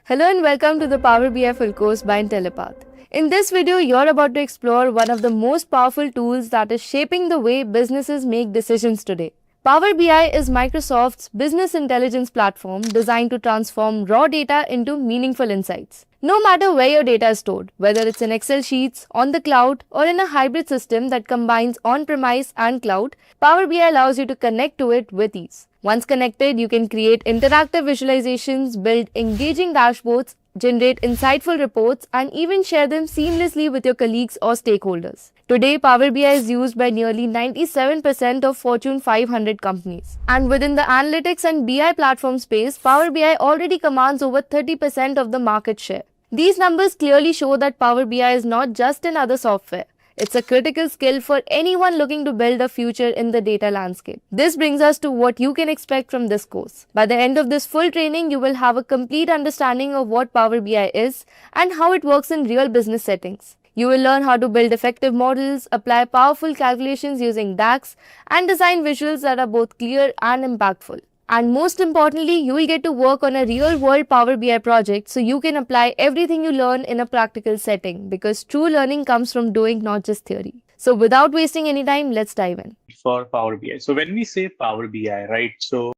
Hello and welcome to the Power BI full course by Intellipaat. In this video, you're about to explore one of the most powerful tools that is shaping the way businesses make decisions today. Power BI is Microsoft's business intelligence platform designed to transform raw data into meaningful insights. No matter where your data is stored, whether it's in Excel sheets, on the cloud, or in a hybrid system that combines on-premise and cloud, Power BI allows you to connect to it with ease. Once connected, you can create interactive visualizations, build engaging dashboards, generate insightful reports, and even share them seamlessly with your colleagues or stakeholders. Today, Power BI is used by nearly 97% of Fortune 500 companies. And within the analytics and BI platform space, Power BI already commands over 30% of the market share. These numbers clearly show that Power BI is not just another software. It's a critical skill for anyone looking to build a future in the data landscape. This brings us to what you can expect from this course. By the end of this full training, you will have a complete understanding of what Power BI is and how it works in real business settings. You will learn how to build effective models, apply powerful calculations using DAX, and design visuals that are both clear and impactful. And most importantly, you will get to work on a real world Power BI project so you can apply everything you learn in a practical setting because true learning comes from doing, not just theory. So without wasting any time, let's dive in. For Power BI. So when we say Power BI, right? So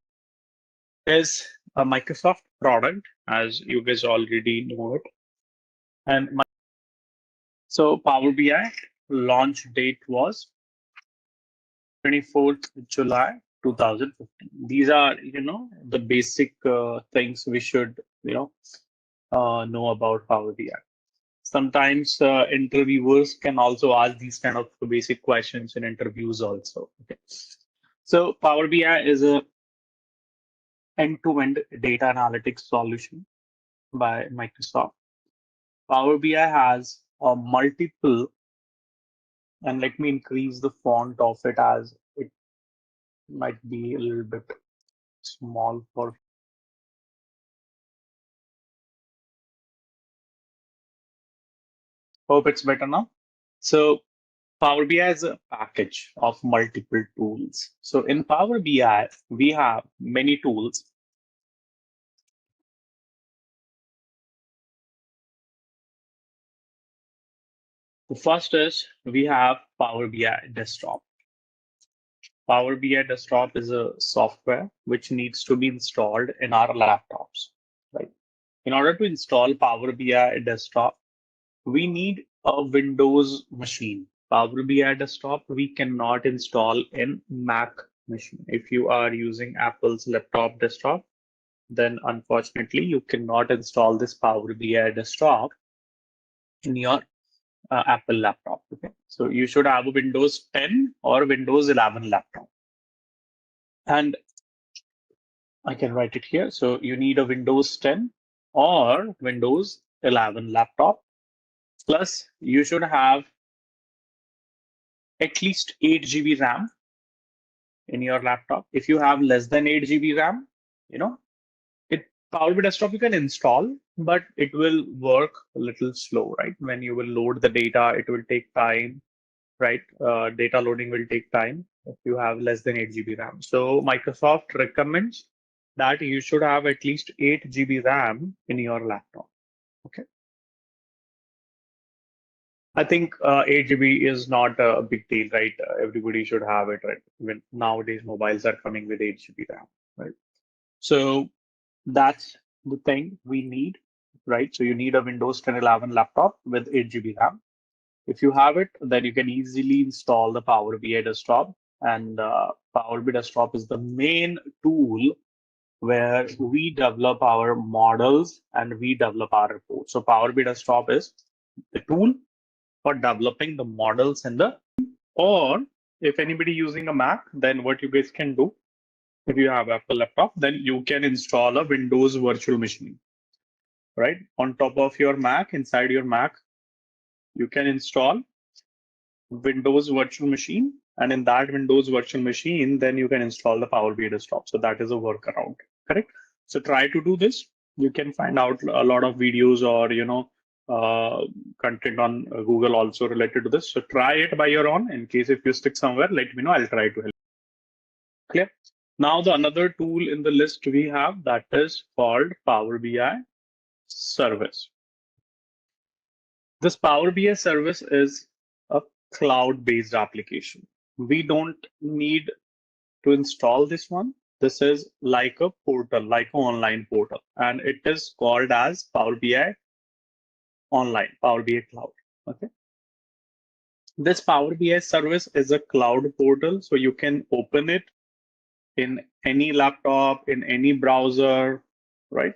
there's a Microsoft product, as you guys already know it. And so Power BI launch date was 24th July 2015. These are, the basic things we should, know about Power BI. Sometimes interviewers can also ask these kind of basic questions in interviews also. Okay. So Power BI is a end-to-end data analytics solution by Microsoft. Power BI has a multiple, and let me increase the font of it as it might be a little bit small for. Hope it's better now. So Power BI is a package of multiple tools. So in Power BI, we have many tools. The first is we have Power BI Desktop. Power BI Desktop is a software which needs to be installed in our laptops, right? In order to install Power BI Desktop, we need a Windows machine. Power BI Desktop, we cannot install in Mac machine. If you are using Apple's laptop desktop, then unfortunately you cannot install this Power BI Desktop in your Apple laptop. Okay, so you should have a Windows 10 or Windows 11 laptop. And I can write it here. So you need a Windows 10 or Windows 11 laptop. Plus, you should have at least 8 GB RAM in your laptop. If you have less than 8 GB RAM, Power BI Desktop you can install, but it will work a little slow, right? When you will load the data, it will take time, right? Data loading will take time if you have less than 8 GB RAM. So Microsoft recommends that you should have at least 8 GB RAM in your laptop. Okay. I think 8 GB is not a big deal, right? Everybody should have it, right? When nowadays mobiles are coming with 8 GB RAM, right? So that's the thing we need, right? So you need a Windows 10 11 laptop with 8 GB RAM. If you have it, then you can easily install the Power BI Desktop. And Power BI Desktop is the main tool where we develop our models and we develop our reports. So Power BI Desktop is the tool for developing the models and or if anybody using a Mac, then what you guys can do, if you have Apple laptop, then you can install a Windows virtual machine, right? On top of your Mac, inside your Mac, you can install Windows virtual machine. And in that Windows virtual machine, then you can install the Power BI Desktop. So that is a workaround, correct? So try to do this. You can find out a lot of videos or, content on Google also related to this. So try it by your own. In case if you stick somewhere, let me know. I'll try to help. Clear? Now the another tool in the list we have that is called Power BI service. This Power BI service is a cloud-based application. We don't need to install this one. This is like a portal, like an online portal, and it is called as Power BI Online, Power BI Cloud. Okay. This Power BI service is a cloud portal, so you can open it in any laptop, in any browser, right?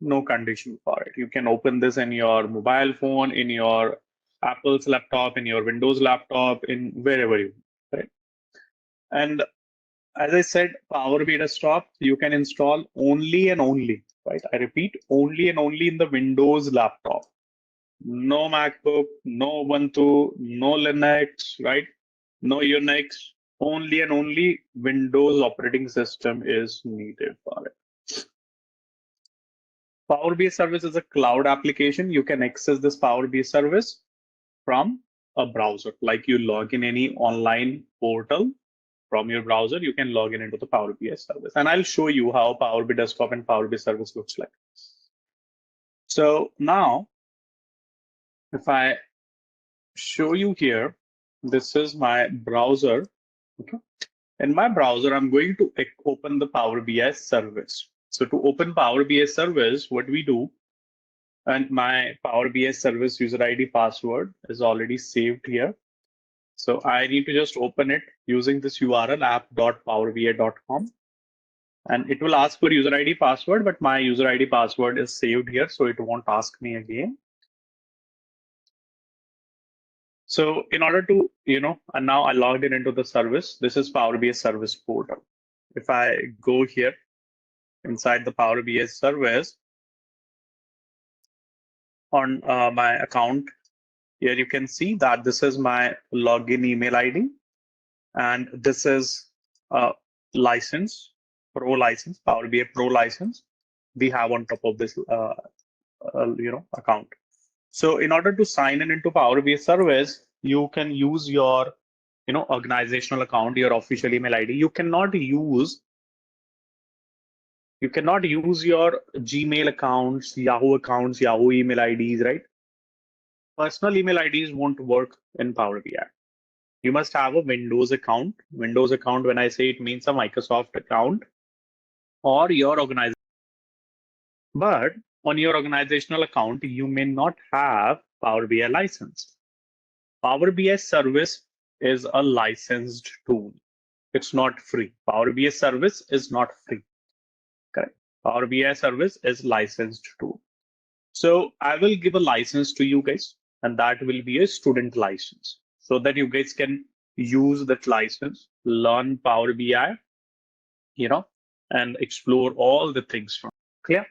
No condition for it. You can open this in your mobile phone, in your Apple's laptop, in your Windows laptop, in wherever you, right? And as I said, Power BI Desktop, you can install only and only, right? I repeat, only and only in the Windows laptop. No MacBook, no Ubuntu, no Linux, right? No Unix, only and only Windows operating system is needed for it. Power BI service is a cloud application. You can access this Power BI service from a browser. Like you log in any online portal from your browser, you can log in into the Power BI service. And I'll show you how Power BI Desktop and Power BI service looks like. So now, if I show you here, this is my browser. Okay. In my browser, I'm going to open the Power BI service. So to open Power BI service, what we do, and my Power BI service user ID password is already saved here. So I need to just open it using this URL app.powerbi.com. And it will ask for user ID password, but my user ID password is saved here, so it won't ask me again. So in order to, and now I logged in into the service. This is Power BI service portal. If I go here inside the Power BI service on my account, here you can see that this is my login email ID, and this is a license, Pro license, Power BI Pro license we have on top of this, account. So in order to sign in into Power BI service, you can use your, organizational account, your official email ID. You cannot use your Gmail accounts, Yahoo email IDs, right? Personal email IDs won't work in Power BI. You must have a Windows account. Windows account, when I say it means a Microsoft account or your organization. But on your organizational account, you may not have Power BI license. Power BI service is a licensed tool. It's not free. Power BI service is not free. Correct. Power BI service is licensed tool. So I will give a license to you guys, and that will be a student license, so that you guys can use that license, learn Power BI, and explore all the things from. Clear?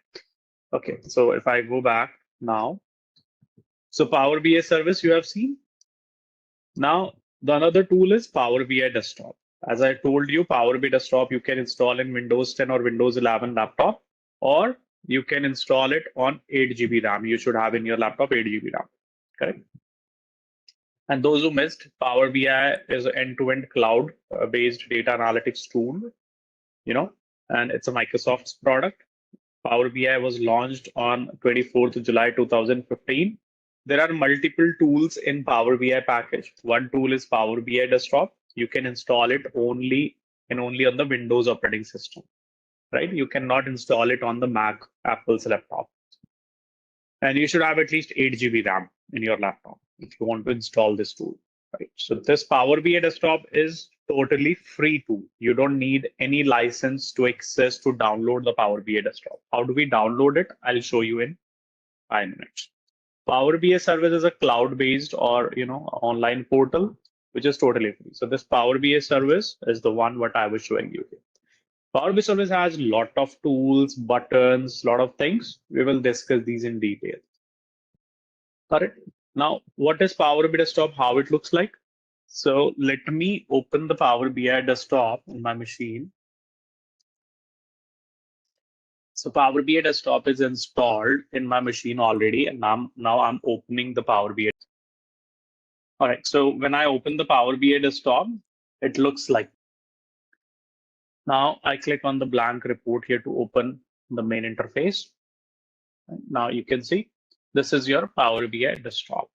Okay. So if I go back now, so Power BI service you have seen. Now the another tool is Power BI Desktop. As I told you, Power BI Desktop you can install in Windows 10 or Windows 11 laptop, or you can install it on 8 GB RAM. You should have in your laptop 8 GB RAM. Correct. And those who missed, Power BI is an end-to-end cloud-based data analytics tool, and it's a Microsoft's product. Power BI was launched on 24th of July 2015. There are multiple tools in Power BI package. One tool is Power BI Desktop. You can install it only on the Windows operating system, right? You cannot install it on the Mac, Apple's laptop. And you should have at least 8 GB RAM in your laptop if you want to install this tool, right? So this Power BI Desktop is totally free tool. You don't need any license to access to download the Power BI Desktop. How do we download it? I'll show you in 5 minutes. Power BI service is a cloud-based or online portal, which is totally free. So this Power BI service is the one what I was showing you here. Power BI service has a lot of tools, buttons, lot of things. We will discuss these in detail. Correct. Now, what is Power BI Desktop? How it looks like? So let me open the Power BI Desktop on my machine. So Power BI Desktop is installed in my machine already, and now I'm opening the Power BI. All right. So when I open the Power BI Desktop, it looks like. Now I click on the blank report here to open the main interface. Now you can see this is your Power BI desktop.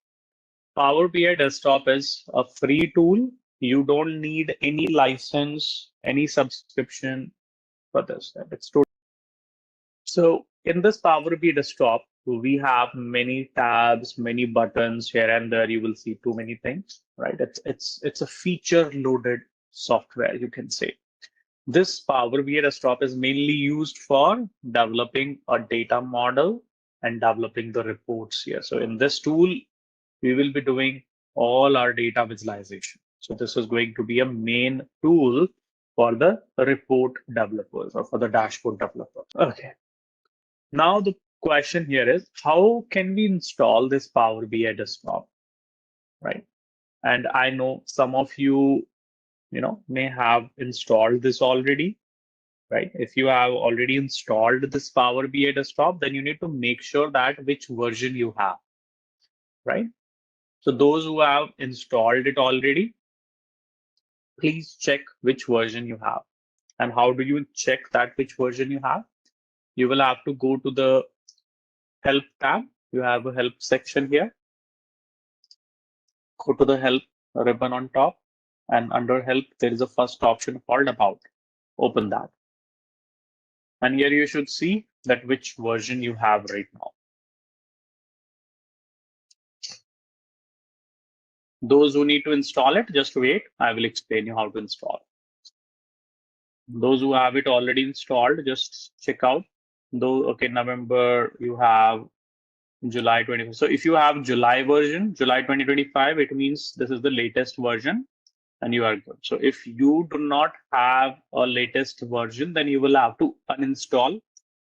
Power BI desktop is a free tool. You don't need any license, any subscription for this. It's totally. So in this Power BI desktop, we have many tabs, many buttons here and there. You will see too many things, right? It's a feature loaded software, you can say. This Power BI desktop is mainly used for developing a data model and developing the reports here. So in this tool, we will be doing all our data visualization. So this is going to be a main tool for the report developers or for the dashboard developers. Okay. Now the question here is, how can we install this Power BI desktop, right? And I know some of you, may have installed this already, right? If you have already installed this Power BI desktop, then you need to make sure that which version you have, right? So those who have installed it already, please check which version you have. And how do you check that which version you have? You will have to go to the help tab. You have a help section here. Go to the help ribbon on top, and under help, there is a first option called about. Open that. And here you should see that which version you have right now. Those who need to install it, just wait. I will explain you how to install. Those who have it already installed, just check out. Though, okay, November, you have July 20. So if you have July version, July 2025, it means this is the latest version and you are good. So if you do not have a latest version, then you will have to uninstall,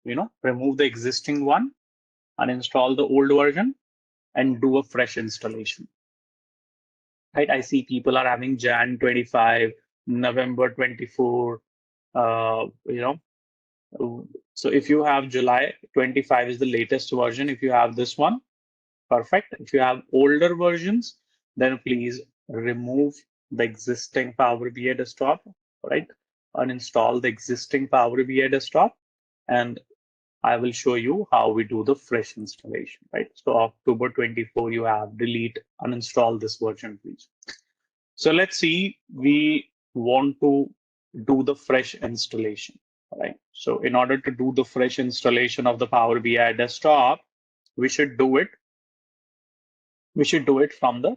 remove the existing one, uninstall the old version and do a fresh installation. Right? I see people are having Jan 25, November 24, so if you have July 25 is the latest version. If you have this one, perfect. If you have older versions, then please remove the existing Power BI desktop, right? Uninstall the existing Power BI desktop, and I will show you how we do the fresh installation, right? So October 24, you have delete, uninstall this version, please. So let's see, we want to do the fresh installation, right? So in order to do the fresh installation of the Power BI desktop, we should do it. We should do it from the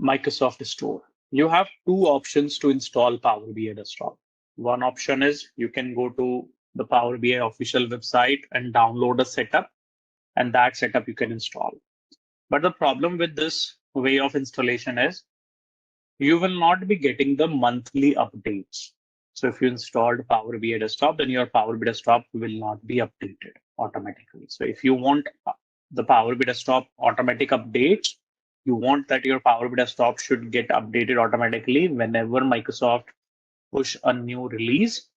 Microsoft Store. You have two options to install Power BI desktop. One option is you can go to the Power BI official website and download a setup, and that setup you can install. But the problem with this way of installation is you will not be getting the monthly updates. So if you installed Power BI desktop, then your Power BI desktop will not be updated automatically. So if you want the Power BI desktop automatic updates, you want that your Power BI desktop should get updated automatically whenever Microsoft push a new release.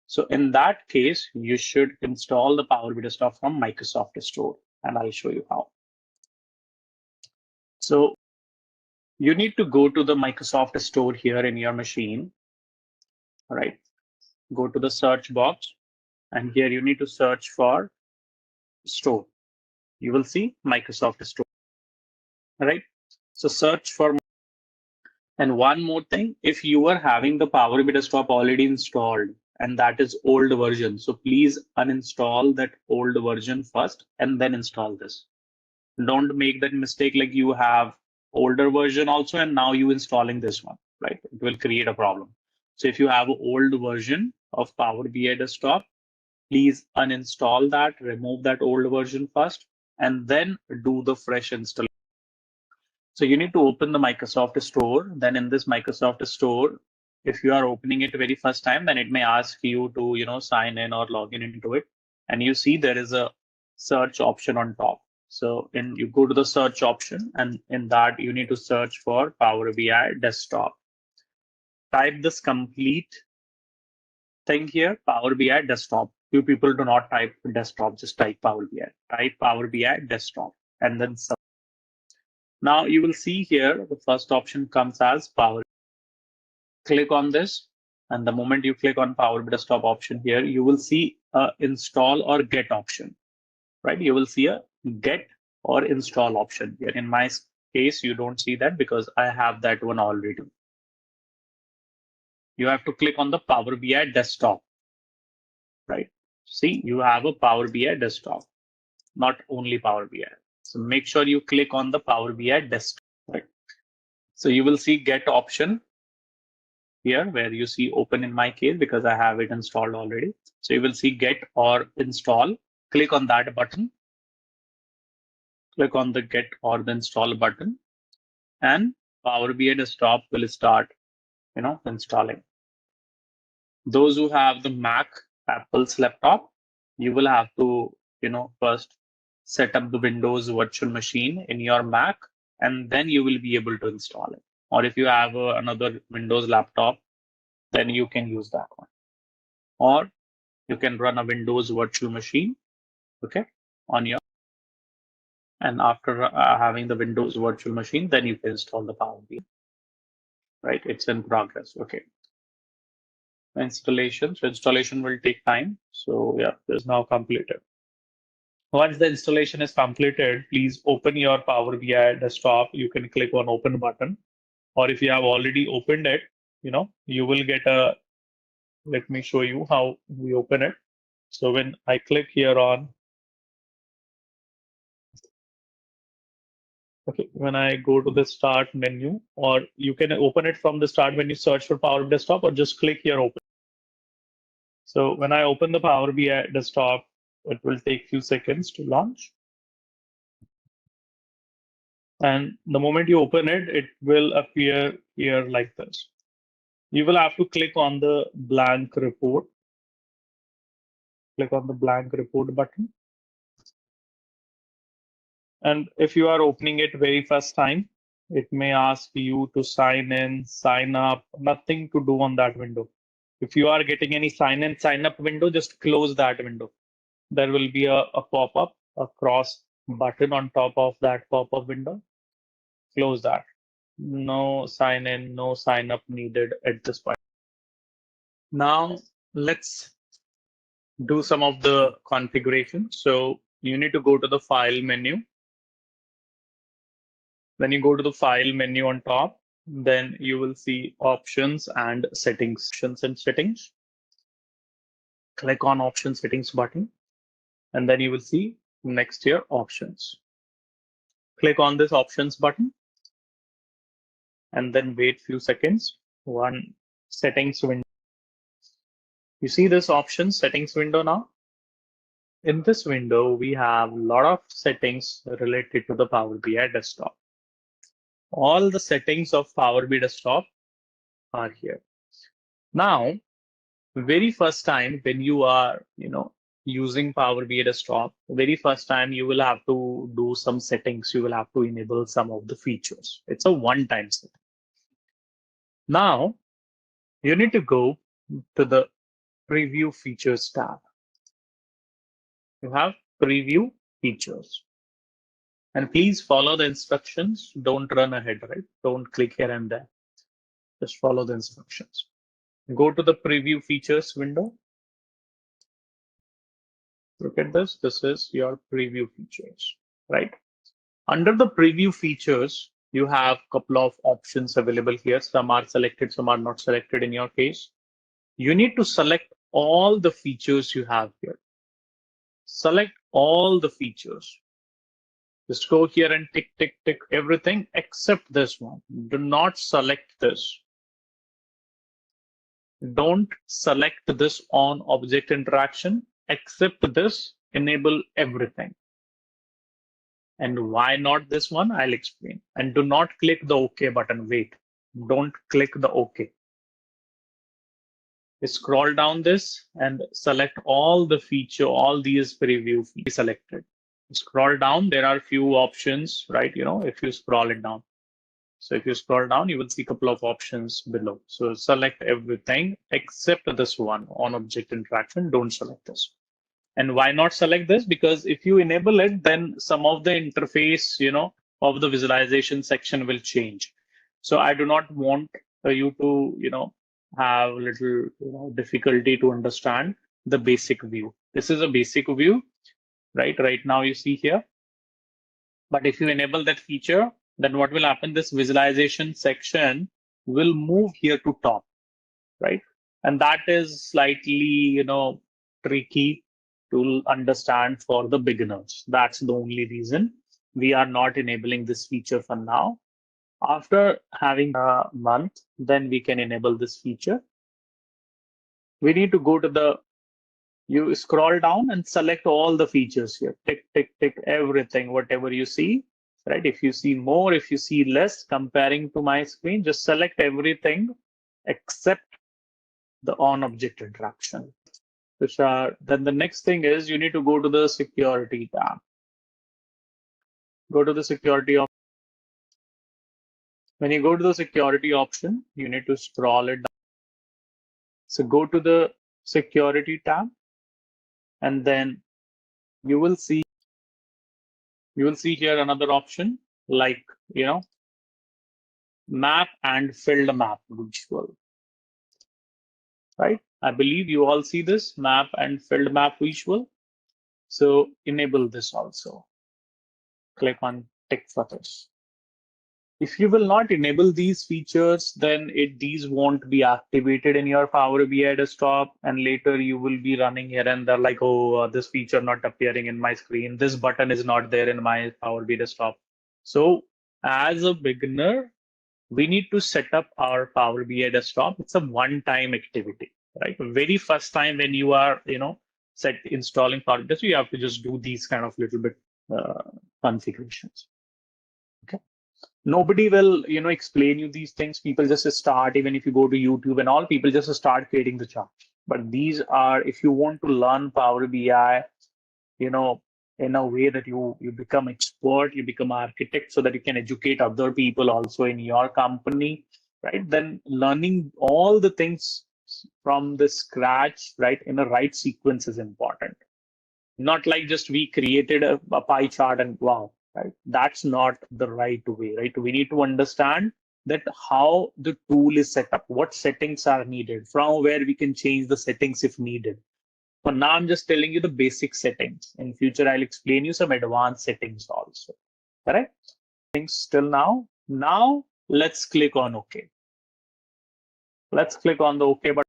So in that case, you should install the Power BI desktop from Microsoft Store, and I'll show you how. So you need to go to the Microsoft Store here in your machine. All right. Go to the search box, and here you need to search for Store. You will see Microsoft Store. All right. So search for. And one more thing, if you are having the Power BI desktop already installed and that is old version, so please uninstall that old version first and then install this. Don't make that mistake like you have older version also and now you installing this one, right? It will create a problem. So if you have an old version of Power BI desktop, please uninstall that, remove that old version first, and then do the fresh installation. So you need to open the Microsoft Store. Then in this Microsoft Store, if you are opening it very first time, then it may ask you to, sign in or log in into it. And you see there is a search option on top. So you go to the search option, and in that you need to search for Power BI desktop. Type this complete thing here, Power BI desktop. Few people do not type desktop, just type Power BI. Type Power BI desktop and then now you will see here the first option comes as Power. Click on this, and the moment you click on Power BI desktop option here, you will see a install or get option. right? You will see a get or install option here. In my case, you don't see that because I have that one already. You have to click on the Power BI desktop, right? See, you have a Power BI desktop, not only Power BI. So make sure you click on the Power BI desktop, right? So you will see get option here where you see open in my case because I have it installed already. So you will see get or install. Click on that button. Click on the get or the install button, and Power BI desktop will start, installing. Those who have the Mac, Apple's laptop, you will have to, first set up the Windows virtual machine in your Mac, and then you will be able to install it. Or if you have another Windows laptop, then you can use that one. Or you can run a Windows virtual machine, okay, on your, and after having the Windows virtual machine, then you can install the Power BI, right? It's in progress, okay. Installation. So installation will take time. So yeah, it's now completed. Once the installation is completed, please open your Power BI desktop. You can click on open button, or if you have already opened it, you will get a, let me show you how we open it. So when I click here on, okay, when I go to the start menu, or you can open it from the start menu, search for Power Desktop, or just click here open. So when I open the Power BI desktop, it will take few seconds to launch. And the moment you open it, it will appear here like this. You will have to click on the blank report. Click on the blank report button. And if you are opening it very first time, it may ask you to sign in, sign up, nothing to do on that window. If you are getting any sign in, sign up window, just close that window. There will be a pop-up, a cross button on top of that pop-up window. Close that. No sign in, no sign up needed at this point. Now let's do some of the configuration. So you need to go to the file menu. When you go to the file menu on top, then you will see options and settings. Options and settings. Click on option settings button, and then you will see next here options. Click on this options button, and then wait few seconds. One settings window. You see this options settings window now? In this window, we have a lot of settings related to the Power BI desktop. All the settings of Power BI desktop are here. Now, very first time when you are, using Power BI desktop, very first time you will have to do some settings. You will have to enable some of the features. It's a one-time setting. Now, you need to go to the preview features tab. You have preview features. And please follow the instructions. Don't run ahead, right? Don't click here and there. Just follow the instructions. Go to the preview features window. Look at this. This is your preview features, right? Under the preview features, you have a couple of options available here. Some are selected, some are not selected in your case. You need to select all the features you have here. Select all the features. Just go here and tick, tick, tick everything except this one. Do not select this. Don't select this on object interaction, except this, enable everything. And why not this one? I'll explain. And do not click the OK button. Wait, don't click the OK. Scroll down this and select all the feature, all these preview features selected. Scroll down, there are few options, right? If you scroll it down. So if you scroll down, you will see a couple of options below. So select everything except this one on object interaction. Don't select this. And why not select this? Because if you enable it, then some of the interface, of the visualization section will change. So I do not want you to, have little difficulty to understand the basic view. This is a basic view. right? Right now you see here. But if you enable that feature, then what will happen? This visualization section will move here to top, right? And that is slightly, tricky to understand for the beginners. That's the only reason we are not enabling this feature for now. After having a month, then we can enable this feature. We need to go to you scroll down and select all the features here. Tick, tick, tick, everything, whatever you see, right? If you see more, if you see less, comparing to my screen, just select everything except the on object interaction. Then the next thing is you need to go to the security tab. Go to the security option. When you go to the security option, you need to scroll it down. So go to the security tab, and then you will see here another option like map and field map visual, right? I believe you all see this map and field map visual. So enable this also. Click on tick for this. If you will not enable these features, then these won't be activated in your Power BI desktop, and later you will be running here and there like, oh, this feature not appearing in my screen. This button is not there in my Power BI desktop. So as a beginner, we need to set up our Power BI desktop. It's a one-time activity, right? Very first time when you are, installing Power BI, you have to just do these kind of little bit configurations. Okay. Nobody will, explain you these things. People just start, even if you go to YouTube and all, people just start creating the chart. But these are, if you want to learn Power BI, you know, in a way that you become expert, you become architect, so that you can educate other people also in your company, right? Then learning all the things from the scratch, right, in a right sequence is important. Not like just we created a pie chart and wow, right? That's not the right way, right? We need to understand that how the tool is set up, what settings are needed, from where we can change the settings if needed. For now, I'm just telling you the basic settings. In future, I'll explain you some advanced settings also. Correct? Things till now. Now, let's click on OK. Let's click on the OK button.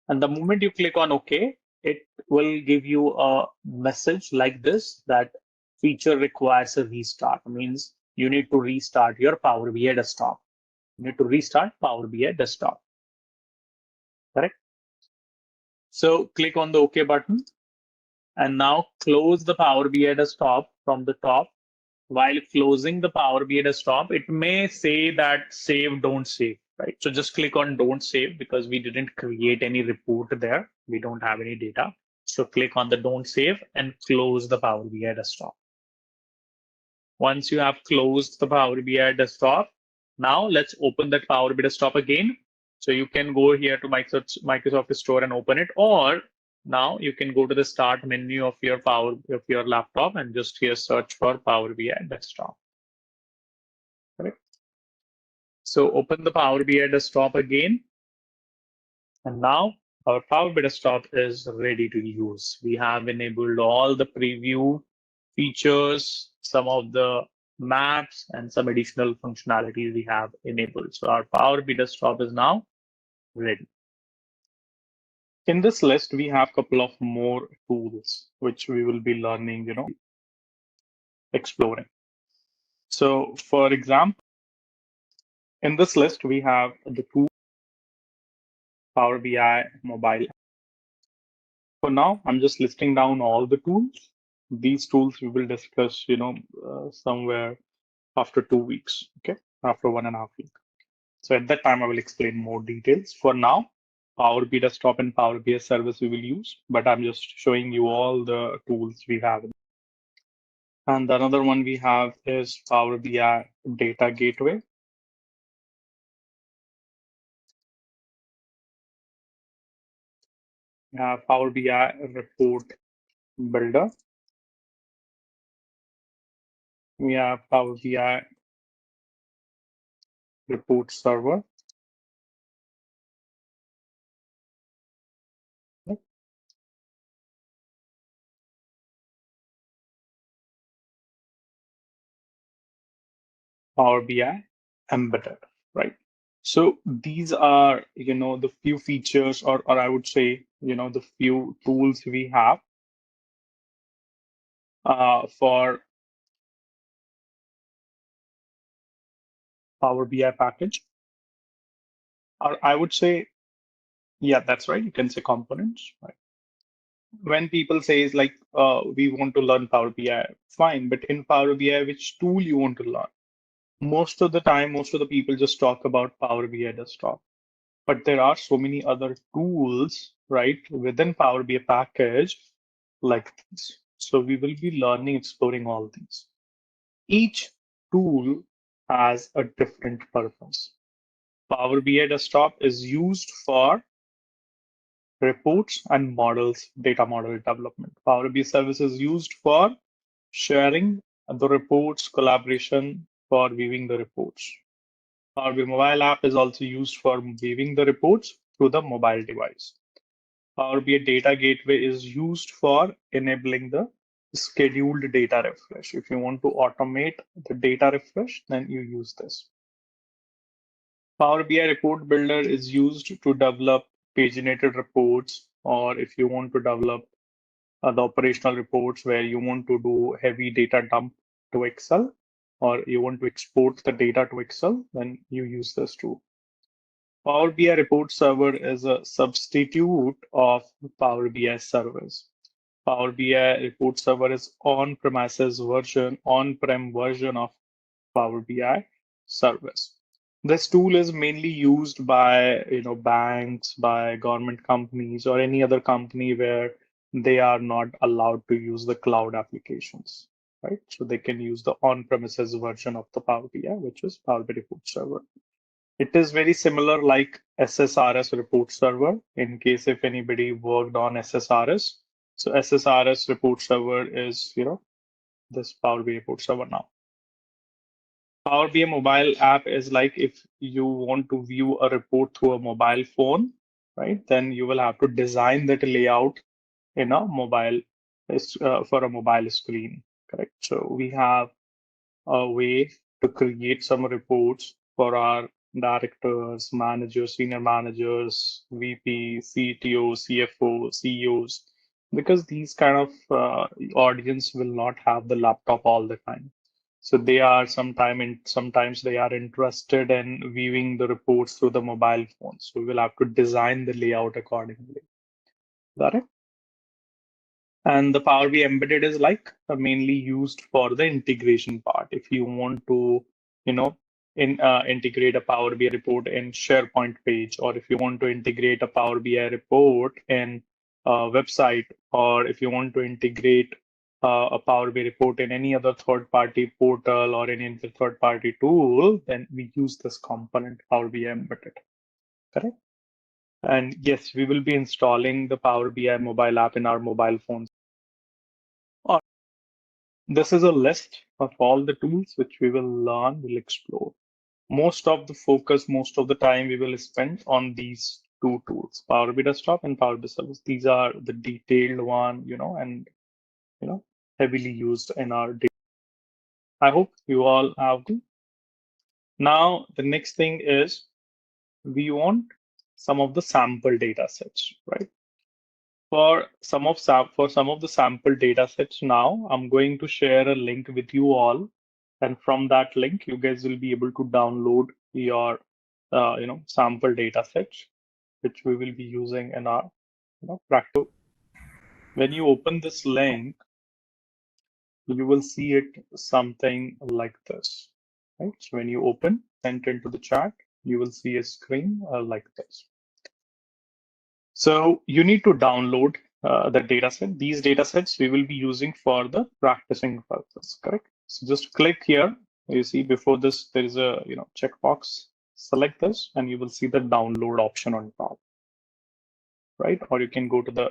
And the moment you click on OK, it will give you a message like this that feature requires a restart. It means you need to restart your Power BI desktop. You need to restart Power BI desktop. Correct? So click on the OK button and now close the Power BI desktop from the top. While closing the Power BI desktop, it may say that save, don't save, right? So just click on don't save because we didn't create any report there. We don't have any data. So click on the don't save and close the Power BI desktop. Once you have closed the Power BI desktop, now let's open that Power BI desktop again. So you can go here to Microsoft Store and open it, or now you can go to the start menu of your laptop and just here search for Power BI desktop. Correct. So open the Power BI desktop again. And now our Power BI desktop is ready to use. We have enabled all the preview features, some of the maps, and some additional functionalities we have enabled. So our Power BI desktop is now ready. In this list, we have a couple of more tools which we will be learning, exploring. So for example, in this list, we have the tool Power BI mobile. For now, I'm just listing down all the tools. These tools we will discuss, somewhere after 2 weeks, okay, after 1.5 weeks. So at that time, I will explain more details. For now, Power BI Desktop and Power BI Service we will use, but I'm just showing you all the tools we have. And another one we have is Power BI Data Gateway. We have Power BI Report Builder. We have Power BI Report Server. Power BI embedded, right? So these are, the few features, or I would say, the few tools we have for Power BI package. Or I would say, yeah, that's right. You can say components, right? When people say is like, we want to learn Power BI, fine, but in Power BI, which tool you want to learn? Most of the time, most of the people just talk about Power BI desktop. But there are so many other tools, right, within Power BI package like this. So we will be learning, exploring all these. Each tool has a different purpose. Power BI desktop is used for reports and models, data model development. Power BI service is used for sharing the reports, collaboration for viewing the reports. Power BI mobile app is also used for viewing the reports through the mobile device. Power BI data gateway is used for enabling the scheduled data refresh. If you want to automate the data refresh, then you use this. Power BI report builder is used to develop paginated reports, or if you want to develop the operational reports where you want to do heavy data dump to Excel, or you want to export the data to Excel, then you use this tool. Power BI report server is a substitute of Power BI service. Power BI report server is on-premises version, on-prem version of Power BI service. This tool is mainly used by banks, by government companies, or any other company where they are not allowed to use the cloud applications, right? So they can use the on-premises version of the Power BI, which is Power BI report server. It is very similar like SSRS report server in case if anybody worked on SSRS. So SSRS report server is, this Power BI report server now. Power BI mobile app is like if you want to view a report through a mobile phone, right? Then you will have to design that layout in a mobile for a mobile screen, correct? So we have a way to create some reports for our directors, managers, senior managers, VP, CTO, CFO, CEOs, because these kind of audience will not have the laptop all the time. So they are sometimes they are interested in viewing the reports through the mobile phone. So we will have to design the layout accordingly. Got it? And the Power BI embedded is like mainly used for the integration part. If you want to, integrate a Power BI report in SharePoint page, or if you want to integrate a Power BI report in a website, or if you want to integrate a Power BI report in any other third-party portal or any other third-party tool, then we use this component Power BI embedded. Correct? And yes, we will be installing the Power BI mobile app in our mobile phones. This is a list of all the tools which we will learn, we'll explore. Most of the focus, most of the time we will spend on these two tools, Power BI Desktop and Power BI Service. These are the detailed one, and you know, heavily used in our day. I hope you all have them. Now, the next thing is we want some of the sample data sets, right? For some of the sample data sets now, I'm going to share a link with you all. And from that link, you guys will be able to download your sample data sets, which we will be using in our practice. When you open this link, you will see it something like this. Right? So when you open, enter into the chat, you will see a screen like this. So you need to download the dataset. These datasets we will be using for the practicing purpose, correct? So just click here. You see before this, there is a checkbox. Select this and you will see the download option on top, right? Or you can go to the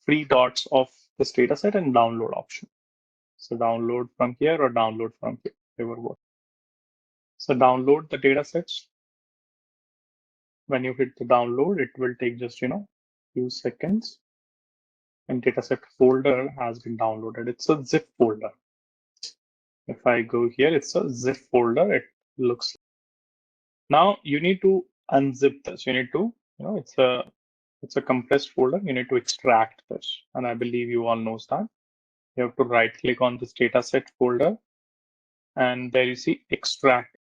three dots of this dataset and download option. So download from here or download from here, whichever works. So download the datasets. When you hit the download, it will take just few seconds. And dataset folder has been downloaded. It's a zip folder. If I go here, it's a zip folder. It looks now you need to unzip this. You need to, it's a compressed folder. You need to extract this. And I believe you all knows that. You have to right click on this dataset folder and there you see extract.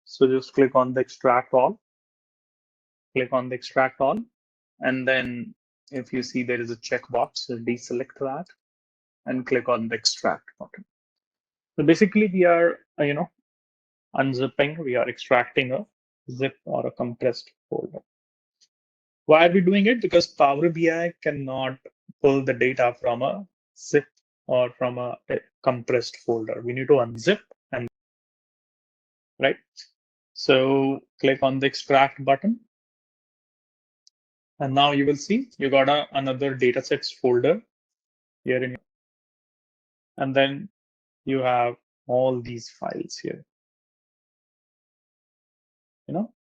So just click on the extract all, click on the extract all. And then if you see there is a checkbox, so deselect that and click on the extract button. So basically we are, unzipping, we are extracting a zip or a compressed folder. Why are we doing it? Because Power BI cannot pull the data from a zip or from a compressed folder. We need to unzip and right. So click on the extract button. And now you will see you got another datasets folder here in, and then you have all these files here.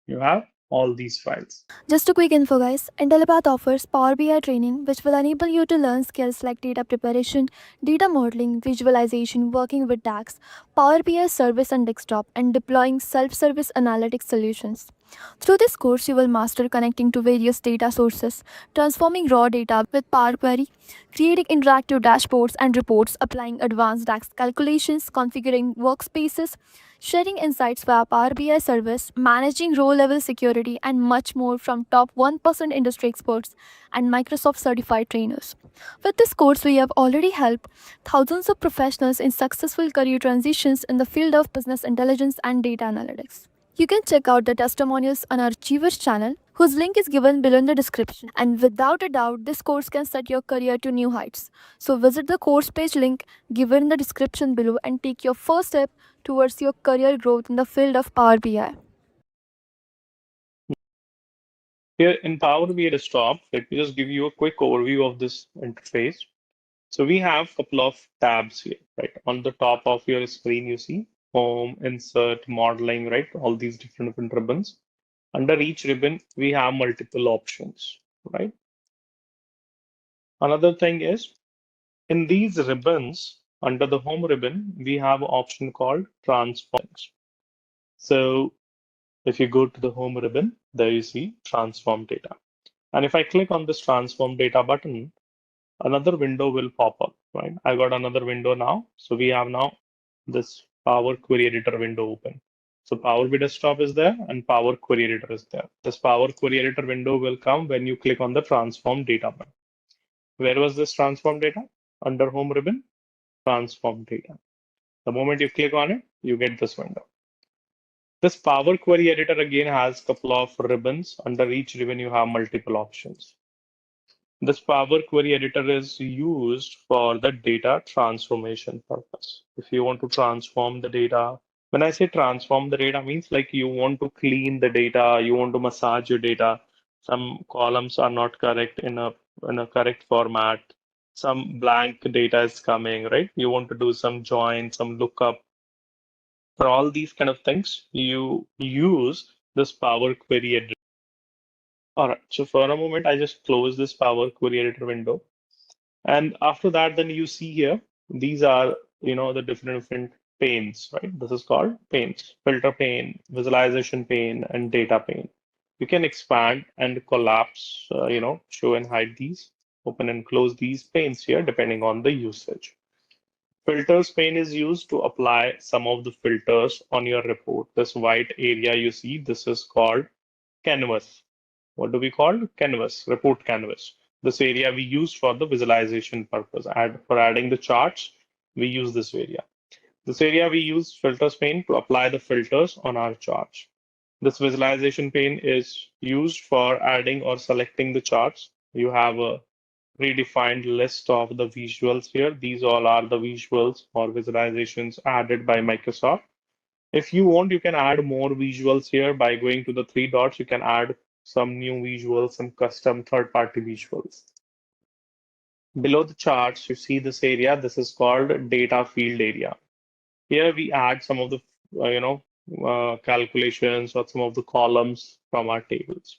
You have all these files. Just a quick info, guys. Intellipaat offers Power BI training, which will enable you to learn skills like data preparation, data modeling, visualization, working with DAX, Power BI service and desktop, and deploying self service analytics solutions. Through this course, you will master connecting to various data sources, transforming raw data with Power Query, creating interactive dashboards and reports, applying advanced DAX calculations, configuring workspaces, sharing insights via Power BI service, managing row level security, and much more from top 1% industry experts and Microsoft certified trainers. With this course, we have already helped thousands of professionals in successful career transitions in the field of business intelligence and data analytics. You can check out the testimonials on our Achievers channel, whose link is given below in the description. And without a doubt, this course can set your career to new heights. So visit the course page link given in the description below and take your first step towards your career growth in the field of Power BI. Here in Power BI Desktop, let me just give you a quick overview of this interface. So we have a couple of tabs here, right? On the top of your screen, you see Home, Insert, Modeling, right? All these different ribbons. Under each ribbon, we have multiple options, right? Another thing is in these ribbons, under the Home ribbon, we have an option called Transforms. So if you go to the Home ribbon, there you see Transform Data. And if I click on this Transform Data button, another window will pop up, right? I got another window now. So we have now this Power Query Editor window open. So Power BI Desktop is there and Power Query Editor is there. This Power Query Editor window will come when you click on the Transform Data button. Where was this Transform Data? Under Home ribbon, Transform Data. The moment you click on it, you get this window. This Power Query Editor again has a couple of ribbons. Under each ribbon, you have multiple options. This Power Query Editor is used for the data transformation purpose. If you want to transform the data, when I say transform the data, means like you want to clean the data, you want to massage your data. Some columns are not correct in a correct format. Some blank data is coming, right? You want to do some join, some lookup. For all these kind of things, you use this Power Query Editor. All right, so for a moment, I just close this Power Query Editor window. And after that, then you see here, these are, the different panes, right? This is called panes, filter pane, visualization pane, and data pane. You can expand and collapse, show and hide these, open and close these panes here, depending on the usage. Filters pane is used to apply some of the filters on your report. This white area you see, this is called canvas. What do we call? Canvas, report canvas. This area we use for the visualization purpose. For adding the charts, we use this area. This area we use filters pane to apply the filters on our charts. This visualization pane is used for adding or selecting the charts. You have a predefined list of the visuals here. These all are the visuals or visualizations added by Microsoft. If you want, you can add more visuals here by going to the three dots. You can add some new visuals, some custom third-party visuals. Below the charts, you see this area. This is called data field area. Here we add some of the, calculations or some of the columns from our tables.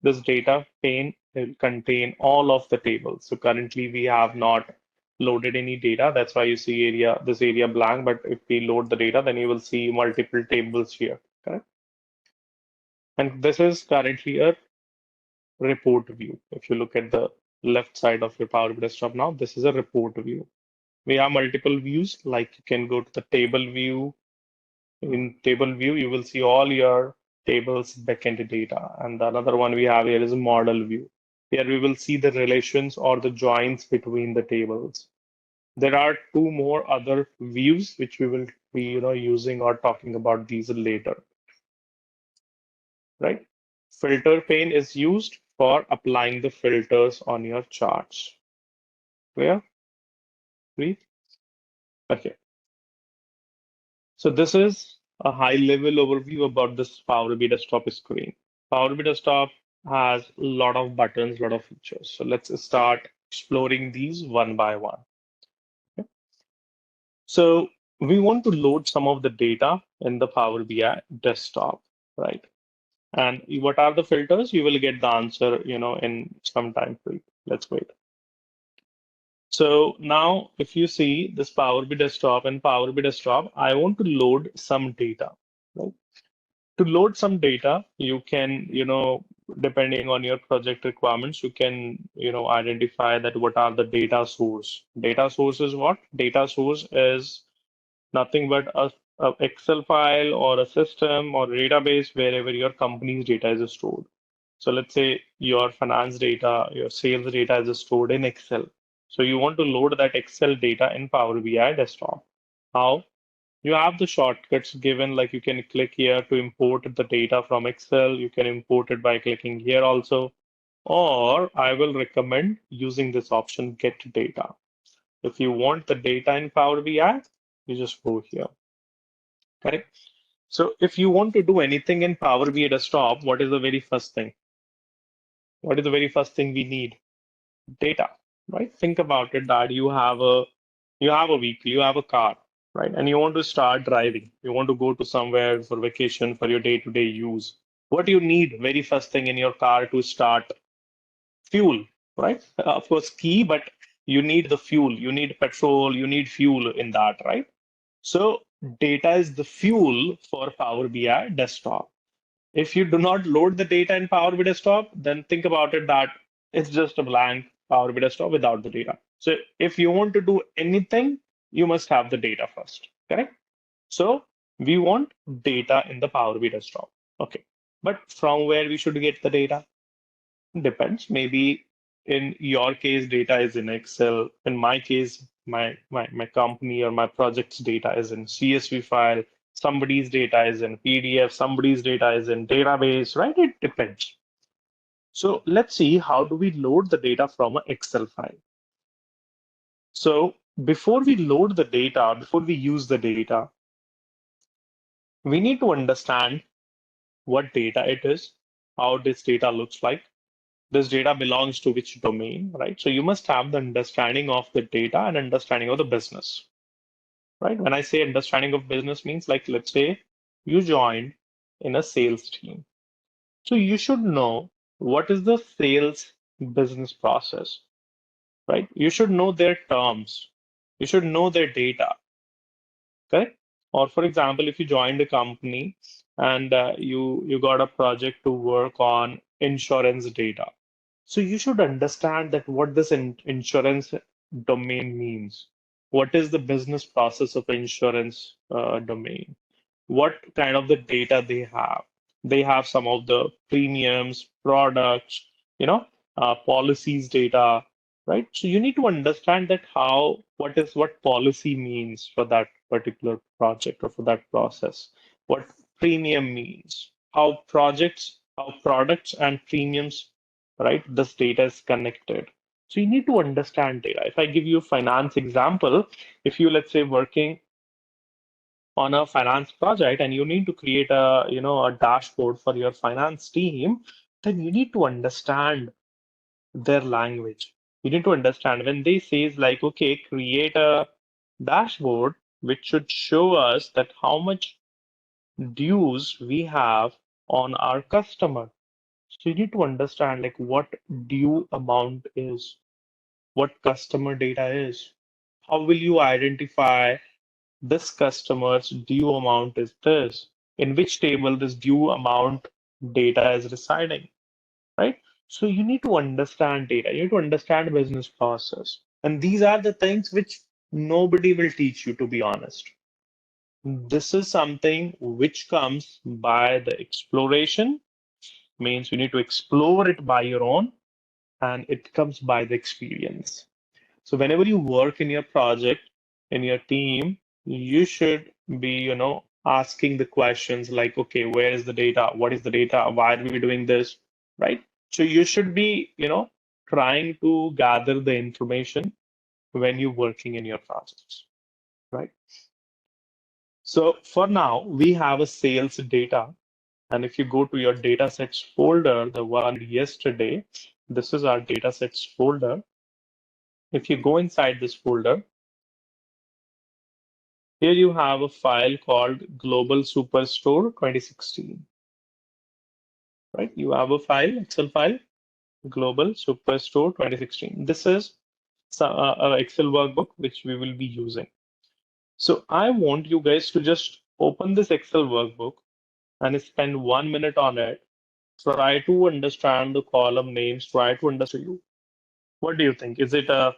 This data pane will contain all of the tables. So currently we have not loaded any data. That's why you see this area blank. But if we load the data, then you will see multiple tables here, correct? And this is currently a report view. If you look at the left side of your Power BI desktop now, this is a report view. We have multiple views, like you can go to the table view. In table view, you will see all your tables backend data. And the another one we have here is a model view. Here we will see the relations or the joins between the tables. There are two more other views which we will be, using or talking about these later, right? Filter pane is used for applying the filters on your charts. Clear? Please? Okay. So this is a high-level overview about this Power BI desktop screen. Power BI desktop has a lot of buttons, a lot of features. So let's start exploring these one by one. Okay. So we want to load some of the data in the Power BI desktop, right? And what are the filters? You will get the answer, in some time frame. Let's wait. So now if you see this Power BI desktop and Power BI desktop, I want to load some data, right? To load some data, you can, depending on your project requirements, you can, identify that what are the data source. Data source is what? Data source is nothing but a Excel file or a system or a database wherever your company's data is stored. So let's say your finance data, your sales data is stored in Excel. So you want to load that Excel data in Power BI desktop. How? You have the shortcuts given, like you can click here to import the data from Excel. You can import it by clicking here also. Or I will recommend using this option, get data. If you want the data in Power BI, you just go here. Correct? So if you want to do anything in Power BI desktop, what is the very first thing? What is the very first thing we need? Data, right? Think about it that you have a vehicle, you have a car, right? And you want to start driving. You want to go to somewhere for vacation for your day-to-day use. What do you need very first thing in your car to start? Fuel, right? Of course, key, but you need the fuel. You need petrol, you need fuel in that, right? So data is the fuel for Power BI desktop. If you do not load the data in Power BI desktop, then think about it that it's just a blank Power BI desktop without the data. So if you want to do anything, you must have the data first, correct? So we want data in the Power BI desktop. Okay. But from where we should get the data? Depends. Maybe in your case, data is in Excel. In my case, my company or my project's data is in CSV file. Somebody's data is in PDF. Somebody's data is in database, right? It depends. So let's see, how do we load the data from an Excel file? So before we load the data, before we use the data, we need to understand what data it is, how this data looks like. This data belongs to which domain, right? So you must have the understanding of the data and understanding of the business, right? When I say understanding of business means, like, let's say you joined in a sales team. So you should know what is the sales business process, right? You should know their terms. You should know their data, correct? Or for example, if you joined a company and you got a project to work on insurance data. So you should understand that what this insurance domain means. What is the business process of insurance domain? What kind of the data they have? They have some of the premiums, products, policies data, right? So you need to understand that what policy means for that particular project or for that process, what premium means, how products and premiums, right? This data is connected. So you need to understand data. If I give you a finance example, if you, let's say, working on a finance project and you need to create a dashboard for your finance team, then you need to understand their language. You need to understand when they says like, okay, create a dashboard which should show us that how much dues we have on our customer. So you need to understand like what due amount is, what customer data is. How will you identify this customer's due amount is this? In which table this due amount data is residing, right? So you need to understand data. You need to understand business process. And these are the things which nobody will teach you, to be honest. This is something which comes by the exploration, means you need to explore it by your own, and it comes by the experience. So whenever you work in your project, in your team, you should be, asking the questions like, okay, where is the data? What is the data? Why are we doing this? Right? So you should be, trying to gather the information when you're working in your projects, right? So for now, we have a sales data. And if you go to your datasets folder, the one yesterday, this is our datasets folder. If you go inside this folder, here you have a file called Global Superstore 2016, right? You have a file, Excel file, Global Superstore 2016. This is an Excel workbook which we will be using. So I want you guys to just open this Excel workbook and spend 1 minute on it. Try to understand the column names, try to understand you. What do you think? Is it a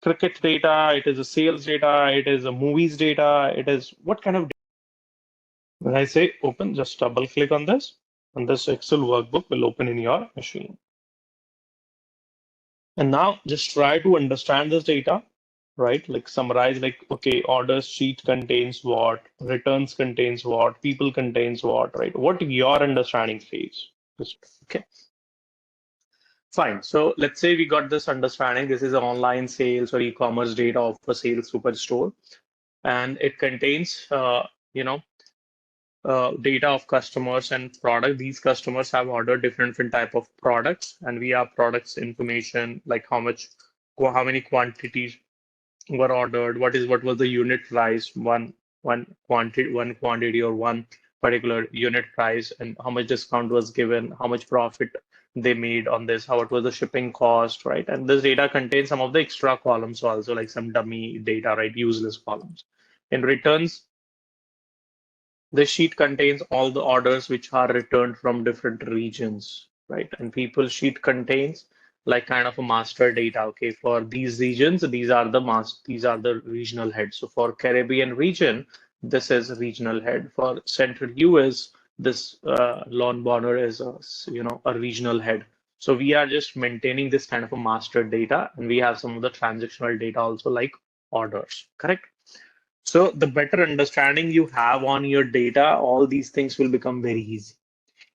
cricket data? It is a sales data? It is a movies data? It is what kind of data? When I say open, just double click on this, and this Excel workbook will open in your machine. And now just try to understand this data, right? Like summarize, like, okay, orders sheet contains what, returns contains what, people contains what, right? What your understanding says. Okay. Fine. So let's say we got this understanding. This is an online sales or e-commerce data of a sales superstore, and it contains, data of customers and product. These customers have ordered different type of products, and we have products information like how many quantities were ordered, what was the unit price, one quantity or one particular unit price, and how much discount was given, how much profit they made on this, how it was the shipping cost, right? And this data contains some of the extra columns also, like some dummy data, right? Useless columns. In returns, the sheet contains all the orders which are returned from different regions, right? And people sheet contains like kind of a master data. Okay, for these regions, these are the regional heads. So for Caribbean region, this is regional head. For Central US, this Lon Bonner is a regional head. So we are just maintaining this kind of a master data, and we have some of the transactional data also like orders, correct? So the better understanding you have on your data, all these things will become very easy.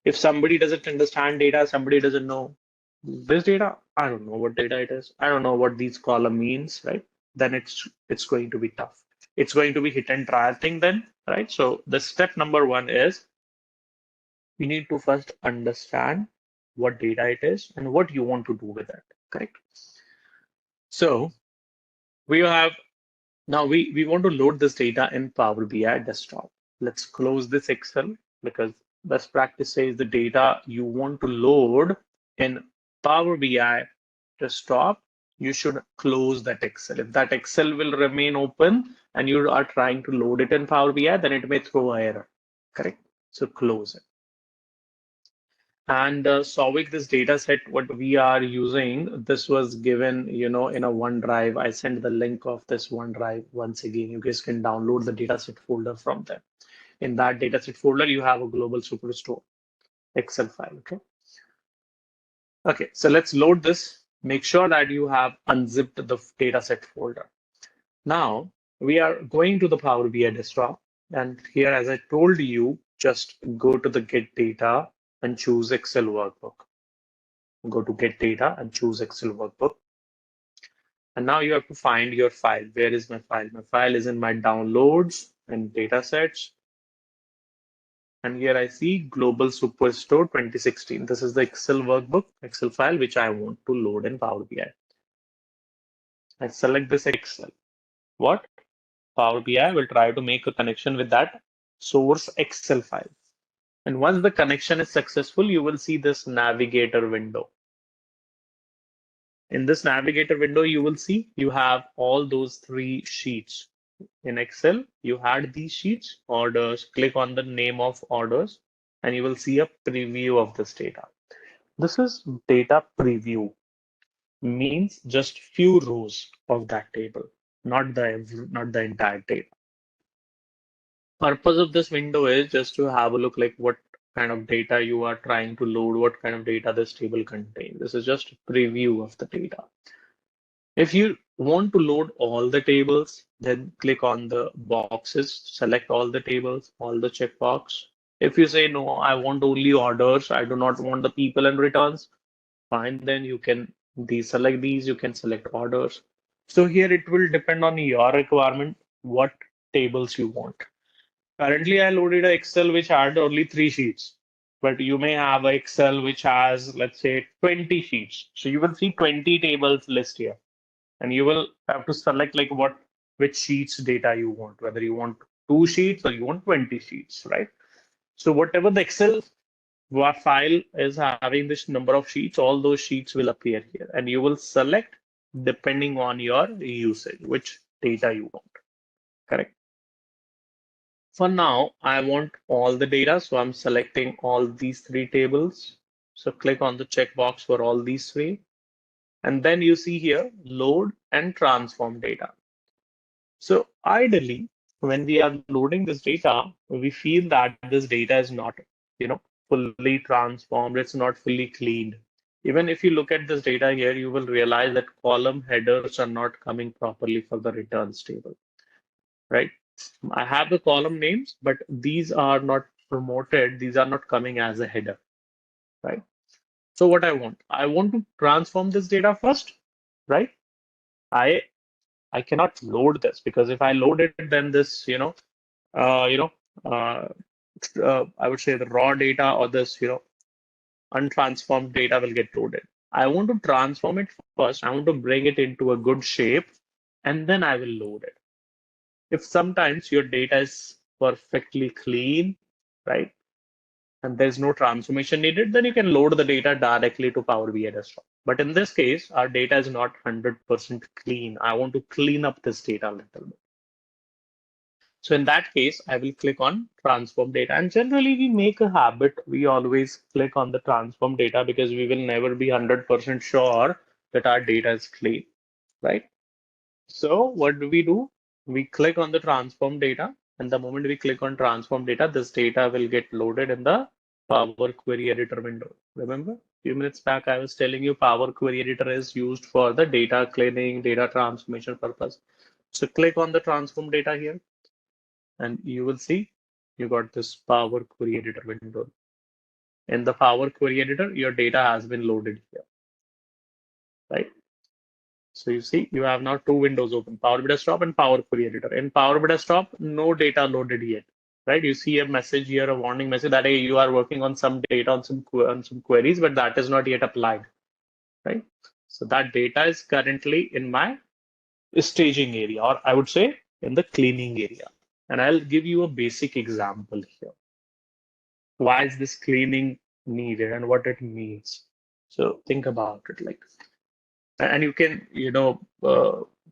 If somebody doesn't understand data, somebody doesn't know this data, I don't know what data it is. I don't know what these column means, right? Then it's going to be tough. It's going to be hit and try thing then, right? So the step number one is we need to first understand what data it is and what you want to do with it, correct? So we have now we want to load this data in Power BI desktop. Let's close this Excel because best practice says the data you want to load in Power BI desktop, you should close that Excel. If that Excel will remain open and you are trying to load it in Power BI, then it may throw an error, correct? So close it. And Souvik, this data set, what we are using, this was given, in a OneDrive. I sent the link of this OneDrive once again. You guys can download the dataset folder from there. In that dataset folder, you have a global superstore Excel file. Okay. Okay. So let's load this. Make sure that you have unzipped the dataset folder. Now we are going to the Power BI desktop, and here, as I told you, just go to the Get Data and choose Excel workbook. Go to Get Data and choose Excel workbook. And now you have to find your file. Where is my file? My file is in my downloads and datasets. And here I see Global Superstore 2016. This is the Excel workbook, Excel file, which I want to load in Power BI. I select this Excel. What? Power BI will try to make a connection with that source Excel file. And once the connection is successful, you will see this navigator window. In this navigator window, you will see you have all those 3 sheets. In Excel, you had these sheets, orders, click on the name of orders, and you will see a preview of this data. This is data preview, means just few rows of that table, not the entire data. Purpose of this window is just to have a look like what kind of data you are trying to load, what kind of data this table contains. This is just a preview of the data. If you want to load all the tables, then click on the boxes, select all the tables, all the checkbox. If you say, no, I want only orders, I do not want the people and returns, fine, then you can deselect these, you can select orders. So here it will depend on your requirement, what tables you want. Currently, I loaded an Excel which had only 3 sheets, but you may have an Excel which has, let's say, 20 sheets. So you will see 20 tables list here, and you will have to select like which sheets data you want, whether you want 2 sheets or you want 20 sheets, right? So whatever the Excel file is having this number of sheets, all those sheets will appear here, and you will select depending on your usage, which data you want, correct? For now, I want all the data, so I'm selecting all these 3 tables. So click on the checkbox for all these 3. And then you see here, load and transform data. So ideally, when we are loading this data, we feel that this data is not, fully transformed. It's not fully cleaned. Even if you look at this data here, you will realize that column headers are not coming properly for the returns table, right? I have the column names, but these are not promoted. These are not coming as a header, right? So what I want to transform this data first, right? I I cannot load this because if I load it, then this, uh, you know, uh, I would say the raw data or this, untransformed data will get loaded. I want to transform it first. I want to bring it into a good shape, and then I will load it. If sometimes your data is perfectly clean, right, and there's no transformation needed, then you can load the data directly to Power BI desktop. But in this case, our data is not 100% clean. I want to clean up this data a little bit. So in that case, I will click on transform data. And generally, we make a habit. We always click on the transform data because we will never be 100% sure that our data is clean, right? So what do? We click on the transform data. And the moment we click on transform data, this data will get loaded in the Power Query Editor window. Remember, a few minutes back, I was telling you Power Query Editor is used for the data cleaning, data transformation purpose. So click on the transform data here, and you will see you got this Power Query Editor window. In the Power Query Editor, your data has been loaded here, right? So you see, you have now 2 windows open, Power BI Desktop and Power Query Editor. In Power BI Desktop, no data loaded yet, right? You see a message here, a warning message that, hey, you are working on some data on some queries, but that is not yet applied, right? So that data is currently in my staging area, or I would say in the cleaning area. And I'll give you a basic example here. Why is this cleaning needed and what it means? So think about it like, and you can,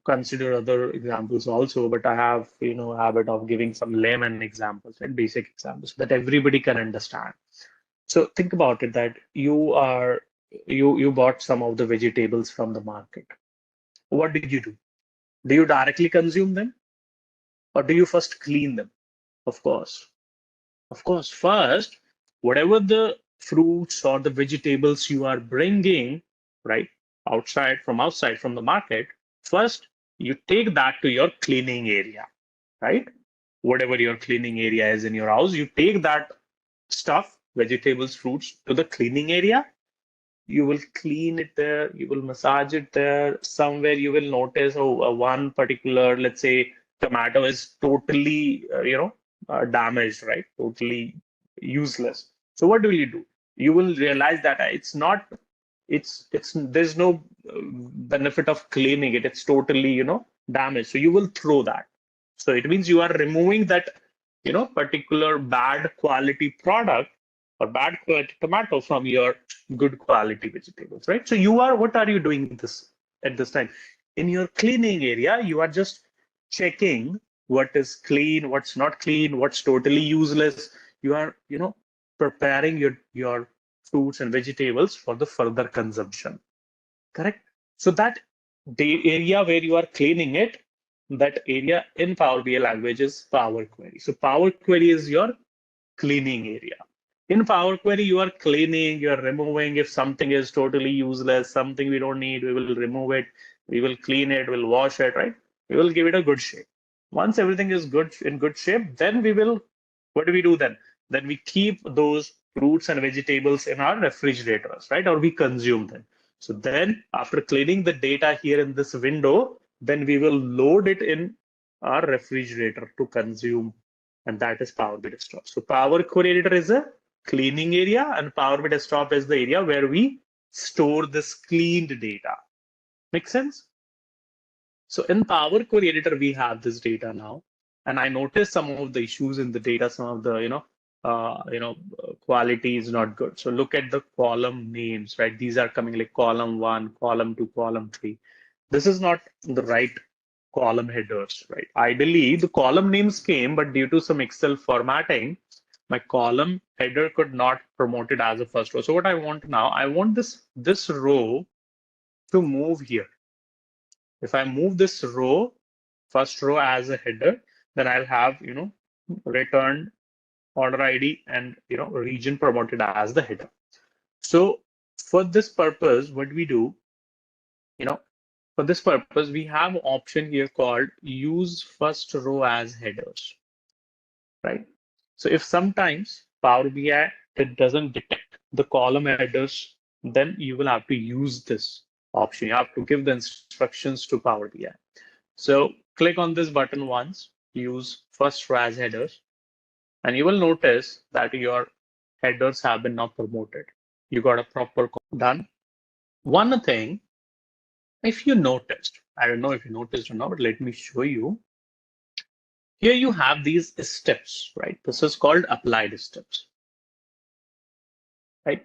consider other examples also, but I have, habit of giving some layman examples and basic examples so that everybody can understand. So think about it that you bought some of the vegetables from the market. What did you do? Do you directly consume them or do you first clean them? Of course. Of course, first, whatever the fruits or the vegetables you are bringing, right, outside from the market, first you take that to your cleaning area, right? Whatever your cleaning area is in your house, you take that stuff, vegetables, fruits, to the cleaning area. You will clean it there, you will massage it there. Somewhere you will notice, oh, one particular, let's say, tomato is totally, damaged, right? Totally useless. So what will you do? You will realize that it's not, it's there's no benefit of cleaning it. It's totally, damaged. So you will throw that. So it means you are removing that, particular bad quality product or bad quality tomato from your good quality vegetables, right? So what are you doing this at this time? In your cleaning area, you are just checking what is clean, what's not clean, what's totally useless. You are, preparing your fruits and vegetables for the further consumption. Correct? So that the area where you are cleaning it, that area in Power BI language is Power Query. So Power Query is your cleaning area. In Power Query, you are cleaning, you are removing. If something is totally useless, something we don't need, we will remove it. We will clean it, we'll wash it, right? We will give it a good shape. Once everything is good in good shape, then what do we do then? Then we keep those fruits and vegetables in our refrigerators, right? Or we consume them. So then after cleaning the data here in this window, then we will load it in our refrigerator to consume, and that is Power BI Desktop. So Power Query Editor is a cleaning area, and Power BI Desktop is the area where we store this cleaned data. Make sense? So in Power Query Editor, we have this data now, and I noticed some of the issues in the data. Some of the quality is not good. So look at the column names, right? These are coming like column 1, column 2, column 3. This is not the right column headers, right? Ideally, the column names came, but due to some Excel formatting, my column header could not promote it as a first row. So what I want now, I want this row to move here. If I move this row, first row as a header, then I'll have, returned order ID and, region promoted as the header. So for this purpose, what we do, for this purpose, we have option here called use first row as headers, right? So if sometimes Power BI it doesn't detect the column headers, then you will have to use this option. You have to give the instructions to Power BI. So click on this button once, use first row as headers, and you will notice that your headers have been now promoted. You got a proper done. One thing, if you noticed, I don't know if you noticed or not, but let me show you. Here you have these steps, right? This is called applied steps, right?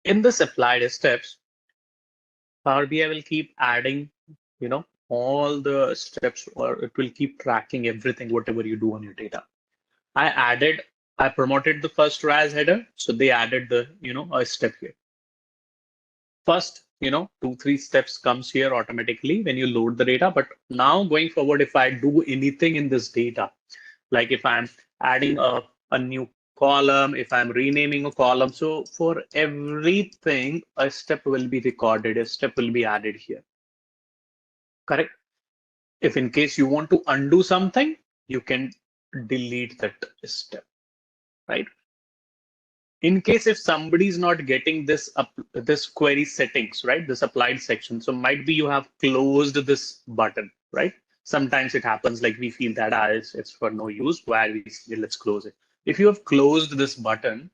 In this applied steps, Power BI will keep adding, all the steps, or it will keep tracking everything, whatever you do on your data. I promoted the first row as header, so they added the, a step here. First, 2-3 steps comes here automatically when you load the data. But now going forward, if I do anything in this data, like if I'm adding a new column, if I'm renaming a column, so for everything, a step will be recorded, a step will be added here. Correct? If in case you want to undo something, you can delete that step, right? In case if somebody is not getting this query settings, right, this applied section, so might be you have closed this button, right? Sometimes it happens like we feel that it's for no use, why we say let's close it. If you have closed this button,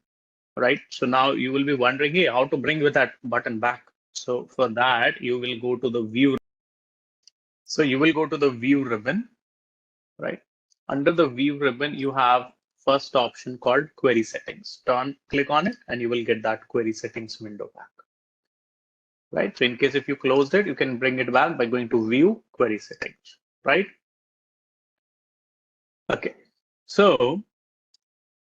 right, so now you will be wondering, hey, how to bring with that button back. So for that, you will go to the view. So you will go to the view ribbon, right? Under the view ribbon, you have first option called query settings. Click on it, and you will get that query settings window back. Right? So in case if you closed it, you can bring it back by going to view query settings, right? Okay. So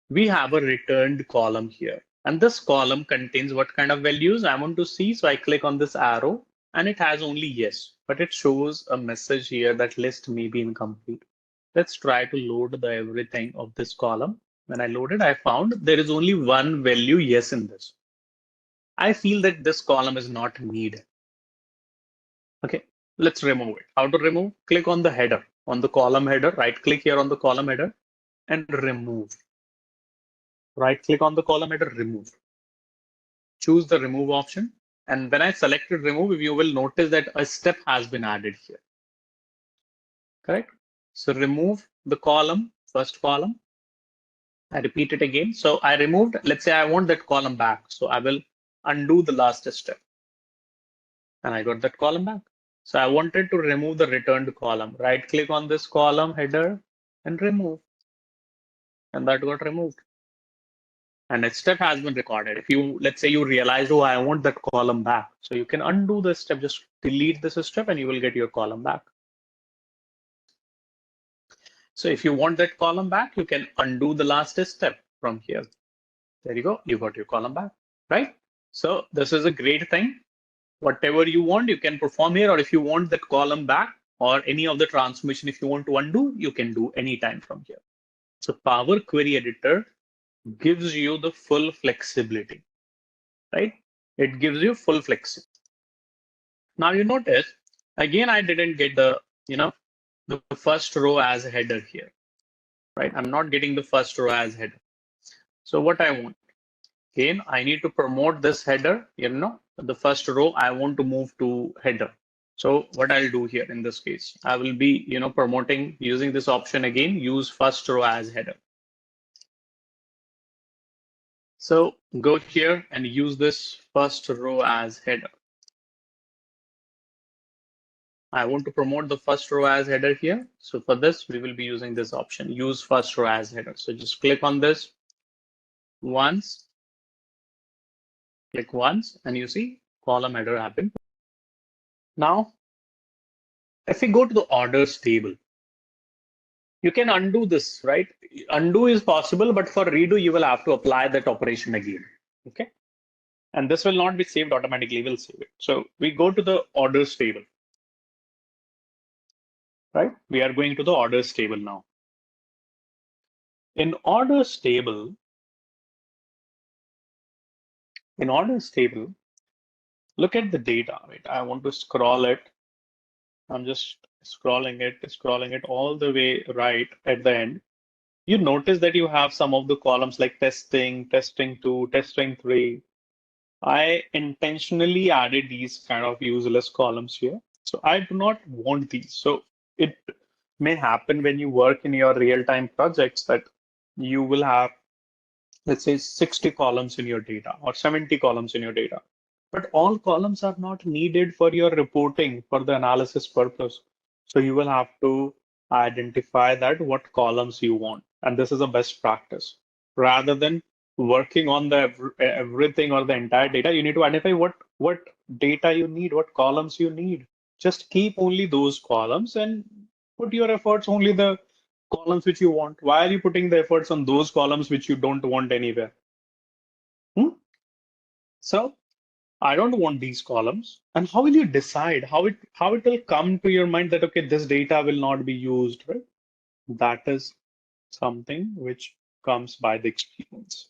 we have a returned column here. And this column contains what kind of values I want to see. So I click on this arrow and it has only yes, but it shows a message here that list may be incomplete. Let's try to load the everything of this column. When I loaded, I found there is only one value yes in this. I feel that this column is not needed. Okay, let's remove it. How to remove? Click on the header, on the column header, right click here on the column header and remove. Right click on the column header, remove. Choose the remove option. And when I selected remove, you will notice that a step has been added here. Correct? So remove the column, first column. I repeat it again. So I removed, let's say I want that column back. So I will undo the last step. And I got that column back. So I wanted to remove the returned column. Right click on this column header and remove. And that got removed. and a step has been recorded. If you, let's say you realize, oh, I want that column back. So you can undo the step, just delete this step and you will get your column back. So if you want that column back, you can undo the last step from here. There you go. You got your column back, right? So this is a great thing. Whatever you want, you can perform here, or if you want that column back or any of the transformation, if you want to undo, you can do anytime from here. So Power Query Editor gives you the full flexibility, right? It gives you full flexibility. Now you notice, again, I didn't get the, the first row as a header here, right? I'm not getting the first row as header. So what I want, again, I need to promote this header, the first row I want to move to header. So what I'll do here in this case, I will be, promoting using this option again, use first row as header. So go here and use this first row as header. I want to promote the first row as header here. So for this, we will be using this option, use first row as header. So just click on this once, click once, and you see column header happened. Now, if we go to the orders table, you can undo this, right? Undo is possible, but for redo, you will have to apply that operation again, okay? And this will not be saved automatically, we'll save it. So we go to the orders table, right? We are going to the orders table now. In orders table, look at the data, right? I want to scroll it. I'm just scrolling it all the way right at the end. You notice that you have some of the columns like testing, testing 2, testing 3. I intentionally added these kind of useless columns here. So I do not want these. So it may happen when you work in your real-time projects that you will have, let's say, 60 columns in your data or 70 columns in your data. But all columns are not needed for your reporting, for the analysis purpose. So you will have to identify that what columns you want. And this is a best practice. Rather than working on the everything or the entire data, you need to identify what data you need, what columns you need. Just keep only those columns and put your efforts only the columns which you want. Why are you putting the efforts on those columns which you don't want anywhere? So I don't want these columns. And how will you decide how it will come to your mind that, okay, this data will not be used, right? That is something which comes by the experience,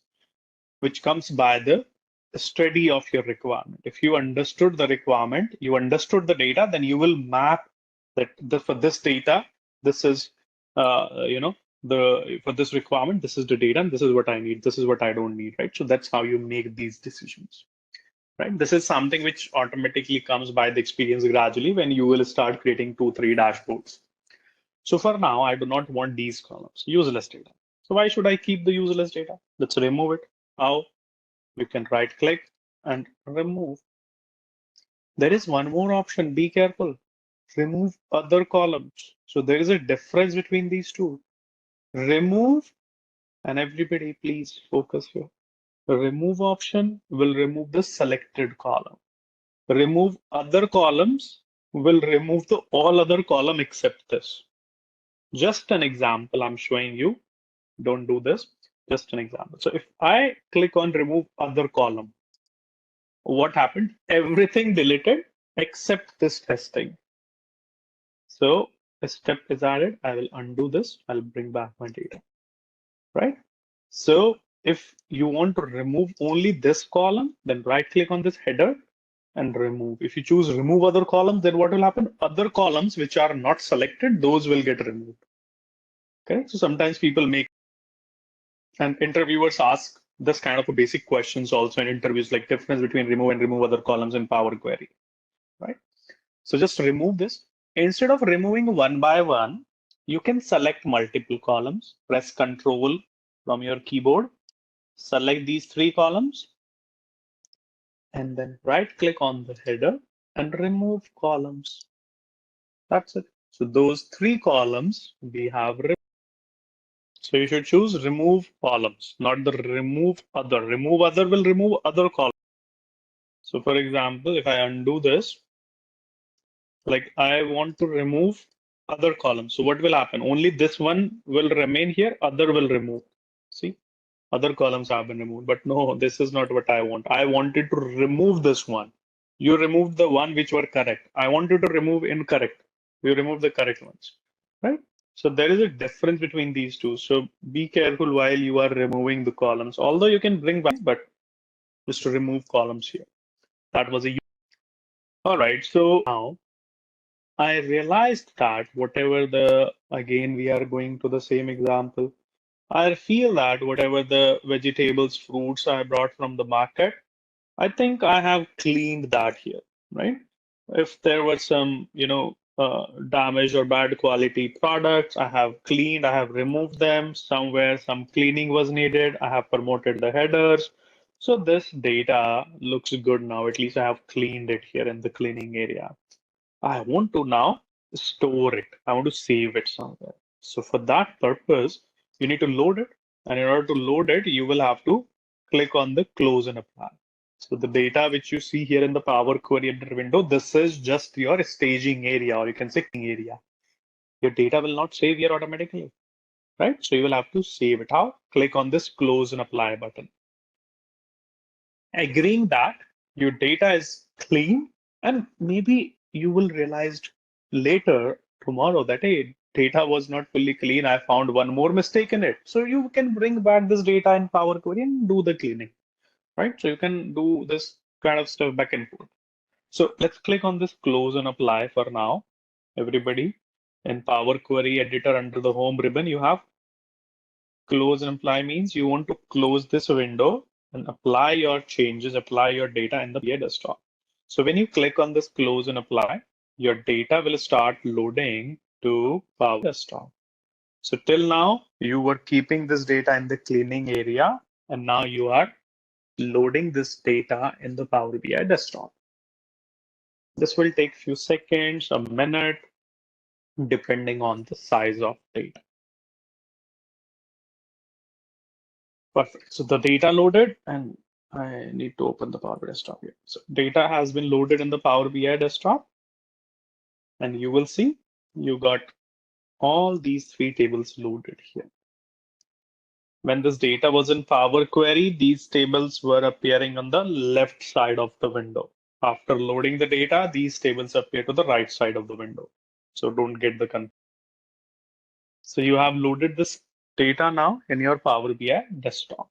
which comes by the study of your requirement. If you understood the requirement, you understood the data, then you will map that for this data, this is, for this requirement, this is the data, and this is what I need, this is what I don't need, right? So that's how you make these decisions. Right? This is something which automatically comes by the experience gradually when you will start creating 2-3 dashboards. So for now, I do not want these columns, useless data. So why should I keep the useless data? Let's remove it. How? We can right click and remove. There is one more option. Be careful. Remove other columns. So there is a difference between these two. Remove, and everybody please focus here. The remove option will remove the selected column. Remove other columns will remove the all other column except this. Just an example I'm showing you. Don't do this. Just an example. So if I click on remove other column, what happened? Everything deleted except this testing. So a step is added. I will undo this. I'll bring back my data, right? So if you want to remove only this column, then right click on this header and remove. If you choose remove other columns, then what will happen? Other columns which are not selected, those will get removed. Okay, so sometimes people make, and interviewers ask this kind of a basic questions also in interviews, like difference between remove and remove other columns in Power Query, right? So just remove this. Instead of removing one by one, you can select multiple columns, press Control from your keyboard, select these 3 columns, and then right click on the header and remove columns. That's it. So those 3 columns we have removed. So you should choose remove columns, not the remove other. Remove other will remove other columns. So for example, if I undo this, like I want to remove other columns. So what will happen? Only this one will remain here, other will remove. See, other columns have been removed. But no, this is not what I want. I wanted to remove this one. You removed the one which were correct. I wanted to remove incorrect. You remove the correct ones, right? So there is a difference between these two. So be careful while you are removing the columns. Although you can bring back, but just to remove columns here. That was a. All right. So now I realized that whatever again, we are going to the same example. I feel that whatever the vegetables, fruits I brought from the market, I think I have cleaned that here, right? If there were some, damaged or bad quality products, I have cleaned, I have removed them. Somewhere some cleaning was needed, I have promoted the headers. So this data looks good now. At least I have cleaned it here in the cleaning area. I want to now store it. I want to save it somewhere. So for that purpose, you need to load it. And in order to load it, you will have to click on the close and apply. So the data which you see here in the Power Query Editor window, this is just your staging area, or you can say cleaning area. Your data will not save here automatically, right? So you will have to save it. How? Click on this close and apply button. Agreeing that your data is clean, and maybe you will realize later tomorrow that hey, data was not fully clean. I found one more mistake in it. So you can bring back this data in Power Query and do the cleaning, right? So you can do this kind of stuff back and forth. So let's click on this close and apply for now. Everybody in Power Query Editor under the home ribbon, you have close and apply means you want to close this window and apply your changes, apply your data in the PA desktop. So when you click on this close and apply, your data will start loading to Power Desktop. So till now, you were keeping this data in the cleaning area, and now you are loading this data in the Power BI Desktop. This will take few seconds, a minute, depending on the size of data. Perfect. So the data loaded, and I need to open the Power Desktop here. So data has been loaded in the Power BI Desktop, and you will see you got all these three tables loaded here. When this data was in Power Query, these tables were appearing on the left side of the window. After loading the data, these tables appear to the right side of the window. So don't get the confusion. So you have loaded this data now in your Power BI Desktop.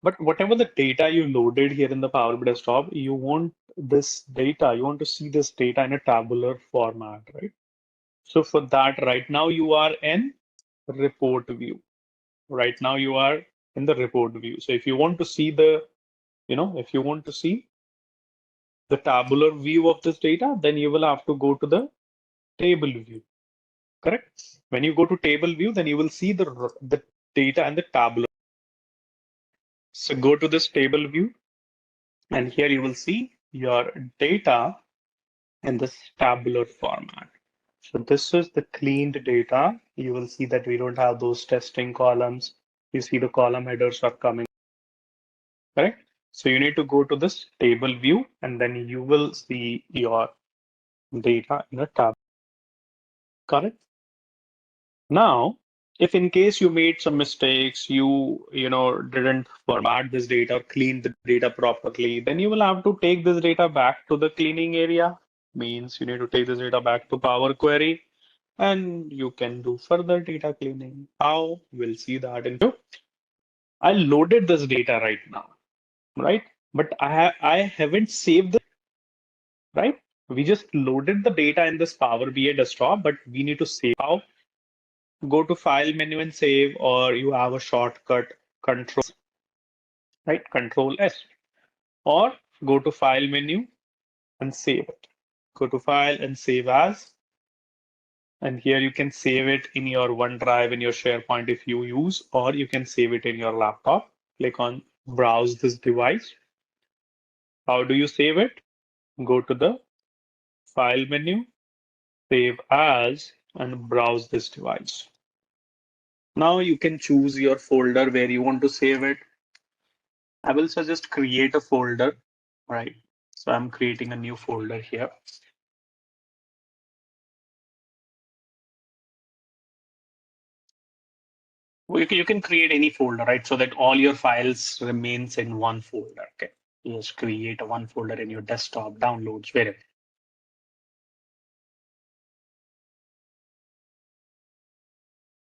But whatever the data you loaded here in the Power BI Desktop, you want this data, you want to see this data in a tabular format, right? So for that, right now you are in report view. Right now you are in the report view. So if you want to see if you want to see the tabular view of this data, then you will have to go to the table view, correct? When you go to table view, then you will see the data and the tabular. So go to this table view, and here you will see your data in this tabular format. So this is the cleaned data. You will see that we don't have those testing columns. You see the column headers are coming, correct? So you need to go to this table view, and then you will see your data in a tab, correct? Now, if in case you made some mistakes, you didn't format this data or clean the data properly, then you will have to take this data back to the cleaning area. Means you need to take this data back to Power Query, and you can do further data cleaning. How? We'll see that in. I loaded this data right now, right? But I haven't saved this, right? We just loaded the data in this Power BI desktop, but we need to save. How? Go to File menu and save, or you have a shortcut Control, right? Control S, or go to File menu and save it. Go to File and Save As, and here you can save it in your OneDrive, in your SharePoint if you use, or you can save it in your laptop. Click on Browse this device. How do you save it? Go to the File menu, Save As, and browse this device. Now you can choose your folder where you want to save it. I will suggest create a folder, right? So I'm creating a new folder here. Well, you can create any folder, right? So that all your files remains in one folder. Okay. You just create a one folder in your desktop, downloads, wherever.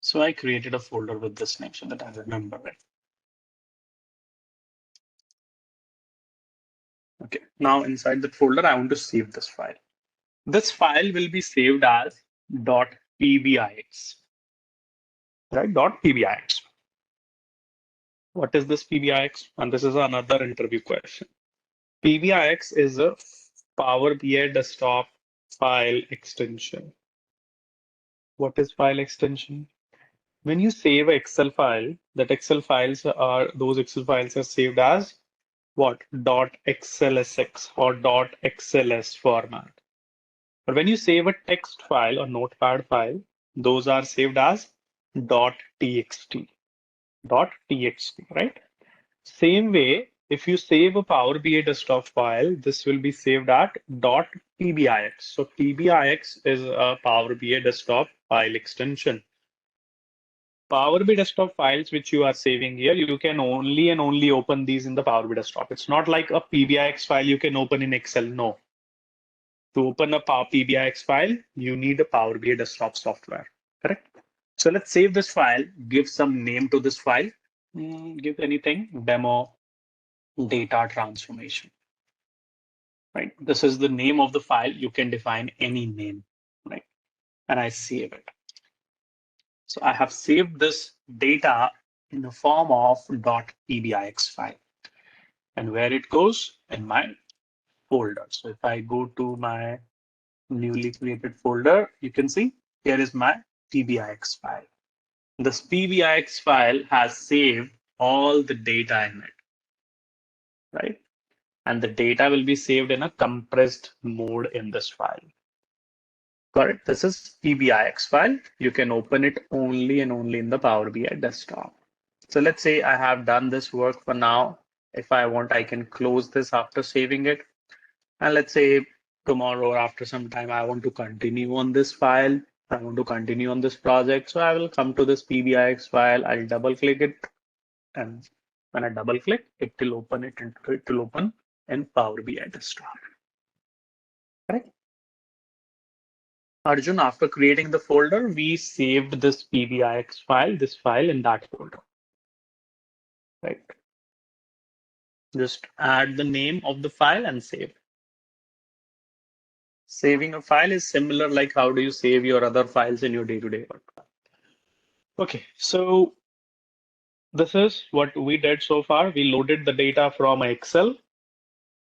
So I created a folder with this name so that I remember it. Okay. Now inside that folder, I want to save this file. This file will be saved as .pbix, right? .pbix. What is this PBIX? And this is another interview question. PBIX is a Power BI desktop file extension. What is file extension? When you save an Excel file, those Excel files are saved as what? .xlsx or .xls format. But when you save a text file or notepad file, those are saved as .txt. .txt, right? Same way, if you save a Power BI desktop file, this will be saved at .pbix. So pbix is a Power BI desktop file extension. Power BI desktop files which you are saving here, you can only and only open these in the Power BI desktop. It's not like a PBIX file you can open in Excel. No. To open a PBIX file, you need a Power BI desktop software. Correct? So let's save this file, give some name to this file. Give anything, demo data transformation, right? This is the name of the file. You can define any name, right? And I save it. So I have saved this data in the form of .pbix file. And where it goes? In my folder. So if I go to my newly created folder, you can see here is my pbix file. This pbix file has saved all the data in it, right? And the data will be saved in a compressed mode in this file. Got it? This is PBIX file. You can open it only and only in the Power BI desktop. So let's say I have done this work for now. If I want, I can close this after saving it. And let's say tomorrow or after some time, I want to continue on this file. I want to continue on this project. So I will come to this PBIX file. I'll double click it. And when I double click, it will open in Power BI desktop. Correct? Arjun, after creating the folder, we saved this PBIX file, this file in that folder, right? Just add the name of the file and save. Saving a file is similar like how do you save your other files in your day-to-day work. Okay, so this is what we did so far. We loaded the data from Excel.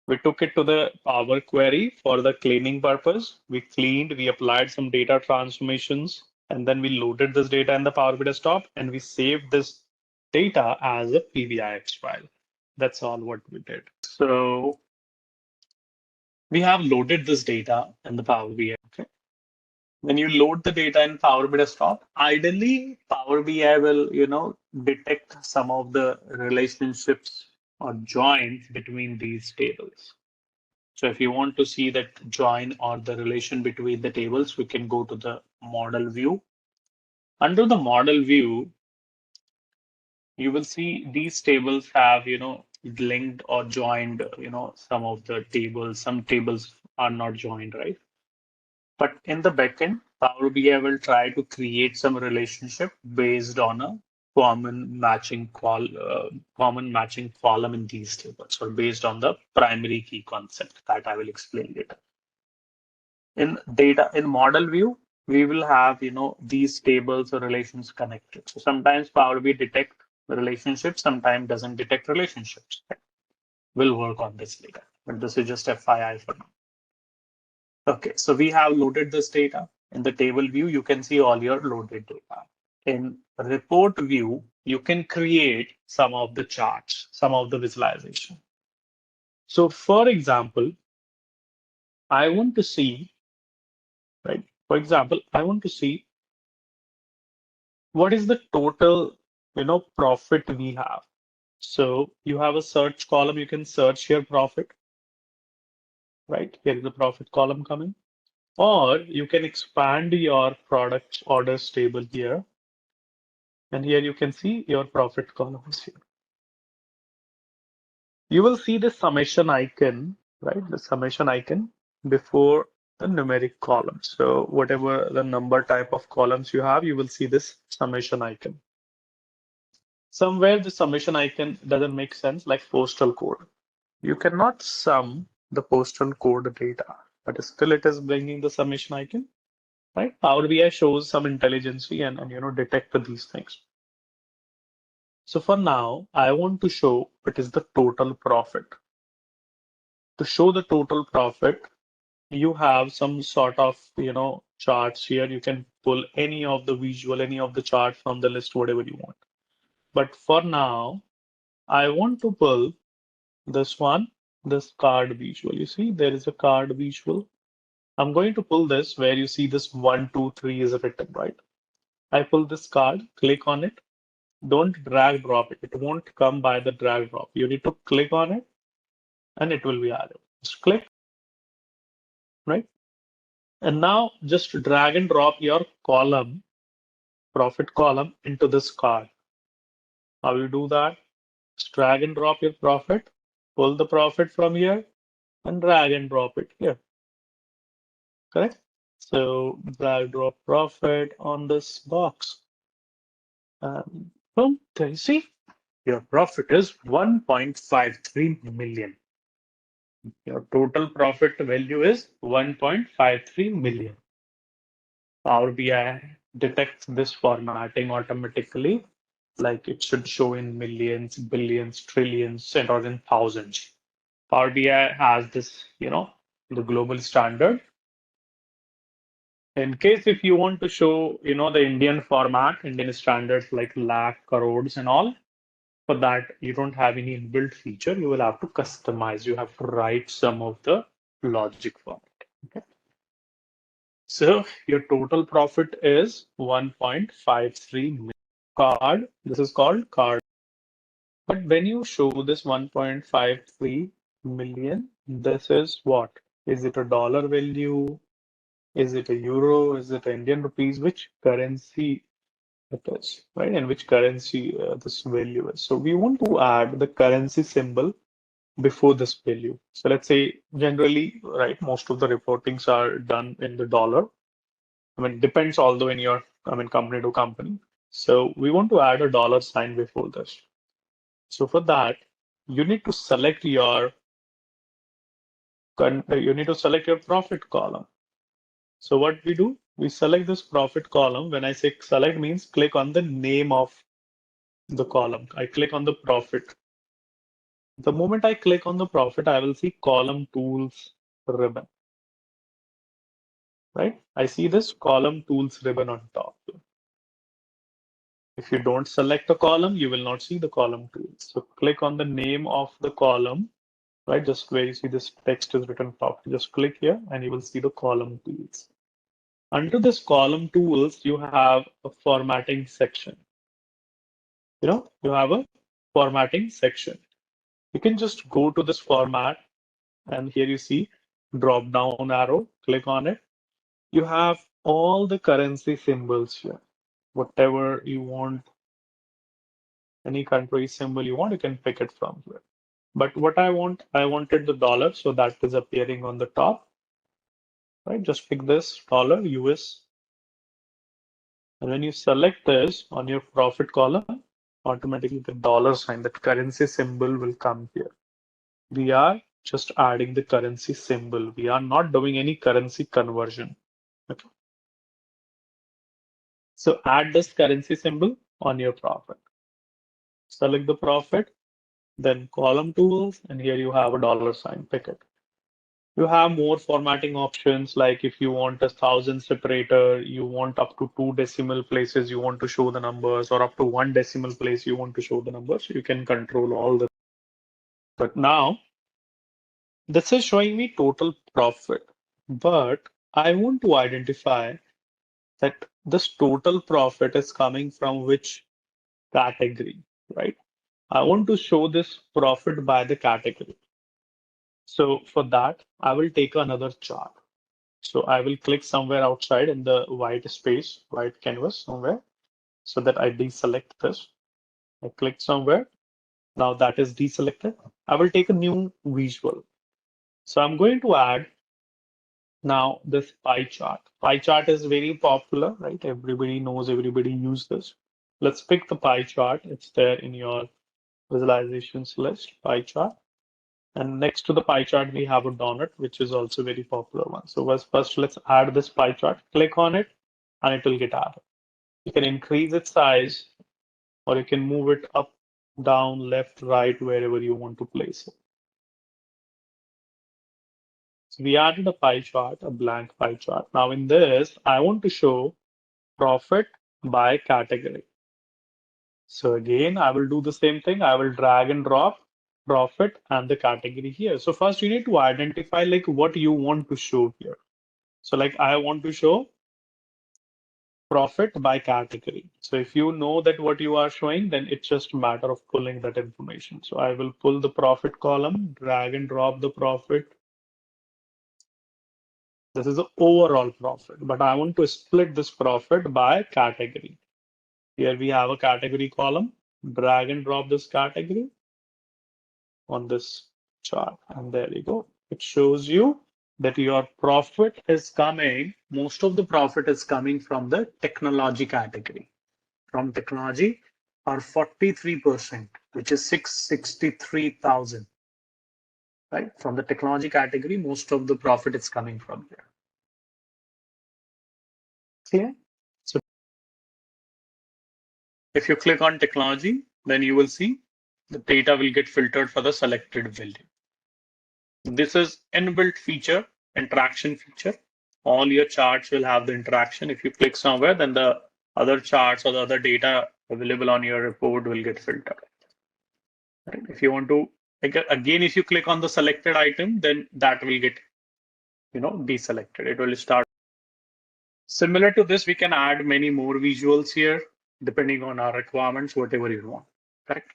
We took it to the Power Query for the cleaning purpose. We cleaned, we applied some data transformations, and then we loaded this data in the Power BI desktop, and we saved this data as a PBIX file. That's all what we did. So we have loaded this data in the Power BI. Okay. When you load the data in Power BI desktop, ideally Power BI will, detect some of the relationships or joins between these tables. So if you want to see that join or the relation between the tables, we can go to the model view. Under the model view, you will see these tables have, linked or joined, some of the tables. Some tables are not joined, right? But in the backend, Power BI will try to create some relationship based on a common matching column in these tables, or based on the primary key concept that I will explain later. In model view, we will have these tables or relations connected. So sometimes Power BI detect relationships, sometimes doesn't detect relationships. We'll work on this later, but this is just FYI for now. Okay, so we have loaded this data. In the table view, you can see all your loaded data. In report view, you can create some of the charts, some of the visualization. So for example, I want to see, right? For example, I want to see what is the total, profit we have? So you have a search column, you can search your profit, right? Here is the profit column coming. Or you can expand your product orders table here. And here you can see your profit columns here. You will see the summation icon, right? The summation icon before the numeric column. So whatever the number type of columns you have, you will see this summation icon. Somewhere the summation icon doesn't make sense, like postal code. You cannot sum the postal code data, but still it is bringing the summation icon, right? Power BI shows some intelligence and detect these things. So for now, I want to show what is the total profit. To show the total profit, you have some sort of, charts here. You can pull any of the visual, any of the chart from the list, whatever you want. But for now, I want to pull this one, this card visual. You see, there is a card visual. I'm going to pull this where you see this 1, 2, 3 is written, right? I pull this card, click on it. Don't drag drop it. It won't come by the drag drop. You need to click on it and it will be added. Just click, right? And now just drag and drop your column, profit column into this card. How you do that? Just drag and drop your profit, pull the profit from here and drag and drop it here. Correct? So drag drop profit on this box. And boom, there you see. Your profit is 1.53 million. Your total profit value is 1.53 million. Power BI detects this formatting automatically, like it should show in millions, billions, trillions, and or in thousands. Power BI has this, the global standard. In case if you want to show, the Indian format, Indian standards like lakh, crores, and all, for that you don't have any inbuilt feature. You will have to customize. You have to write some of the logic for it. Okay. So your total profit is 1.53 million. Card. This is called card. But when you show this 1.53 million, this is what? Is it a dollar value? Is it a euro? Is it Indian rupees? Which currency it is, right? And which currency this value is. So we want to add the currency symbol before this value. So let's say generally, right, most of the reportings are done in the dollar. I mean, depends although in your, company to company. So we want to add a dollar sign before this. So for that, you need to select your profit column. So what we do, we select this profit column. When I say select means click on the name of the column. I click on the profit. The moment I click on the profit, I will see column tools ribbon, right? I see this column tools ribbon on top. If you don't select a column, you will not see the column tools. So click on the name of the column, right? Just where you see this text is written top. Just click here and you will see the column tools. Under this column tools, you have a formatting section. You have a formatting section. You can just go to this format and here you see drop down arrow, click on it. You have all the currency symbols here. Whatever you want, any country symbol you want, you can pick it from here. But what I wanted the dollar, so that is appearing on the top, right? Just pick this dollar US. And when you select this on your profit column, automatically the dollar sign, that currency symbol will come here. We are just adding the currency symbol. We are not doing any currency conversion. Okay. So add this currency symbol on your profit. Select the profit, then column tools, and here you have a dollar sign. Pick it. You have more formatting options, like if you want a thousand separator, you want up to 2 decimal places, you want to show the numbers, or up to 1 decimal place, you want to show the numbers. You can control all the. But now, this is showing me total profit. But I want to identify that this total profit is coming from which category, right? I want to show this profit by the category. So for that, I will take another chart. So I will click somewhere outside in the white space, white canvas somewhere, so that I deselect this. I click somewhere. Now that is deselected. I will take a new visual. So I'm going to add now this pie chart. Pie chart is very popular, right? Everybody knows, everybody use this. Let's pick the pie chart. It's there in your visualizations list, pie chart. And next to the pie chart, we have a donut, which is also a very popular one. So first, let's add this pie chart. Click on it, and it will get added. You can increase its size, or you can move it up, down, left, right, wherever you want to place it. So we added a pie chart, a blank pie chart. Now in this, I want to show profit by category. So again, I will do the same thing. I will drag and drop profit and the category here. So first you need to identify like what you want to show here. So like I want to show profit by category. So if you know that what you are showing, then it's just a matter of pulling that information. So I will pull the profit column, drag and drop the profit. This is the overall profit, but I want to split this profit by category. Here we have a category column, drag and drop this category on this chart. And there you go. It shows you that your profit is coming, most of the profit is coming from the technology category. From technology are 43%, which is 663,000. Right? From the technology category, most of the profit is coming from there. Clear? So if you click on technology, then you will see the data will get filtered for the selected value. This is inbuilt feature, interaction feature. All your charts will have the interaction. If you click somewhere, then the other charts or the other data available on your report will get filtered. Right? If you want to, again, if you click on the selected item, then that will get, deselected. It will start. Similar to this, we can add many more visuals here, depending on our requirements, whatever you want. Correct?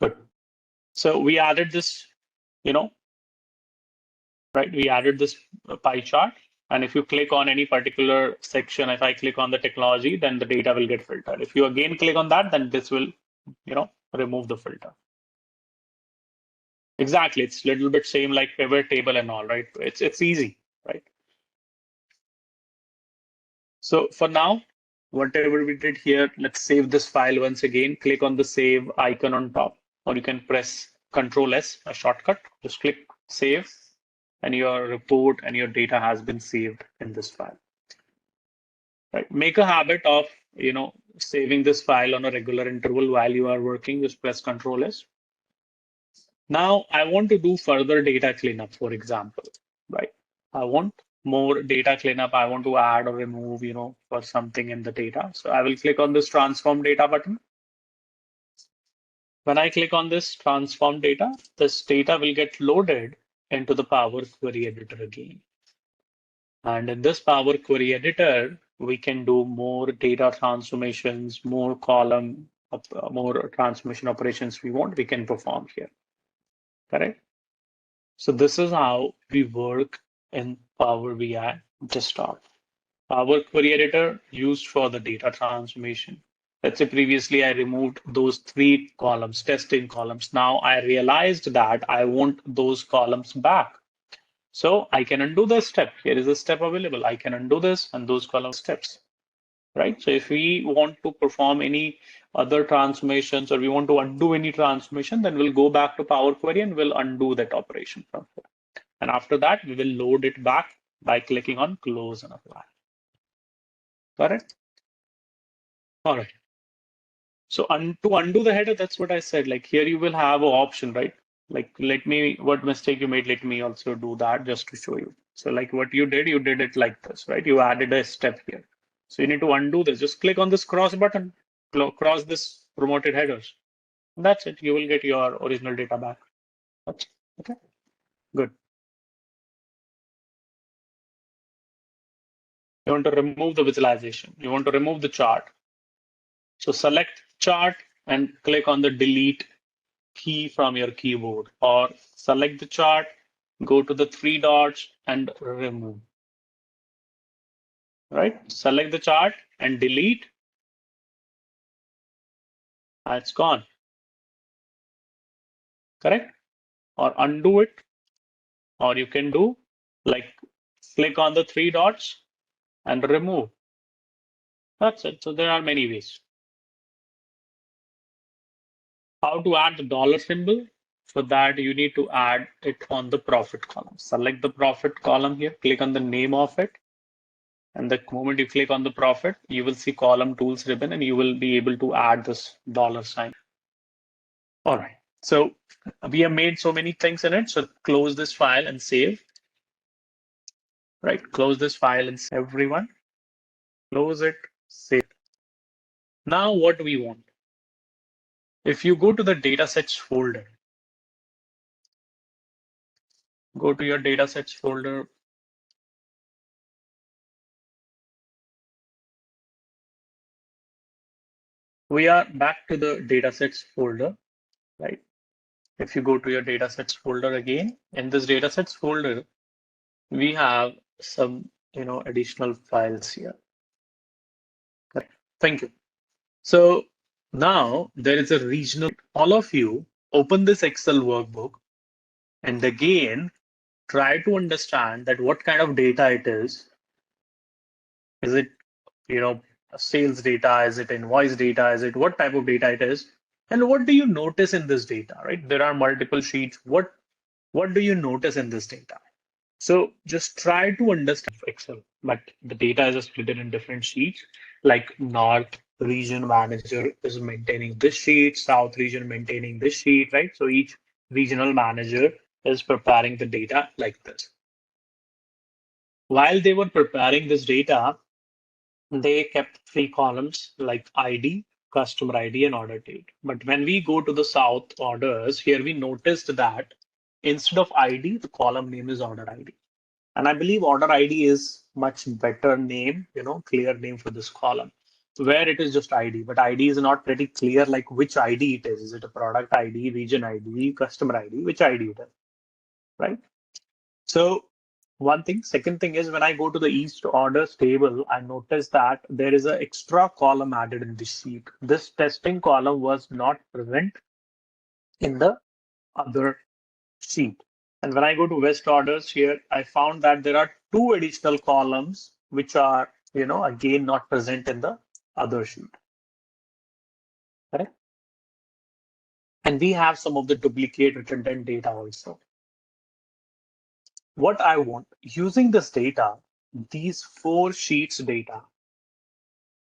Good. So we added this, right? We added this pie chart. And if you click on any particular section, if I click on the technology, then the data will get filtered. If you again click on that, then this will, remove the filter. Exactly. It's a little bit same like pivot table and all, right? It's easy, right? So for now, whatever we did here, let's save this file once again. Click on the save icon on top, or you can press Control S, a shortcut. Just click save, and your report and your data has been saved in this file. Right? Make a habit of saving this file on a regular interval while you are working. Just press Control S. Now I want to do further data cleanup, for example, right? I want more data cleanup. I want to add or remove, for something in the data. So I will click on this transform data button. When I click on this transform data, this data will get loaded into the Power Query Editor again. And in this Power Query Editor, we can do more data transformations, more column, more transformation operations we want, we can perform here. Correct? So this is how we work in Power BI desktop. Power Query Editor used for the data transformation. Let's say previously I removed those 3 columns, testing columns. Now I realized that I want those columns back. So I can undo the step. Here is a step available. I can undo this and those column steps, right? So if we want to perform any other transformations or we want to undo any transformation, then we'll go back to Power Query and we'll undo that operation from here. And after that, we will load it back by clicking on close and apply. Got it? All right. So to undo the header, that's what I said. Like here you will have an option, right? Like what mistake you made, let me also do that just to show you. So like what you did it like this, right? You added a step here. So you need to undo this. Just click on this cross button, cross this promoted headers. And that's it. You will get your original data back. Okay, good. You want to remove the visualization. You want to remove the chart. So select chart and click on the delete key from your keyboard, or select the chart, go to the three dots and remove. Right? Select the chart and delete. It's gone. Correct? Or undo it. Or you can do like click on the three dots and remove. That's it. So there are many ways. How to add the dollar symbol? For that, you need to add it on the profit column. Select the profit column here, click on the name of it. And the moment you click on the profit, you will see column tools ribbon and you will be able to add this dollar sign. All right. So we have made so many things in it. So close this file and save. Right. Close this file and save. Everyone. Close it, save. Now what we want. If you go to the datasets folder, go to your datasets folder. We are back to the datasets folder, right? If you go to your datasets folder again, in this datasets folder, we have some, additional files here. Correct. Thank you. So now there is a regional. All of you open this Excel workbook and again try to understand that what kind of data it is. Is it, sales data? Is it invoice data? Is it what type of data it is? And what do you notice in this data, right? There are multiple sheets. What do you notice in this data? So just try to understand Excel, but the data is split in different sheets, like North region manager is maintaining this sheet, South region maintaining this sheet, right? So each regional manager is preparing the data like this. While they were preparing this data, they kept three columns like ID, customer ID, and order date. But when we go to the South orders, here we noticed that instead of ID, the column name is order ID. And I believe order ID is much better name, clear name for this column, where it is just ID. But ID is not pretty clear like which ID it is. Is it a product ID, region ID, customer ID, which ID it is, right? So one thing. Second thing is when I go to the East orders table, I notice that there is an extra column added in this sheet. This testing column was not present in the other sheet. And when I go to West orders here, I found that there are two additional columns which are, again not present in the other sheet. Correct? And we have some of the duplicate redundant data also. What I want, using this data, these four sheets data,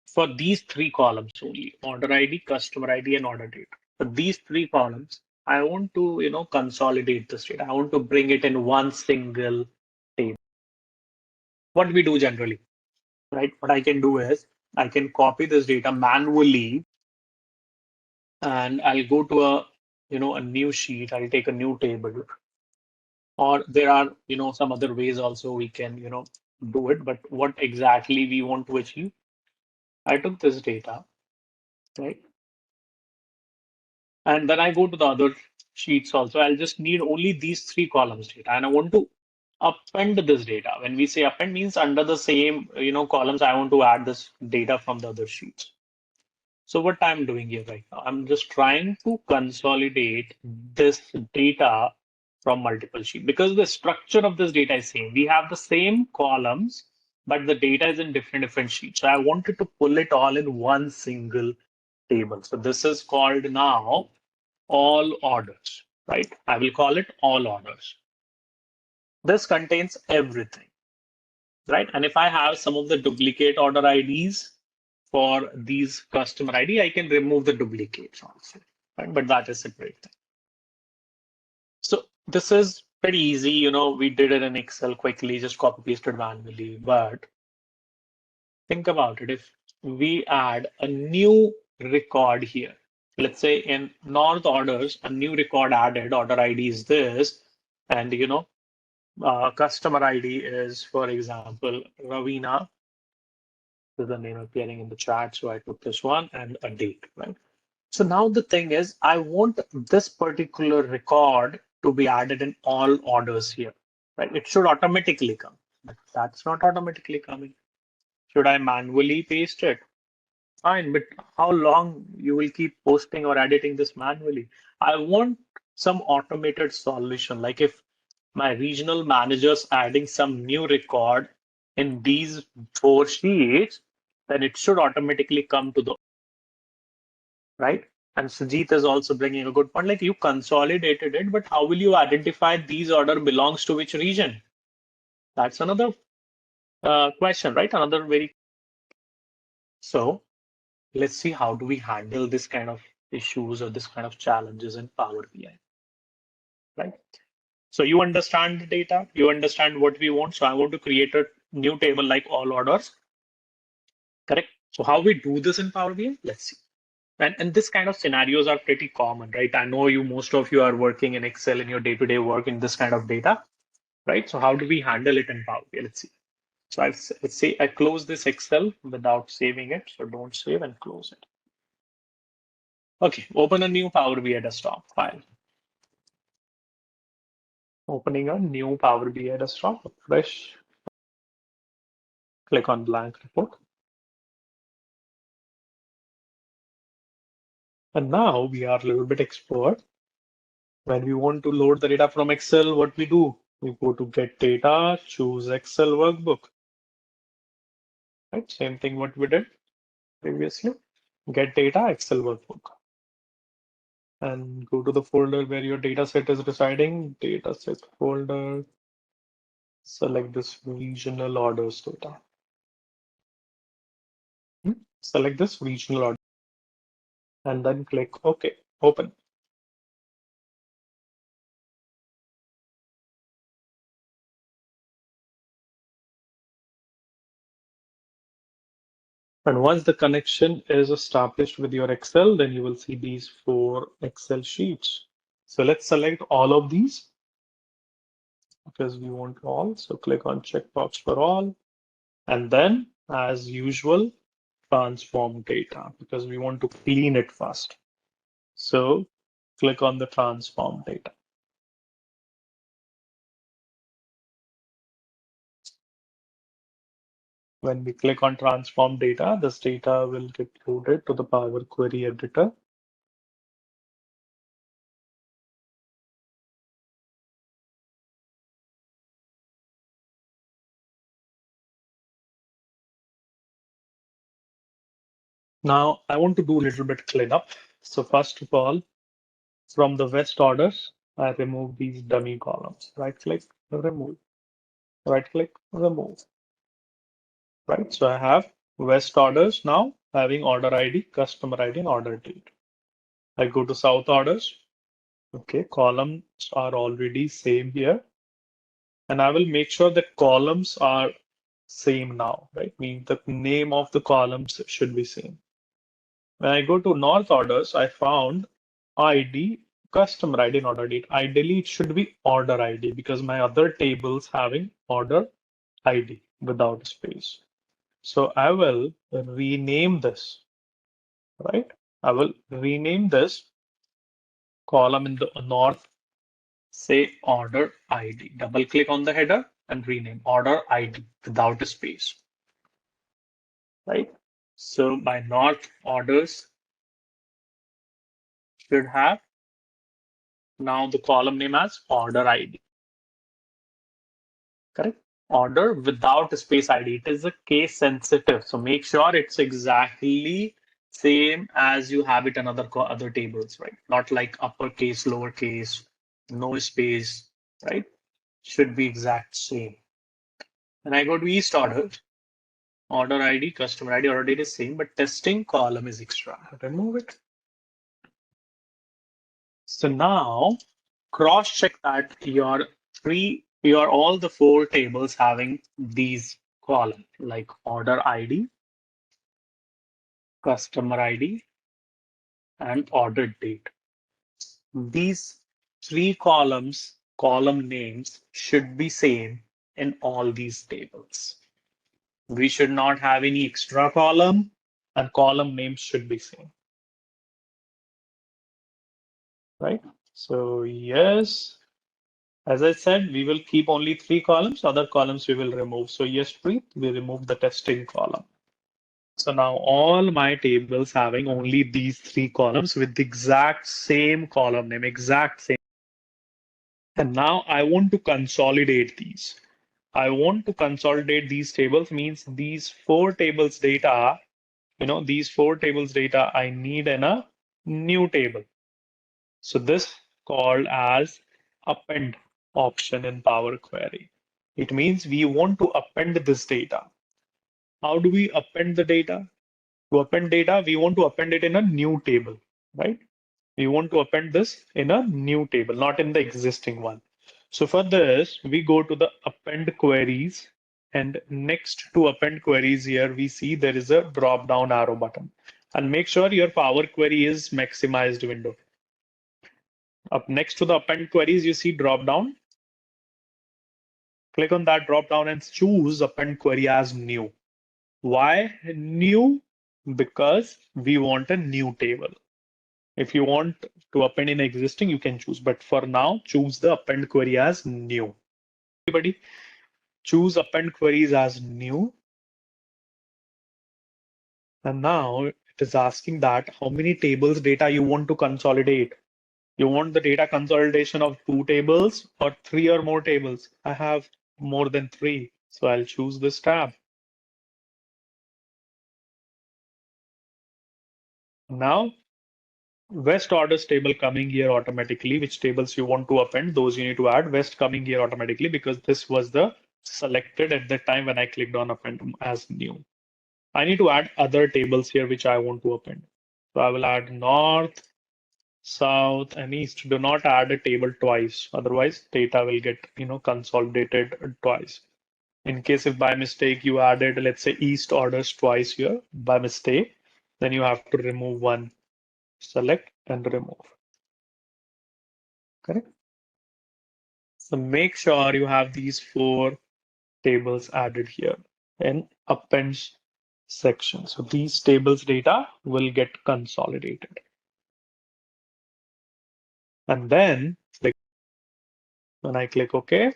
for these three columns only, order ID, customer ID, and order date. For these three columns, I want to, consolidate this data. I want to bring it in one single table. What we do generally, right? What I can do is I can copy this data manually and I'll go to a new sheet. I'll take a new table. Or there are, some other ways also we can, do it. But what exactly we want to achieve? I took this data, right? And then I go to the other sheets also. I'll just need only these three columns data. And I want to append this data. When we say append means under the same, columns, I want to add this data from the other sheets. So what I'm doing here right now, I'm just trying to consolidate this data from multiple sheets because the structure of this data is same. We have the same columns, but the data is in different sheets. So I wanted to pull it all in one single table. So this is called now all orders, right? I will call it all orders. This contains everything, right? And if I have some of the duplicate order IDs for these customer ID, I can remove the duplicates also, right? But that is separate thing. So this is pretty easy. We did it in Excel quickly, just copy pasted manually. But think about it. If we add a new record here, let's say in North orders, a new record added, order ID is this, and customer ID is, for example, Ravina, There's a name appearing in the chat, so I took this one and a date, right? So now the thing is, I want this particular record to be added in all orders here, right? It should automatically come, but that's not automatically coming. Should I manually paste it? Fine, but how long you will keep posting or editing this manually? I want some automated solution. Like if my regional manager's adding some new record in these 4 sheets, then it should automatically come to the right. And Sujit is also bringing a good point. Like you consolidated it, but how will you identify these order belongs to which region? That's another question, right? Another very so. Let's see how do we handle this kind of issues or this kind of challenges in Power BI, right? So you understand the data, you understand what we want. So I want to create a new table like all orders, correct? So how we do this in Power BI? Let's see. And this kind of scenarios are pretty common, right? I know you, most of you are working in Excel in your day-to-day work in this kind of data, right? So how do we handle it in Power BI? Let's see. So let's say I close this Excel without saving it. So don't save and close it. Okay, open a new Power BI desktop file. Opening a new Power BI desktop, fresh, click on blank report. And now we are a little bit explored. When we want to load the data from Excel, what we do? We go to get data, choose Excel workbook. Right, same thing what we did previously. Get data, Excel workbook. And go to the folder where your data set is residing, data set folder. Select this regional orders data. Select this regional order and then click OK, open. And once the connection is established with your Excel, then you will see these 4 Excel sheets. So let's select all of these because we want all. So click on checkbox for all. And then, as usual, transform data because we want to clean it first. So click on the transform data. When we click on transform data, this data will get loaded to the Power Query editor. Now I want to do a little bit cleanup. So first of all, from the West orders, I remove these dummy columns. Right click, remove. Right click, remove. Right. So I have West orders now having order ID, customer ID, and order date. I go to South orders. Okay, columns are already same here. And I will make sure that columns are same now, right? Means the name of the columns should be same. When I go to North orders, I found ID, customer ID, and order date. Ideally, it should be order ID because my other tables having order ID without space. So I will rename this, right? I will rename this column in the north, say order ID. Double click on the header and rename order ID without a space, right? So my north orders should have now the column name as order ID, correct? Order without a space ID. It is a case sensitive. So make sure it's exactly same as you have it in other tables, right? Not like uppercase, lowercase, no space, right? Should be exact same. When I go to East order, order ID, customer ID, order date is same, but testing column is extra. Remove it. So now cross check that your all the 4 tables having these columns like order ID, customer ID, and order date. These 3 columns, column names should be same in all these tables. We should not have any extra column, and column names should be same, right? So yes, as I said, we will keep only 3 columns. Other columns we will remove. So yes, Preet, we remove the testing column. So now all my tables having only these 3 columns with the exact same column name, exact same. And now I want to consolidate these. I want to consolidate these tables means these 4 tables data, these 4 tables data I need in a new table. So this called as append option in Power Query. It means we want to append this data. How do we append the data? To append data, we want to append it in a new table, right? We want to append this in a new table, not in the existing one. So for this, we go to the append queries, and next to append queries here, we see there is a drop down arrow button. And make sure your Power Query is maximized window. Up next to the append queries, you see drop down. Click on that drop down and choose append query as new. Why new? Because we want a new table. If you want to append in existing, you can choose. But for now, choose the append query as new. Everybody, choose append queries as new. And now it is asking that how many tables data you want to consolidate. You want the data consolidation of 2 tables or 3 or more tables. I have more than 3, so I'll choose this tab. Now, West orders table coming here automatically. Which tables you want to append, those you need to add. West coming here automatically because this was the selected at the time when I clicked on append as new. I need to add other tables here which I want to append. So I will add North, South, and East. Do not add a table twice, otherwise data will get consolidated twice. In case if by mistake you added, let's say, East orders twice here by mistake, then you have to remove one. Select and remove. Correct? So make sure you have these 4 tables added here in appends section. So these tables data will get consolidated. And then when I click OK,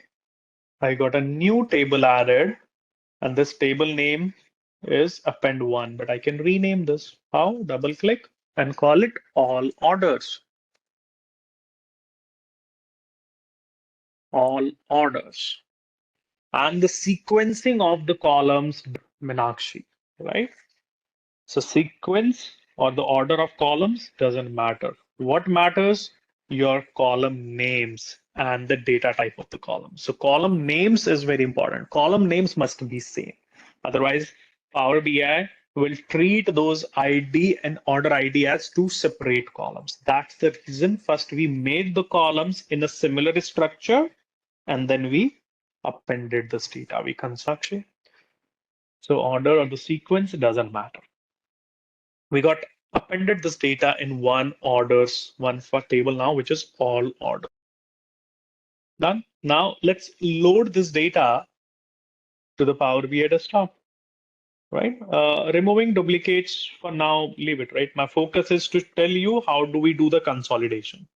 I got a new table added, and this table name is append 1, but I can rename this. How? Double click and call it all orders. All orders. And the sequencing of the columns, Meenakshi, right? So sequence or the order of columns doesn't matter. What matters? Your column names and the data type of the column. So column names is very important. Column names must be same. Otherwise, Power BI will treat those ID and order ID as 2 separate columns. That's the reason first we made the columns in a similar structure and then we appended this data. We construct it. So order or the sequence doesn't matter. We got appended this data in one for table now, which is all order. Done. Now let's load this data to the Power BI desktop, right? Removing duplicates for now, leave it, right? My focus is to tell you how do we do the consolidation,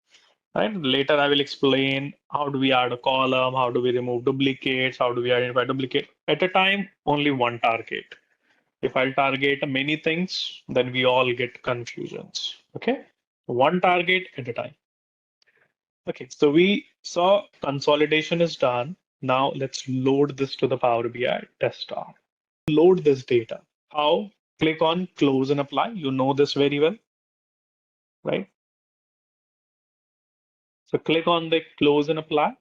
right? Later I will explain how do we add a column, how do we remove duplicates, how do we identify duplicate. At a time, only one target. If I'll target many things, then we all get confusions. Okay, one target at a time. Okay, so we saw consolidation is done. Now let's load this to the Power BI desktop. Load this data. How? Click on close and apply. You know this very well, right? So click on the close and apply.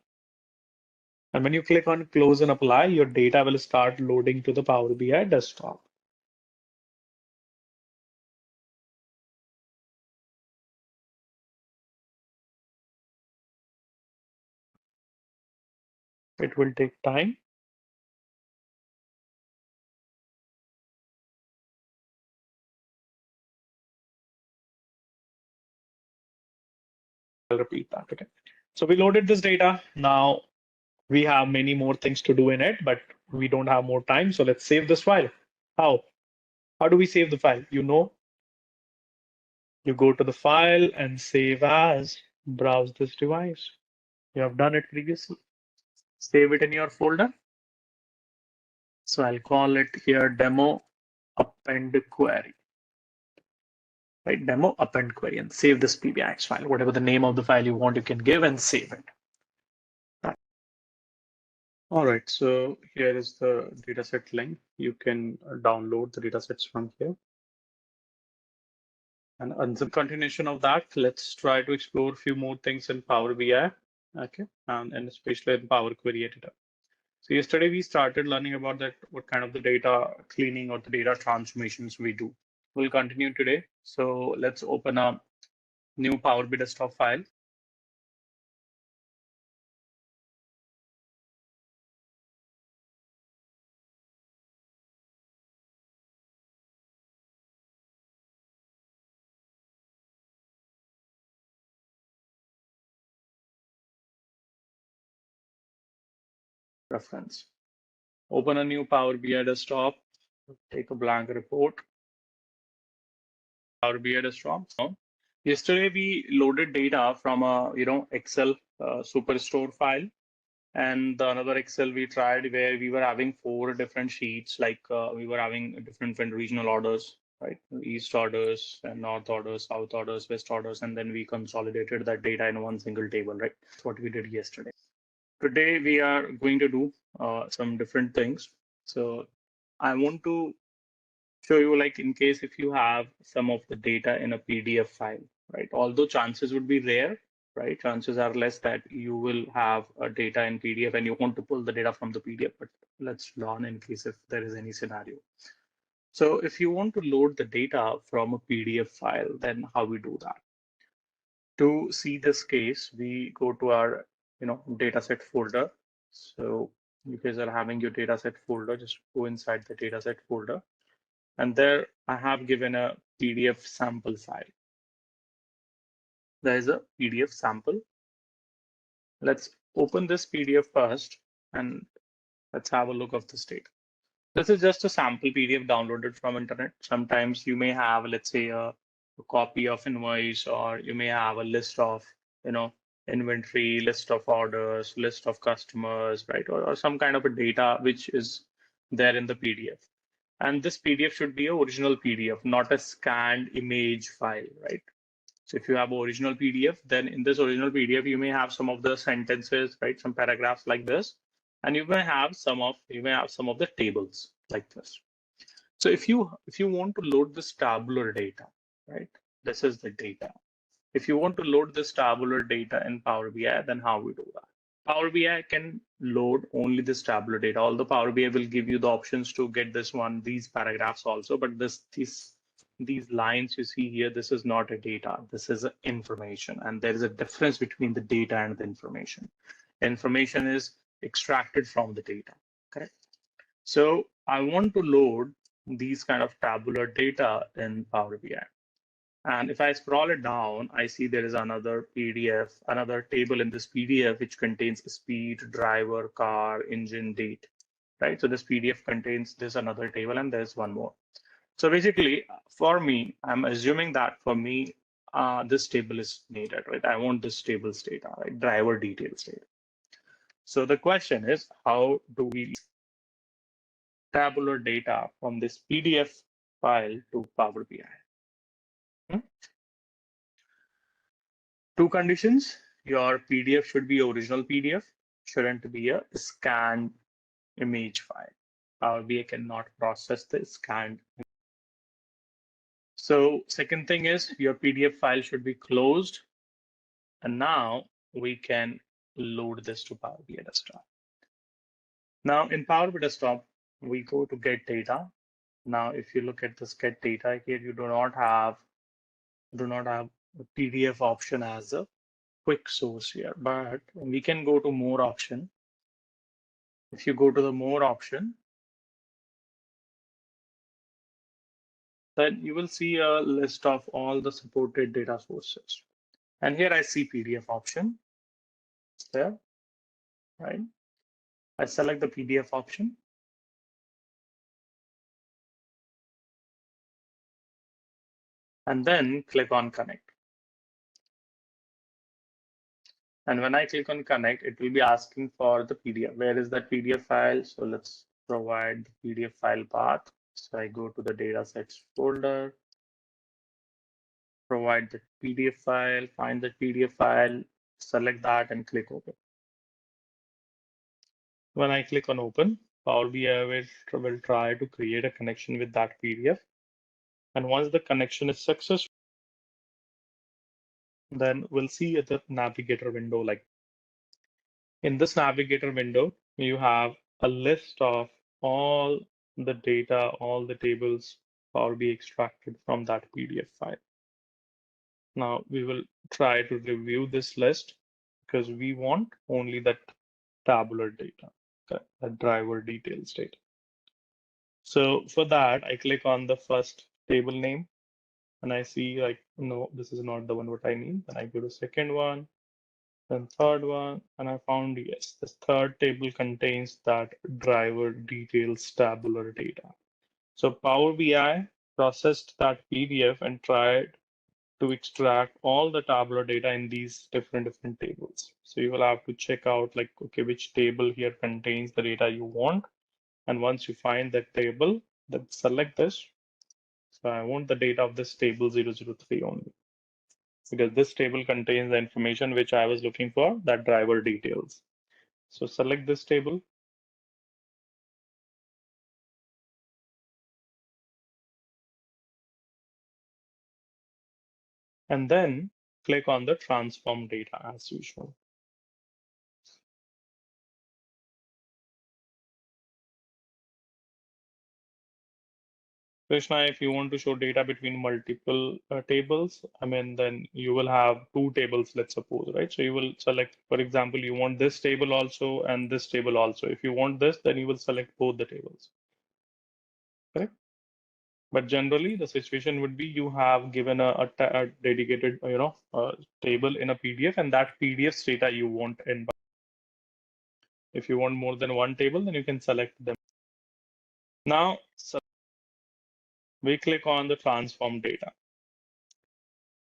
And when you click on close and apply, your data will start loading to the Power BI desktop. It will take time. I'll repeat that. Okay. So we loaded this data. Now We have many more things to do in it, but we don't have more time. So let's save this file. How? How do we save the file? You go to the file and save as, browse this device. You have done it previously. Save it in your folder. So I'll call it here demo append query. Right, demo append query, and save this PBIX file. Whatever the name of the file you want, you can give and save it. All right, so here is the dataset link. You can download the datasets from here. And as a continuation of that, let's try to explore a few more things in Power BI, okay, and especially in Power Query Editor. So yesterday we started learning about that, what kind of the data cleaning or the data transformations we do. We'll continue today. So let's open a new Power BI desktop file. Reference. Open a new Power BI desktop. Take a blank report. Power BI desktop. So yesterday we loaded data from a Excel Superstore file, and the another Excel we tried where we were having 4 different sheets, like we were having different regional orders, right? East orders and north orders, south orders, west orders, and then we consolidated that data in one single table, right? That's what we did yesterday. Today we are going to do some different things. So I want to show you, like, in case if you have some of the data in a PDF file, right? Although chances would be rare, right? Chances are less that you will have a data in PDF and you want to pull the data from the PDF, but let's learn in case if there is any scenario. So if you want to load the data from a PDF file, then how we do that? To see this case, we go to our dataset folder. So you guys are having your dataset folder, just go inside the dataset folder. And there I have given a PDF sample file. There is a PDF sample. Let's open this PDF first and let's have a look of this data. This is just a sample PDF downloaded from internet. Sometimes you may have, let's say, a copy of invoice, or you may have a list of, inventory, list of orders, list of customers, right? Or some kind of a data which is there in the PDF. And this PDF should be an original PDF, not a scanned image file, right? So if you have original PDF, then in this original PDF, you may have some of the sentences, right? Some paragraphs like this, and you may have some of the tables like this. So if you want to load this tabular data, right? This is the data. If you want to load this tabular data in Power BI, then how we do that? Power BI can load only this tabular data. Although Power BI will give you the options to get these paragraphs also, but these lines you see here, this is not a data, this is information, and there is a difference between the data and the information. Information is extracted from the data, correct? So I want to load these kind of tabular data in Power BI. And if I scroll it down, I see there is another PDF, another table in this PDF, which contains speed, driver, car, engine, date, right? So this PDF contains this another table, and there's one more. So basically, for me, I'm assuming that for me, this table is needed, right? I want this table's data, right? Driver details data. So the question is, how do we tabular data from this PDF file to Power BI? Two conditions: your PDF should be original PDF, shouldn't be a scanned image file. Power BI cannot process the scanned. So second thing is, your PDF file should be closed. And now we can load this to Power BI Desktop. Now in Power BI Desktop, we go to get data. Now, if you look at this get data here, you do not have a PDF option as a quick source here, but we can go to more option. If you go to the more option, then you will see a list of all the supported data sources. And here I see PDF option there, right? I select the PDF option. And then click on connect. And when I click on connect, it will be asking for the PDF. Where is that PDF file? So let's provide the PDF file path. So I go to the datasets folder, provide the PDF file, find the PDF file, select that and click open. When I click on open, Power BI will try to create a connection with that PDF. And once the connection is successful, then we'll see the navigator window. Like in this navigator window, you have a list of all the data, all the tables Power BI extracted from that PDF file. Now we will try to review this list because we want only that tabular data, that driver details data. So for that, I click on the first table name and I see like, no, this is not the one what I need. Then I go to second one, then third one, and I found, yes, this third table contains that driver details tabular data. So Power BI processed that PDF and tried to extract all the tabular data in these different tables. So you will have to check out like, okay, which table here contains the data you want. And once you find that table, then select this. So I want the data of this table 003 only, because this table contains the information which I was looking for, that driver details. So select this table. And then click on the transform data as usual. Krishna, if you want to show data between multiple tables, I mean, then you will have two tables, let's suppose, right? So you will select, for example, you want this table also and this table also. If you want this, then you will select both the tables, correct? But generally, the situation would be you have given a dedicated, table in a PDF, and that PDF's data you want in. If you want more than one table, then you can select them. Now, so we click on the transform data.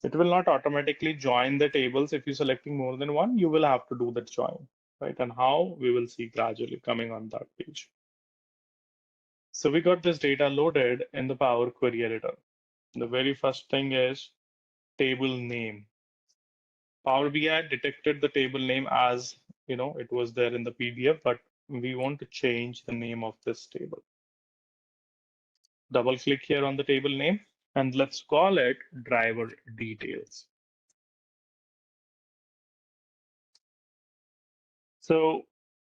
It will not automatically join the tables. If you're selecting more than one, you will have to do that join, right? And how, we will see gradually coming on that page. So we got this data loaded in the Power Query Editor. The very first thing is table name. Power BI detected the table name as, it was there in the PDF, but we want to change the name of this table. Double click here on the table name and let's call it driver details. So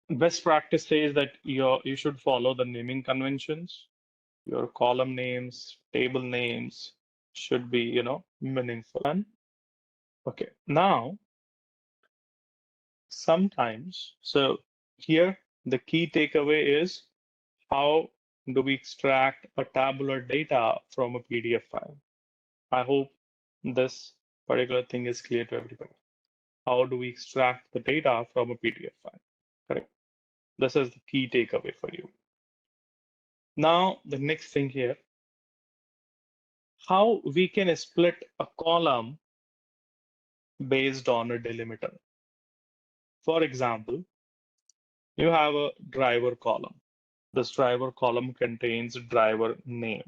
best practice says that you should follow the naming conventions. Your column names, table names should be, meaningful. And okay, now sometimes, so here the key takeaway is, how do we extract a tabular data from a PDF file? I hope this particular thing is clear to everybody. How do we extract the data from a PDF file? Correct. This is the key takeaway for you. Now, the next thing here, how we can split a column based on a delimiter. For example, you have a driver column. This driver column contains driver name.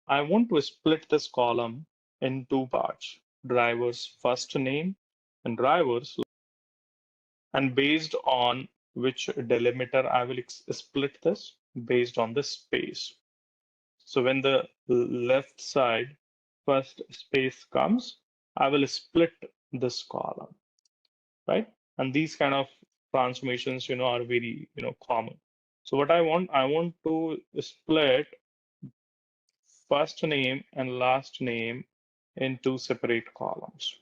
I want to split this column in two parts, driver's first name and driver's, and based on which delimiter I will split this, based on the space. So when the left side first space comes, I will split this column, right? And these kind of transformations, are very, common. So what I want to split first name and last name in two separate columns.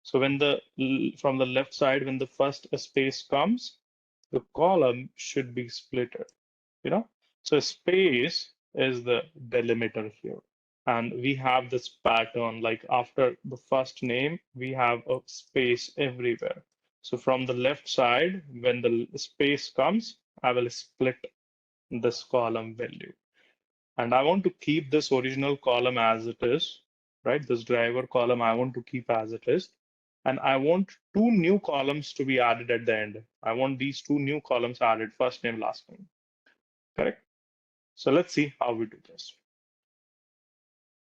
So when from the left side, when the first space comes, the column should be splitted, So space is the delimiter here. And we have this pattern, like after the first name, we have a space everywhere. So from the left side, when the space comes, I will split this column value. And I want to keep this original column as it is, right? This driver column I want to keep as it is. And I want two new columns to be added at the end. I want these two new columns added, first name, last name, correct? So let's see how we do this.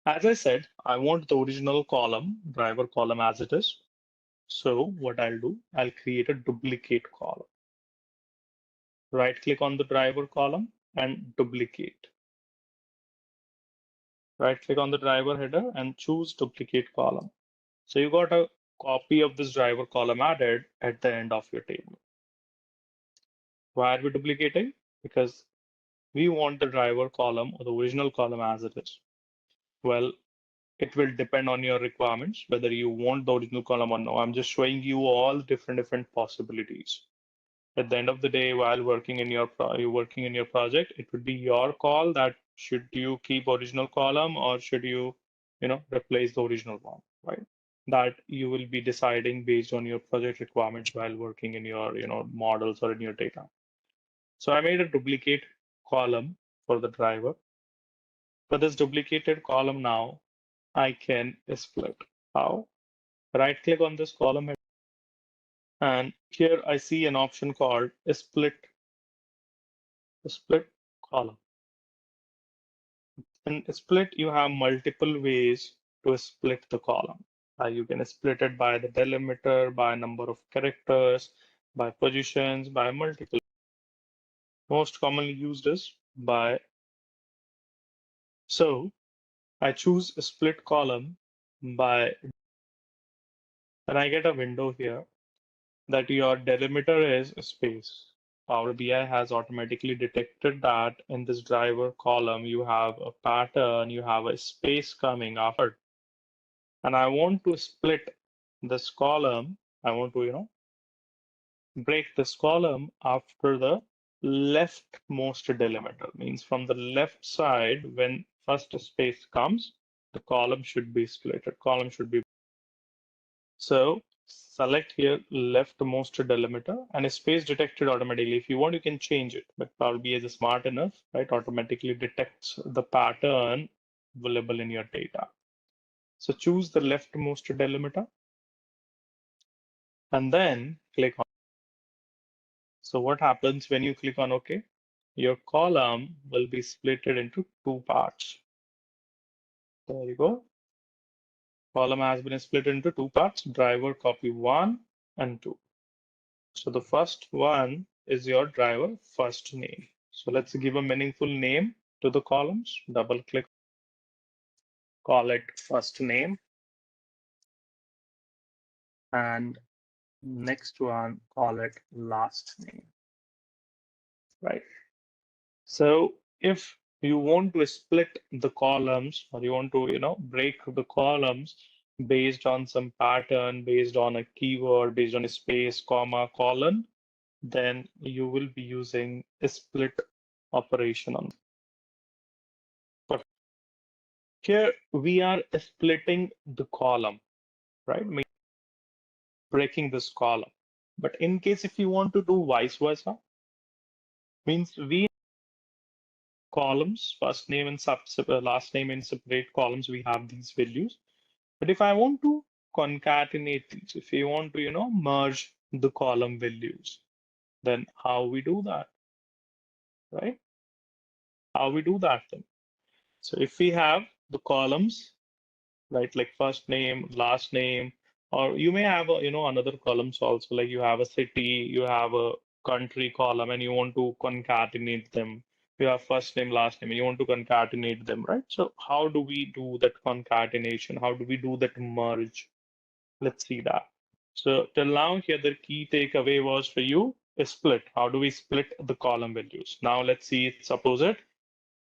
As I said, I want the original column, driver column as it is. So what I'll do, I'll create a duplicate column. Right click on the driver column and duplicate. Right click on the driver header and choose duplicate column. So you got a copy of this driver column added at the end of your table. Why are we duplicating? Because we want the driver column or the original column as it is. Well, it will depend on your requirements, whether you want the original column or no. I'm just showing you all different possibilities. At the end of the day, while working in your project, it would be your call that should you keep original column or should you, replace the original one, right? That you will be deciding based on your project requirements while working in your, models or in your data. So I made a duplicate column for the driver. For this duplicated column now, I can split. How? Right click on this column and here I see an option called split column. In split, you have multiple ways to split the column. You can split it by the delimiter, by number of characters, by positions, by multiple. Most commonly used is by. So I choose a split column by, and I get a window here that your delimiter is space. Power BI has automatically detected that in this driver column, you have a pattern, you have a space coming after. And I want to split this column. I want to, break this column after the leftmost delimiter. Means from the left side, when first space comes, the column should be split. Column should be. So select here leftmost delimiter and a space detected automatically. If you want, you can change it, but Power BI is smart enough, right? Automatically detects the pattern available in your data. So choose the leftmost delimiter and then click on. So what happens when you click on OK? Your column will be split into two parts. There you go. Column has been split into two parts, driver copy 1 and 2. So the first one is your driver first name. So let's give a meaningful name to the columns. Double click, call it first name. And next one, call it last name, right? So if you want to split the columns or you want to, break the columns based on some pattern, based on a keyword, based on a space, comma, colon, then you will be using a split operation on. But here we are splitting the column, right? Breaking this column. But in case if you want to do vice versa, means we columns, first name and last name in separate columns, we have these values. But if I want to concatenate these, if you want to, merge the column values, then how we do that, right? How we do that then? So if we have the columns, right, like first name, last name, or you may have, another columns also, like you have a city, you have a country column, and you want to concatenate them. You have first name, last name, and you want to concatenate them, right? So how do we do that concatenation? How do we do that merge? Let's see that. So till now here the key takeaway was for you is split. How do we split the column values? Now let's see it's opposite.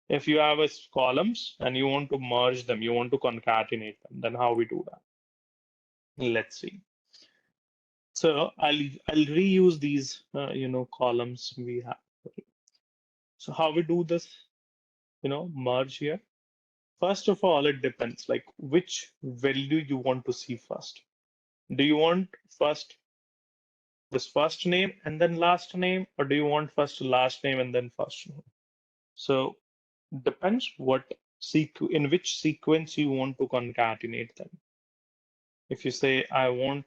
If you have a columns and you want to merge them, you want to concatenate them, then how we do that? Let's see. So I'll reuse these columns we have. So how we do this, merge here? First of all, it depends like which value you want to see first. Do you want first this first name and then last name, or do you want first last name and then first name? So depends in which sequence you want to concatenate them. If you say I want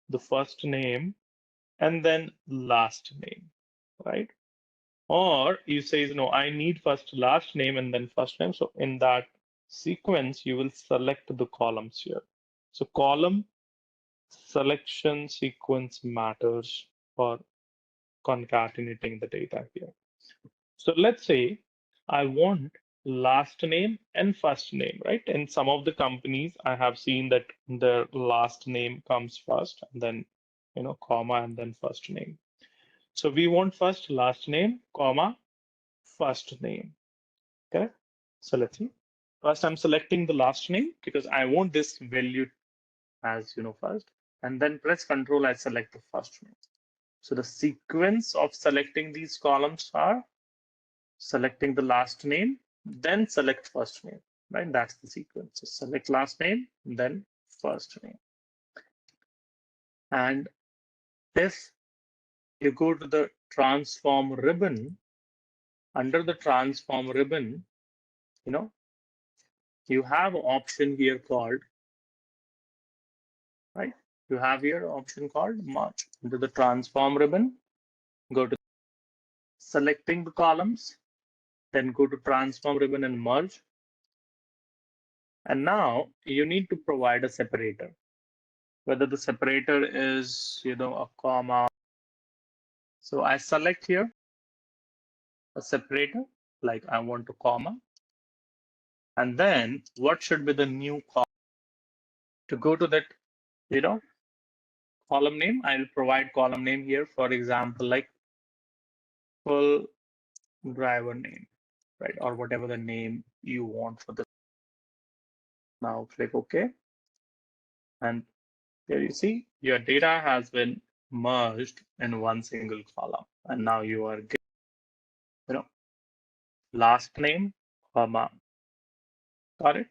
the first name and then last name, right? Or you say, no, I need first last name and then first name. So in that sequence, you will select the columns here. So column selection sequence matters for concatenating the data here. So let's say I want last name and first name, right? In some of the companies, I have seen that the last name comes first, and then comma, and then first name. So we want first last name, comma, first name. Correct? So let's see. First, I'm selecting the last name because I want this value as first, and then press Control. I select the first name. So the sequence of selecting these columns are selecting the last name, then select first name, right? That's the sequence. So select last name, then first name. And if you go to the transform ribbon, under the transform ribbon, you have an option here called, right? You have here an option called merge. Into the transform ribbon, go to selecting the columns, then go to transform ribbon and merge. And now you need to provide a separator. Whether the separator is, a comma. So I select here a separator, like I want a comma. And then what should be the new column? To go to that, column name, I'll provide column name here. For example, like full driver name, right? Or whatever the name you want for this. Now click OK. And there you see your data has been merged in one single column. And now you are getting, last name, comma. Got it?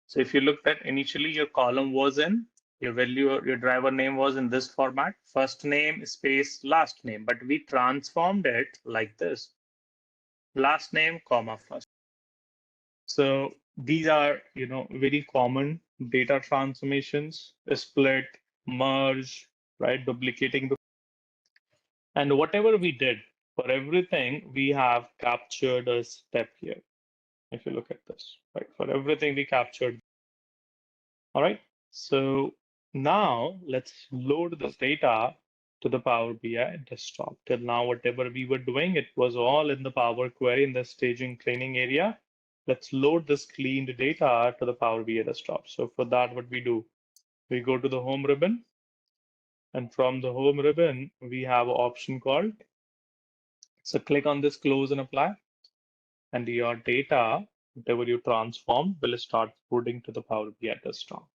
So if you looked at initially your column was in, your value, your driver name was in this format, first name space last name, but we transformed it like this, last name, comma, first. So these are, very common data transformations, split, merge, right? Duplicating and whatever we did for everything, we have captured a step here. If you look at this, right? For everything we captured. All right. So now let's load this data to the Power BI desktop. Till now, whatever we were doing, it was all in the Power Query in the staging cleaning area. Let's load this cleaned data to the Power BI desktop. So for that, what we do, we go to the home ribbon. And from the home ribbon, we have an option called. So click on this close and apply. And your data, whatever you transform, will start loading to the Power BI desktop.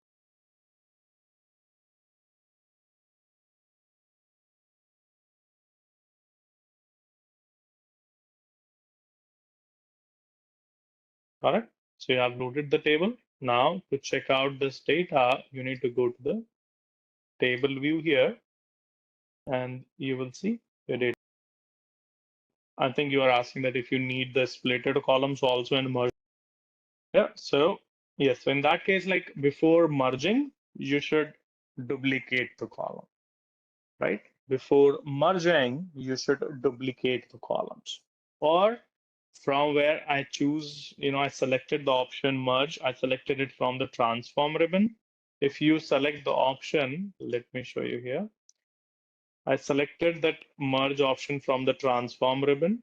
Got it? So you have loaded the table. Now to check out this data, you need to go to the table view here and you will see your data. I think you are asking that if you need the splitted columns also and merge. Yeah, so yes, so in that case, like before merging, you should duplicate the column, right? Before merging, you should duplicate the columns. Or from where I choose, I selected the option merge, I selected it from the transform ribbon. If you select the option, let me show you here. I selected that merge option from the transform ribbon,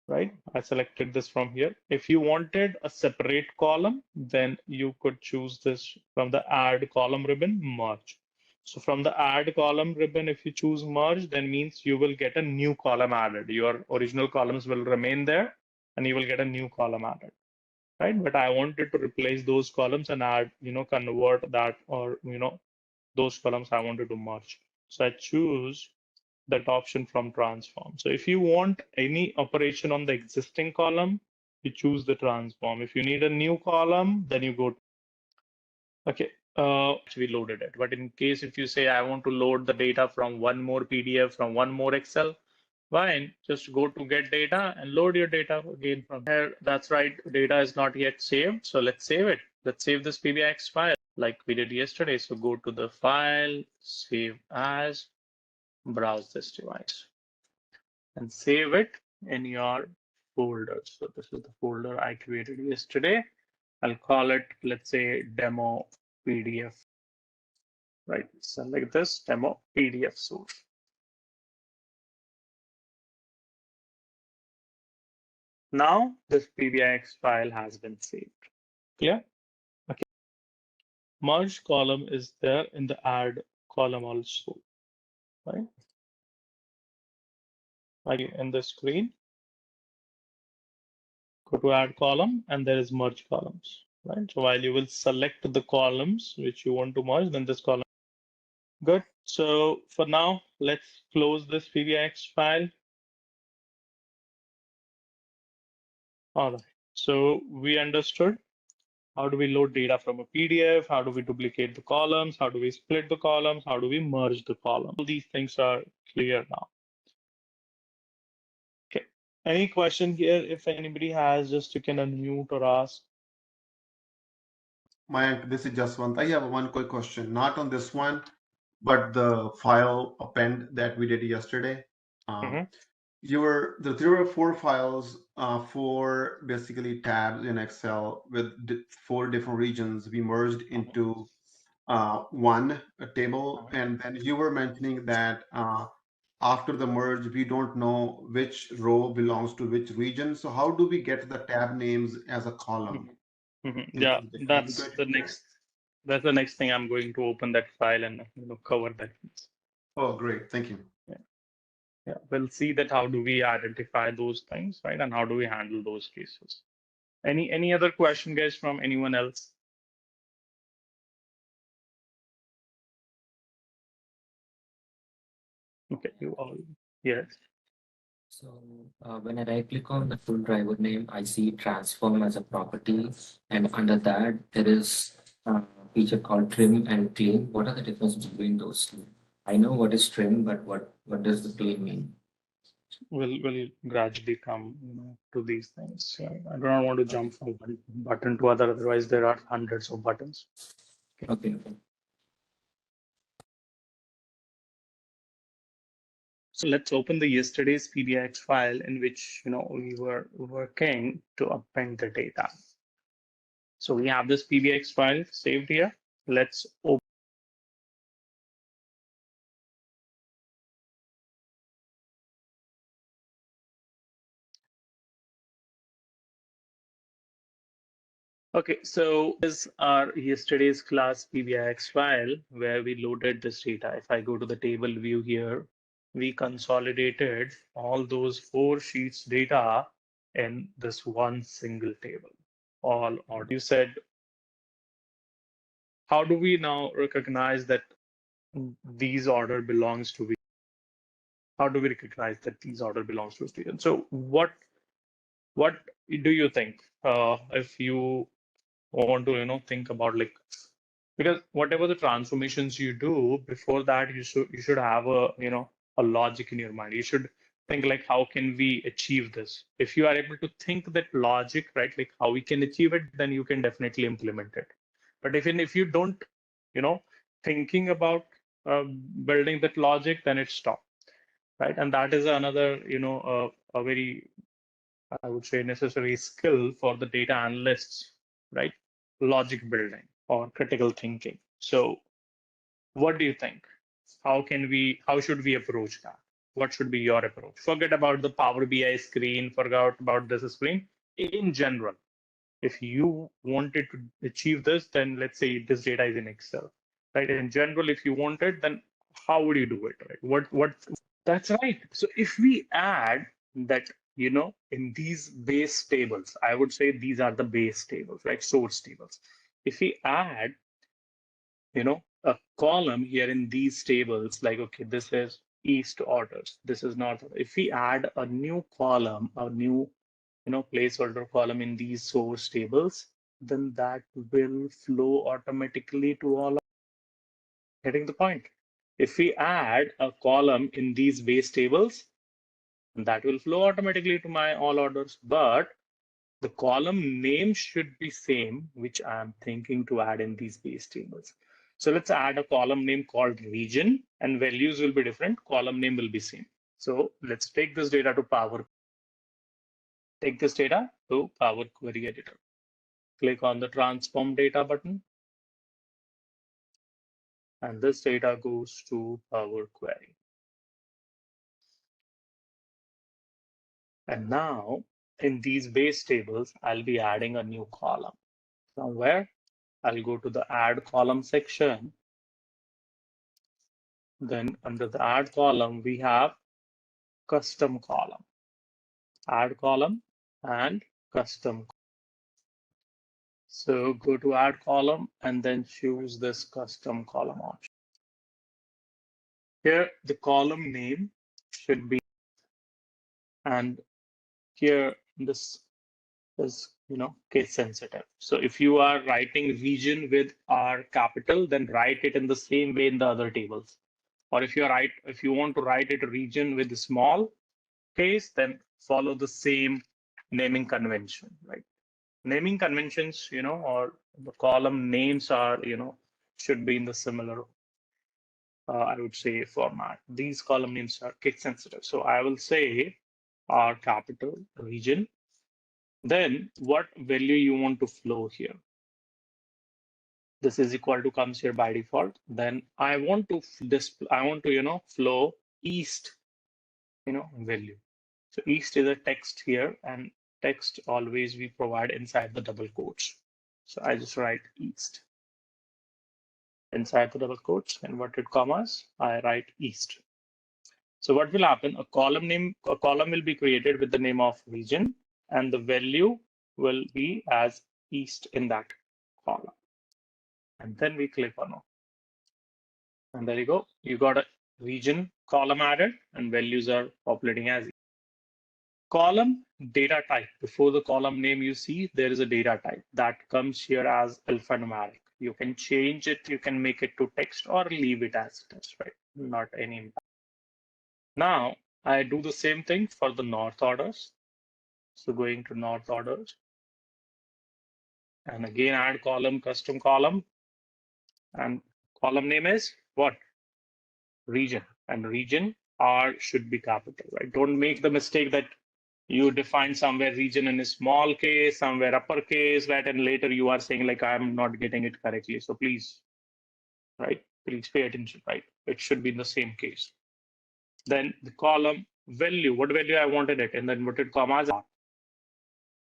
right? I selected this from here. If you wanted a separate column, then you could choose this from the add column ribbon, merge. So from the add column ribbon, if you choose merge, then means you will get a new column added. Your original columns will remain there and you will get a new column added, right? But I wanted to replace those columns and add, convert that or, those columns I wanted to merge. So I choose that option from transform. So if you want any operation on the existing column, you choose the transform. If you need a new column, then you go. Okay, we loaded it. But in case if you say I want to load the data from one more PDF, from one more Excel, fine, just go to get data and load your data again from here. That's right, data is not yet saved. So let's save it. Let's save this PBX file like we did yesterday. So go to the file, save as, browse this device and save it in your folder. So this is the folder I created yesterday. I'll call it, let's say, demo PDF. Right, select this demo PDF source. Now this PBX file has been saved. Clear? Okay. Merge column is there in the add column also, right? Like in the screen, go to add column and there is merge columns, right? So while you will select the columns which you want to merge, then this column. Good. So for now, let's close this PBX file. All right. So we understood how do we load data from a PDF? How do we duplicate the columns? How do we split the columns? How do we merge the columns? All these things are clear now. Okay. Any question here? If anybody has, just you can unmute or ask. Mayank, this is Jaswant. I have one quick question, not on this one, but the file append that we did yesterday. There were 4 files, 4 basically tabs in Excel with 4 different regions. We merged into one table, and then you were mentioning that after the merge, we don't know which row belongs to which region. So how do we get the tab names as a column? Yeah, that's the next thing. I'm going to open that file and cover that. Oh, great. Thank you. Yeah, we'll see that how do we identify those things, right? And how do we handle those cases? Any other question, guys, from anyone else? Okay, you all, yes. So when I right click on the full driver name, I see transform as a property, and under that there is a feature called trim and clean. What are the difference between those two? I know what is trim, but what does the clean mean? Will gradually come to these things. I do not want to jump from one button to other, otherwise there are hundreds of buttons. Okay. So let's open the yesterday's PBX file in which we were working to append the data. So we have this PBX file saved here. Let's open. Okay, so this is our yesterday's class PBX file where we loaded this data. If I go to the table view here, we consolidated all those 4 sheets data in this one single table. All order. You said, how do we now recognize that these order belongs to which? How do we recognize that these order belongs to which? So what do you think? If you want to think about, like, because whatever the transformations you do before that, you should have a logic in your mind. You should think like, how can we achieve this? If you are able to think that logic, right, like how we can achieve it, then you can definitely implement it. But if you don't thinking about building that logic, then it stops, right? And that is another a very, I would say, necessary skill for the data analysts, right? Logic building or critical thinking. So what do you think? How should we approach that? What should be your approach? Forget about the Power BI screen, forget about this screen. In general, if you wanted to achieve this, then let's say this data is in Excel, right? In general, if you want it, then how would you do it, right? What That's right. So if we add that, in these base tables, I would say these are the base tables, right? Source tables. If we add, a column here in these tables, like, okay, this is east orders, this is north. If we add a new column, a new, placeholder column in these source tables, then that will flow automatically to all. Getting the point? If we add a column in these base tables, that will flow automatically to my all orders, but the column name should be same, which I'm thinking to add in these base tables. So let's add a column name called region, and values will be different. Column name will be same. So let's take this data to Power. Take this data to Power Query Editor. Click on the Transform Data button, and this data goes to Power Query. And now in these base tables, I'll be adding a new column. Somewhere I'll go to the Add Column section. Then under the Add Column, we have Custom Column. Add Column and Custom. So go to Add Column and then choose this Custom Column option. Here, the column name should be, and here this is, case sensitive. So if you are writing region with R capital, then write it in the same way in the other tables. Or if you want to write it region with a small case, then follow the same naming convention, right? Naming conventions, or the column names are, should be in the similar, I would say, format. These column names are case sensitive. So I will say R capital region. Then what value you want to flow here? This is equal to comes here by default. Then I want to flow east, value. So east is a text here, and text always we provide inside the double quotes. So I just write east inside the double quotes, inverted commas, I write east. So what will happen? A column will be created with the name of region, and the value will be as east in that column. And then we click on OK. And there you go. You got a region column added, and values are populating as column data type. Before the column name you see, there is a data type that comes here as alphanumeric. You can change it, you can make it to text or leave it as text, right? Not any impact. Now I do the same thing for the north orders. So going to north orders, and again add column, custom column, and column name is what? Region, and region R should be capital, right? Don't make the mistake that you define somewhere region in a small case, somewhere uppercase, right? And later you are saying like, I'm not getting it correctly. So please, right? Please pay attention, right? It should be in the same case. Then the column value, what value I wanted it, and then inverted commas.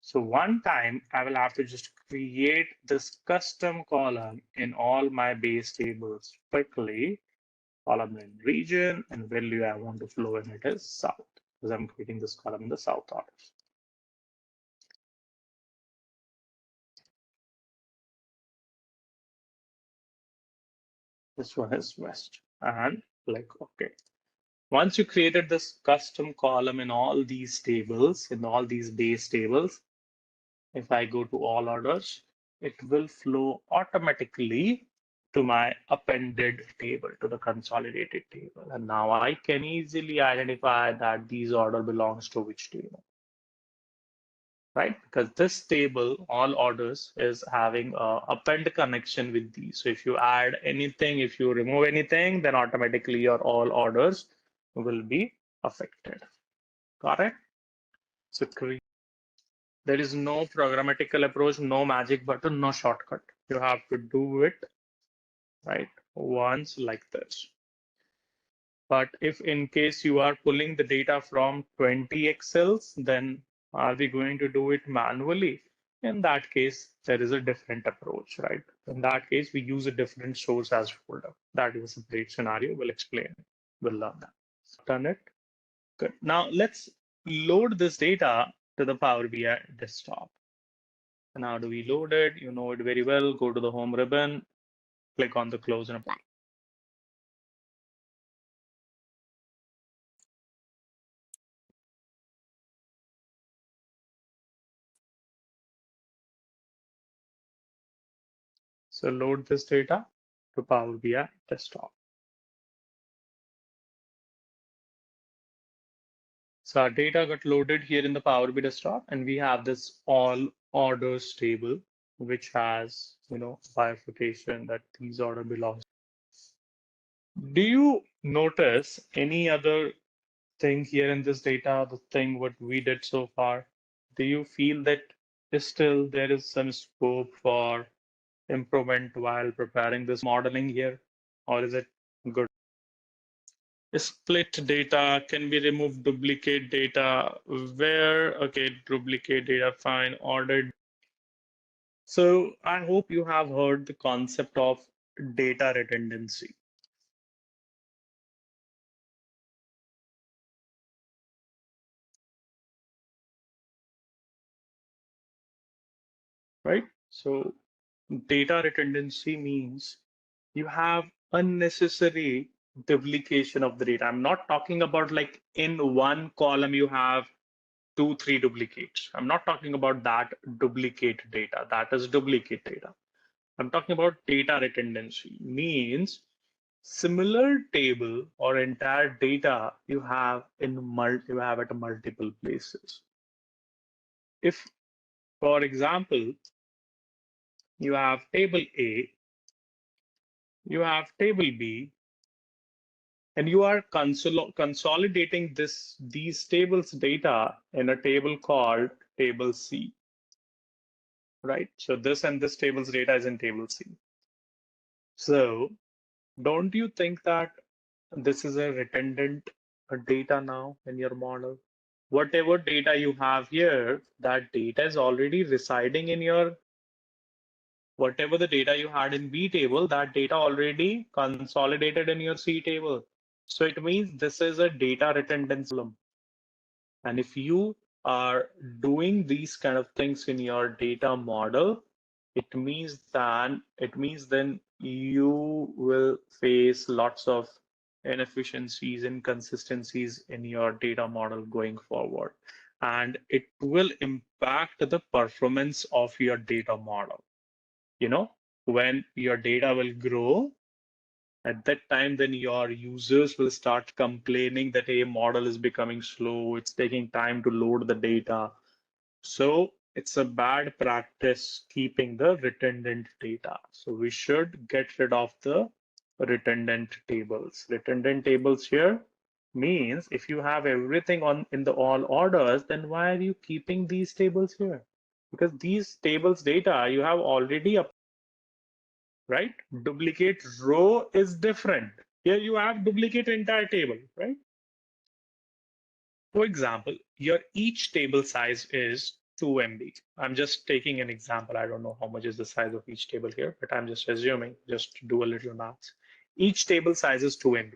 So one time I will have to just create this custom column in all my base tables quickly. Column name region, and value I want to flow in it is south, because I'm creating this column in the south orders. This one is west, and click OK. Once you created this custom column in all these tables, in all these base tables, if I go to all orders, it will flow automatically to my appended table, to the consolidated table. And now I can easily identify that these order belongs to which table, right? Because this table, all orders, is having a append connection with these. So if you add anything, if you remove anything, then automatically your all orders will be affected. Got it? So there is no programmatical approach, no magic button, no shortcut. You have to do it right once like this. But if in case you are pulling the data from 20 Excels, then are we going to do it manually? In that case, there is a different approach, right? In that case, we use a different source as folder. That is a separate scenario. We'll explain. We'll learn that. Done it. Good. Now let's load this data to the Power BI desktop. And how do we load it? You know it very well. Go to the home ribbon, click on the close and apply. So load this data to Power BI desktop. So our data got loaded here in the Power BI desktop, and we have this all orders table, which has, bifurcation that these order belongs. Do you notice any other thing here in this data, the thing what we did so far? Do you feel that still there is some scope for improvement while preparing this modeling here, or is it good? Split data, can we remove duplicate data? Where, okay, duplicate data, fine, ordered. So I hope you have heard the concept of data redundancy, right? So data redundancy means you have unnecessary duplication of the data. I'm not talking about like in one column you have two, three duplicates. I'm not talking about that duplicate data. That is duplicate data. I'm talking about data redundancy. Means similar table or entire data you have at multiple places. If, for example, you have table A, you have table B, and you are consolidating these tables data in a table called table C, right? So this and this table's data is in table C. So don't you think that this is a redundant data now in your model? Whatever data you have here, that data is already residing in your, whatever the data you had in B table, that data already consolidated in your C table. So it means this is a data redundancy problem. And if you are doing these kind of things in your data model, it means then you will face lots of inefficiencies, inconsistencies in your data model going forward. And it will impact the performance of your data model. When your data will grow, at that time, then your users will start complaining that a model is becoming slow, it's taking time to load the data. So it's a bad practice keeping the redundant data. So we should get rid of the redundant tables. Redundant tables here means if you have everything on in the all orders, then why are you keeping these tables here? Because these tables data you have already up, right? Duplicate row is different. Here you have duplicate entire table, right? For example, your each table size is 2 MB. I'm just taking an example. I don't know how much is the size of each table here, but I'm just assuming, just to do a little math. Each table size is 2 MB,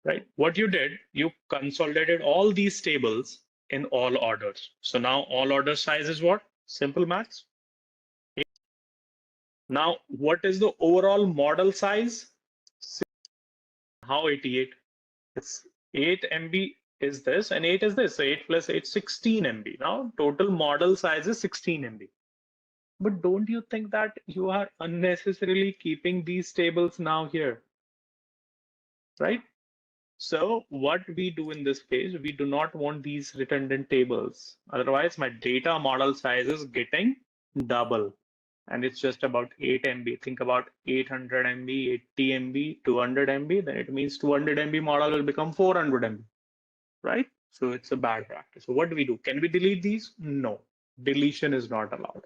right? What you did, you consolidated all these tables in all orders. So now all order size is what? Simple maths. Now, what is the overall model size? How 88? It's 8 MB is this and 8 is this. So 8 plus 8, 16 MB. Now total model size is 16 MB. But don't you think that you are unnecessarily keeping these tables now here, right? So what we do in this case, we do not want these redundant tables. Otherwise, my data model size is getting double. And it's just about 8 MB. Think about 800 MB, 80 MB, 200 MB. Then it means 200 MB model will become 400 MB, right? So it's a bad practice. So what do we do? Can we delete these? No, deletion is not allowed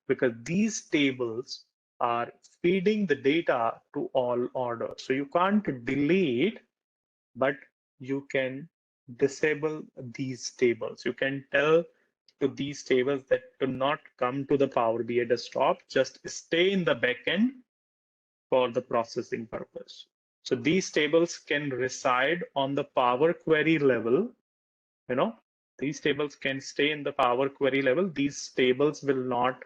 because these tables are feeding the data to all orders. So you can't delete, but you can disable these tables. You can tell to these tables that do not come to the Power BI desktop, just stay in the backend for the processing purpose. So these tables can reside on the Power Query level. These tables can stay in the Power Query level. These tables will not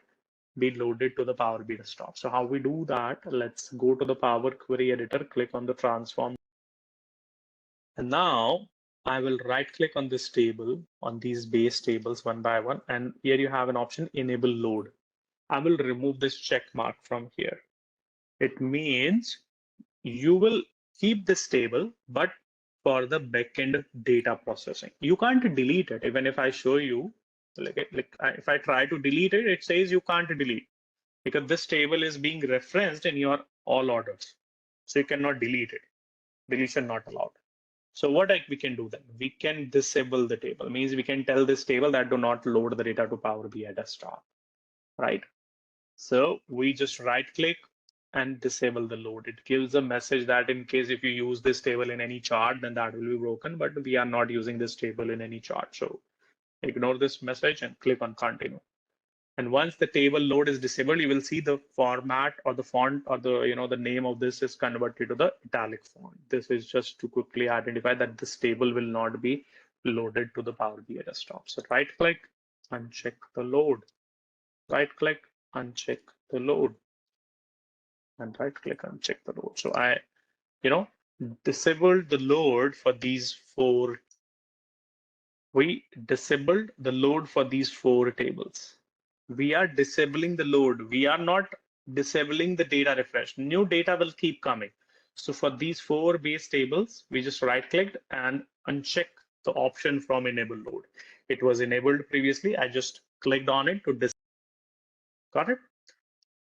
be loaded to the Power BI desktop. So how we do that? Let's go to the Power Query editor, click on the transform. And now I will right click on this table, on these base tables one by one. And here you have an option, enable load. I will remove this check mark from here. It means you will keep this table, but for the backend data processing. You can't delete it. Even if I show you, if I try to delete it, it says you can't delete because this table is being referenced in your all orders. So you cannot delete it. Deletion not allowed. So what we can do then? We can disable the table. Means we can tell this table that do not load the data to Power BI desktop, right? So we just right click and disable the load. It gives a message that in case if you use this table in any chart, then that will be broken, but we are not using this table in any chart. So ignore this message and click on continue. And once the table load is disabled, you will see the format or the font or the name of this is converted to the italic font. This is just to quickly identify that this table will not be loaded to the Power BI desktop. So right click, uncheck the load. Right click, uncheck the load. And right click, uncheck the load. So I, disabled the load for these four. We disabled the load for these four tables. We are disabling the load. We are not disabling the data refresh. New data will keep coming. So for these four base tables, we just right clicked and uncheck the option from enable load. It was enabled previously. I just clicked on it to disable. Got it?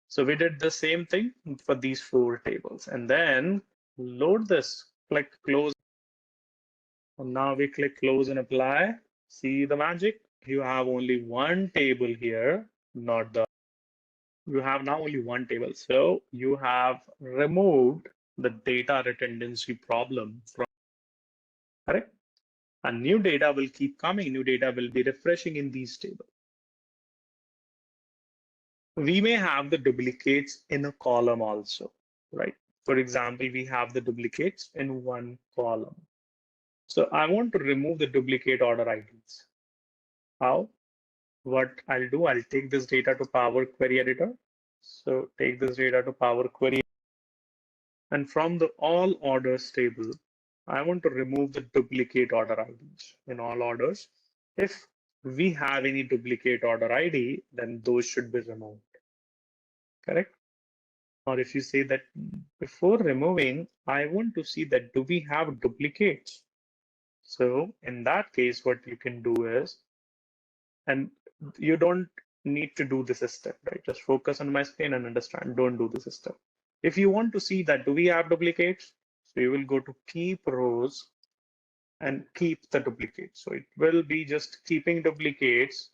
So we did the same thing for these four tables and then load this, click close. And now we click close and apply. See the magic? You have only one table here, not the. You have now only one table. So you have removed the data redundancy problem from, correct? And new data will keep coming. New data will be refreshing in these tables. We may have the duplicates in a column also, right? For example, we have the duplicates in one column. So I want to remove the duplicate order IDs. How? What I'll do, I'll take this data to Power Query Editor. So take this data to Power Query. And from the all orders table, I want to remove the duplicate order IDs in all orders. If we have any duplicate order ID, then those should be removed. Correct? Or if you say that before removing, I want to see that do we have duplicates? So in that case, what you can do is, and you don't need to do this step, right? Just focus on my screen and understand, don't do this step. If you want to see that do we have duplicates, so you will go to keep rows and keep the duplicates. So it will be just keeping duplicates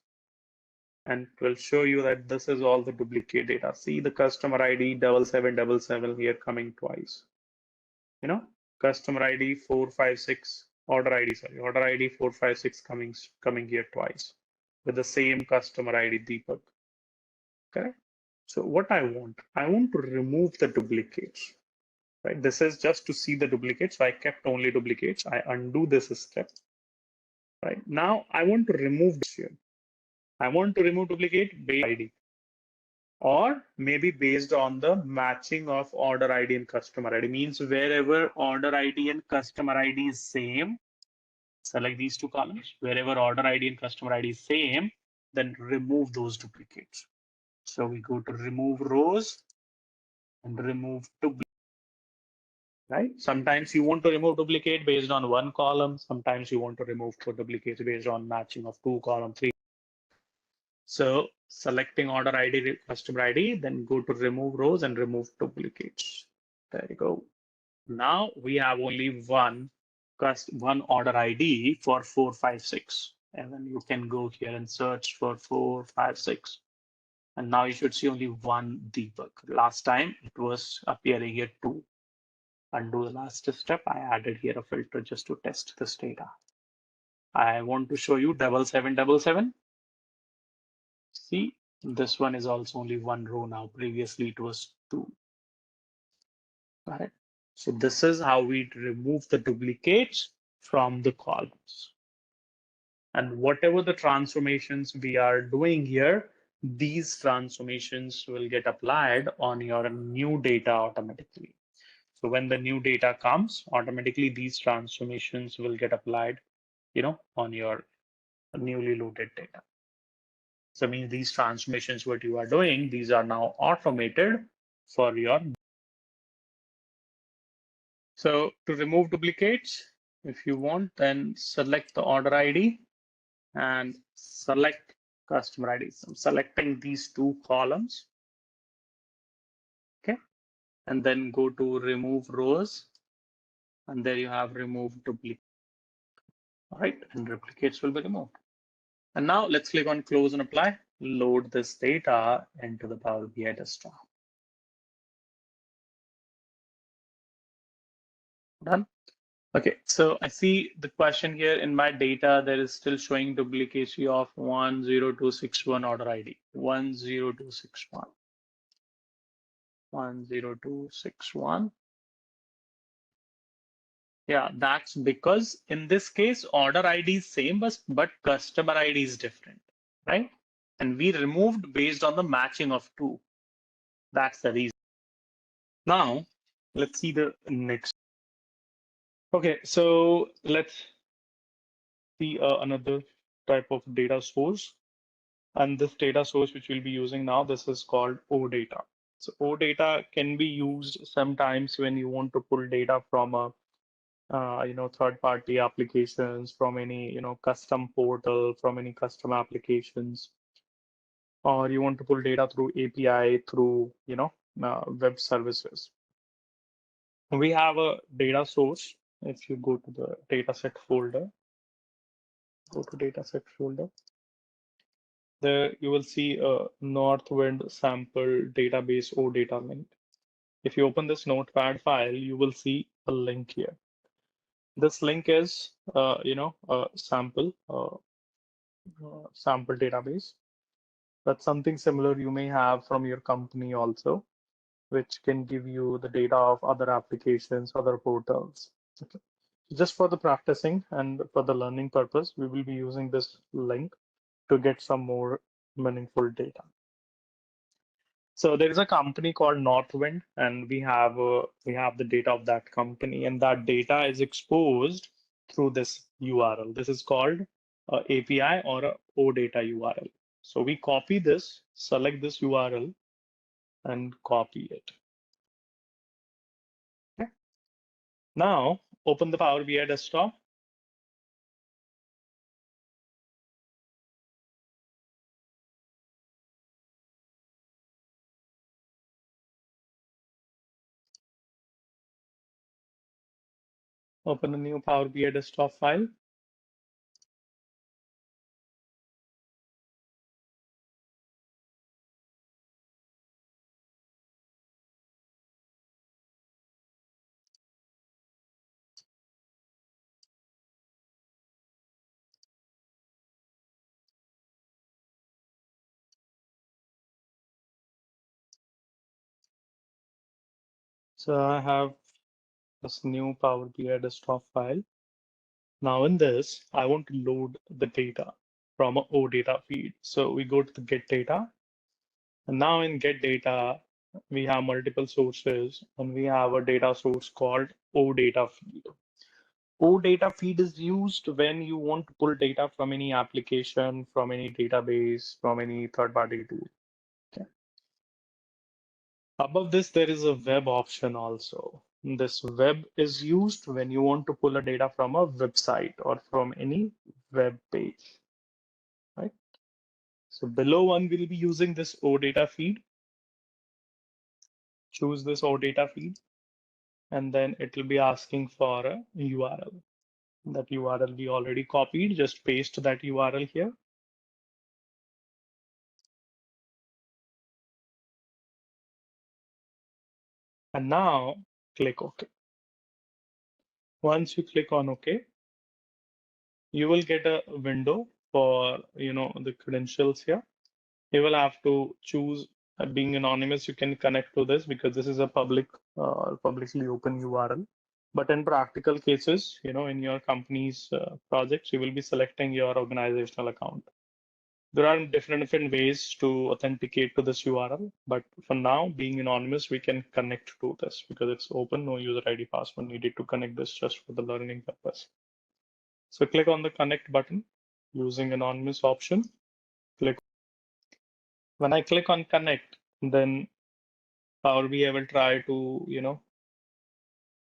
and it will show you that this is all the duplicate data. See the customer ID 7777 here coming twice. Customer ID 456, order ID 456 coming here twice with the same customer ID Deepak. Correct? So what I want to remove the duplicates. Right? This is just to see the duplicates. So I kept only duplicates. I undo this step. Right now I want to remove this here. I want to remove duplicate based ID, or maybe based on the matching of order ID and customer ID. Means wherever order ID and customer ID is same, select these two columns. Wherever order ID and customer ID is same, then remove those duplicates. So we go to remove rows and remove duplicate. Right? Sometimes you want to remove duplicate based on one column. Sometimes you want to remove two duplicates based on matching of two column, three. So selecting order ID, customer ID, then go to remove rows and remove duplicates. There you go. Now we have only one order ID for 456. And then you can go here and search for 456. And now you should see only one Deepak. Last time it was appearing here two. Undo the last step. I added here a filter just to test this data. I want to show you 7777. See, this one is also only one row now. Previously it was two. All right. So this is how we remove the duplicates from the columns. And whatever the transformations we are doing here, these transformations will get applied on your new data automatically. So when the new data comes, automatically these transformations will get applied, on your newly loaded data. So it means these transformations, what you are doing, these are now automated for your So to remove duplicates, if you want, then select the order ID and select customer ID. So I'm selecting these two columns. Okay. And then go to remove rows. And there you have remove duplicate. All right. And duplicates will be removed. And now let's click on close and apply. Load this data into the Power BI desktop. Done. Okay, so I see the question here in my data, there is still showing duplicacy of 10261 order ID. 10261. 10261. Yeah, that's because in this case, order ID is same, but customer ID is different, right? And we removed based on the matching of two. That's the reason. Now, let's see the next. Okay, so let's see another type of data source. And this data source which we'll be using now, this is called OData. So OData can be used sometimes when you want to pull data from a third-party applications, from any custom portal, from any custom applications, or you want to pull data through API, through web services. We have a data source. If you go to the dataset folder, go to dataset folder. There you will see a Northwind sample database OData link. If you open this notepad file, you will see a link here. This link is, a sample database. That's something similar you may have from your company also, which can give you the data of other applications, other portals. Okay. Just for the practicing and for the learning purpose, we will be using this link to get some more meaningful data. So there is a company called Northwind, and we have the data of that company, and that data is exposed through this URL. This is called a API or a OData URL. So we copy this, select this URL, and copy it. Okay. Now open the Power BI desktop. Open a new Power BI desktop file. So I have this new Power BI desktop file. Now in this, I want to load the data from a OData feed. So we go to the get data. And now in get data, we have multiple sources and we have a data source called OData feed. OData feed is used when you want to pull data from any application, from any database, from any third-party tool. Okay. Above this, there is a web option also. This web is used when you want to pull a data from a website or from any web page, right? So below one, we'll be using this OData feed. Choose this OData feed, and then it will be asking for a URL. That URL we already copied, just paste that URL here. And now click OK. Once you click on OK, you will get a window for the credentials here. You will have to choose being anonymous. You can connect to this because this is a publicly open URL. But in practical cases, in your company's projects, you will be selecting your organizational account. There are different ways to authenticate to this URL, but for now, being anonymous, we can connect to this because it's open, no user ID password needed to connect this, just for the learning purpose. So click on the connect button using anonymous option. Click. When I click on connect, then Power BI will try to,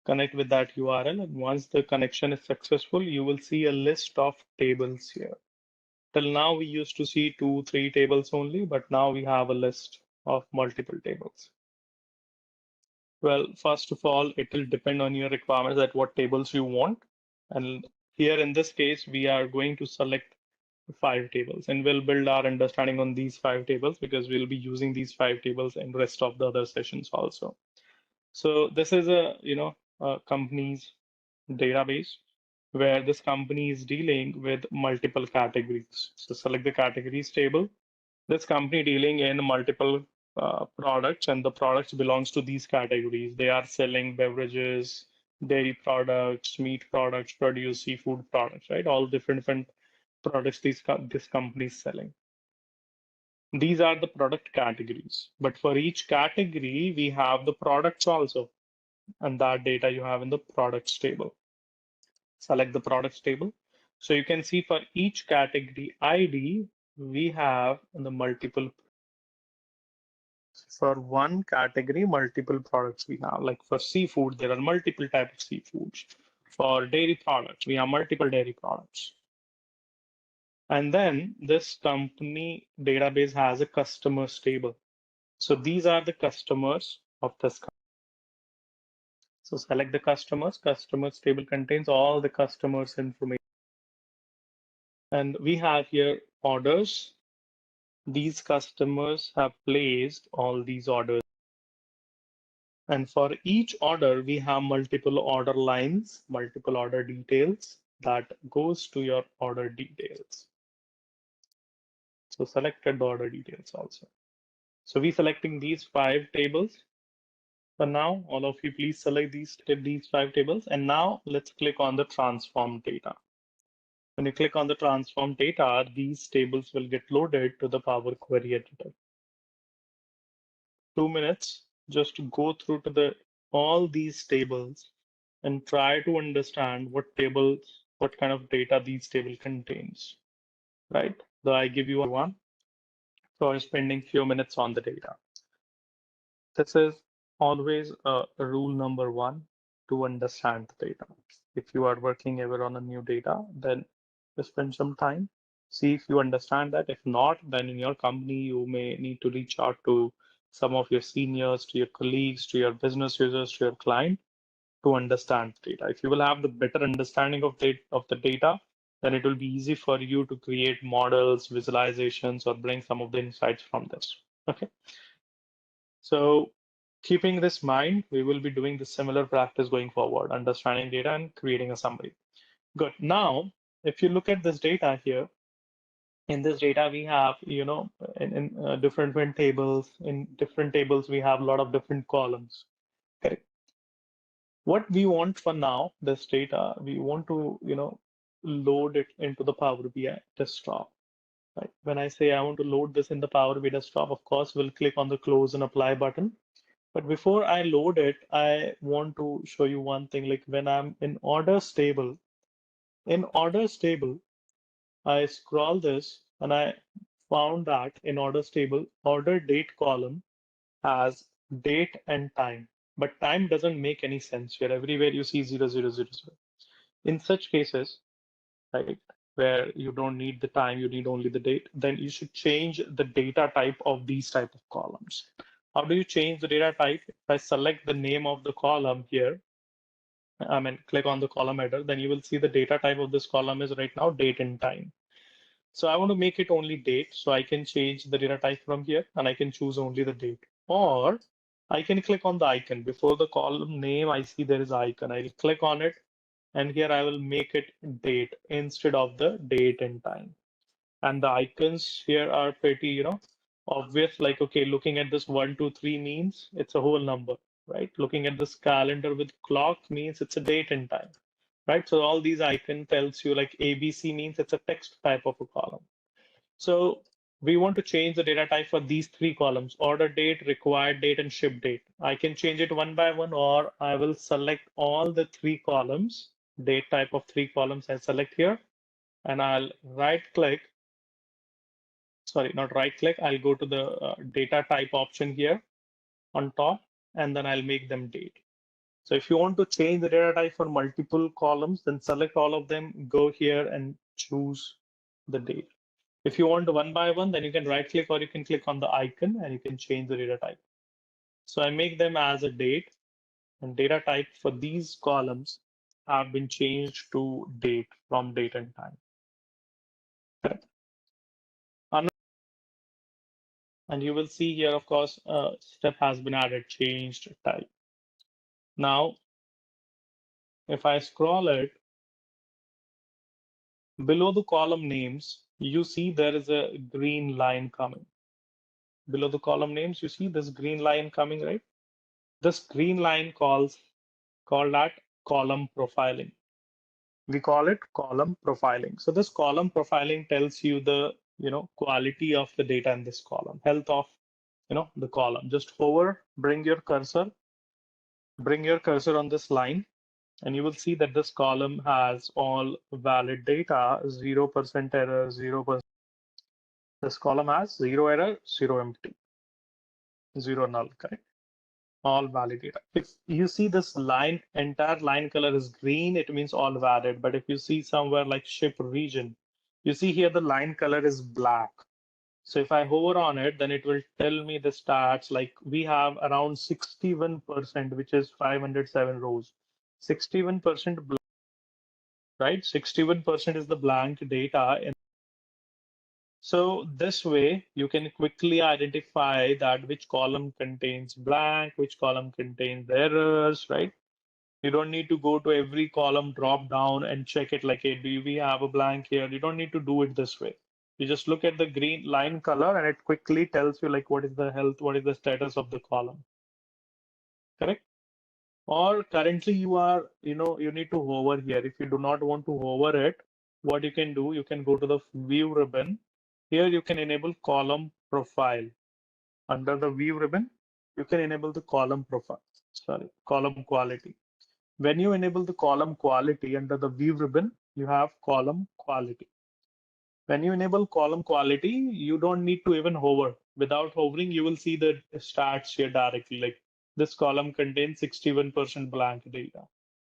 connect with that URL. And once the connection is successful, you will see a list of tables here. Till now, we used to see 2, 3 tables only, but now we have a list of multiple tables. Well, first of all, it will depend on your requirements at what tables you want. And here in this case, we are going to select 5 tables, and we'll build our understanding on these 5 tables because we'll be using these 5 tables in rest of the other sessions also. So this is a company's database where this company is dealing with multiple categories. So select the categories table. This company dealing in multiple products, and the products belongs to these categories. They are selling beverages, dairy products, meat products, produce, seafood products, right? All different products this company is selling. These are the product categories. But for each category, we have the products also, and that data you have in the products table. Select the products table. So you can see for each category ID, we have the multiple. For one category, multiple products we have. Like for seafood, there are multiple types of seafoods. For dairy products, we have multiple dairy products. And then this company database has a customers table. So these are the customers of this company. So select the customers. Customers table contains all the customers information. And we have here orders. These customers have placed all these orders. And for each order, we have multiple order lines, multiple order details that goes to your order details. So selected the order details also. So we selecting these 5 tables. For now, all of you please select these 5 tables. And now let's click on the transform data. When you click on the transform data, these tables will get loaded to the Power Query Editor. 2 minutes just to go through to the all these tables and try to understand what kind of data these table contains, right? So I give you one. So I'm spending few minutes on the data. This is always rule number 1 to understand the data. If you are working ever on a new data, then spend some time, see if you understand that. If not, then in your company, you may need to reach out to some of your seniors, to your colleagues, to your business users, to your client to understand data. If you will have the better understanding of the data, then it will be easy for you to create models, visualizations, or bring some of the insights from this. Okay. So keeping this in mind, we will be doing the similar practice going forward, understanding data and creating a summary. Good. Now, if you look at this data here, in this data we have, in different tables. In different tables, we have a lot of different columns. Okay. What we want for now, this data, we want to, load it into the Power BI desktop. Right? When I say I want to load this in the Power BI desktop, of course, we'll click on the close and apply button. But before I load it, I want to show you one thing. Like when I'm in orders table, I scroll this and I found that in orders table, order date column has date and time, but time doesn't make any sense here. Everywhere you see 0000. In such cases, right, where you don't need the time, you need only the date, then you should change the data type of these type of columns. How do you change the data type? If I select the name of the column here, click on the column header, then you will see the data type of this column is right now date and time. So I want to make it only date, so I can change the data type from here and I can choose only the date. Or I can click on the icon. Before the column name, I see there is icon. I'll click on it and here I will make it date instead of the date and time. And the icons here are pretty, obvious. Like, okay, looking at this 1, 2, 3 means it's a whole number, right? Looking at this calendar with clock means it's a date and time, right? So all these icon tells you like ABC means it's a text type of a column. So we want to change the data type for these 3 columns: order date, required date, and ship date. I can change it one by one, or I will select all the 3 columns, date type of 3 columns I select here, and I'll right click. Sorry, not right click. I'll go to the data type option here on top, and then I'll make them date. So if you want to change the data type for multiple columns, then select all of them, go here and choose the date. If you want one by one, then you can right click or you can click on the icon and you can change the data type. So I make them as a date, and data type for these columns have been changed to date from date and time. Okay. And you will see here, of course, a step has been added, changed type. Now, if I scroll it, below the column names, you see there is a green line coming. Below the column names, you see this green line coming, right? This green line called that column profiling. We call it column profiling. So this column profiling tells you the quality of the data in this column, health of the column. Just hover, bring your cursor on this line, and you will see that this column has all valid data, 0% error, 0%. This column has 0 error, 0 empty, 0 null, correct? All valid data. If you see this line, entire line color is green, it means all valid. But if you see somewhere like ship region, you see here the line color is black. So if I hover on it, then it will tell me the stats. Like we have around 61%, which is 507 rows. 61% right? 61% is the blank data. So this way you can quickly identify that which column contains blank, which column contains errors, right? You don't need to go to every column, drop down and check it like, hey, do we have a blank here? You don't need to do it this way. You just look at the green line color and it quickly tells you like what is the health, what is the status of the column. Correct? Or currently you need to hover here. If you do not want to hover it, what you can do, you can go to the view ribbon. Here you can enable column profile. Under the view ribbon, you can enable the column profile, column quality. When you enable the column quality under the view ribbon, you have column quality. When you enable column quality, you don't need to even hover. Without hovering, you will see the stats here directly. Like this column contains 61% blank data.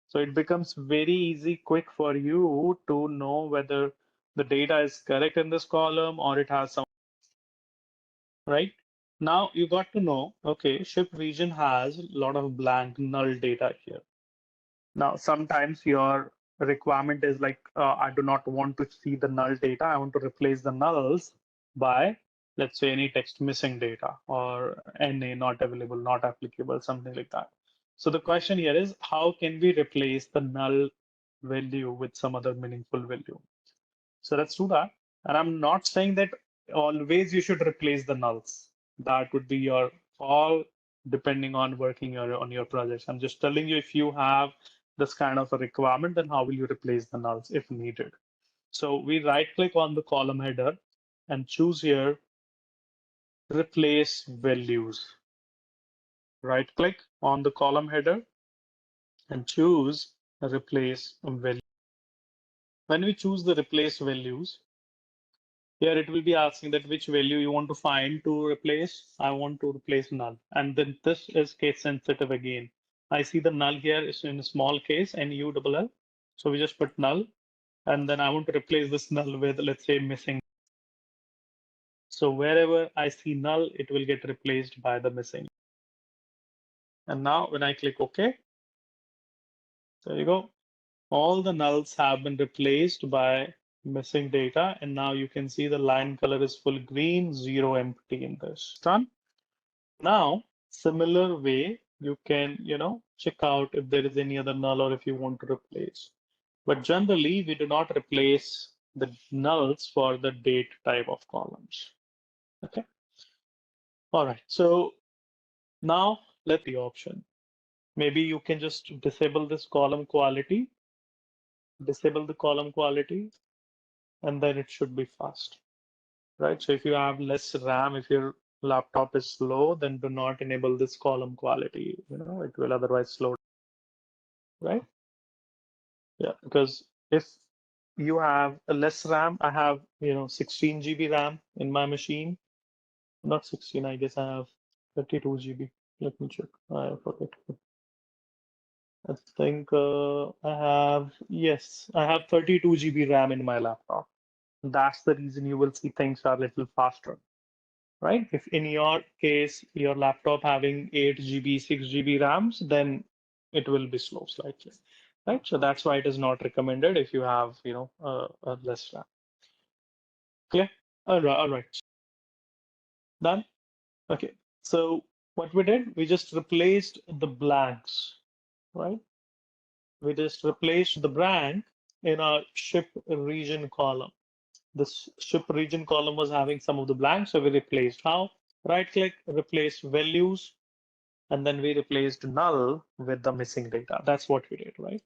So it becomes very easy, quick for you to know whether the data is correct in this column or it has some, right? Now you got to know, okay, ship region has a lot of blank null data here. Now, sometimes your requirement is like, I do not want to see the null data. I want to replace the nulls by, let's say, any text missing data or NA not available, not applicable, something like that. So the question here is, how can we replace the null value with some other meaningful value? So let's do that. And I'm not saying that always you should replace the nulls. That would be your call depending on working on your projects. I'm just telling you if you have this kind of a requirement, then how will you replace the nulls if needed? So we right click on the column header and choose here replace values. Right click on the column header and choose replace value. When we choose the replace values, here it will be asking that which value you want to find to replace. I want to replace null. And then this is case sensitive again. I see the null here is in a small case, NULL. So we just put null. And then I want to replace this null with, let's say, missing. So wherever I see null, it will get replaced by the missing. And now when I click OK, there you go. All the nulls have been replaced by missing data. And now you can see the line color is full green, 0 empty in this. Done. Now, similar way, you can, check out if there is any other null or if you want to replace. But generally, we do not replace the nulls for the date type of columns. Okay. All right. So now let's the option. Maybe you can just disable this column quality, disable the column quality, and then it should be fast. Right? So if you have less RAM, if your laptop is slow, then do not enable this column quality. It will otherwise slow, right? Yeah, because if you have a less RAM, I have 16 GB RAM in my machine. Not 16, I guess I have 32 GB. Let me check. I forget. I think I have 32 GB RAM in my laptop. That's the reason you will see things are a little faster, right? If in your case, your laptop having 8 GB, 6 GB RAMs, then it will be slow slightly, right? So that's why it is not recommended if you have, a less RAM. Clear? All right. Done? Okay. So what we did, we just replaced the blanks, right? We just replaced the blank in our ship region column. This ship region column was having some of the blanks, so we replaced. How? Right click, replace values, and then we replaced null with the missing data. That's what we did, right?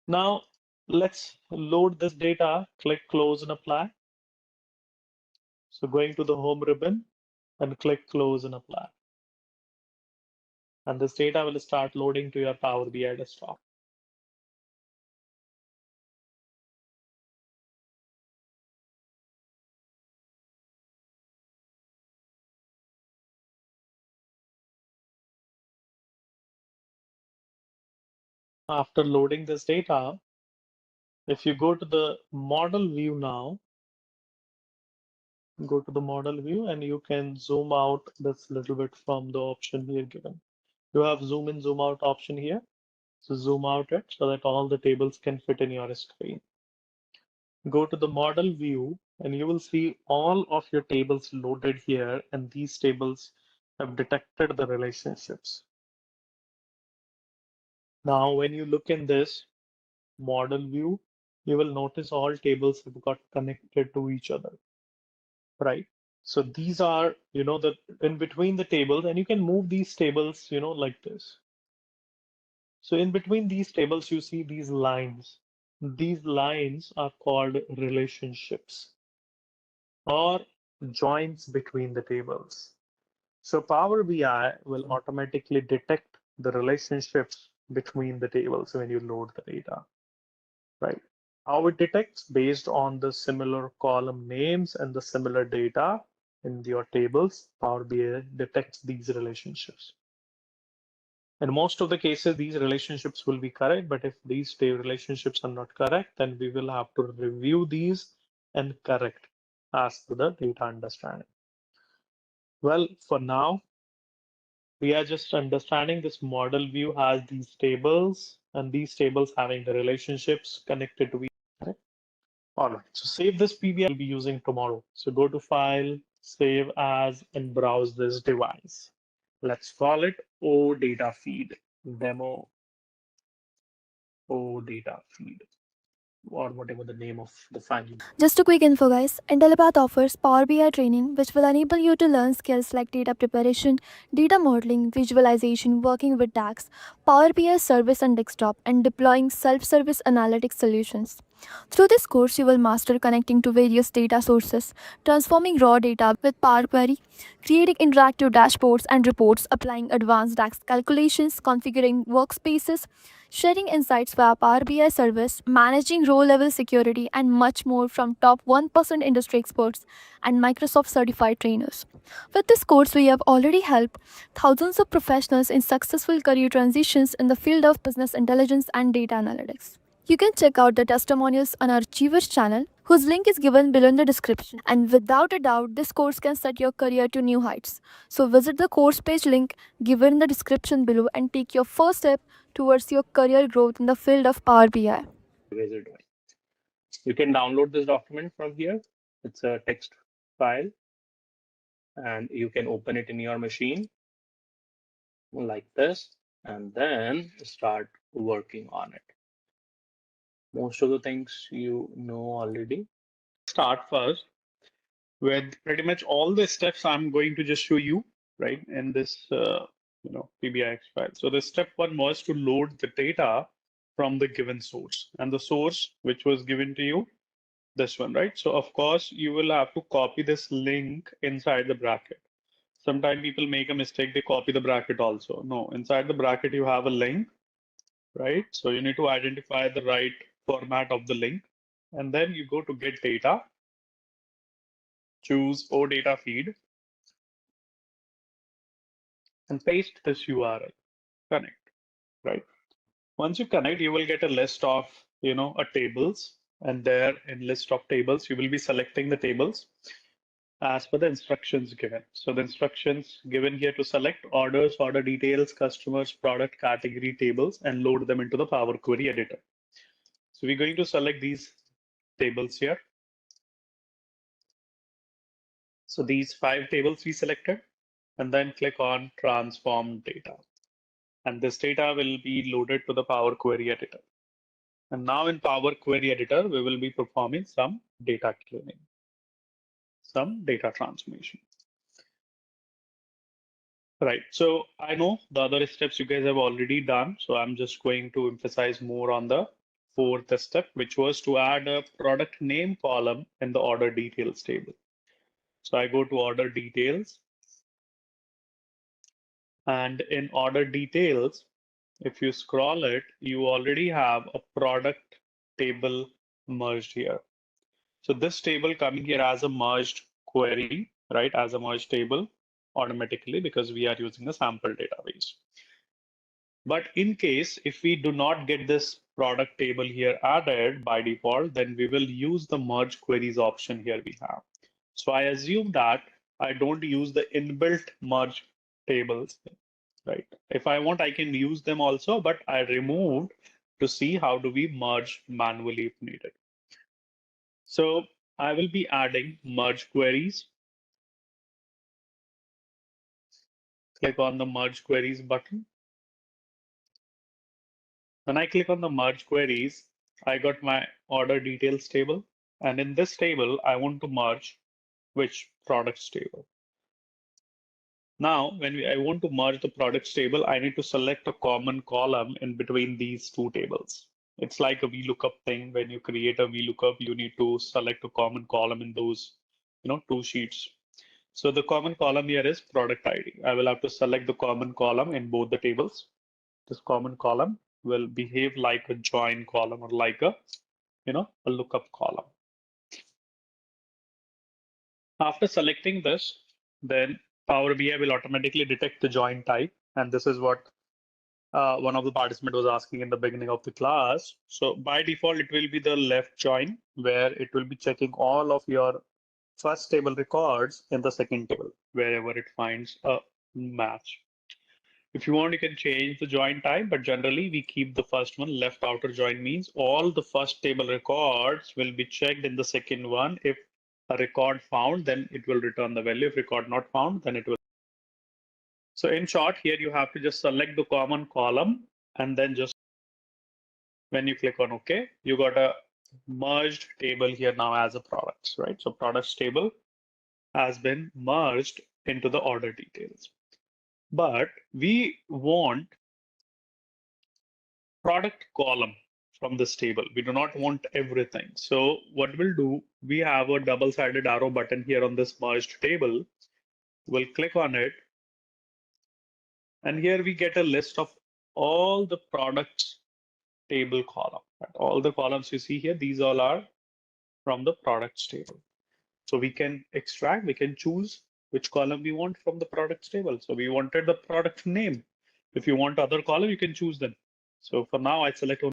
Now let's load this data, click close and apply. So going to the home ribbon and click close and apply. And this data will start loading to your Power BI desktop. After loading this data, if you go to the model view now, go to the model view and you can zoom out this little bit from the option here given. You have zoom in, zoom out option here. So zoom out it so that all the tables can fit in your screen. Go to the model view and you will see all of your tables loaded here, and these tables have detected the relationships. Now, when you look in this model view, you will notice all tables have got connected to each other, right? So these are, the in between the tables, and you can move these tables, like this. So in between these tables, you see these lines. These lines are called relationships or joins between the tables. So Power BI will automatically detect the relationships between the tables when you load the data, right? How it detects based on the similar column names and the similar data in your tables, Power BI detects these relationships. In most of the cases, these relationships will be correct, but if these relationships are not correct, then we will have to review these and correct as per the data understanding. Well, for now, we are just understanding this model view has these tables and these tables having the relationships connected to each other. All right, so save this PBI we'll be using tomorrow. So go to File, Save As, and browse this device. Let's call it O Data Feed, Demo O Data Feed, or whatever the name of the file. Just a quick info, guys. Intellipaat offers Power BI training, which will enable you to learn skills like data preparation, data modeling, visualization, working with DAX, Power BI service and desktop, and deploying self-service analytics solutions. Through this course, you will master connecting to various data sources, transforming raw data with Power Query, creating interactive dashboards and reports, applying advanced DAX calculations, configuring workspaces, sharing insights via Power BI service, managing row-level security, and much more from top 1% industry experts and Microsoft certified trainers. With this course, we have already helped thousands of professionals in successful career transitions in the field of business intelligence and data analytics. You can check out the testimonials on our Achievers channel, whose link is given below in the description. And without a doubt, this course can set your career to new heights. So visit the course page link given in the description below and take your first step towards your career growth in the field of Power BI. You can download this document from here. It's a text file, and you can open it in your machine like this, and then start working on it. Most of the things you know already. Start first with pretty much all the steps I'm going to just show you, right, in this PBIX file. So the step one was to load the data from the given source, and the source which was given to you, this one, right? So of course you will have to copy this link inside the bracket. Sometimes people make a mistake, they copy the bracket also. No, inside the bracket you have a link, right? So you need to identify the right format of the link, and then you go to get data, choose O data feed, and paste this URL. connect, right? Once you connect, you will get a list of, a tables, and there in list of tables, you will be selecting the tables as per the instructions given. So the instructions given here to select orders, order details, customers, product category tables, and load them into the Power Query editor. So we're going to select these tables here. So these 5 tables we selected, and then click on transform data. And this data will be loaded to the Power Query editor. And now in Power Query editor, we will be performing some data cleaning, some data transformation. Right. So I know the other steps you guys have already done. So I'm just going to emphasize more on the 4th step, which was to add a product name column in the order details table. So I go to order details, and in order details, if you scroll it, you already have a product table merged here. So this table coming here as a merged query, right, as a merged table automatically because we are using a sample database. But in case if we do not get this product table here added by default, then we will use the merge queries option here we have. So I assume that I don't use the inbuilt merge tables, right? If I want, I can use them also, but I removed to see how do we merge manually if needed. So I will be adding merge queries. Click on the merge queries button. When I click on the merge queries, I got my order details table. And in this table, I want to merge which products table. Now, when I want to merge the products table, I need to select a common column in between these 2 tables. It's like a VLOOKUP thing. When you create a VLOOKUP, you need to select a common column in those, 2 sheets. So the common column here is product ID. I will have to select the common column in both the tables. This common column will behave like a join column or like a lookup column. After selecting this, then Power BI will automatically detect the join type. And this is what one of the participants was asking in the beginning of the class. So by default, it will be the left join where it will be checking all of your first table records in the second table, wherever it finds a match. If you want, you can change the join type, but generally we keep the first one. Left outer join means all the first table records will be checked in the second one. If a record found, then it will return the value. If record not found, then it will. So in short, here you have to just select the common column, and then just when you click on OK, you got a merged table here now as a products, right? So products table has been merged into the order details. But we want product column from this table. We do not want everything. So what we'll do, we have a double-sided arrow button here on this merged table. We'll click on it. And here we get a list of all the products table column. Right? All the columns you see here, these all are from the products table. So we can extract, we can choose which column we want from the products table. So we wanted the product name. If you want other column, you can choose them. So for now, I select only.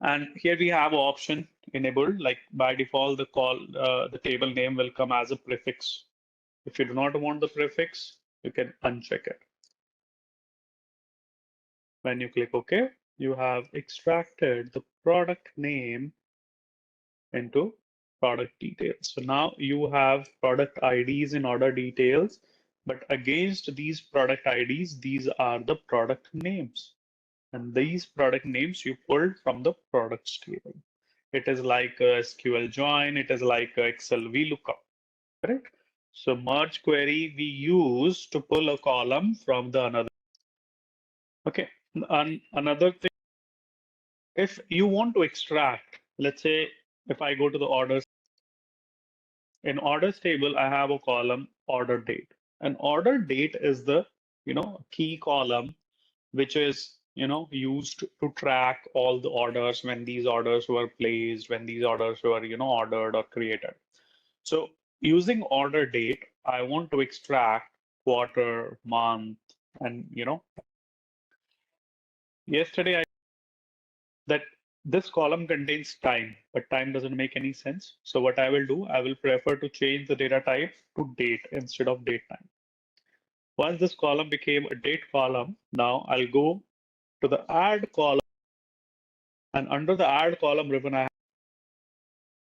And here we have option enabled, like by default, the table name will come as a prefix. If you do not want the prefix, you can uncheck it. When you click OK, you have extracted the product name into product details. So now you have product IDs in order details, but against these product IDs, these are the product names. And these product names you pulled from the products table. It is like a SQL join, it is like a Excel VLOOKUP, correct? So merge query we use to pull a column from the another. Okay, another thing, if you want to extract, let's say if I go to the orders, in orders table, I have a column order date. And order date is the key column which is used to track all the orders, when these orders were placed, when these orders were ordered or created. So using order date, I want to extract quarter, month, and Yesterday, I that this column contains time, but time doesn't make any sense. So what I will do, I will prefer to change the data type to date instead of date time. Once this column became a date column, now I'll go to the add column, and under the add column ribbon, I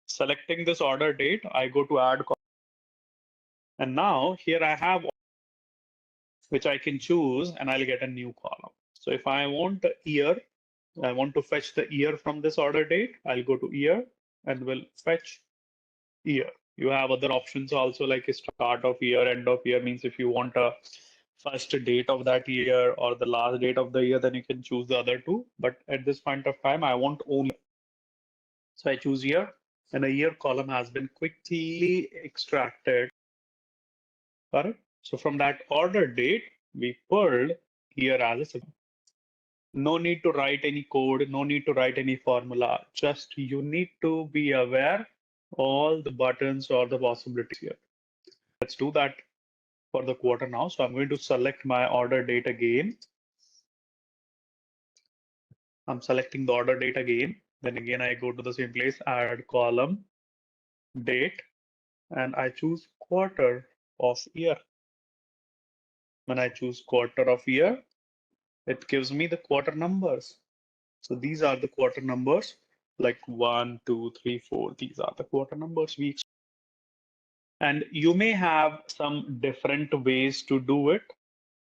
selecting this order date, I go to add column. And now here I have which I can choose and I'll get a new column. So if I want the year, I want to fetch the year from this order date, I'll go to year and will fetch year. You have other options also like a start of year, end of year means if you want a first date of that year or the last date of the year, then you can choose the other two. But at this point of time, I want only. So I choose year and a year column has been quickly extracted. Got it? So from that order date, we pulled year as a segment. No need to write any code, no need to write any formula. Just you need to be aware all the buttons or the possibilities here. Let's do that for the quarter now. So I'm going to select my order date again. I'm selecting the order date again. Then again, I go to the same place, add column, date, and I choose quarter of year. When I choose quarter of year, it gives me the quarter numbers. So these are the quarter numbers like 1, 2, 3, 4. These are the quarter numbers weeks. And you may have some different ways to do it.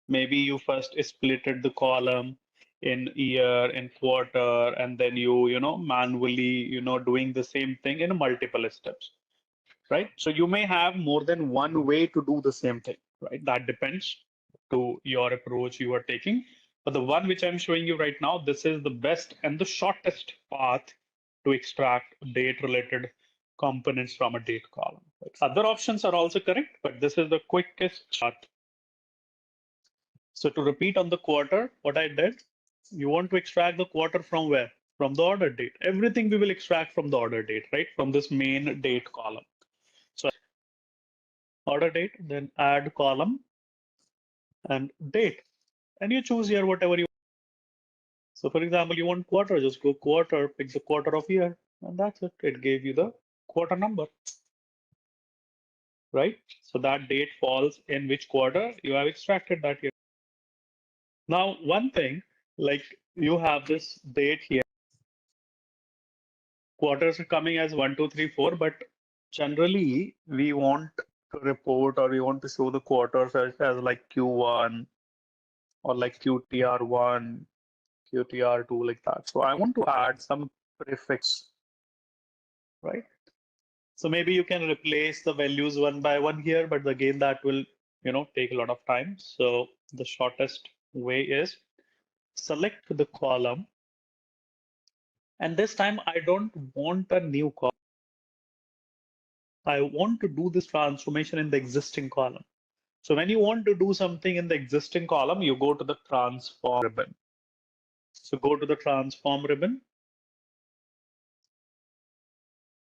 Maybe you first splitted the column in year, in quarter, and then you manually, doing the same thing in multiple steps, right? So you may have more than one way to do the same thing, right? That depends to your approach you are taking. But the one which I'm showing you right now, this is the best and the shortest path to extract date related components from a date column. Other options are also correct, but this is the quickest path. So to repeat on the quarter, what I did, you want to extract the quarter from where? From the order date. Everything we will extract from the order date, right? From this main date column. So order date, then add column and date. And you choose here whatever you want. So for example, you want quarter, just go quarter, pick the quarter of year, and that's it. It gave you the quarter number, right? So that date falls in which quarter you have extracted that year. Now, one thing, like you have this date here, quarters are coming as 1, 2, 3, 4, but generally we want to report or we want to show the quarters as like Q1 or like QTR1, QTR2, like that. So I want to add some prefix, right? So maybe you can replace the values one by one here, but again, that will, take a lot of time. So the shortest way is select the column. And this time I don't want a new column. I want to do this transformation in the existing column. So when you want to do something in the existing column, you go to the transform ribbon. So go to the transform ribbon.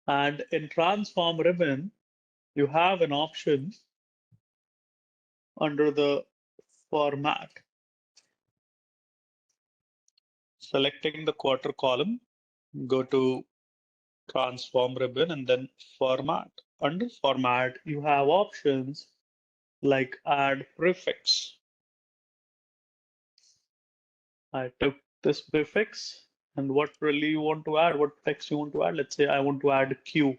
And in transform ribbon, you have an option under the format. Selecting the quarter column, go to transform ribbon and then format. Under format, you have options like add prefix. I took this prefix and what really you want to add, what text you want to add. Let's say I want to add Q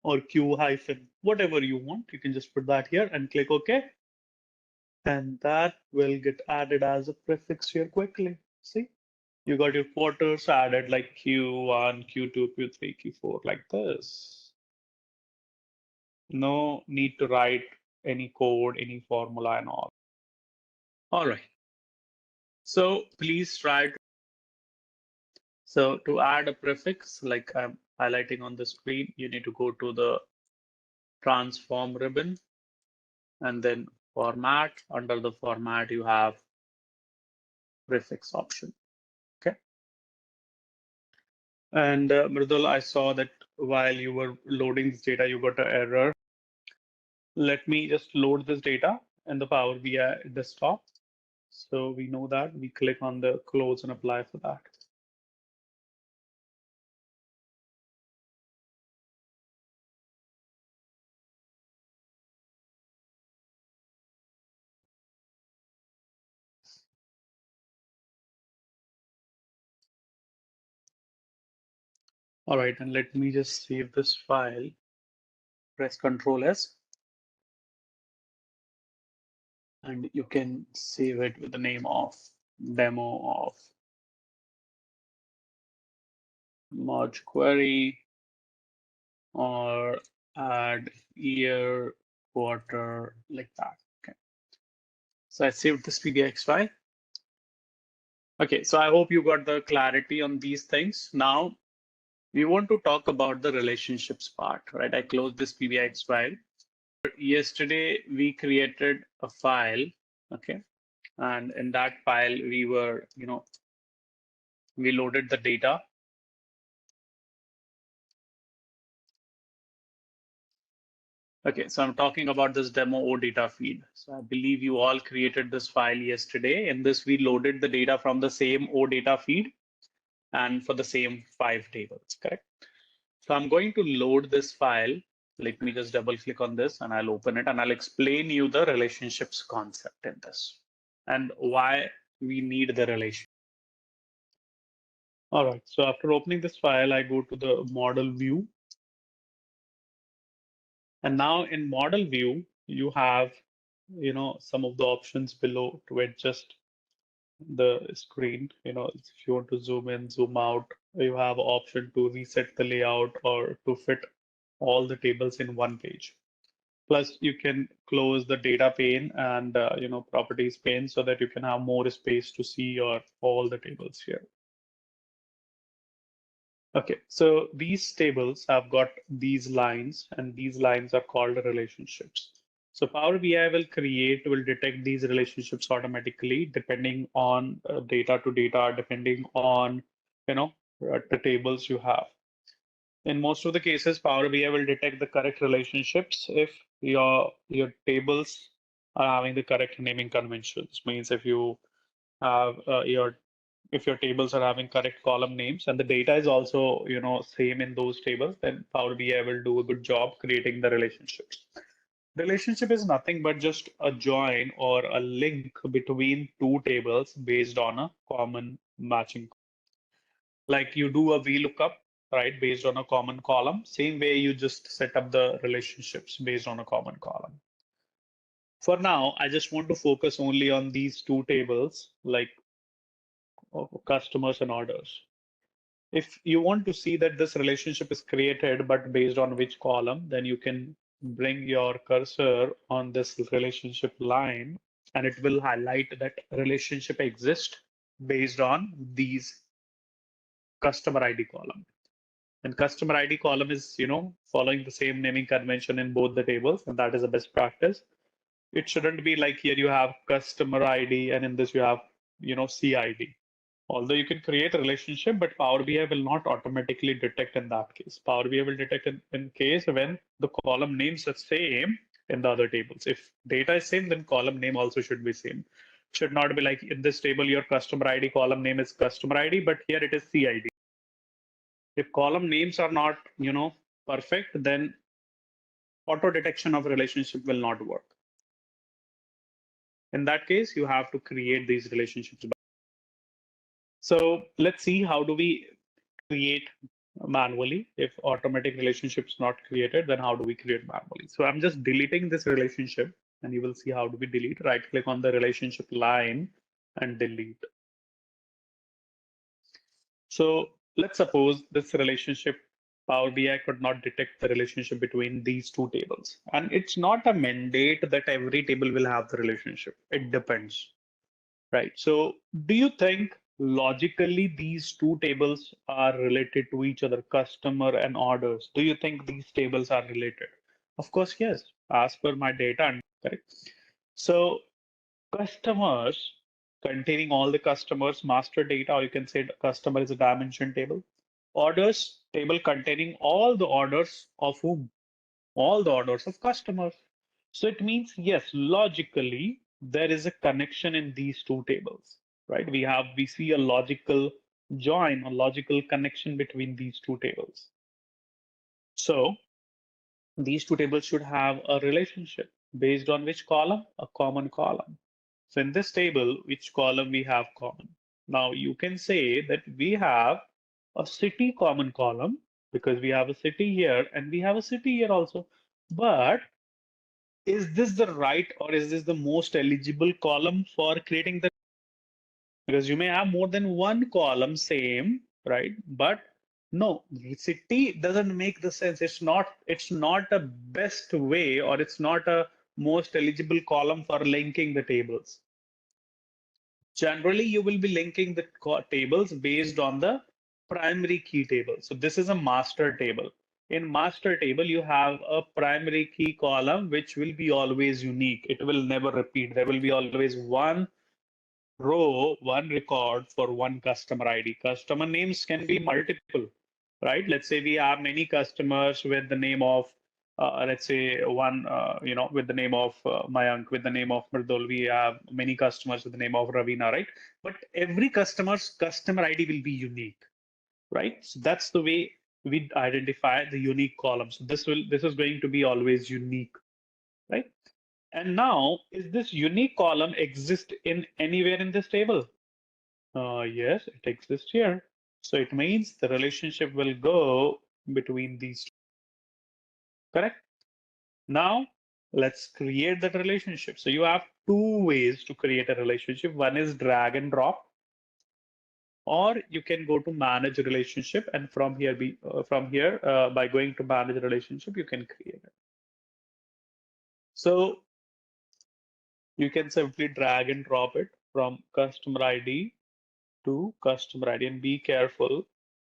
or Q hyphen, whatever you want. You can just put that here and click OK. And that will get added as a prefix here quickly. See, you got your quarters added like Q1, Q2, Q3, Q4, like this. No need to write any code, any formula and all. All right. So please try to. So to add a prefix, like I'm highlighting on the screen, you need to go to the transform ribbon and then format. Under the format, you have prefix option. Okay. And Mridul, I saw that while you were loading this data, you got an error. Let me just load this data in the Power BI desktop. So we know that. We click on the close and apply for that. All right, and let me just save this file. Press Control S, and you can save it with the name of demo of merge query or add year, quarter, like that. Okay. So I saved this PBX file. Okay, so I hope you got the clarity on these things. Now we want to talk about the relationships part, right? I closed this PBX file. Yesterday we created a file, okay, and in that file we were, we loaded the data. Okay, so I'm talking about this demo O data feed. So I believe you all created this file yesterday. In this, we loaded the data from the same O data feed and for the same 5 tables, correct? So I'm going to load this file. Let me just double click on this and I'll open it and I'll explain you the relationships concept in this and why we need the relation. All right, so after opening this file, I go to the model view. And now in model view, you have, some of the options below to adjust the screen. If you want to zoom in, zoom out, you have option to reset the layout or to fit all the tables in one page. Plus, you can close the data pane and properties pane so that you can have more space to see your all the tables here. Okay, so these tables have got these lines, and these lines are called relationships. So Power BI will detect these relationships automatically depending on data to data, depending on the tables you have. In most of the cases, Power BI will detect the correct relationships if your tables are having the correct naming conventions. Means if you have if your tables are having correct column names and the data is also same in those tables, then Power BI will do a good job creating the relationships. Relationship is nothing but just a join or a link between two tables based on a common matching. Like you do a VLOOKUP, right, based on a common column. Same way you just set up the relationships based on a common column. For now, I just want to focus only on these two tables, like customers and orders. If you want to see that this relationship is created, but based on which column, then you can bring your cursor on this relationship line and it will highlight that relationship exists based on these customer ID column. And customer ID column is, following the same naming convention in both the tables, and that is a best practice. It shouldn't be like here you have customer ID and in this you have, CID. Although you can create a relationship, but Power BI will not automatically detect in that case. Power BI will detect in case when the column names are same in the other tables. If data is same, then column name also should be same. Should not be like in this table, your customer ID column name is customer ID, but here it is CID. If column names are not, perfect, then auto detection of relationship will not work. In that case, you have to create these relationships. So let's see how do we create manually. If automatic relationships not created, then how do we create manually? So I'm just deleting this relationship and you will see how do we delete. Right click on the relationship line and delete. So let's suppose this relationship, Power BI could not detect the relationship between these two tables. And it's not a mandate that every table will have the relationship. It depends, right? So do you think logically these two tables are related to each other, customer and orders? Do you think these tables are related? Of course, yes, as per my data, correct? So customers containing all the customers master data, or you can say the customer is a dimension table. Orders table containing all the orders of whom? All the orders of customers. So it means, yes, logically, there is a connection in these two tables, right? We see a logical join, a logical connection between these two tables. So these two tables should have a relationship based on which column? A common column. So in this table, which column we have common? Now you can say that we have a city common column because we have a city here and we have a city here also. But is this the right or is this the most eligible column for creating the, because you may have more than one column same, right? But no, city doesn't make the sense. It's not a best way or it's not a most eligible column for linking the tables. Generally, you will be linking the tables based on the primary key table. So this is a master table. In master table, you have a primary key column, which will be always unique. It will never repeat. There will be always one row, one record for one customer ID. Customer names can be multiple, right? Let's say we have many customers with the name of, let's say one, with the name of Mayank, with the name of Mridul. We have many customers with the name of Ravina, right? But every customer's customer ID will be unique, right? So that's the way we identify the unique column. So this is going to be always unique, right? And now, is this unique column exist in anywhere in this table? Yes, it exists here. So it means the relationship will go between these two. Correct? Now, let's create that relationship. So you have two ways to create a relationship. One is drag and drop, or you can go to manage relationship, and from here by going to manage relationship, you can create it. So you can simply drag and drop it from customer ID to customer ID, and be careful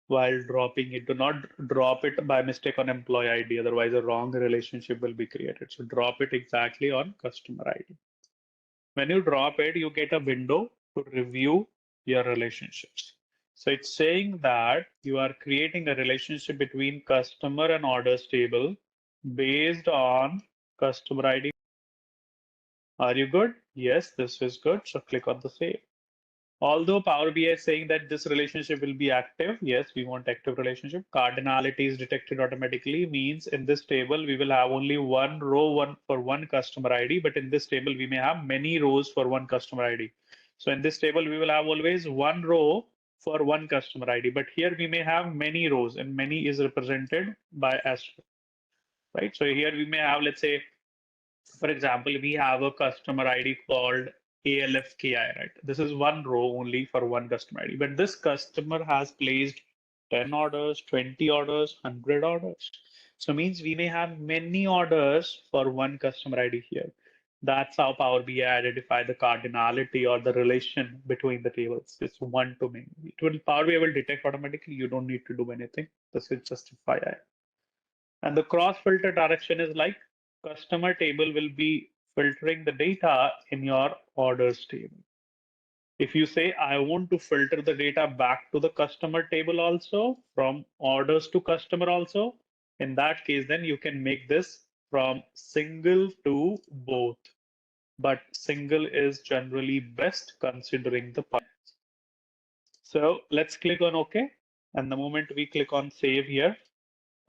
while dropping it. Do not drop it by mistake on employee ID, otherwise a wrong relationship will be created. So drop it exactly on customer ID. When you drop it, you get a window to review your relationships. So it's saying that you are creating a relationship between customer and orders table based on customer ID. Are you good? Yes, this is good. So click on the save. Although Power BI is saying that this relationship will be active, yes, we want active relationship. Cardinality is detected automatically, means in this table we will have only one row for one customer ID, but in this table we may have many rows for one customer ID. So in this table we will have always one row for one customer ID, but here we may have many rows, and many is represented by asterisk, right? So here we may have, let's say, for example, we have a customer ID called ALFKI, right? This is one row only for one customer ID, but this customer has placed 10 orders, 20 orders, 100 orders. So means we may have many orders for one customer ID here. That's how Power BI identify the cardinality or the relation between the tables. It's one to many. Power BI will detect automatically. You don't need to do anything. This is just FYI. And the cross filter direction is like customer table will be filtering the data in your orders table. If you say, I want to filter the data back to the customer table also, from orders to customer also, in that case, then you can make this from single to both. But single is generally best considering the parts. So let's click on OK. And the moment we click on save here,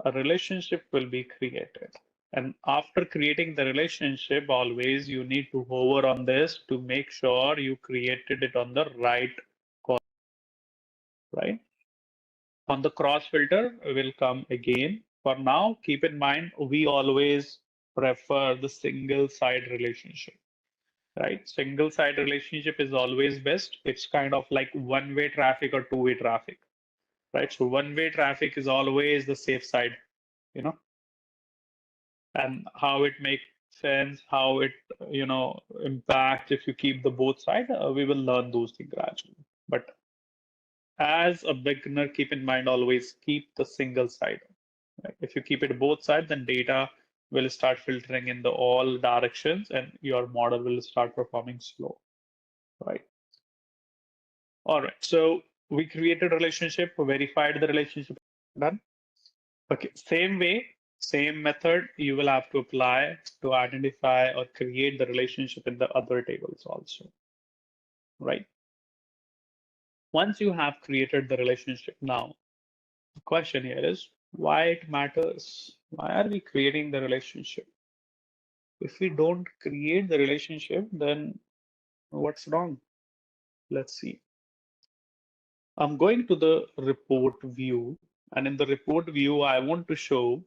a relationship will be created. And after creating the relationship, always you need to hover on this to make sure you created it on the right column, right? On the cross filter will come again. For now, keep in mind, we always prefer the single side relationship, right? Single side relationship is always best. It's kind of like one-way traffic or two-way traffic, right? So one-way traffic is always the safe side, you know, and how it makes sense, how it impacts if you keep the both side. We will learn those things gradually. But as a beginner, keep in mind always keep the single side. Right? If you keep it both sides, then data will start filtering in the all directions, and your model will start performing slow. Right. All right. So we created a relationship, verified the relationship, done. Okay. Same way, Same method you will have to apply to identify or create the relationship in the other tables also, right? Once you have created the relationship now, the question here is why it matters. Why are we creating the relationship? If we don't create the relationship, then what's wrong? Let's see. I'm going to the report view, and in the report view, I want to show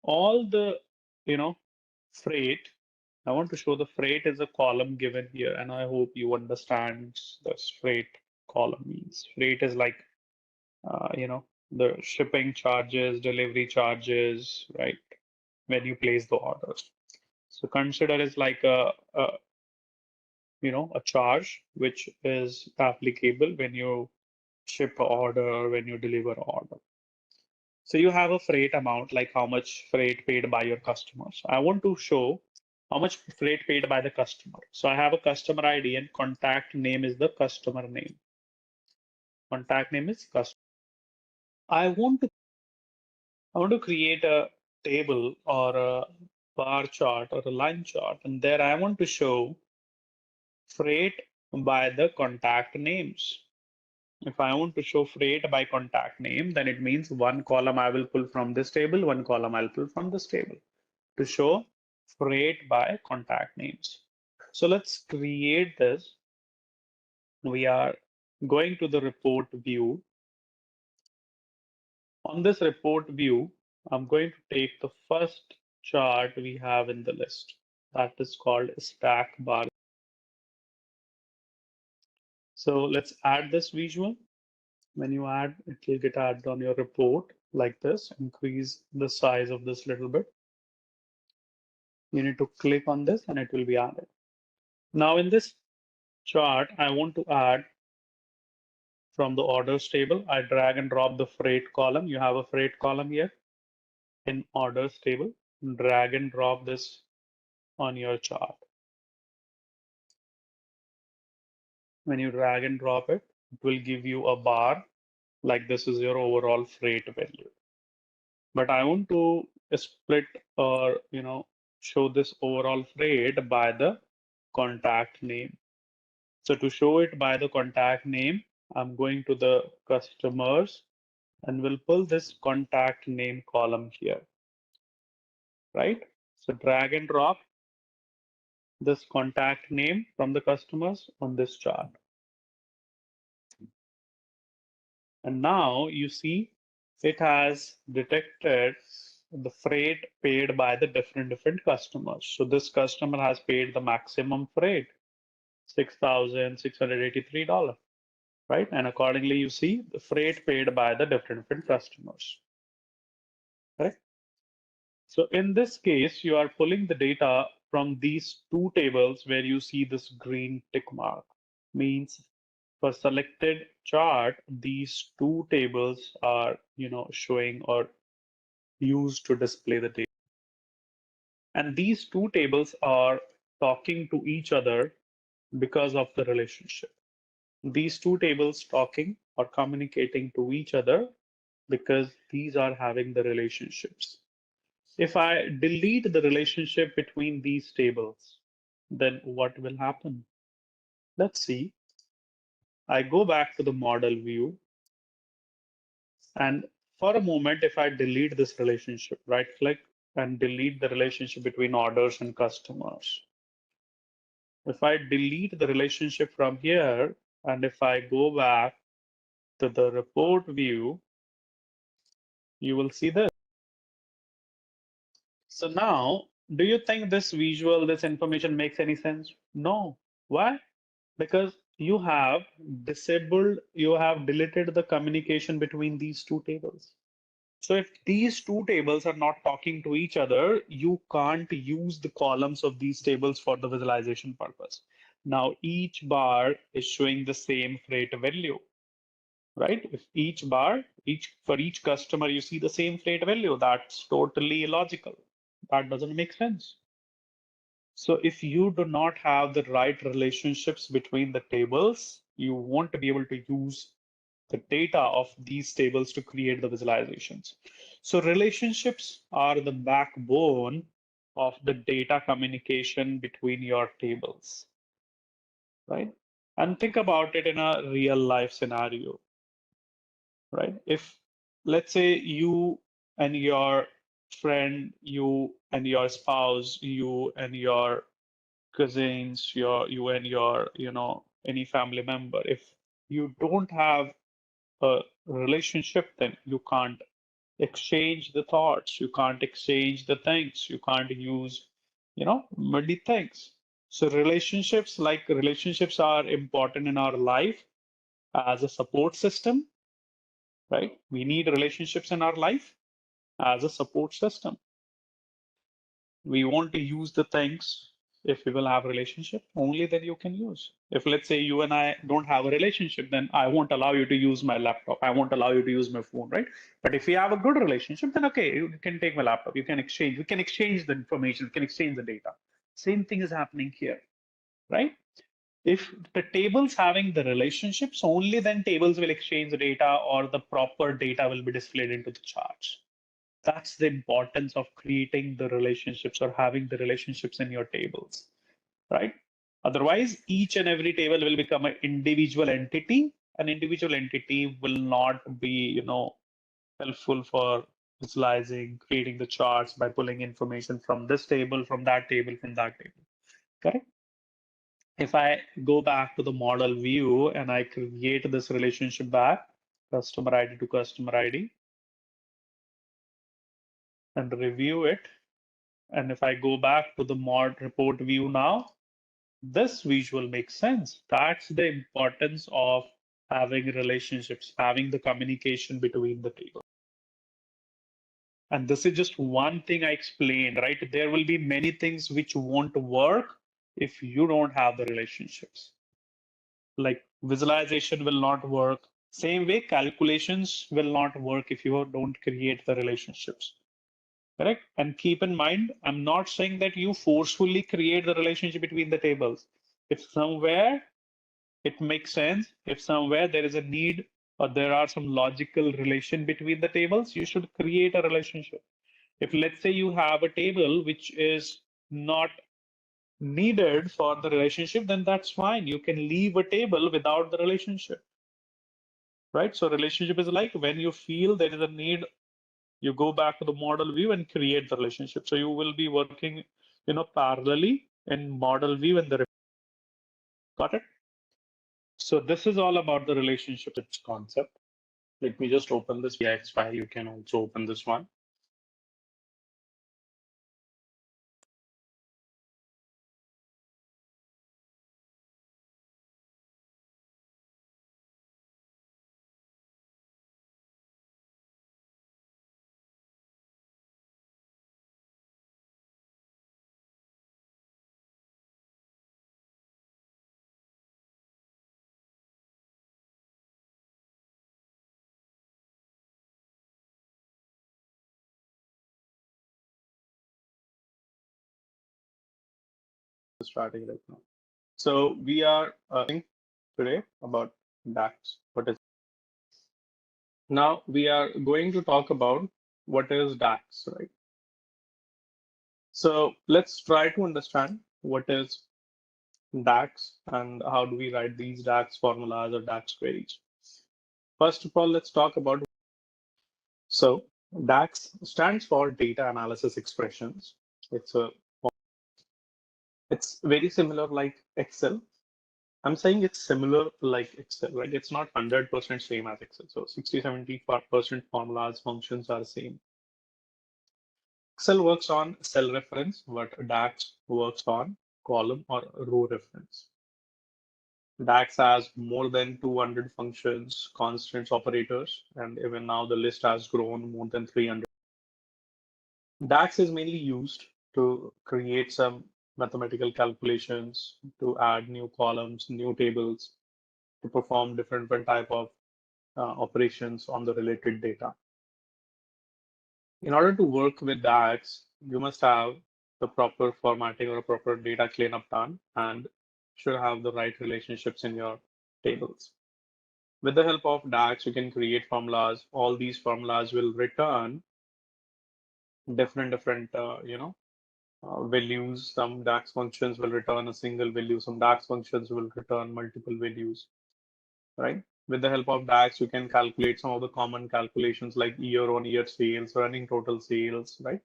all the, you know, freight. I want to show the freight is a column given here, and I hope you understand this freight column means. Freight is like, the shipping charges, delivery charges, right? When you place the orders. So consider is like a charge which is applicable when you ship a order, when you deliver an order. So you have a freight amount, like how much freight paid by your customers. I want to show how much freight paid by the customer. So I have a customer ID and contact name is the customer name. Contact name is customer. I want to I want to create a table or a bar chart or a line chart, and there I want to show freight by the contact names. If I want to show freight by contact name, then it means one column I will pull from this table, one column I'll pull from this table to show freight by contact names. So let's create this. We are going to the report view. On this report view, I'm going to take the first chart we have in the list. That is called stack bar. So let's add this visual. When you add, it will get added on your report like this. Increase the size of this little bit. You need to click on this and it will be added. Now in this chart, I want to add from the orders table. I drag and drop the freight column. You have a freight column here in orders table. Drag and drop this on your chart. When you drag and drop it, it will give you a bar like this is your overall freight value. But I want to split or show this overall freight by the contact name. So to show it by the contact name, I'm going to the customers and we'll pull this contact name column here, right? So drag and drop this contact name from the customers on this chart. And now you see it has detected the freight paid by the different customers. So this customer has paid the maximum freight, $6,683, right? And accordingly, you see the freight paid by the different customers, right? So in this case, you are pulling the data from these two tables where you see this green tick mark. Means for selected chart, these two tables are, showing or used to display the data. And these two tables are talking to each other because of the relationship. These two tables talking or communicating to each other because these are having the relationships. If I delete the relationship between these tables, then what will happen? Let's see. I go back to the model view, and for a moment, if I delete this relationship, right click and delete the relationship between orders and customers. If I delete the relationship from here, and if I go back to the report view, you will see this. So now, do you think this visual, this information makes any sense? No. Why? Because you have disabled, you have deleted the communication between these two tables. So if these two tables are not talking to each other, you can't use the columns of these tables for the visualization purpose. Now each bar is showing the same freight value, right? If each bar, for each customer, you see the same freight value, that's totally illogical. That doesn't make sense. So if you do not have the right relationships between the tables, you won't be able to use the data of these tables to create the visualizations. So relationships are the backbone of the data communication between your tables, right? And think about it in a real life scenario, right? If let's say you and your friend, you and your spouse, you and your cousins, you and your, any family member, if you don't have a relationship, then you can't exchange the thoughts, you can't exchange the things, you can't use, many things. So relationships are important in our life as a support system, right? We need relationships in our life as a support system. We want to use the things. If we will have a relationship, only then you can use. If let's say you and I don't have a relationship, then I won't allow you to use my laptop. I won't allow you to use my phone, right? But if we have a good relationship, then okay, you can take my laptop. You can exchange. We can exchange the information. We can exchange the data. Same thing is happening here, right? If the tables having the relationships, only then tables will exchange the data or the proper data will be displayed into the charts. That's the importance of creating the relationships or having the relationships in your tables, right? Otherwise, each and every table will become an individual entity. An individual entity will not be, helpful for visualizing, creating the charts by pulling information from this table, from that table, from that table. Correct? If I go back to the model view and I create this relationship back, customer ID to customer ID, and review it, and if I go back to the mod report view now, this visual makes sense. That's the importance of having relationships, having the communication between the people. And this is just one thing I explained, right? There will be many things which won't work if you don't have the relationships. Like visualization will not work. Same way, calculations will not work if you don't create the relationships. Correct? And keep in mind, I'm not saying that you forcefully create the relationship between the tables. If somewhere it makes sense, if somewhere there is a need or there are some logical relation between the tables, you should create a relationship. If let's say you have a table which is not needed for the relationship, then that's fine. You can leave a table without the relationship, right? So relationship is like when you feel there is a need, you go back to the model view and create the relationship. So you will be working, parallelly in model view and the got it. So this is all about the relationship concept. Let me just open this VX file. You can also open this one. Starting right now. So we are today about DAX. What is now we are going to talk about what is DAX, right? So let's try to understand what is DAX and how do we write these DAX formulas or DAX queries. First of all, let's talk about so DAX stands for data analysis expressions. It's a it's very similar like Excel. I'm saying it's similar like Excel, right? It's not 100% same as Excel. So 60-70% formulas, functions are same. Excel works on cell reference, but DAX works on column or row reference. DAX has more than 200 functions, constants, operators, and even now the list has grown more than 300. DAX is mainly used to create some mathematical calculations, to add new columns, new tables, to perform different type of operations on the related data. In order to work with DAX, you must have the proper formatting or proper data cleanup done and should have the right relationships in your tables. With the help of DAX, you can create formulas. All these formulas will return different values. Some DAX functions will return a single value. Some DAX functions will return multiple values, right? With the help of DAX, you can calculate some of the common calculations like year-on-year sales, running total sales, right?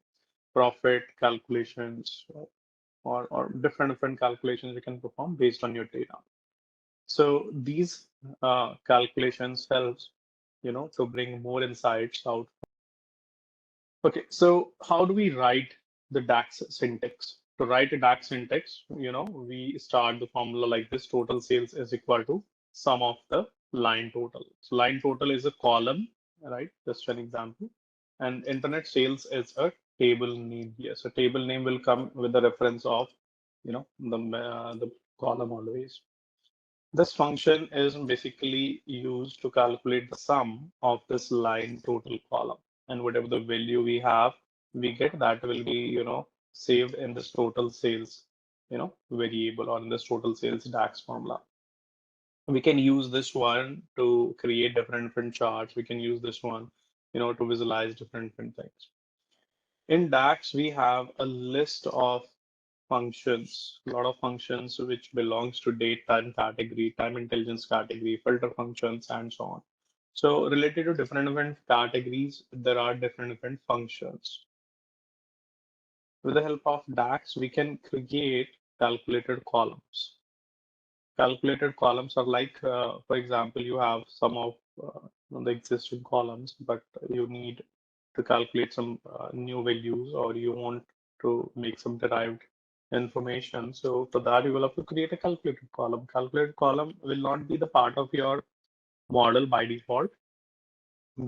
Profit calculations, or different calculations you can perform based on your data. So these calculations helps, to bring more insights out. Okay, so how do we write the DAX syntax? To write a DAX syntax, we start the formula like this: total sales is equal to sum of the line total. So line total is a column, right? Just an example. And internet sales is a table name here. So table name will come with the reference of, the column always. This function is basically used to calculate the sum of this line total column, and whatever the value we get that will be, saved in this total sales, variable, or in this total sales DAX formula. We can use this one to create different charts. We can use this one, to visualize different things. In DAX, we have a list of functions, a lot of functions which belongs to date time category, time intelligence category, filter functions, and so on. So related to different categories, there are different functions. With the help of DAX, we can create calculated columns. Calculated columns are like, for example, you have some of the existing columns, but you need to calculate some new values, or you want to make some derived information. So for that, you will have to create a calculated column. Calculated column will not be the part of your model by default.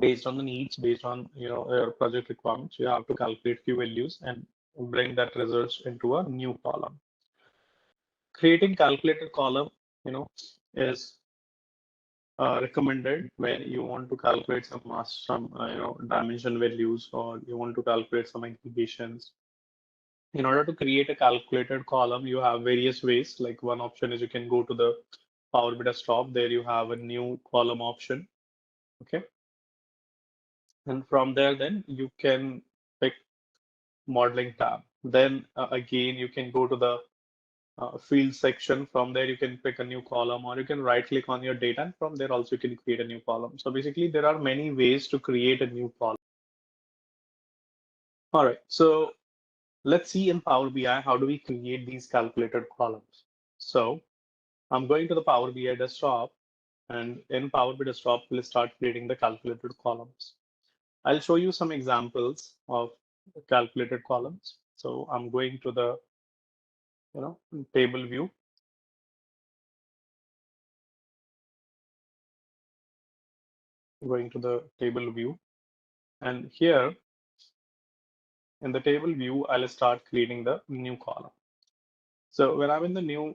Based on the needs, based on your project requirements, you have to calculate few values and bring that results into a new column. Creating calculated column, is recommended when you want to calculate some dimension values, or you want to calculate some aggregations. In order to create a calculated column, you have various ways. Like one option is you can go to the Power BI desktop. There you have a new column option. Okay. And from there, then you can pick modeling tab. Then again, you can go to the field section. From there, you can pick a new column, or you can right click on your data. And from there also, you can create a new column. So basically, there are many ways to create a new column. All right. So let's see in Power BI, how do we create these calculated columns? So I'm going to the Power BI desktop, and in Power BI desktop, we'll start creating the calculated columns. I'll show you some examples of calculated columns. So I'm going to the table view. Going to the table view, and here in the table view, I'll start creating the new column. So when I'm in the new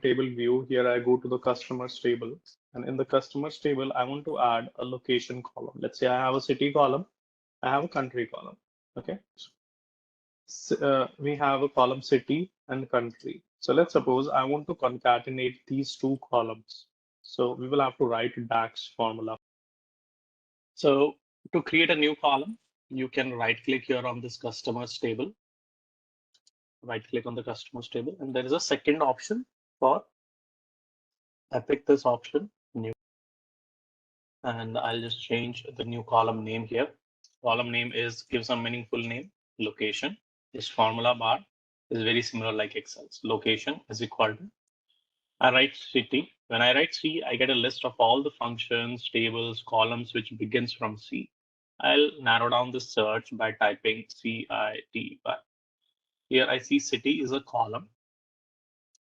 table view, here I go to the customers table, and in the customers table, I want to add a location column. Let's say I have a city column, I have a country column. Okay, so, we have a column city and country. So let's suppose I want to concatenate these two columns. So we will have to write DAX formula. So to create a new column, you can right click here on this customers table. Right click on the customers table, and there is a second option for, I pick this option, new, and I'll just change the new column name here. Column name is, give some meaningful name, location. This formula bar is very similar like Excel's. Location is equal to, I write city. When I write C, I get a list of all the functions, tables, columns which begins from C. I'll narrow down the search by typing CITY. Here I see city is a column,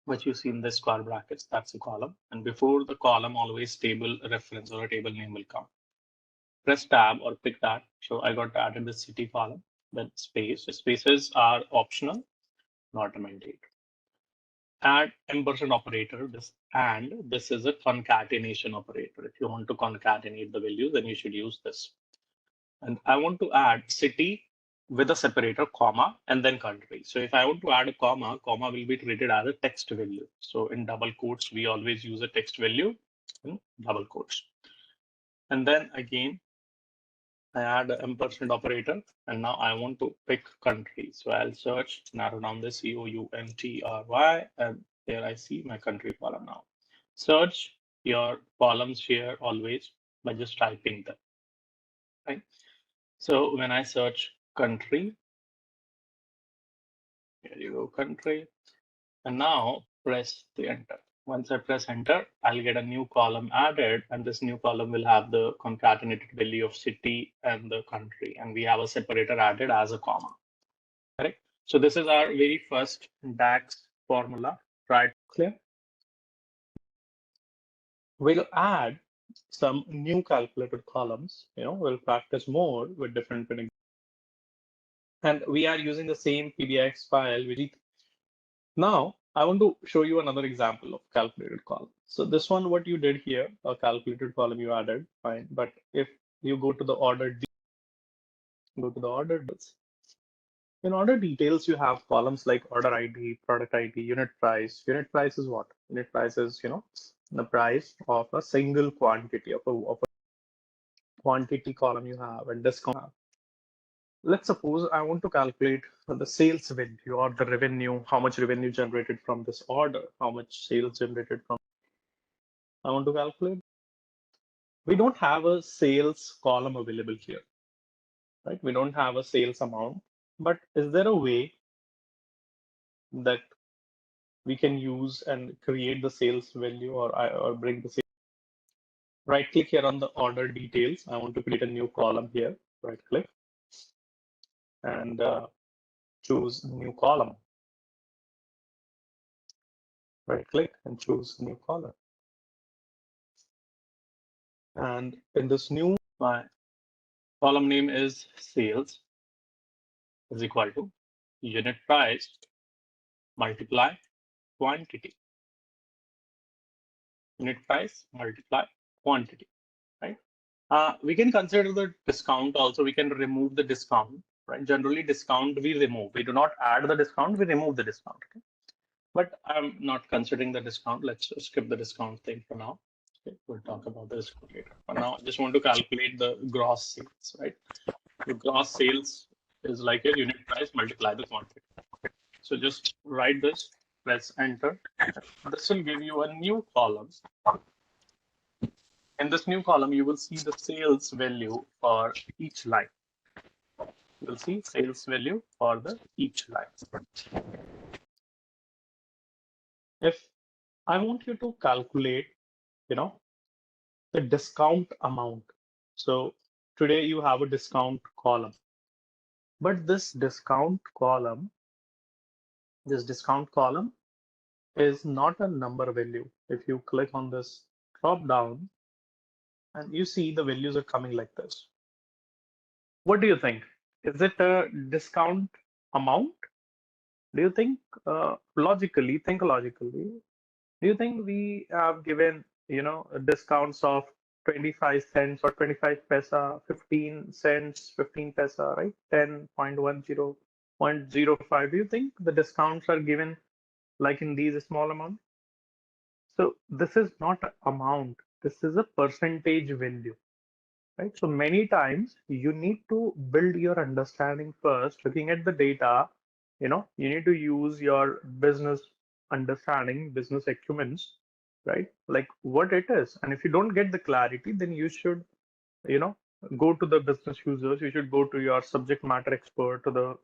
which you see in the square brackets, that's a column. And before the column, always table reference or a table name will come. Press tab or pick that. So I got added the city column, then space. Spaces are optional, not mandate. Add ampersand operator, this is a concatenation operator. If you want to concatenate the values, then you should use this. And I want to add city with a separator, comma, and then country. So if I want to add a comma will be treated as a text value. So in double quotes, we always use a text value. in double quotes. And then again, I add an ampersand operator, and now I want to pick country. So I'll search, narrow down the COUNTRY, and there I see my country column now. Search your columns here always by just typing them, right? So when I search country, here you go, country, and now press the enter. Once I press enter, I'll get a new column added, and this new column will have the concatenated value of city and the country, and we have a separator added as a comma. Correct. So this is our very first DAX formula. Right, clear? We'll add some new calculated columns. We'll practice more with different pinning. And we are using the same PBX file. Now, I want to show you another example of calculated column. So this one, what you did here, a calculated column you added, fine. But if you go to the order, go to the order details. In order details, you have columns like order ID, product ID, unit price. Unit price is what? Unit price is, the price of a single quantity of a quantity column you have and discount. Let's suppose I want to calculate the sales value or the revenue, how much revenue generated from this order, how much sales generated from. I want to calculate. We don't have a sales column available here, right? We don't have a sales amount, but is there a way that we can use and create the sales value or bring the sales? Right click here on the order details. I want to create a new column here. Right click and choose new column. Right click and choose new column. And in this new, my column name is sales is equal to unit price multiply quantity. Unit price multiply quantity, right? We can consider the discount also. We can remove the discount, right? Generally, discount we remove. We do not add the discount, we remove the discount. Okay? But I'm not considering the discount. Let's skip the discount thing for now. Okay, we'll talk about the discount later. For now, I just want to calculate the gross sales, right? The gross sales is like a unit price multiply the quantity. So just write this, press enter. This will give you a new column. In this new column, you will see the sales value for each line. You will see sales value for each line. If I want you to calculate, the discount amount. So today you have a discount column, but this discount column is not a number value. If you click on this drop down and you see the values are coming like this. What do you think? Is it a discount amount? Do you think logically, do you think we have given, discounts of 25 cents or 25 paisa, 15 cents, 15 paisa, right? 10.10, 0.05. Do you think the discounts are given like in these small amounts? So this is not an amount. This is a percentage value, right? So many times you need to build your understanding first, looking at the data. You need to use your business understanding, business acumens, right? Like what it is. And if you don't get the clarity, then you should, go to the business users. You should go to your subject matter expert, to the,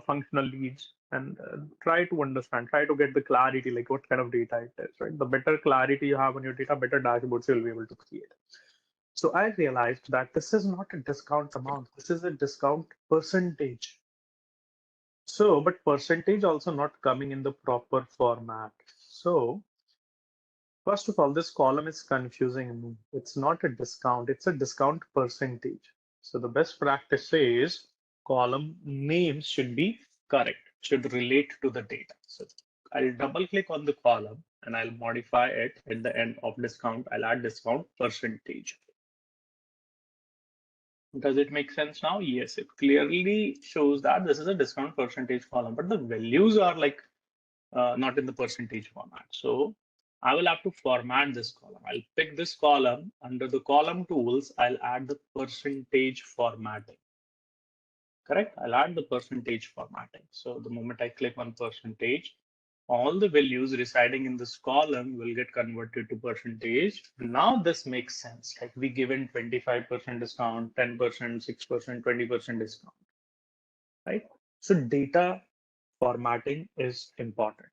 functional leads, and try to understand, try to get the clarity, like what kind of data it is, right? The better clarity you have on your data, better dashboards you'll be able to create. So I realized that this is not a discount amount. This is a discount percentage. So, but percentage also not coming in the proper format. So first of all, this column is confusing me. It's not a discount, it's a discount percentage. So the best practice is column names should be correct, should relate to the data. So I'll double click on the column and I'll modify it at the end of discount. I'll add discount percentage. Does it make sense now? Yes, it clearly shows that this is a discount percentage column, but the values are like not in the percentage format. So I will have to format this column. I'll pick this column. Under the column tools, I'll add the percentage formatting. Correct? I'll add the percentage formatting. So the moment I click on percentage, all the values residing in this column will get converted to percentage. Now this makes sense. Like we given 25% discount, 10%, 6%, 20% discount, right? So data formatting is important.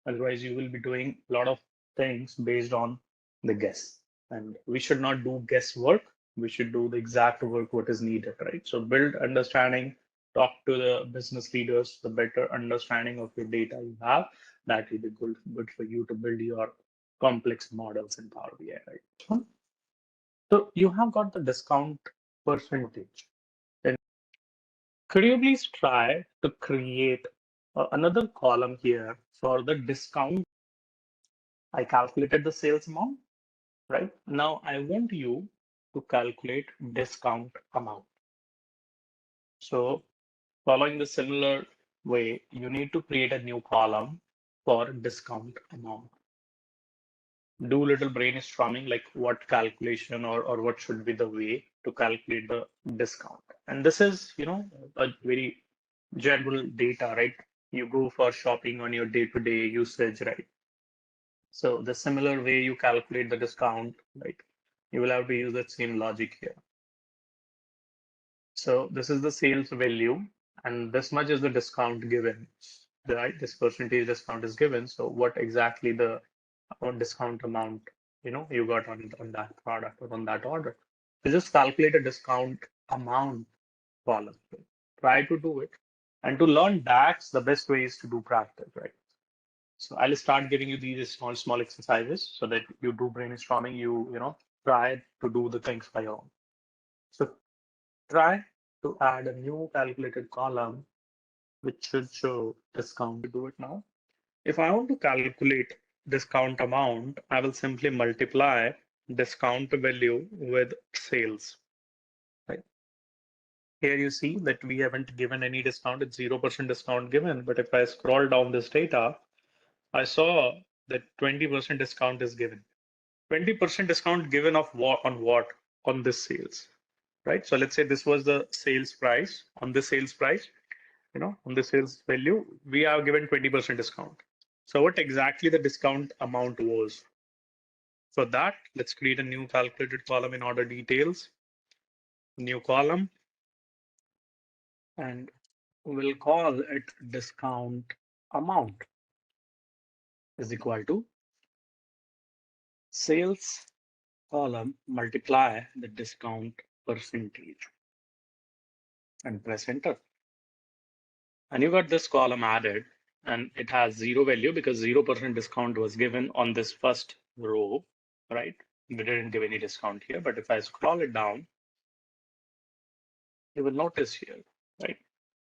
Otherwise, you will be doing a lot of things based on the guess. And we should not do guesswork. We should do the exact work what is needed, right? So build understanding, talk to the business leaders, the better understanding of your data you have, that will be good for you to build your complex models in Power BI, right? So you have got the discount percentage. Could you please try to create another column here for the discount? I calculated the sales amount, right? Now I want you to calculate discount amount. So following the similar way, you need to create a new column for discount amount. Do little brainstorming, like what calculation or what should be the way to calculate the discount. And this is, a very general data, right? You go for shopping on your day-to-day usage, right? So the similar way you calculate the discount, right? You will have to use that same logic here. So this is the sales value, and this much is the discount given, right? This percentage discount is given. So what exactly the discount amount, you got on that product or on that order? So just calculate a discount amount column. Try to do it. And to learn DAX, the best way is to do practice, right? So I'll start giving you these small exercises so that you do brainstorming, try to do the things by your own. So try to add a new calculated column which should show discount. To do it now. If I want to calculate discount amount, I will simply multiply discount value with sales. Right? Here you see that we haven't given any discount, it's 0% discount given. But if I scroll down this data, I saw that 20% discount is given. 20% discount given of what on what? On this sales, right? So let's say this was the sales price. On this sales price, on the sales value, we are given 20% discount. So what exactly the discount amount was? For that, let's create a new calculated column in order details, new column, and we'll call it discount amount is equal to sales column multiply the discount percentage and press enter. And you got this column added and it has zero value because 0% discount was given on this first row, right? We didn't give any discount here, but if I scroll it down, you will notice here, right?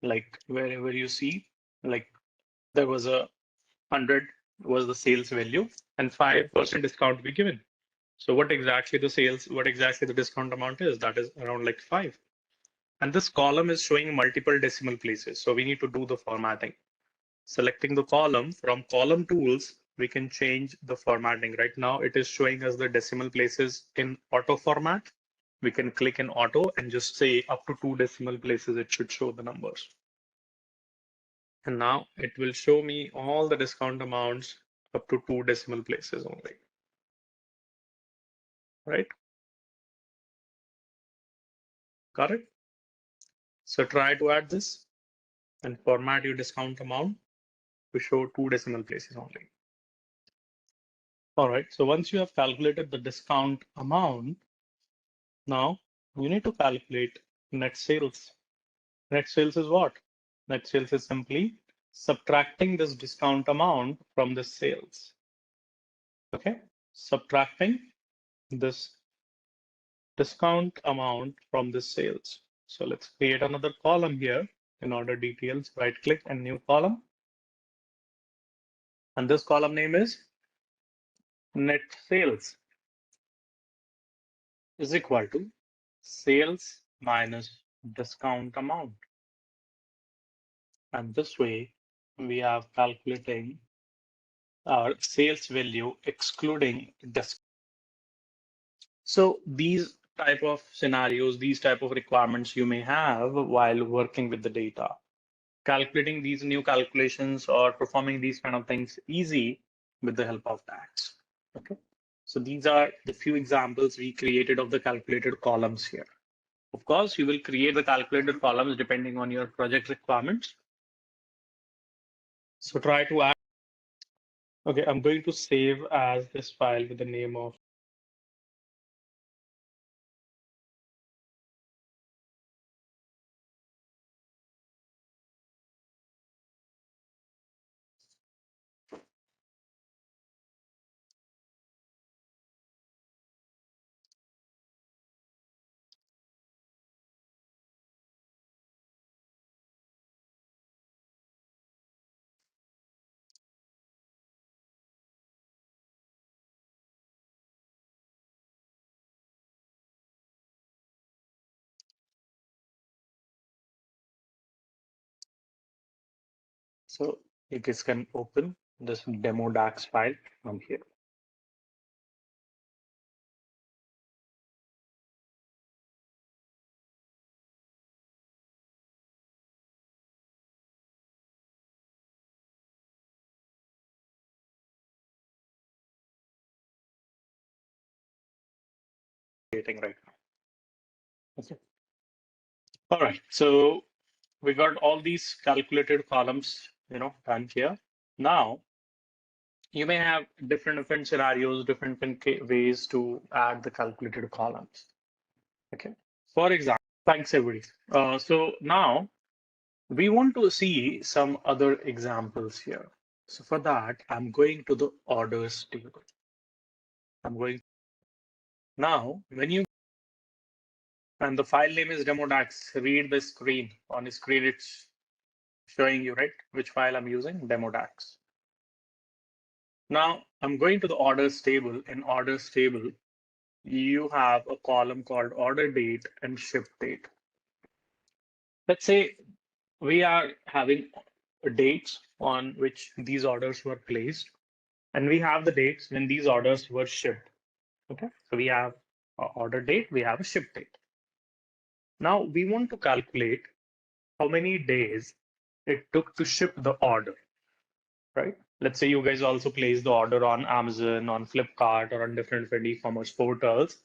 Like wherever you see, like there was 100 was the sales value and 5% discount be given. So what exactly the discount amount is? That is around like 5. And this column is showing multiple decimal places. So we need to do the formatting. Selecting the column from column tools, we can change the formatting. Right now, it is showing us the decimal places in auto format. We can click in auto and just say up to 2 decimal places, it should show the numbers. And now it will show me all the discount amounts up to 2 decimal places only. Right? Got it? So try to add this and format your discount amount to show 2 decimal places only. All right, so once you have calculated the discount amount, now you need to calculate net sales. Net sales is what? Net sales is simply subtracting this discount amount from the sales. Okay, subtracting this discount amount from the sales. So let's create another column here in order details, right click and new column. And this column name is net sales is equal to sales minus discount amount. And this way we are calculating our sales value excluding discount. So these type of scenarios, these type of requirements you may have while working with the data. Calculating these new calculations or performing these kind of things easy with the help of DAX. Okay. So these are the few examples we created of the calculated columns here. Of course, you will create the calculated columns depending on your project requirements. So try to add. Okay, I'm going to save as this file with the name of. So you guys can open this demo DAX file from here. Creating right now. Okay. All right. So we got all these calculated columns, done here. Now you may have different scenarios, different ways to add the calculated columns. Okay. For example, thanks everybody. So now we want to see some other examples here. So for that, I'm going to the orders table. I'm going now when you and the file name is demo.dax. Read the screen. On the screen, it's showing you right which file I'm using, demo.dax. Now I'm going to the orders table. In orders table, you have a column called order date and ship date. Let's say we are having dates on which these orders were placed, and we have the dates when these orders were shipped. Okay, so we have an order date, we have a ship date. Now we want to calculate how many days it took to ship the order, right? Let's say you guys also place the order on Amazon, on Flipkart, or on different e-commerce portals,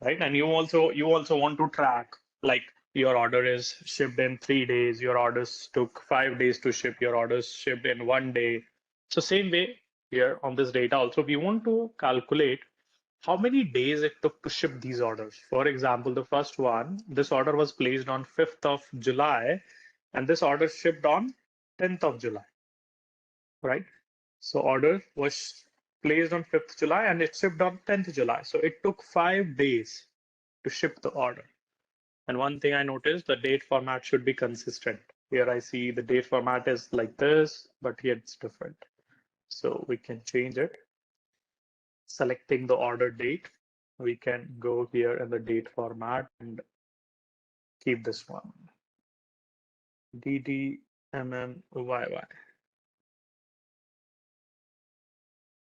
right? And you also want to track like your order is shipped in 3 days, your orders took 5 days to ship, your orders shipped in one day. So same way here on this data also, we want to calculate how many days it took to ship these orders. For example, the first one, this order was placed on 5th of July, and this order shipped on 10th of July, right? So order was placed on 5th July and it shipped on 10th July. So it took 5 days to ship the order. And one thing I noticed, the date format should be consistent. Here I see the date format is like this, but here it's different. So we can change it. Selecting the order date, we can go here in the date format and keep this one. DDMMYY.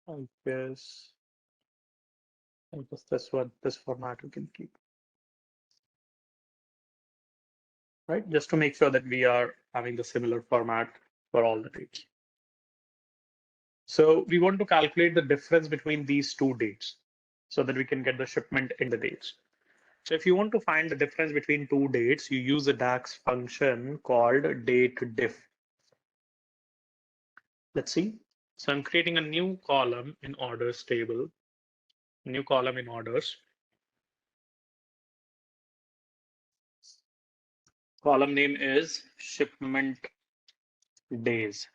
I guess this one, this format we can keep. Right? Just to make sure that we are having the similar format for all the dates. So we want to calculate the difference between these two dates so that we can get the shipment in the dates. So if you want to find the difference between two dates, you use a DAX function called dateDiff. Let's see. So I'm creating a new column in orders table, new column in orders. Column name is shipment days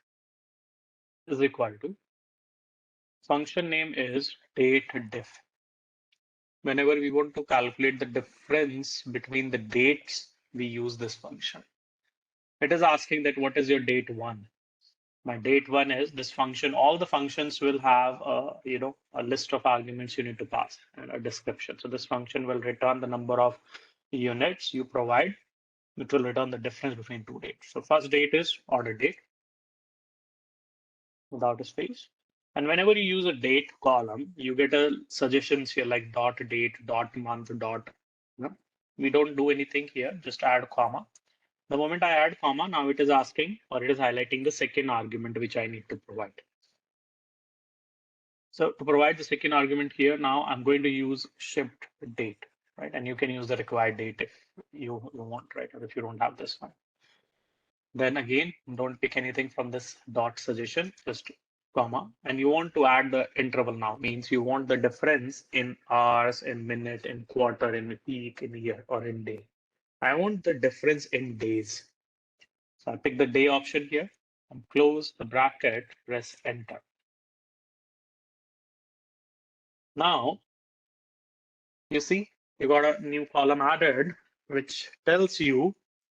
is equal to. Function name is dateDiff. Whenever we want to calculate the difference between the dates, we use this function. It is asking that what is your date one? My date one is this function. All the functions will have a list of arguments you need to pass and a description. So this function will return the number of units you provide. It will return the difference between two dates. So first date is order date without a space. And whenever you use a date column, you get a suggestions here like dot date, dot month, dot. No, we don't do anything here, just add comma. The moment I add comma, now it is asking or it is highlighting the second argument which I need to provide. So to provide the second argument here, now I'm going to use shipped date, right? And you can use the required date if you want, right? Or if you don't have this one. Then again, don't pick anything from this dot suggestion, just comma. And you want to add the interval now, means you want the difference in hours, in minute, in quarter, in week, in year, or in day. I want the difference in days. So I pick the day option here and close the bracket, press enter. Now, you see, you got a new column added, which tells you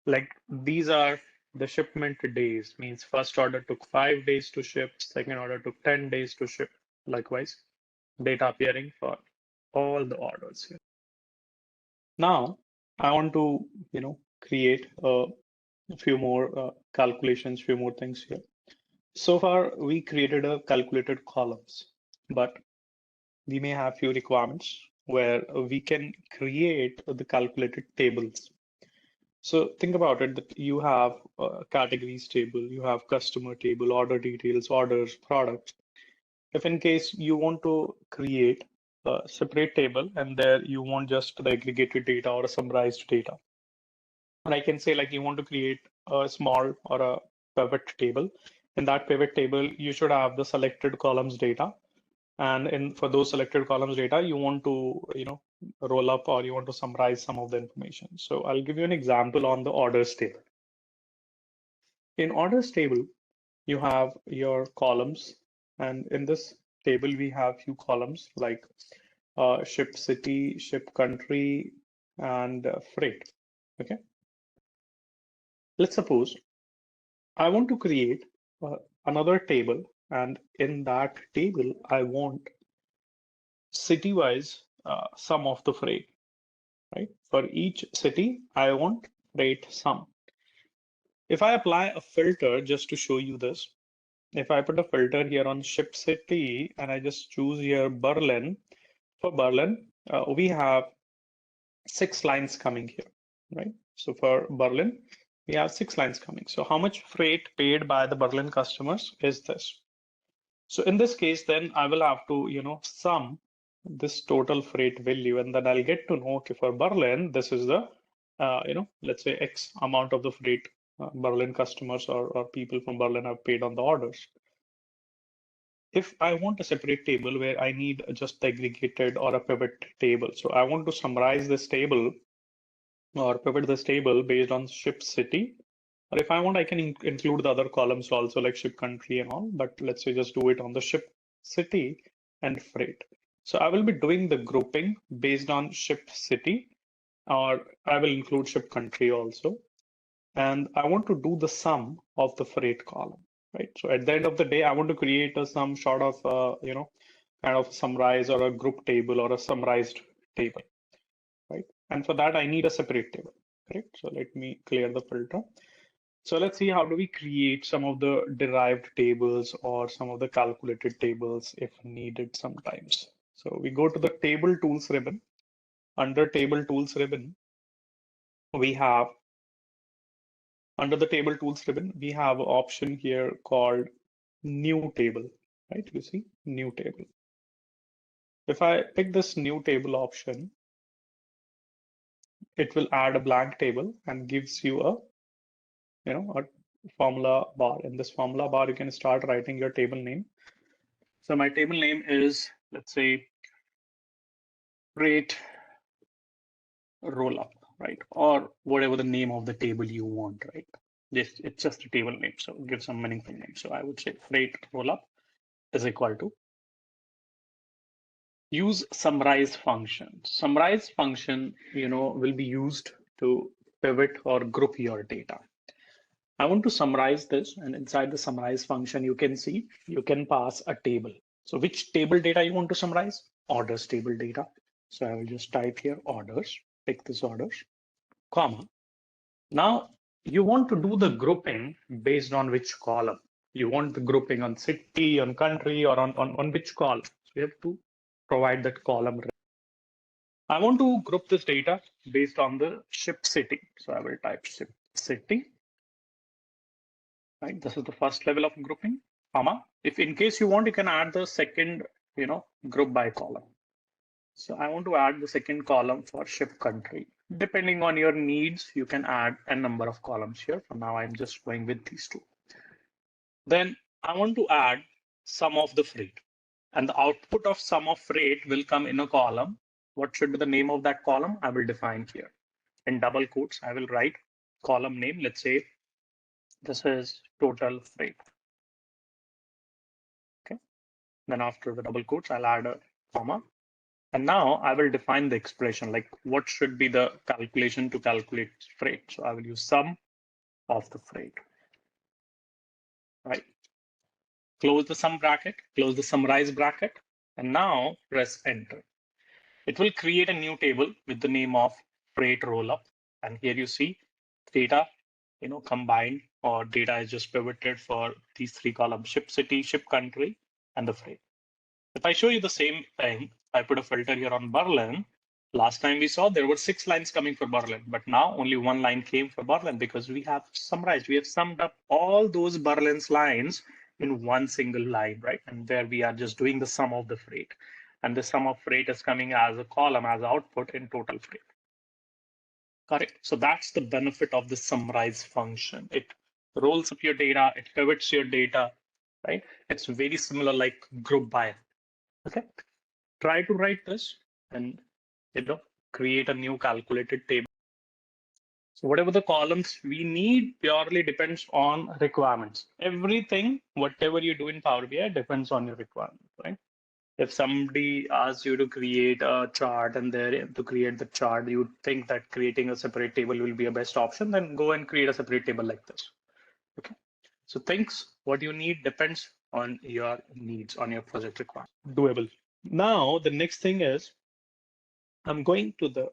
like these are the shipment days, means first order took 5 days to ship, second order took 10 days to ship. Likewise, data appearing for all the orders here. Now, I want to, create a few more calculations, few more things here. So far, we created a calculated columns, but we may have few requirements where we can create the calculated tables. So think about it that you have a categories table, you have customer table, order details, orders, products. If in case you want to create a separate table and there you want just the aggregated data or a summarized data. And I can say like you want to create a small or a pivot table. In that pivot table, you should have the selected columns data. And for those selected columns data, you want to, roll up or you want to summarize some of the information. So I'll give you an example on the orders table. In orders table, you have your columns, and in this table, we have few columns like ship city, ship country, and freight. Okay. Let's suppose I want to create another table, and in that table, I want city-wise sum of the freight, right? For each city, I want freight sum. If I apply a filter just to show you this, if I put a filter here on ship city and I just choose here Berlin, for Berlin, we have 6 lines coming here, right? So for Berlin, we have 6 lines coming. So how much freight paid by the Berlin customers is this? So in this case, then I will have to, sum this total freight value, and then I'll get to know, okay, for Berlin, this is the, let's say X amount of the freight Berlin customers or people from Berlin have paid on the orders. If I want a separate table where I need just the aggregated or a pivot table, so I want to summarize this table or pivot this table based on ship city. Or if I want, I can include the other columns also like ship country and all, but let's say just do it on the ship city and freight. So I will be doing the grouping based on ship city, or I will include ship country also. And I want to do the sum of the freight column, right? So at the end of the day, I want to create some sort of, kind of summarize or a group table or a summarized table, right? And for that, I need a separate table, correct? So let me clear the filter. So let's see how do we create some of the derived tables or some of the calculated tables if needed sometimes. So we go to the table tools ribbon. Under table tools ribbon, we have under the table tools ribbon, we have an option here called new table, right? You see new table. If I pick this new table option, it will add a blank table and gives you a formula bar. In this formula bar, you can start writing your table name. So my table name is, let's say, freight roll up, right? Or whatever the name of the table you want, right? It's just a table name, so give some meaningful name. So I would say freight roll up is equal to use summarize function. Summarize function, will be used to pivot or group your data. I want to summarize this, and inside the summarize function, you can see you can pass a table. So which table data you want to summarize? Orders table data. So I will just type here orders, pick this orders, comma. Now you want to do the grouping based on which column. You want the grouping on city, on country, or on which column. So we have to provide that column. I want to group this data based on the ship city. So I will type ship city. Right, this is the first level of grouping, comma. If in case you want, you can add the second, group by column. So I want to add the second column for ship country. Depending on your needs, you can add a number of columns here. For now, I'm just going with these two. Then I want to add sum of the freight. And the output of sum of freight will come in a column. What should be the name of that column? I will define here. In double quotes, I will write column name. Let's say this is total freight. Okay. Then after the double quotes, I'll add a comma. And now I will define the expression, like what should be the calculation to calculate freight. So I will use sum of the freight. Right. Close the sum bracket, close the summarize bracket, and now press enter. It will create a new table with the name of freight rollup. And here you see data, combined, or data is just pivoted for these three columns: ship city, ship country, and the freight. If I show you the same thing, I put a filter here on Berlin. Last time we saw there were 6 lines coming for Berlin, but now only 1 line came for Berlin because we have summarized, we have summed up all those Berlin's lines in one single line, right? And there we are just doing the sum of the freight. And the sum of freight is coming as a column, as output in total freight. Correct. So that's the benefit of the summarize function. It rolls up your data, it pivots your data, right? It's very similar like group by. Okay. Try to write this and create a new calculated table. So whatever the columns we need purely depends on requirements. Everything, whatever you do in Power BI depends on your requirement, right? If somebody asks you to create a chart and there to create the chart, you think that creating a separate table will be a best option, then go and create a separate table like this. Okay. So things, what you need depends on your needs, on your project requirement. Doable. Now, the next thing is I'm going to the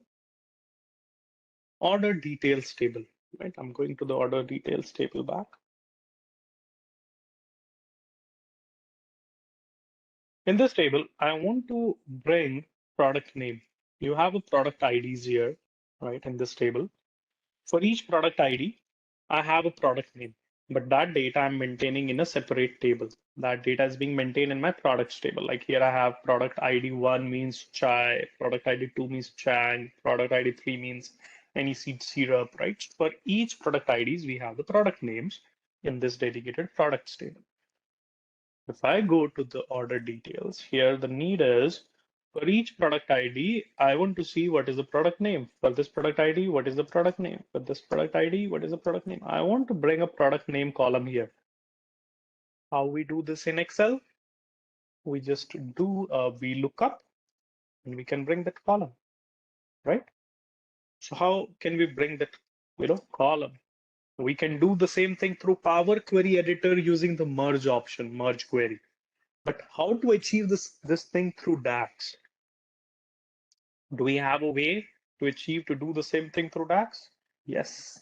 order details table, right? I'm going to the order details table back. In this table, I want to bring product name. You have a product IDs here, right, in this table. For each product ID, I have a product name, but that data I'm maintaining in a separate table. That data is being maintained in my products table. Like here I have product ID 1 means chai, product ID 2 means chang, product ID 3 means any seed syrup, right? For each product IDs, we have the product names in this dedicated products table. If I go to the order details, here the need is for each product ID, I want to see what is the product name. For this product ID, what is the product name? For this product ID, what is the product name? I want to bring a product name column here. How we do this in Excel? We just do a VLOOKUP and we can bring that column, right? So how can we bring that, column? We can do the same thing through Power Query Editor using the merge option, merge query. But how to achieve this thing through DAX? Do we have a way to do the same thing through DAX? Yes.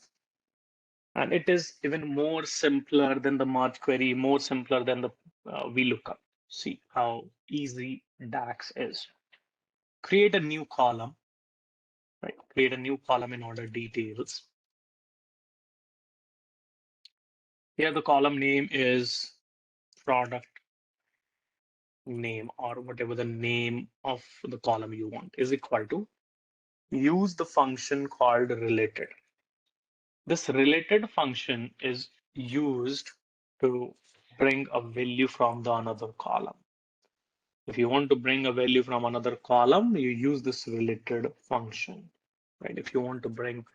And it is even more simpler than the merge query, more simpler than the VLOOKUP. See how easy DAX is. Create a new column, right? Create a new column in order details. Here the column name is product name, or whatever the name of the column you want is equal to. Use the function called related. This related function is used to bring a value from the another column. If you want to bring a value from another column, you use this related function, right? If you want to bring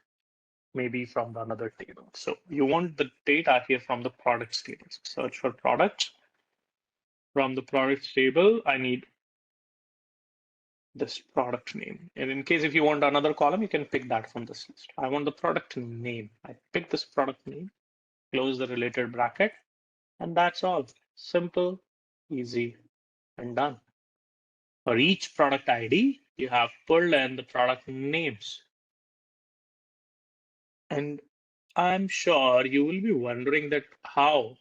maybe from the another table. So you want the data here from the products table. So search for products. From the products table, I need this product name. And in case if you want another column, you can pick that from this list. I want the product name. I pick this product name, close the related bracket, and that's all. Simple, easy, and done. For each product ID, you have pulled in the product names. And I'm sure you will be wondering that how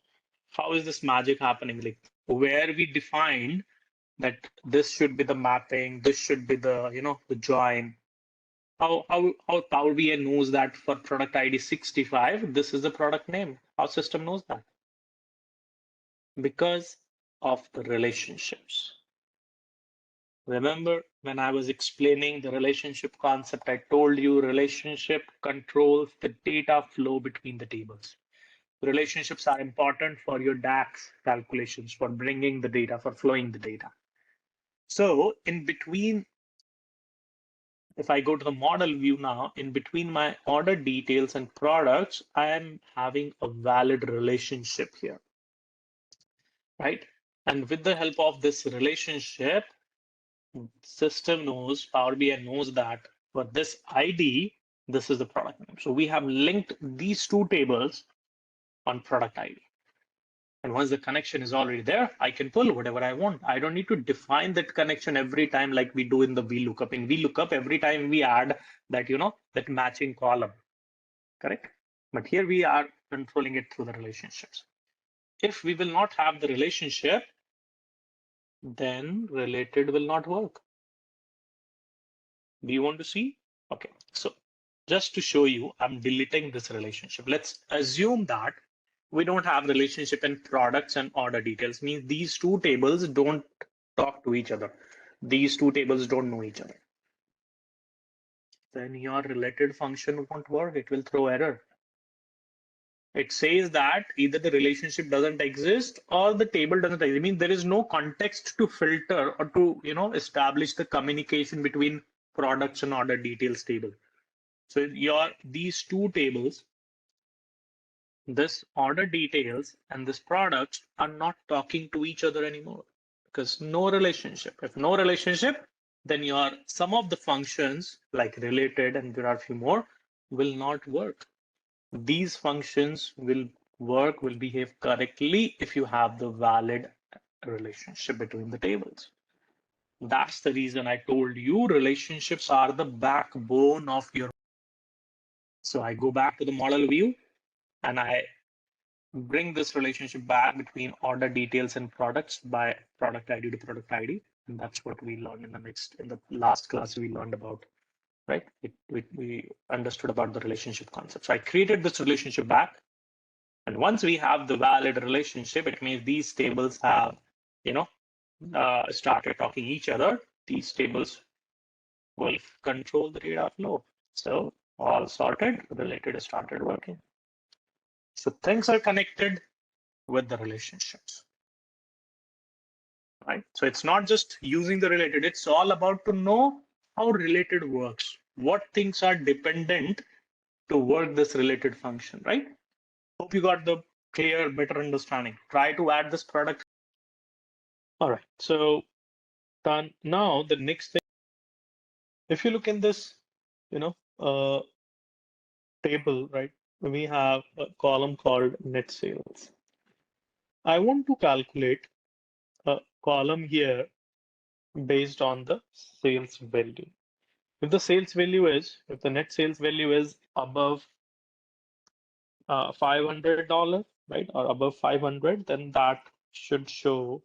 How is this magic happening? Like where we defined that this should be the mapping, this should be the, the join. How Power BI knows that for product ID 65, this is the product name? How system knows that? Because of the relationships. Remember when I was explaining the relationship concept, I told you relationship controls the data flow between the tables. Relationships are important for your DAX calculations, for bringing the data, for flowing the data. So in between, if I go to the model view now, in between my order details and products, I am having a valid relationship here, right? And with the help of this relationship, system knows, Power BI knows that for this ID, this is the product name. So we have linked these two tables on product ID. And once the connection is already there, I can pull whatever I want. I don't need to define that connection every time like we do in the VLOOKUP. In VLOOKUP, every time we add that, that matching column, correct? But here we are controlling it through the relationships. If we will not have the relationship, then related will not work. Do you want to see? Okay, so just to show you, I'm deleting this relationship. Let's assume that we don't have relationship in products and order details. Means these two tables don't talk to each other. These two tables don't know each other. Then your related function won't work. It will throw error. It says that either the relationship doesn't exist or the table doesn't exist. I mean, there is no context to filter or to, establish the communication between products and order details table. So these two tables, this order details and this product, are not talking to each other anymore because no relationship. If no relationship, then your some of the functions like related, and there are a few more, will not work. These functions will work, will behave correctly if you have the valid relationship between the tables. That's the reason I told you relationships are the backbone of your. So I go back to the model view and I bring this relationship back between order details and products by product ID to product ID. And that's what we learned in the last class we learned about, right? We understood about the relationship concept. So I created this relationship back. And once we have the valid relationship, it means these tables have, started talking each other. These tables will control the data flow. So all sorted, related started working. So things are connected with the relationships, right? So it's not just using the related, it's all about to know how related works, what things are dependent to work this related function, right? Hope you got the clear, better understanding. Try to add this product. All right, so done. Now the next thing, if you look in this, table, right, we have a column called net sales. I want to calculate a column here based on the sales value. If the net sales value is above $500, right, or above 500, then that should show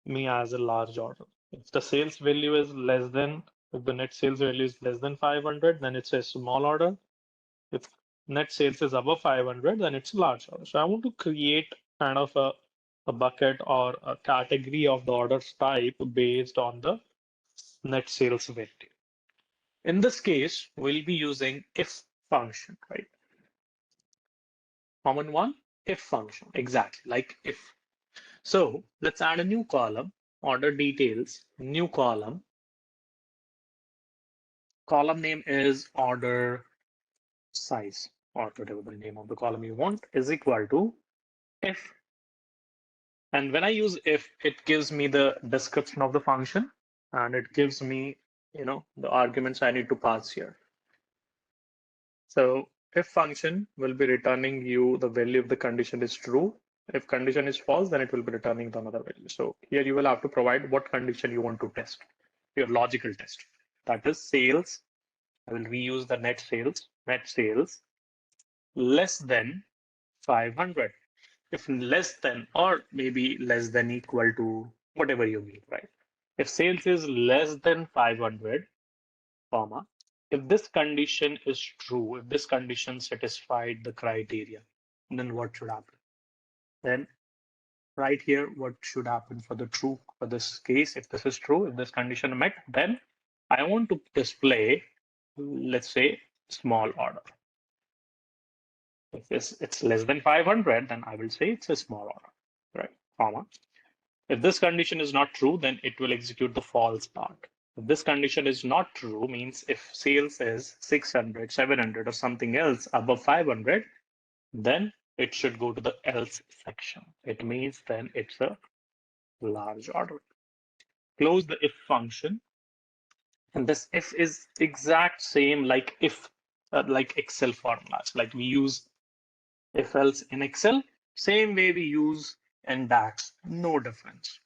me as a large order. If the sales value is less than, if the net sales value is less than 500, then it's a small order. If net sales is above 500, then it's a large order. So I want to create kind of a bucket or a category of the orders type based on the net sales value. In this case, we'll be using if function, right? Common one, if function, exactly like if. So let's add a new column, order details, new column. Column name is order size, or whatever the name of the column you want, is equal to if. And when I use if, it gives me the description of the function and it gives me, the arguments I need to pass here. So if function will be returning you the value if the condition is true. If condition is false, then it will be returning the another value. So here you will have to provide what condition you want to test, your logical test. That is sales. I will reuse the net sales less than 500. if less than or maybe less than equal to whatever you need, right? If sales is less than 500, comma, if this condition is true, if this condition satisfied the criteria, then what should happen? Then right here, what should happen for the true, for this case, if this is true, if this condition met, then I want to display, let's say, small order. If it's less than 500, then I will say it's a small order, right? Comma. If this condition is not true, then it will execute the false part. If this condition is not true, means if sales is 600, 700, or something else above 500, then it should go to the else section. It means then it's a large order. Close the if function. And this if is exact same like if, like Excel formulas. Like we use if else in Excel, same way we use in DAX, no difference.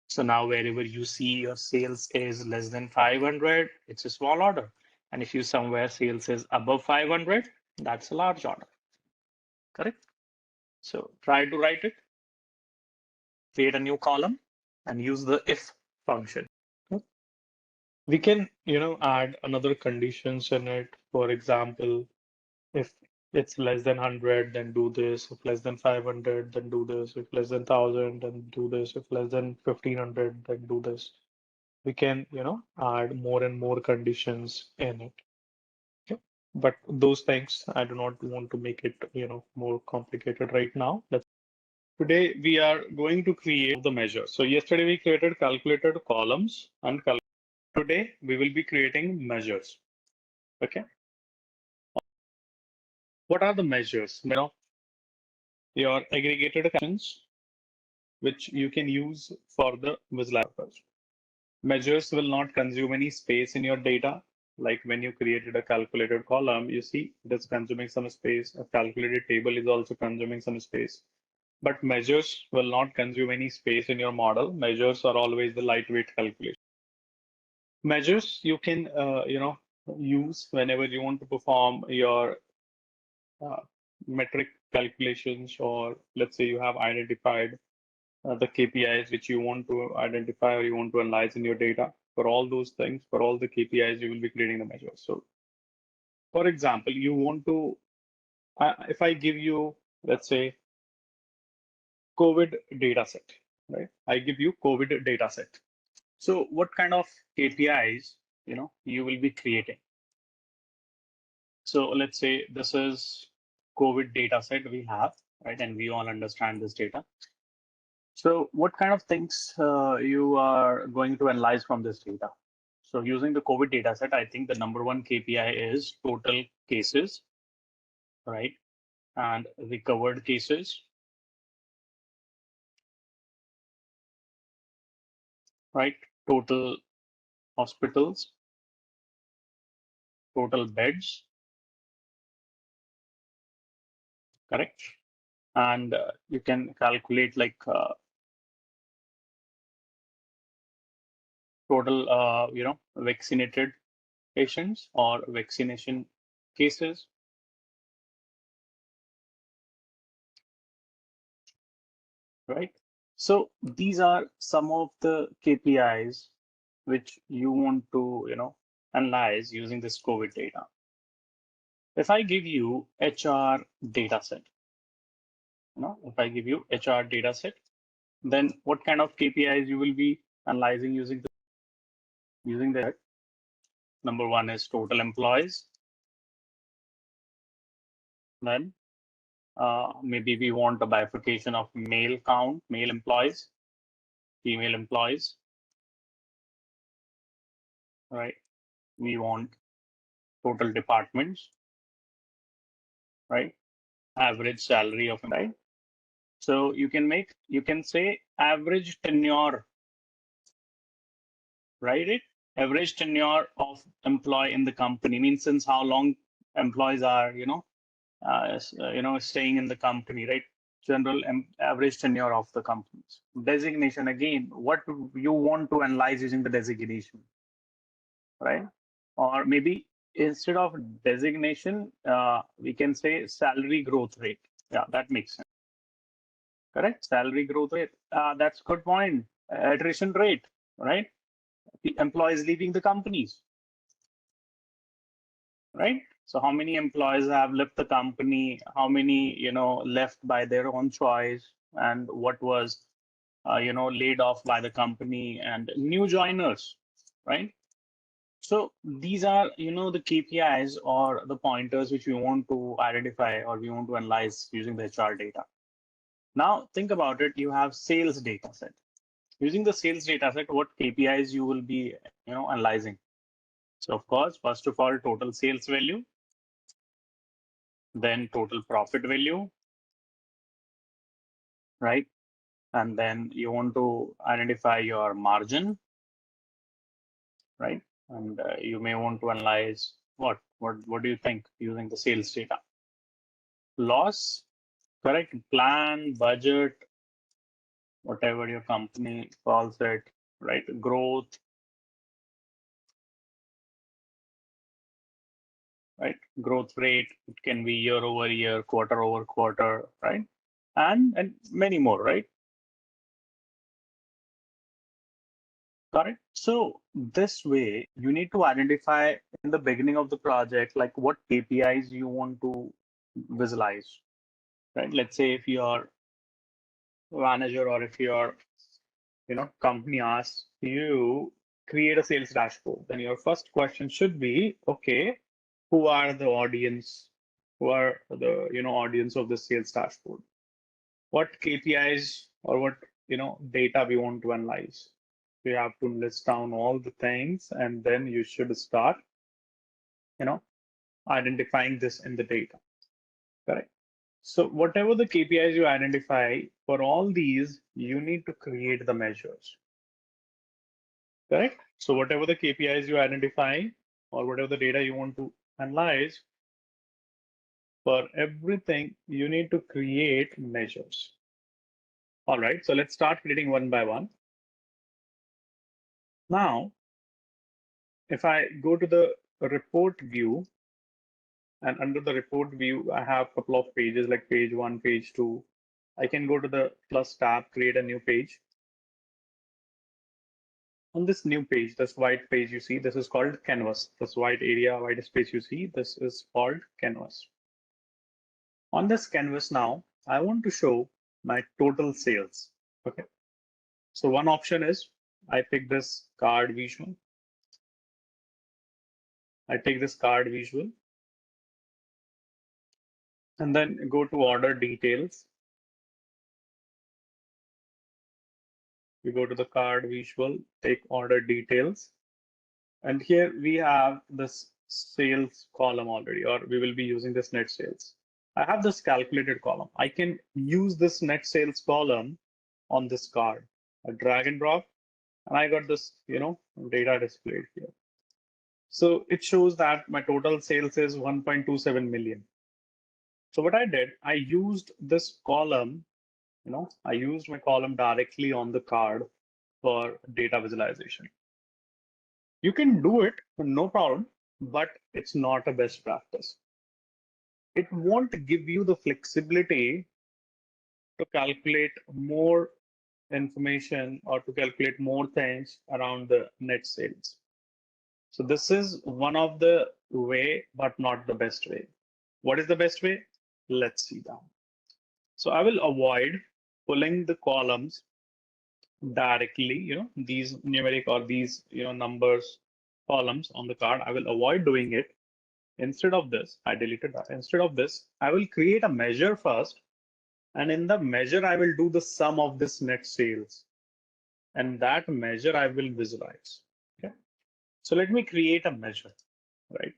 So now wherever you see your sales is less than 500, it's a small order. And if you somewhere sales is above 500, that's a large order. Correct? So try to write it, create a new column and use the if function. We can, add another conditions in it. For example, if it's less than 100, then do this. If less than 500, then do this. If less than 1,000, then do this. If less than 1,500, then do this. We can, add more and more conditions in it. Okay. But those things, I do not want to make it, more complicated right now. Today, we are going to create the measure. So yesterday we created calculated columns and today we will be creating measures. Okay. What are the measures? Your aggregated actions, which you can use for the visualizer. Measures will not consume any space in your data. Like when you created a calculated column, you see it is consuming some space. A calculated table is also consuming some space. But measures will not consume any space in your model. Measures are always the lightweight calculation. Measures you can, use whenever you want to perform your metric calculations, or let's say you have identified the KPIs which you want to identify or you want to analyze in your data. For all those things, for all the KPIs, you will be creating the measures. So, for example, you want to, if I give you, let's say, COVID data set, right? I give you COVID data set. So, what kind of KPIs, you will be creating? So, let's say this is COVID data set we have, right? And we all understand this data. So what kind of things you are going to analyze from this data? So using the COVID data set, I think the number one KPI is total cases, right? And recovered cases, right? Total hospitals, total beds, correct? And you can calculate like total, vaccinated patients or vaccination cases, right? So these are some of the KPIs which you want to, analyze using this COVID data. If I give you HR data set, if I give you HR data set, then what kind of KPIs you will be analyzing using that? Number one is total employees. Then maybe we want a bifurcation of male count, male employees, female employees, right? We want total departments, right? Average salary of, right? So you can say average tenure, right? Average tenure of employee in the company means since how long employees are, staying in the company, right? General average tenure of the companies. Designation, again, what you want to analyze using the designation, right? Or maybe instead of designation, we can say salary growth rate. Yeah, that makes sense. correct? Salary growth rate. That's good point. Attrition rate, right? The employees leaving the companies, right? So how many employees have left the company? How many, left by their own choice? And what was, laid off by the company and new joiners, right? So these are, the KPIs or the pointers which we want to identify or we want to analyze using the HR data. Now think about it. You have sales data set. Using the sales data set, what KPIs you will be, analyzing. So of course, first of all, total sales value, then total profit value, right? And then you want to identify your margin, right? And you may want to analyze what do you think using the sales data? Loss, correct? Plan, budget, whatever your company calls it, right? Growth, right? Growth rate, it can be year over year, quarter over quarter, right? And many more, right? Correct. So this way, you need to identify in the beginning of the project, like what KPIs you want to visualize, right? Let's say if your manager or if your company asks you create a sales dashboard, then your first question should be, okay, who are the audience? Who are the audience of the sales dashboard? What KPIs or what data we want to analyze? You have to list down all the things, and then you should start identifying this in the data. Correct. So whatever the KPIs you identify, for all these, you need to create the measures. Correct. So whatever the KPIs you identify or whatever the data you want to analyze, for everything, you need to create measures. All right, so let's start creating one by one. Now, if I go to the report view, and under the report view, I have a couple of pages like page 1, page 2. I can go to the plus tab, create a new page. On this new page, this white page you see, this is called canvas. This white area, white space you see, this is called canvas. On this canvas now, I want to show my total sales. Okay. So one option is I pick this card visual. I take this card visual and then go to order details. We go to the card visual, take order details. And here we have this sales column already, or we will be using this net sales. I have this calculated column. I can use this net sales column on this card. I drag and drop, and I got this, data displayed here. So it shows that my total sales is 1.27 million. So what I did, I used this column, I used my column directly on the card for data visualization. You can do it, no problem, but it's not a best practice. It won't give you the flexibility to calculate more information or to calculate more things around the net sales. So this is one of the way, but not the best way. What is the best way? Let's see that. So I will avoid pulling the columns directly, these numeric or these, numbers columns on the card. I will avoid doing it. Instead of this, I deleted that. Instead of this, I will create a measure first. And in the measure, I will do the sum of this net sales. And that measure I will visualize. Okay. So let me create a measure, right?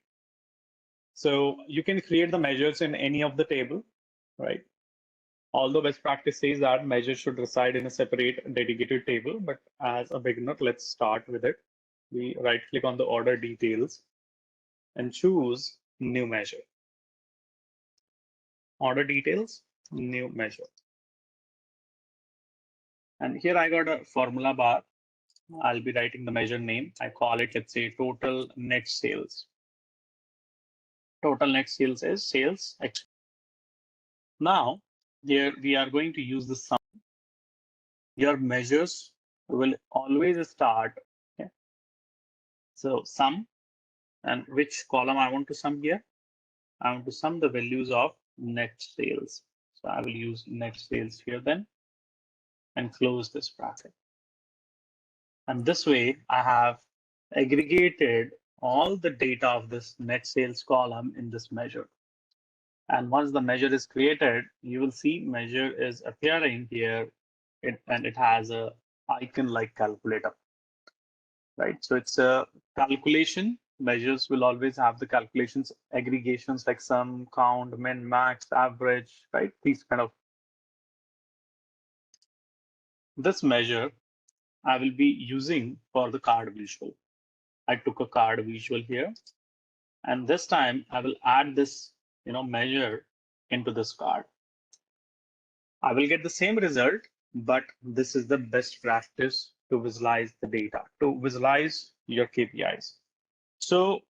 So you can create the measures in any of the table, right? Although best practice says that measures should reside in a separate dedicated table, but as a beginner, let's start with it. We right click on the order details and choose new measure. Order details, new measure. And here I got a formula bar. I'll be writing the measure name. I call it, let's say, total net sales. Total net sales is sales. Now, here we are going to use the sum your measures will always start. Okay? So sum, and which column I want to sum here? I want to sum the values of net sales. So I will use net sales here then and close this bracket. And this way I have aggregated all the data of this net sales column in this measure. And once the measure is created, you will see measure is appearing here, and it has a icon like calculator, right? So it's a calculation. Measures will always have the calculations, aggregations like sum, count, min, max, average, right? These kind of. This measure I will be using for the card visual. I took a card visual here, and this time I will add this, measure into this card. I will get the same result, but this is the best practice to visualize the data, to visualize your KPIs. So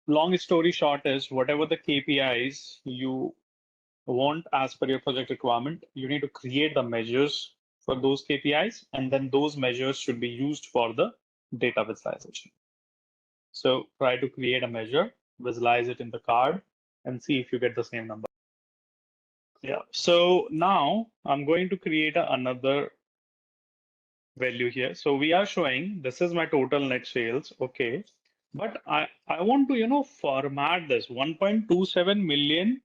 long story short is whatever the KPIs you want as per your project requirement, you need to create the measures for those KPIs, and then those measures should be used for the data visualization. So try to create a measure, visualize it in the card, and see if you get the same number. Yeah, so now I'm going to create another value here. So we are showing this is my total net sales. Okay. But I want to, format this 1.27 million,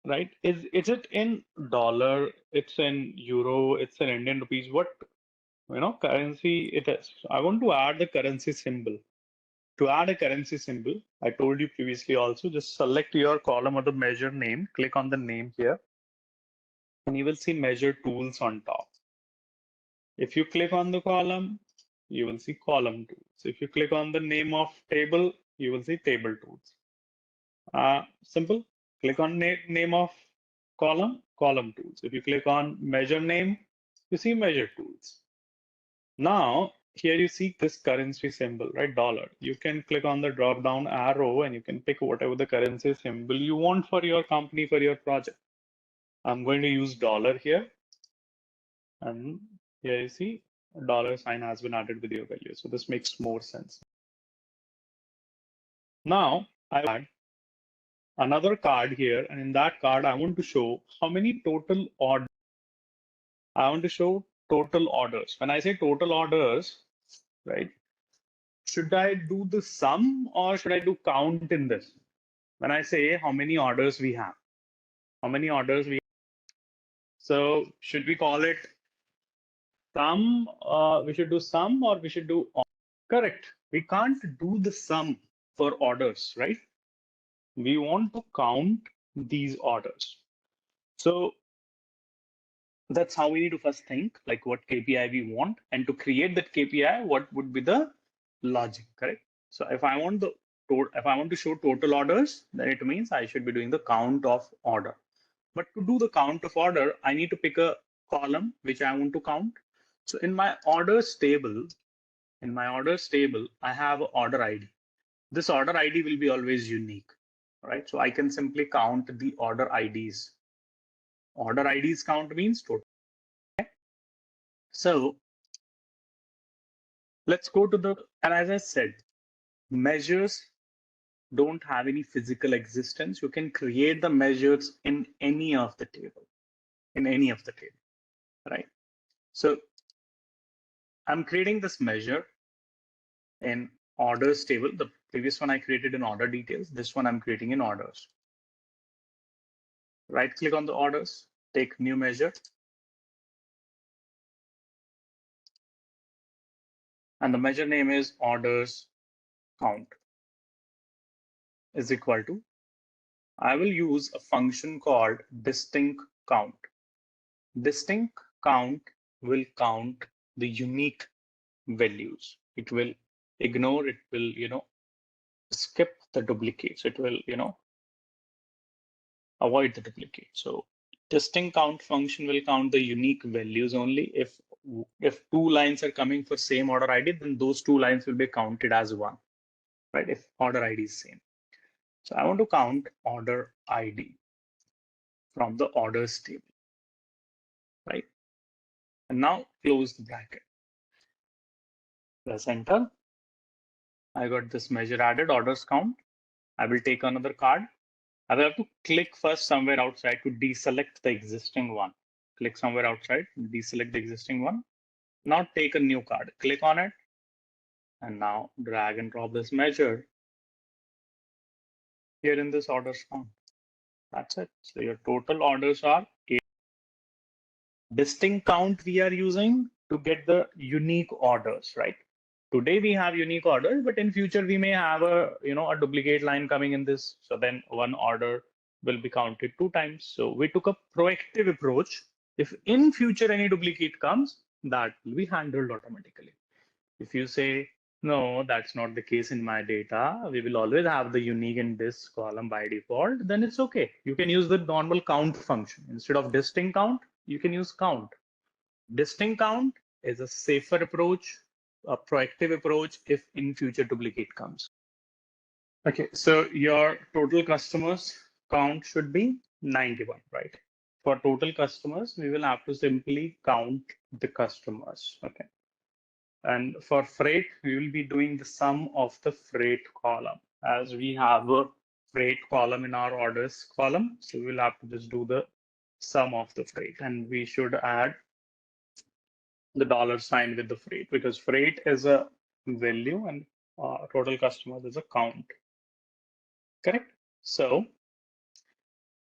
right? Is it in dollar? It's in euro, it's in Indian rupees. What, currency it is? I want to add the currency symbol. To add a currency symbol, I told you previously also, just select your column or the measure name, click on the name here, and you will see measure tools on top. If you click on the column, you will see column tools. If you click on the name of table, you will see table tools. Simple. Click on name of column, column tools. If you click on measure name, you see measure tools. Now, here you see this currency symbol, right? Dollar. You can click on the drop down arrow and you can pick whatever the currency symbol you want for your company, for your project. I'm going to use dollar here. And here you see a dollar sign has been added with your value. So this makes more sense. Now I add another card here, and in that card, I want to show how many total orders. I want to show total orders. When I say total orders, right? Should I do the sum or should I do count in this? When I say how many orders we have, how many orders we have. So should we call it sum? We should do sum or we should do correct. We can't do the sum for orders, right? We want to count these orders. So that's how we need to first think, like what KPI we want, and to create that KPI, what would be the logic, correct? So if I want to show total orders, then it means I should be doing the count of order. But to do the count of order, I need to pick a column which I want to count. So in my orders table, I have an order ID. This order ID will be always unique, right? So I can simply count the order IDs. Order IDs count means total. Okay? So let's go to and as I said, measures don't have any physical existence. You can create the measures in any of the table, right? So I'm creating this measure in orders table. The previous one I created in order details. This one I'm creating in orders. Right click on the orders, take new measure. And the measure name is orders count is equal to, I will use a function called distinct count. Distinct count will count the unique values. It will ignore, it will, skip the duplicates. It will, avoid the duplicate. So distinct count function will count the unique values only. If two lines are coming for same order ID, then those two lines will be counted as one, right? If order ID is same. So I want to count order ID from the orders table, right? And now close the bracket. Press enter. I got this measure added, orders count. I will take another card. I will have to click first somewhere outside to deselect the existing one. Click somewhere outside, deselect the existing one. Now take a new card, click on it, and now drag and drop this measure here in this orders count. That's it. So your total orders are 8. Distinct count we are using to get the unique orders, right? Today we have unique orders, but in future we may have a duplicate line coming in this. So then one order will be counted 2 times. So we took a proactive approach. If in future any duplicate comes, that will be handled automatically. If you say, no, that's not the case in my data, we will always have the unique in this column by default, then it's okay. You can use the normal count function. Instead of distinct count, you can use count. Distinct count is a safer approach, a proactive approach if in future duplicate comes. Okay, so your total customers count should be 91, right? For total customers, we will have to simply count the customers, okay? And for freight, we will be doing the sum of the freight column. As we have a freight column in our orders column, so we'll have to just do the sum of the freight. And we should add the $sign with the freight, because freight is a value and total customers is a count. Correct? So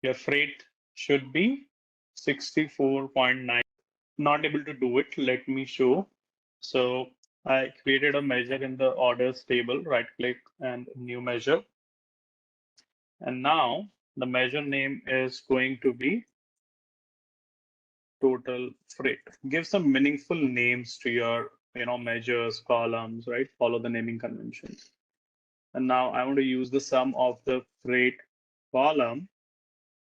your freight should be 64.9. Not able to do it. Let me show. So I created a measure in the orders table, right click and new measure. And now the measure name is going to be total freight. Give some meaningful names to your measures, columns, right? Follow the naming conventions. And now I want to use the sum of the freight column.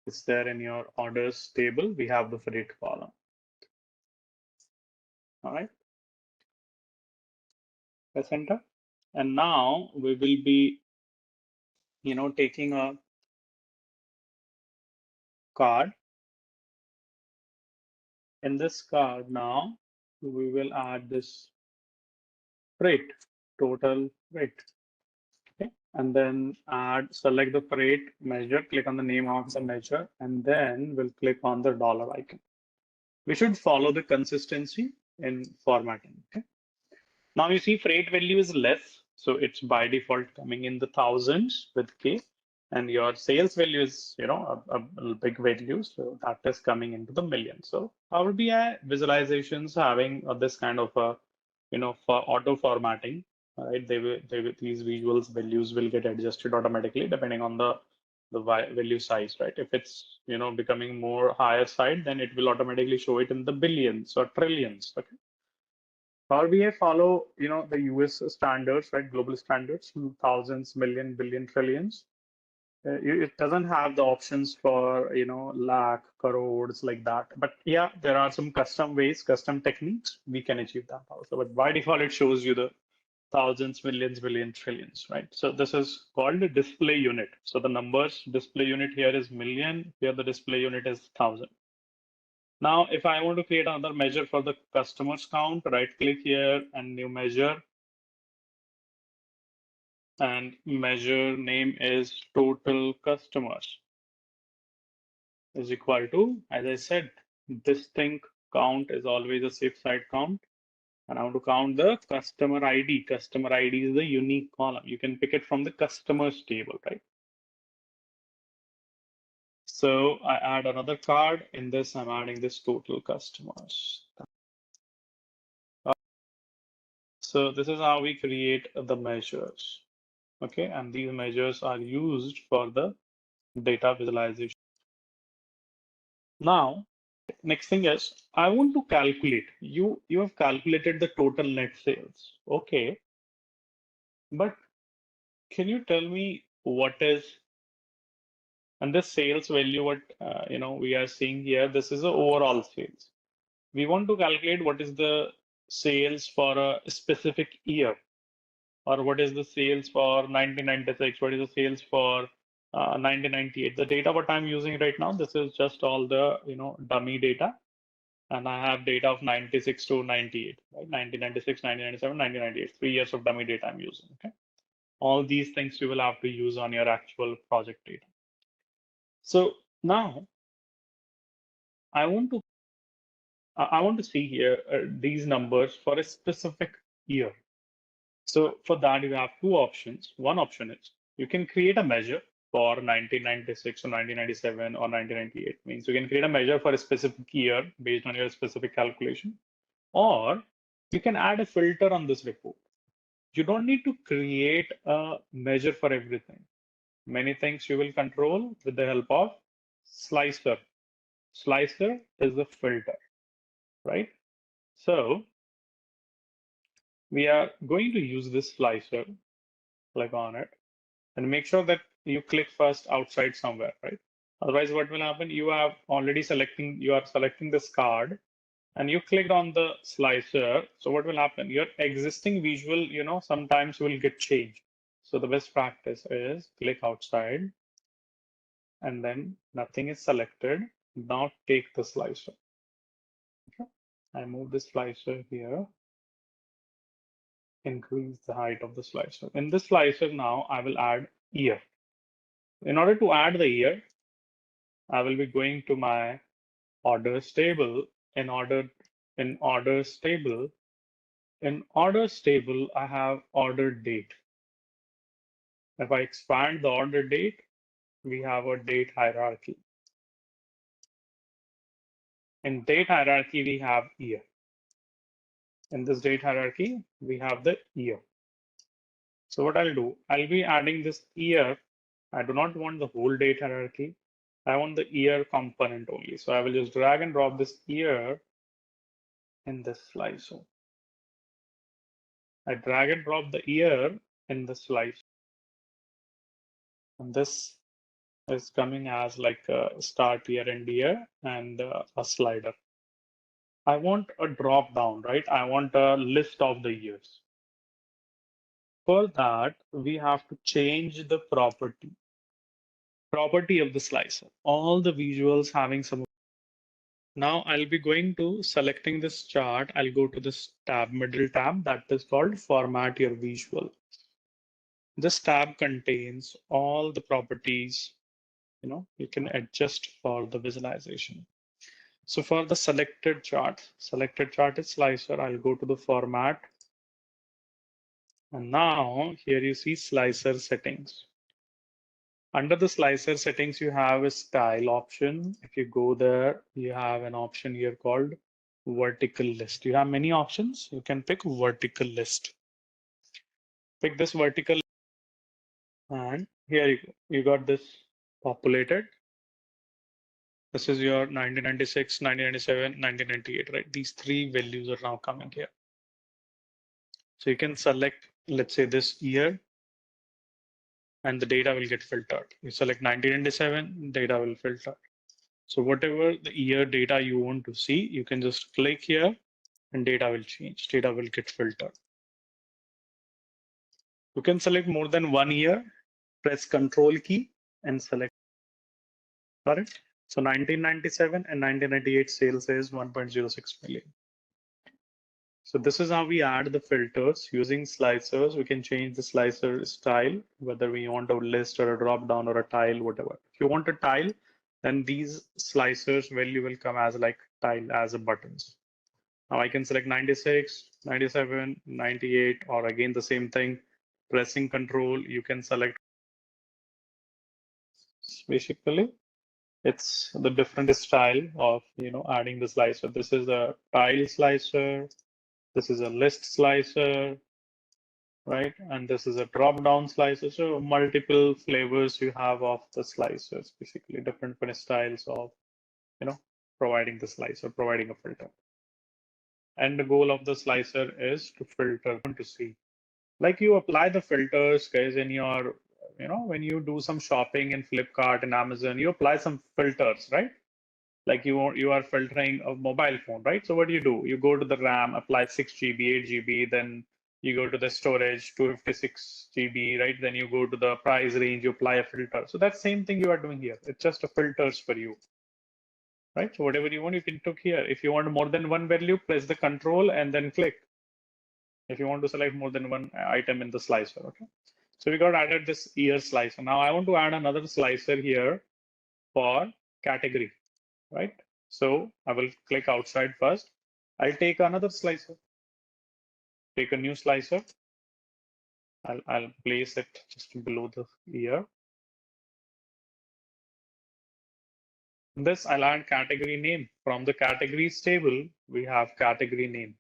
It's there in your orders table. We have the freight column. All right. Press enter. And now we will be, taking a card. In this card now, we will add this freight, total freight. Okay. And then select the freight measure, click on the name of the measure, and then we'll click on the dollar icon. We should follow the consistency in formatting. Okay. Now you see freight value is less, so it's by default coming in the thousands with K, and your sales value is a big value, so that is coming into the millions. So Power BI visualizations having this kind of a for auto formatting, right? These visuals values will get adjusted automatically depending on the value size, right? If it's becoming more higher side, then it will automatically show it in the billions or trillions. Okay. Power BI follow the US standards, right? Global standards, thousands, million, billion, trillions. It doesn't have the options for lakh, crores like that. But yeah, there are some custom ways, custom techniques we can achieve that also. But by default, it shows you the thousands, millions, billions, trillions, right? So this is called a display unit. So the numbers display unit here is million. Here the display unit is 1,000. Now, if I want to create another measure for the customers count, right click here and new measure. And measure name is total customers is equal to, as I said, distinct count is always a safe side count. And I want to count the customer ID. Customer ID is the unique column. You can pick it from the customers table, right? So I add another card. In this, I'm adding this total customers. So this is how we create the measures. Okay, and these measures are used for the data visualization. Now, next thing is I want to calculate. You have calculated the total net sales. Okay, but can you tell me what is, and this sales value, what we are seeing here, this is the overall sales. We want to calculate what is the sales for a specific year, or what is the sales for 1996, what is the sales for 1998. The data what I'm using right now, this is just all the dummy data. and I have data of 96 to 98, right? 1996, 1997, 1998, 3 years of dummy data I'm using. Okay. All these things you will have to use on your actual project data. So now I want to see here these numbers for a specific year. So for that, you have two options. One option is you can create a measure for 1996 or 1997 or 1998. Means you can create a measure for a specific year based on your specific calculation, or you can add a filter on this report. You don't need to create a measure for everything. Many things you will control with the help of slicer. Slicer is the filter, right? So we are going to use this slicer, click on it, and make sure that you click first outside somewhere, right? Otherwise, what will happen? You are selecting this card and you clicked on the slicer. So what will happen? Your existing visual, sometimes will get changed. So the best practice is click outside and then nothing is selected. Now take the slicer. Okay. I move the slicer here, increase the height of the slicer. In this slicer now, I will add year. In order to add the year, I will be going to my orders table. In orders table, I have order date. If I expand the order date, we have a date hierarchy. In date hierarchy, we have year. In this date hierarchy, we have the year. So what I'll do, I'll be adding this year. I do not want the whole date hierarchy. I want the year component only. So I will just drag and drop this year in this slicer. I drag and drop the year in the slice. And this is coming as like a start year, end year, and a slider. I want a drop down, right? I want a list of the years. For that, we have to change the property of the slicer. All the visuals having some. Now I'll be going to selecting this chart. I'll go to this tab, middle tab, that is called Format Your Visual. This tab contains all the properties, you can adjust for the visualization. So for the selected chart is slicer. I'll go to the format. And now here you see slicer settings. Under the slicer settings, you have a style option. If you go there, you have an option here called vertical list. You have many options. You can pick vertical list. Pick this vertical, and here you go. You got this populated. This is your 1996, 1997, 1998, right? These three values are now coming here. So you can select, let's say, this year, and the data will get filtered. You select 1997, data will filter. So whatever the year data you want to see, you can just click here and data will change. Data will get filtered. You can select more than 1 year, press Control key and select. Got it? So 1997 and 1998 sales is 1.06 million. So this is how we add the filters using slicers. We can change the slicer style, whether we want a list or a drop down or a tile, whatever. If you want a tile, then these slicers value will come as like tile as a buttons. Now I can select 96, 97, 98, or again the same thing. Pressing control, you can select. Basically, it's the different style of adding the slicer. This is a tile slicer. This is a list slicer, right? And this is a drop-down slicer. So multiple flavors you have of the slicers, basically different styles of, providing the slicer, providing a filter. And the goal of the slicer is to filter, to see. Like you apply the filters, guys, in your, when you do some shopping in Flipkart and Amazon, you apply some filters, right? Like you are filtering a mobile phone, right? So what do? You go to the RAM, apply 6 GB, 8 GB, then you go to the storage, 256 GB, right? Then you go to the price range, you apply a filter. So that same thing you are doing here. It's just a filters for you. right? So whatever you want, you can click here. If you want more than one value, press the control and then click. If you want to select more than one item in the slicer, okay? So we got added this year slicer. Now I want to add another slicer here for category, right? So I will click outside first. I'll take another slicer, take a new slicer. I'll place it just below the year. This I'll add category name. From the categories table, we have category name.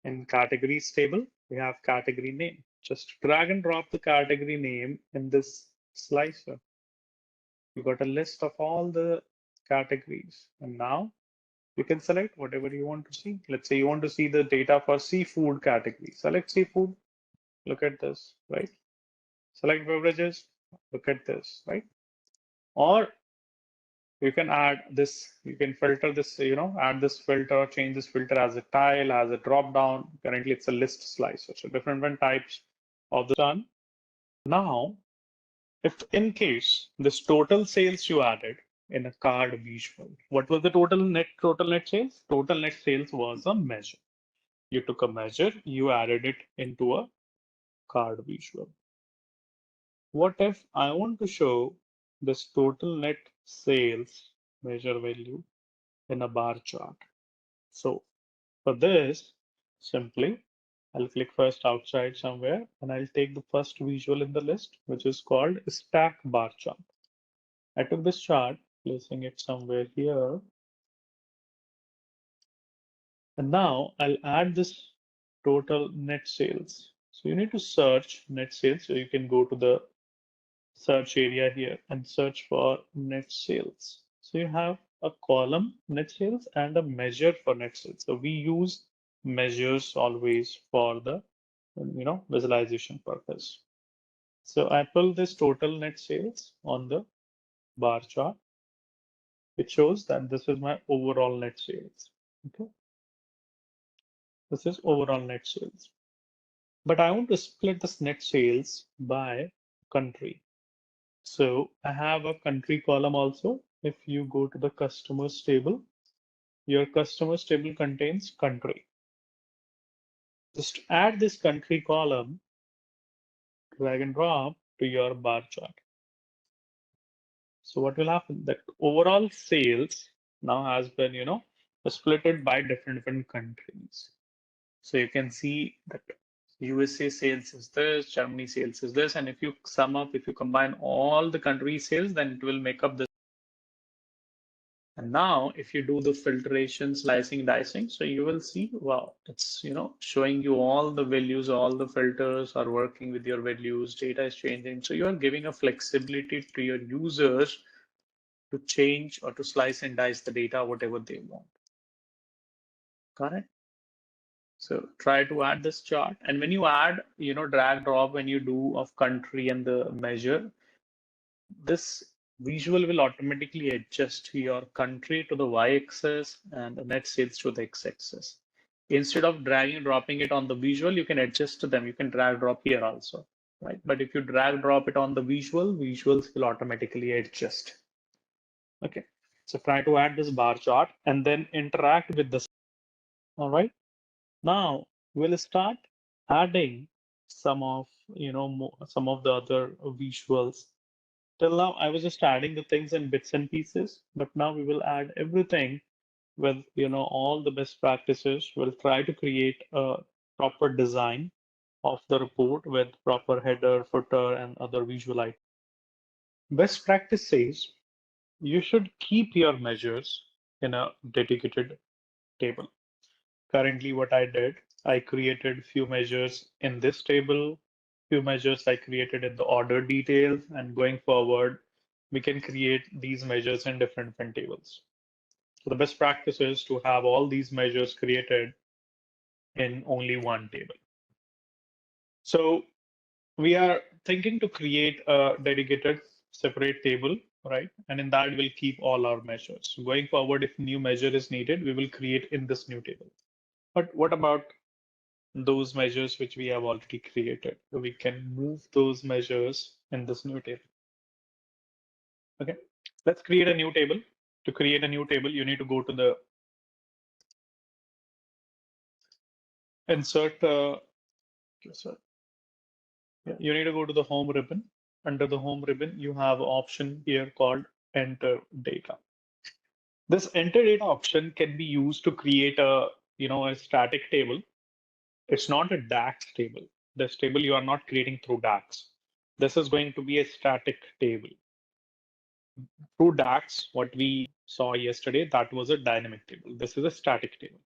In categories table, we have category name. Just drag and drop the category name in this slicer. You got a list of all the categories. And now you can select whatever you want to see. Let's say you want to see the data for seafood category. Select seafood. Look at this, right? Select beverages. Look at this, right? Or you can add this, you can filter this, add this filter, change this filter as a tile, as a drop down. Currently it's a list slicer. So different types of the done. Now, if in case this total sales you added in a card visual, what was the total net sales? Total net sales was a measure. You took a measure, you added it into a card visual. What if I want to show this total net sales measure value in a bar chart? So for this, simply I'll click first outside somewhere and I'll take the first visual in the list, which is called stack bar chart. I took this chart, placing it somewhere here. And now I'll add this total net sales. So you need to search net sales. So you can go to the search area here and search for net sales. So you have a column net sales and a measure for net sales. So we use measures always for the visualization purpose. So I pull this total net sales on the bar chart. It shows that this is my overall net sales. Okay, this is overall net sales. But I want to split this net sales by country. So I have a country column also. If you go to the customers table, your customers table contains country. Just add this country column, drag and drop to your bar chart. So what will happen? That overall sales now has been, splitted by different countries. So you can see that USA sales is this, Germany sales is this, and if you sum up, if you combine all the country sales, then it will make up this. And now if you do the filtration, slicing, dicing, so you will see, wow, it's, showing you all the values, all the filters are working with your values, data is changing. So you are giving a flexibility to your users to change or to slice and dice the data, whatever they want. Got it? So try to add this chart. And when you add, drag drop, when you do of country and the measure, this visual will automatically adjust your country to the y-axis and the net sales to the x-axis. Instead of dragging, dropping it on the visual, you can adjust to them. You can drag drop here also, right? But if you drag drop it on the visual, visuals will automatically adjust. Okay, so try to add this bar chart and then interact with this. All right, now we'll start adding some of some of the other visuals. Till now, I was just adding the things in bits and pieces, but now we will add everything with all the best practices. We'll try to create a proper design of the report with proper header, footer, and other visual items. Best practice says you should keep your measures in a dedicated table. Currently, what I did, I created few measures in this table, few measures I created in the order details, and going forward, we can create these measures in different tables. So the best practice is to have all these measures created in only one table. So we are thinking to create a dedicated separate table, right? And in that, we'll keep all our measures. Going forward, if new measure is needed, we will create in this new table. But what about those measures which we have already created? So we can move those measures in this new table. Okay, let's create a new table. To create a new table, you need to go to the insert. You need to go to the home ribbon. Under the home ribbon, you have an option here called enter data. This enter data option can be used to create a static table. It's not a DAX table. This table you are not creating through DAX. This is going to be a static table. Through DAX, what we saw yesterday, that was a dynamic table. This is a static table.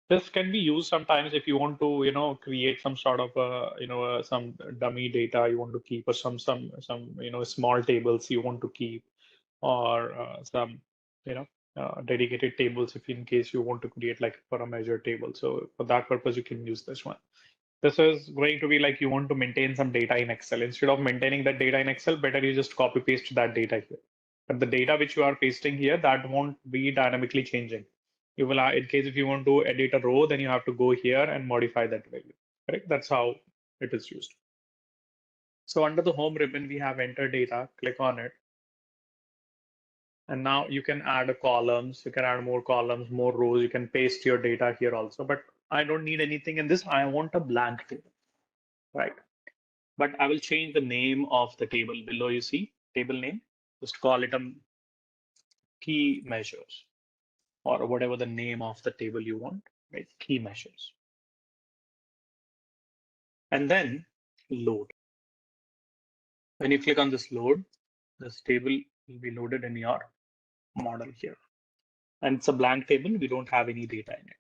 This can be used sometimes if you want to, create some sort of some dummy data you want to keep, or some small tables you want to keep, or some you know dedicated tables if in case you want to create like for a measure table. So for that purpose, you can use this one. This is going to be like you want to maintain some data in Excel. Instead of maintaining that data in Excel, better you just copy paste that data here. But the data which you are pasting here, that won't be dynamically changing. You will, in case if you want to edit a row, then you have to go here and modify that value. Correct? That's how it is used. So under the home ribbon, we have enter data. Click on it. And now you can add columns. You can add more columns, more rows. You can paste your data here also. But I don't need anything in this. I want a blank table, right? But I will change the name of the table below. You see table name. Just call it a key measures, or whatever the name of the table you want, right? Key measures. And then load. When you click on this load, this table will be loaded in your model here. And it's a blank table. We don't have any data in it.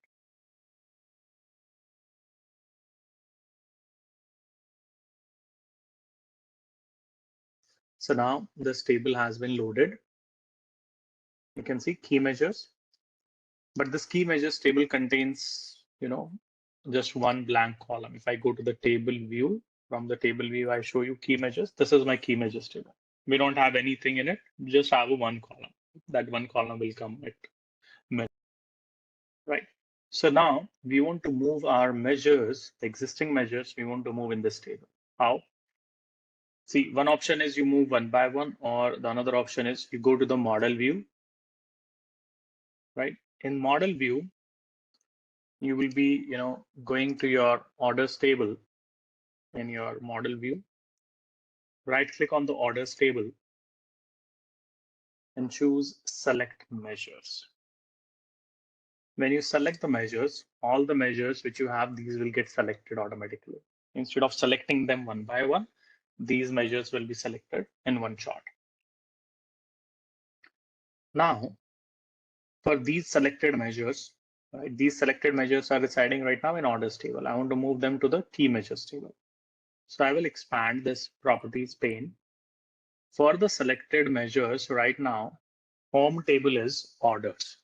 So now this table has been loaded. You can see key measures, but this key measures table contains, just one blank column. If I go to the table view, from the table view, I show you key measures. This is my key measures table. We don't have anything in it, just have a one column. That one column will come with measure, right? So now we want to move our measures, the existing measures, we want to move in this table. How? See, one option is you move one by one, or the another option is you go to the model view, right? In model view, you will be, going to your orders table in your model view. Right click on the orders table and choose select measures. When you select the measures, all the measures which you have, these will get selected automatically. Instead of selecting them one by one, these measures will be selected in one shot. Now, for these selected measures, right, these selected measures are residing right now in orders table. I want to move them to the key measures table. So I will expand this properties pane. For the selected measures right now, home table is orders.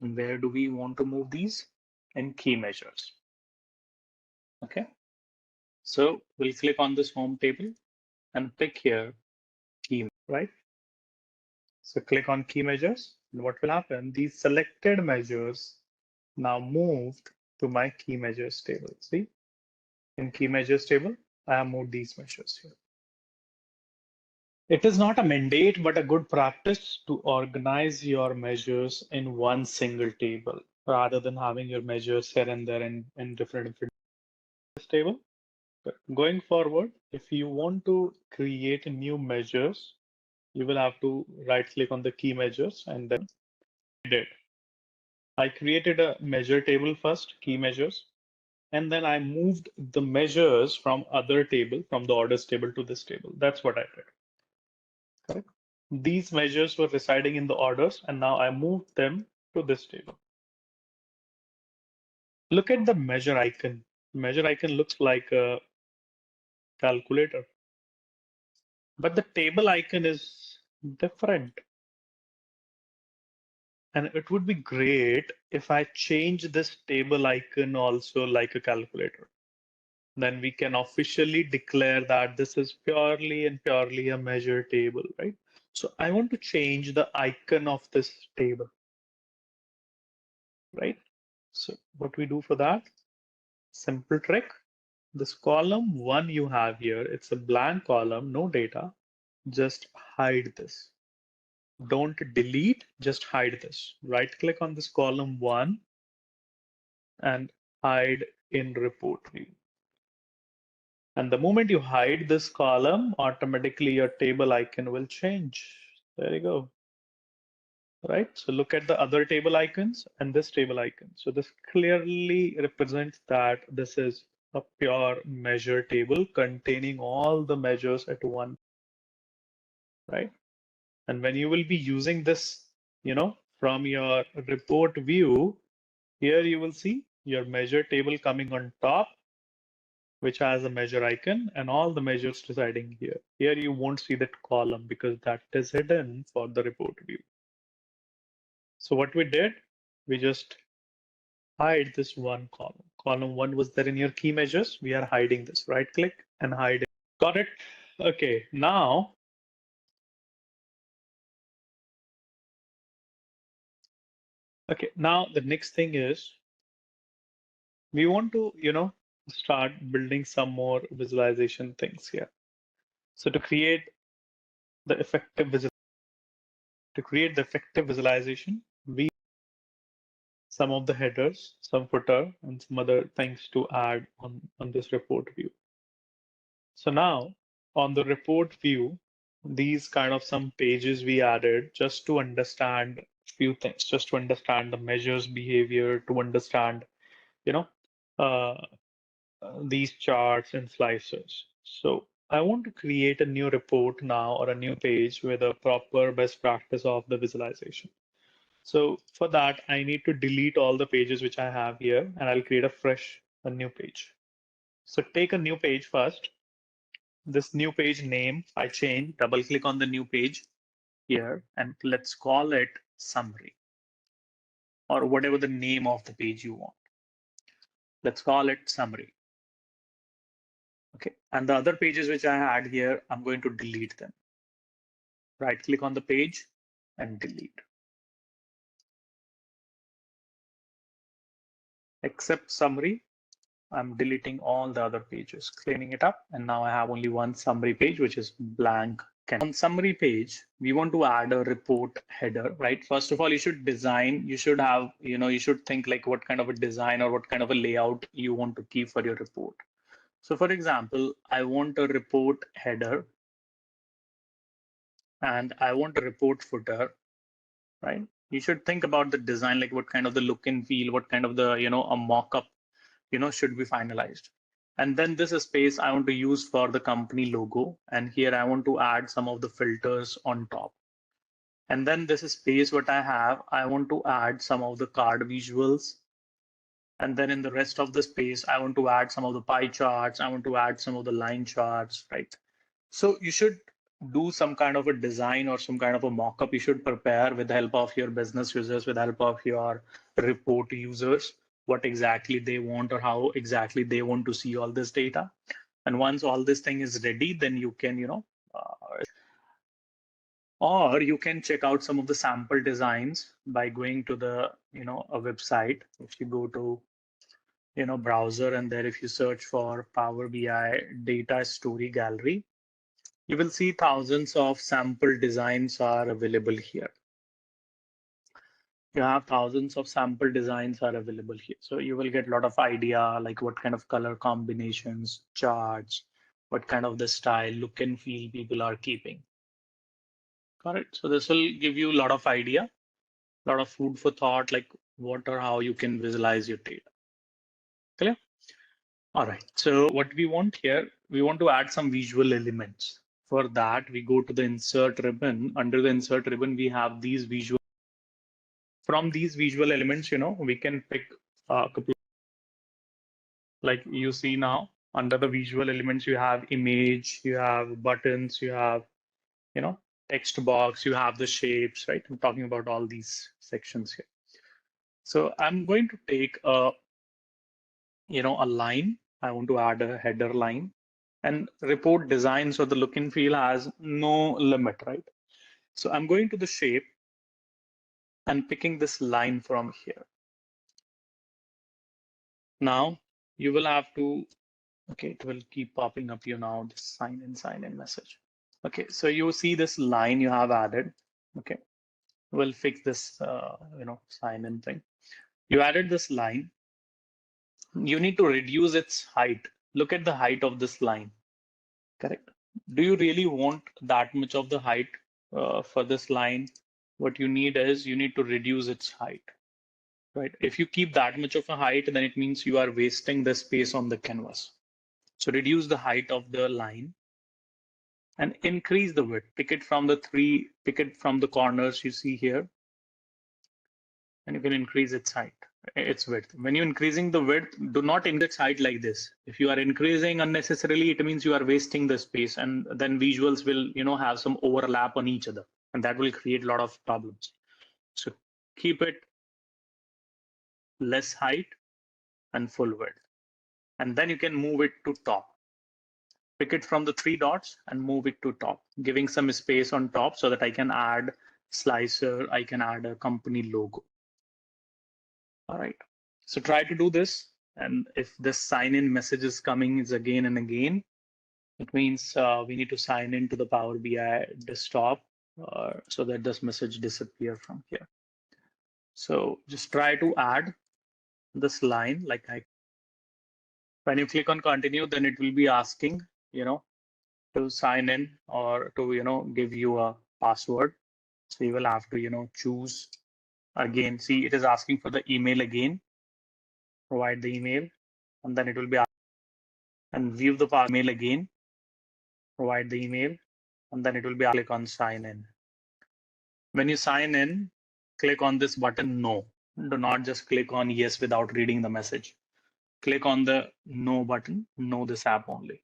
And where do we want to move these? In key measures. Okay. So we'll click on this home table and pick here key, right? So click on key measures. And what will happen? These selected measures now moved to my key measures table. See, in key measures table, I have moved these measures here. It is not a mandate, but a good practice to organize your measures in one single table rather than having your measures here and there in different table. But going forward, if you want to create new measures, you will have to right click on the key measures, and then I did. I created a measure table first, key measures, and then I moved the measures from other table, from the orders table to this table. That's what I did. Correct? These measures were residing in the orders, and now I moved them to this table. Look at the measure icon. Measure icon looks like a calculator, but the table icon is different. And it would be great if I change this table icon also like a calculator. Then we can officially declare that this is purely and purely a measure table, right? So I want to change the icon of this table, right? So what we do for that? Simple trick. This column one you have here, it's a blank column, no data. Just hide this. Don't delete, just hide this. Right click on this column 1 and hide in report view. And the moment you hide this column, automatically your table icon will change. There you go. Right? So look at the other table icons and this table icon. So this clearly represents that this is a pure measure table containing all the measures at one, right? And when you will be using this, from your report view, here you will see your measure table coming on top, which has a measure icon and all the measures residing here. Here you won't see that column because that is hidden for the report view. So what we did, we just hide this one column. Column 1 was there in your key measures. We are hiding this. Right click and hide it. Got it? Okay, now the next thing is we want to, start building some more visualization things here. So to create the effective visualization, we some of the headers, some footer, and some other things to add on this report view. So now on the report view, these kind of some pages we added just to understand few things, just to understand the measures behavior, to understand, you know, uh, these charts and slicers. So I want to create a new report now or a new page with a proper best practice of the visualization. So for that, I need to delete all the pages which I have here and I'll create a new page. So take a new page first. This new page name, I change, double click on the new page here and let's call it summary or whatever the name of the page you want. Let's call it summary. Okay, and the other pages which I had here, I'm going to delete them. Right click on the page and delete. Except summary, I'm deleting all the other pages, cleaning it up, and now I have only one summary page, which is blank. On summary page, we want to add a report header, right? First of all, you should design, you should have, you should think like what kind of a design or what kind of a layout you want to keep for your report. So for example, I want a report header and I want a report footer, right? You should think about the design, like what kind of the look and feel, what kind of the, a mock-up, should be finalized. And then this space I want to use for the company logo. And here I want to add some of the filters on top. And then this space what I want to add some of the card visuals. And then in the rest of the space, I want to add some of the pie charts. I want to add some of the line charts, right? So you should do some kind of a design or some kind of a mock-up. You should prepare with the help of your business users, with the help of your report users, what exactly they want or how exactly they want to see all this data. And once all this thing is ready, then you can, or you can check out some of the sample designs by going to the, a website. If you go to, browser and there, if you search for Power BI data story gallery, you will see thousands of sample designs are available here. You have thousands of sample designs are available here. So you will get a lot of idea, like what kind of color combinations, charts, what kind of the style, look and feel people are keeping. Correct. So this will give you a lot of idea, a lot of food for thought, like what or how you can visualize your data. Clear? All right. So what we want here, we want to add some visual elements. For that, we go to the insert ribbon. Under the insert ribbon, we have these visual. From these visual elements, we can pick a couple. Like you see now, under the visual elements, you have image, you have buttons, you have, text box, you have the shapes, right? I'm talking about all these sections here. So I'm going to take a, a line. I want to add a header line. And report design, so the look and feel has no limit, right? So I'm going to the shape and picking this line from here. Now you will have to, okay, it will keep popping up you now, this sign in message. Okay, so you see this line you have added. Okay, we'll fix this, sign in thing. You added this line. You need to reduce its height. Look at the height of this line. Correct. Do you really want that much of the height for this line? What you need is you need to reduce its height, right? If you keep that much of a height, then it means you are wasting the space on the canvas. So reduce the height of the line and increase the width. Pick it from the corners you see here, and you can increase its height, its width. When you're increasing the width, do not increase its height like this. If you are increasing unnecessarily, it means you are wasting the space, and then visuals will, have some overlap on each other, and that will create a lot of problems. So keep it less height and full width, and then you can move it to top. Pick it from the three dots and move it to top, giving some space on top so that I can add slicer, I can add a company logo. All right, so try to do this. And if this sign in message is coming is again and again, it means we need to sign into the Power BI desktop so that this message disappear from here. So just try to add this line like when you click on continue, then it will be asking, to sign in or to, give you a password. So you will have to, choose again. See, it is asking for the email again. Provide the email, and then it will be and view the email again. Provide the email, and then it will be click on sign in. When you sign in, click on this button no. Do not just click on yes without reading the message. Click on the no button, know this app only.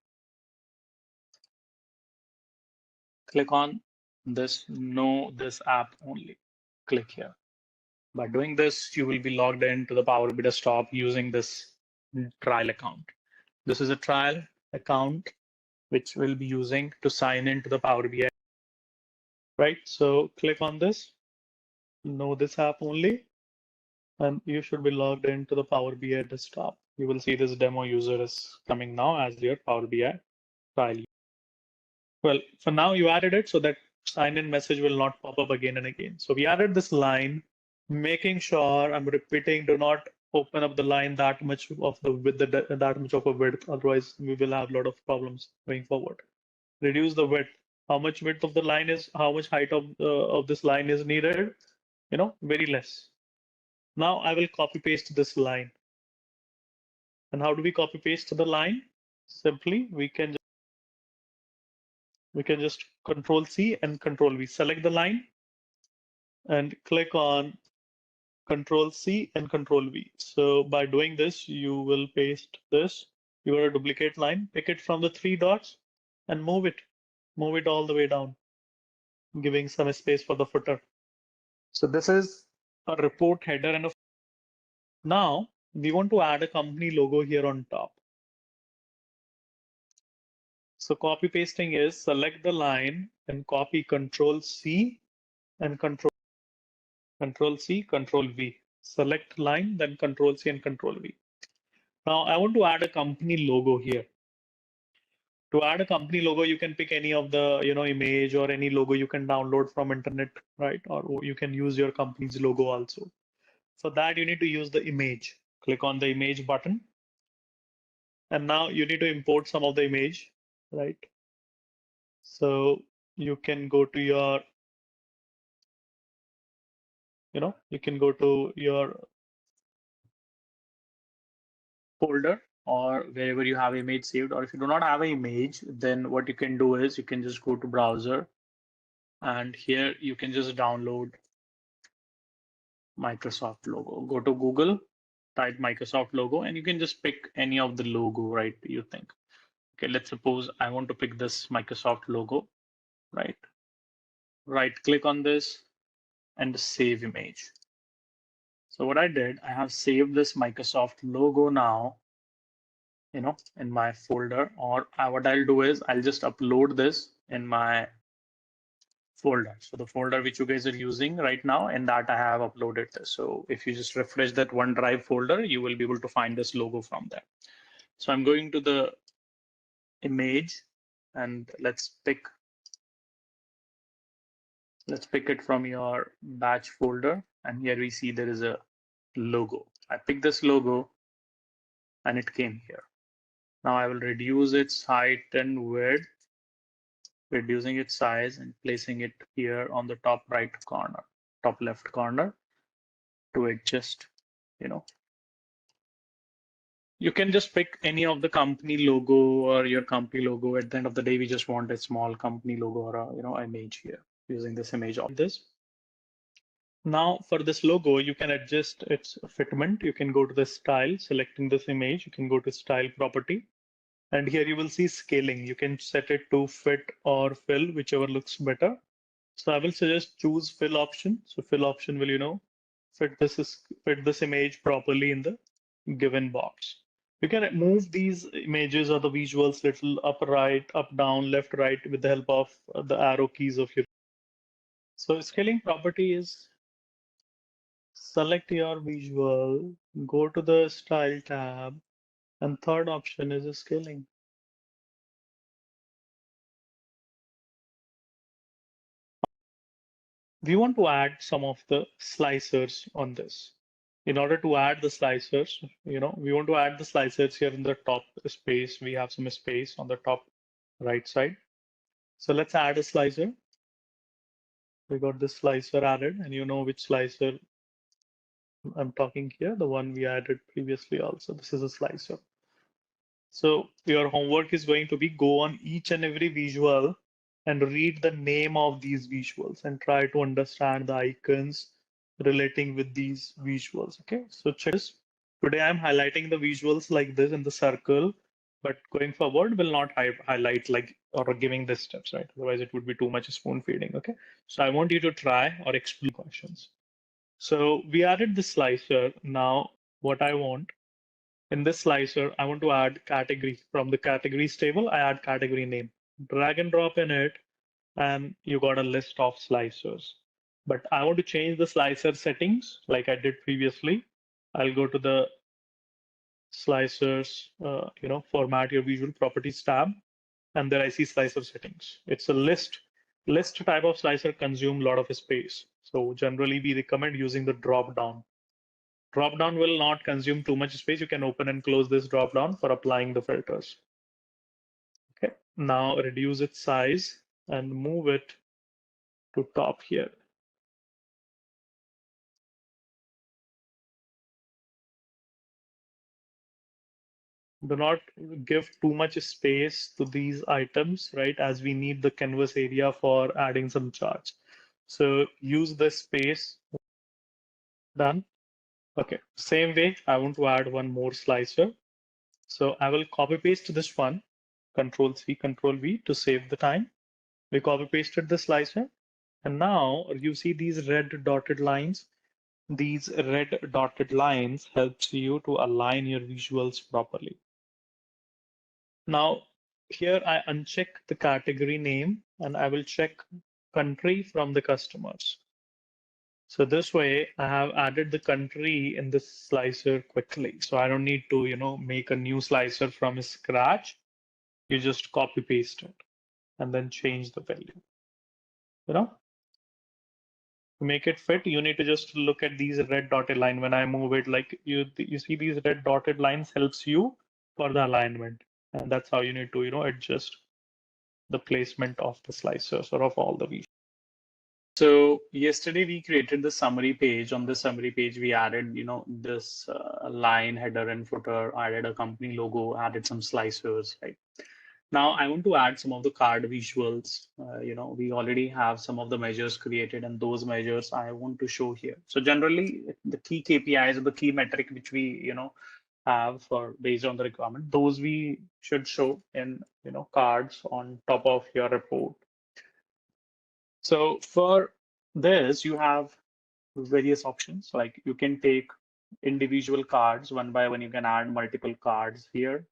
Click on this know this app only. Click here. By doing this, you will be logged into the Power BI desktop using this trial account. This is a trial account which we'll be using to sign into the Power BI. Right, so click on this, know this app only, and you should be logged into the Power BI desktop. You will see this demo user is coming now as your Power BI trial. Well, for now you added it so that sign in message will not pop up again and again. So we added this line, making sure I'm repeating, do not open up the line that much of the width, that much of a width. Otherwise, we will have a lot of problems going forward. Reduce the width. How much width of the line is? How much height of this line is needed? Very less. Now I will copy paste this line. And how do we copy paste the line? Simply, we can just Control C and Control V. Select the line and click on Control C and Control V. So by doing this, you will paste this. You got a duplicate line, pick it from the three dots and move it. Move it all the way down, giving some space for the footer. So this is a report header and a now we want to add a company logo here on top. So copy pasting is select the line and copy Control C and Control C, Control V. Select line, then Control C and Control V. Now I want to add a company logo here. To add a company logo, you can pick any of the image or any logo you can download from internet, right? Or you can use your company's logo also. For that, you need to use the image. Click on the image button. And now you need to import some of the image, right? So you can go to your, you can go to your folder or wherever you have image saved. Or if you do not have an image, then what you can do is you can just go to browser and here you can just download Microsoft logo. Go to Google, type Microsoft logo, and you can just pick any of the logo, right? You think, okay, let's suppose I want to pick this Microsoft logo, right? Right click on this and save image. So what I did, I have saved this Microsoft logo now, in my folder, or what I'll do is I'll just upload this in my folder. So the folder which you guys are using right now, and that I have uploaded this. So if you just refresh that OneDrive folder, you will be able to find this logo from there. So I'm going to the image and let's pick Let's pick it from your batch folder. And here we see there is a logo. I picked this logo and it came here. Now I will reduce its height and width, reducing its size and placing it here on the top right corner, top left corner to adjust, you know. You can just pick any of the company logo or your company logo. At the end of the day, we just want a small company logo or a, image here using this image of this. Now for this logo, you can adjust its fitment. You can go to the style, selecting this image. You can go to style property. And here you will see scaling. You can set it to fit or fill, whichever looks better. So I will suggest choose fill option. So fill option will, fit this image properly in the given box. You can move these images or the visuals little up, right, up, down, left, right with the help of the arrow keys of your. So scaling property is select your visual, go to the style tab, and third option is scaling. We want to add some of the slicers on this. In order to add the slicers, we want to add the slicers here in the top space. We have some space on the top right side. So let's add a slicer. We got this slicer added, and you know which slicer I'm talking here, the one we added previously also. This is a slicer. So your homework is going to be go on each and every visual and read the name of these visuals and try to understand the icons relating with these visuals. Okay, so check this. Today I'm highlighting the visuals like this in the circle, but going forward will not highlight like or giving the steps, right? Otherwise it would be too much spoon feeding. Okay, so I want you to try or explain questions. So we added the slicer. Now what I want in this slicer, I want to add category. From the categories table, I add category name. Drag and drop in it, and you got a list of slicers. But I want to change the slicer settings like I did previously. I'll go to the slicers, format your visual properties tab, and there I see slicer settings. It's a list. List type of slicer consume a lot of space. So generally we recommend using the drop down. Drop down will not consume too much space. You can open and close this drop down for applying the filters. Okay, now reduce its size and move it to top here. Do not give too much space to these items, right? As we need the canvas area for adding some charts. So use the space. Done. Okay, same way, I want to add one more slicer. So I will copy paste this one, Control C, Control V to save the time. We copy pasted the slicer. And now you see these red dotted lines. These red dotted lines helps you to align your visuals properly. Now here I uncheck the category name and I will check country from the customers. So this way I have added the country in this slicer quickly. So I don't need to, make a new slicer from scratch. You just copy paste it and then change the value. To make it fit, you need to just look at these red dotted line. When I move it, like you see these red dotted lines helps you for the alignment. And that's how you need to, adjust the placement of the slicers or of all the views. So yesterday we created the summary page. On the summary page, we added, this line, header and footer, added a company logo, added some slicers, right? Now I want to add some of the card visuals. We already have some of the measures created, and those measures I want to show here. So generally, the key KPIs or the key metric which we, have for based on the requirement, those we should show in, cards on top of your report. So for this, you have various options. Like you can take individual cards one by one. You can add multiple cards here.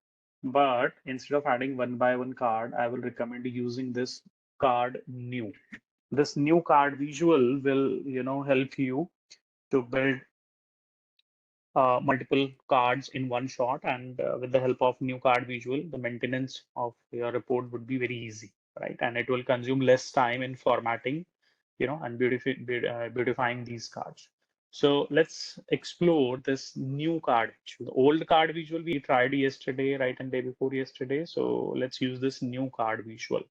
But instead of adding one by one card, I will recommend using this card new. This new card visual will, help you to build multiple cards in one shot. And with the help of new card visual, the maintenance of your report would be very easy, right? And it will consume less time in formatting and beautifying these cards. So let's explore this new card visual. The old card visual we tried yesterday, right, and day before yesterday. So let's use this new card visual.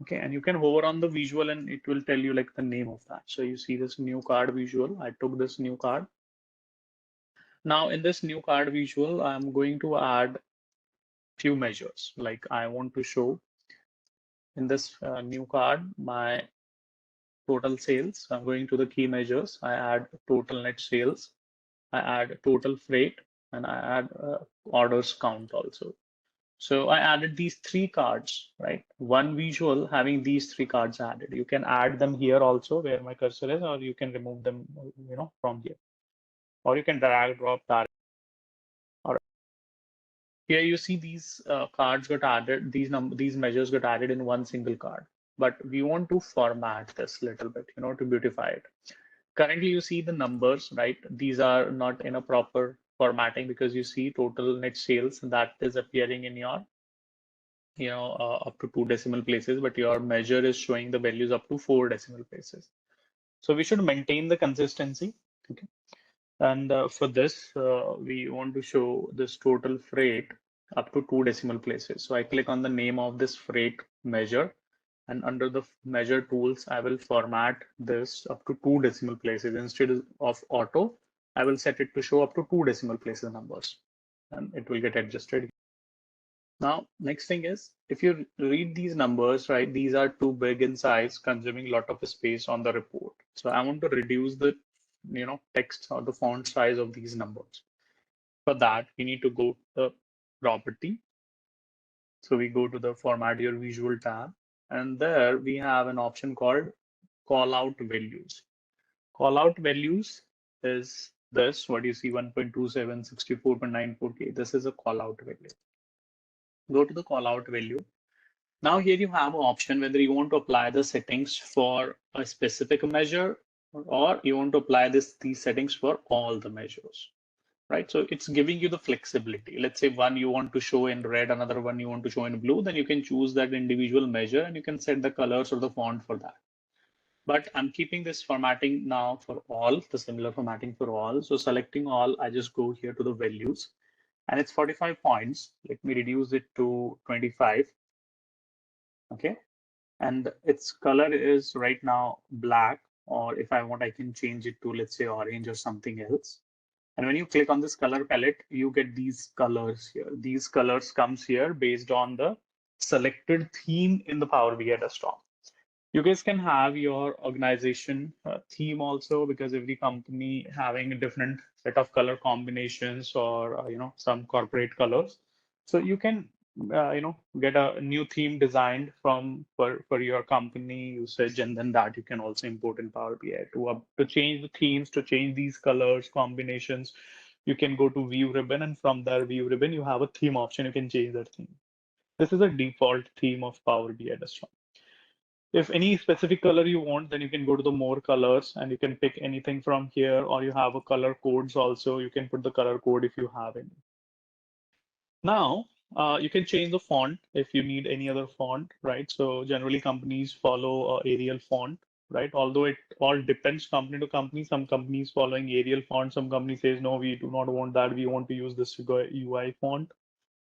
Okay, and you can hover on the visual and it will tell you like the name of that. So you see this new card visual. I took this new card. Now in this new card visual, I'm going to add few measures. Like I want to show in this new card my total sales. I'm going to the key measures. I add total net sales. I add total freight, and I add orders count also. So I added these three cards, right? One visual having these three cards added. You can add them here also where my cursor is, or you can remove them, from here, or you can drag drop that. All right. Here you see these cards got added. These measures got added in one single card. But we want to format this little bit, to beautify it. Currently, you see the numbers, right? These are not in a proper formatting because you see total net sales that is appearing in your up to 2 decimal places, but your measure is showing the values up to 4 decimal places. So we should maintain the consistency. Okay. And for this, we want to show this total freight up to 2 decimal places. So I click on the name of this freight measure, and under the measure tools, I will format this up to 2 decimal places. Instead of auto, I will set it to show up to 2 decimal places numbers, and it will get adjusted. Now, next thing is, if you read these numbers, right, these are too big in size, consuming a lot of space on the report. So I want to reduce the, text or the font size of these numbers. For that, we need to go to the property. So we go to the Format Your Visual tab, and there we have an option called Call Out Values. Call Out Values is this, what you see, 1.27, 64.94K. This is a call out value. Go to the call out value. Now here you have an option whether you want to apply the settings for a specific measure or you want to apply these settings for all the measures, right? So it's giving you the flexibility. Let's say one you want to show in red, another one you want to show in blue, then you can choose that individual measure and you can set the colors or the font for that. But I'm keeping this formatting now for all, the similar formatting for all. So selecting all, I just go here to the values and it's 45 points. Let me reduce it to 25. Okay. And its color is right now black, or if I want, I can change it to, let's say, orange or something else. And when you click on this color palette, you get these colors here. These colors comes here based on the selected theme in the Power BI desktop. You guys can have your organization theme also, because every company having a different set of color combinations or some corporate colors. So you can get a new theme designed for your company usage, and then that you can also import in Power BI to change the themes, to change these colors combinations. You can go to view ribbon, and from there view ribbon you have a theme option. You can change that theme. This is a default theme of Power BI desktop. If any specific color you want, then you can go to the more colors and you can pick anything from here, or you have a color codes also. You can put the color code if you have any. Now, you can change the font if you need any other font, right? So generally companies follow Arial font, right? Although it all depends company to company. Some companies following Arial font, some company says, no, we do not want that. We want to use this UI font,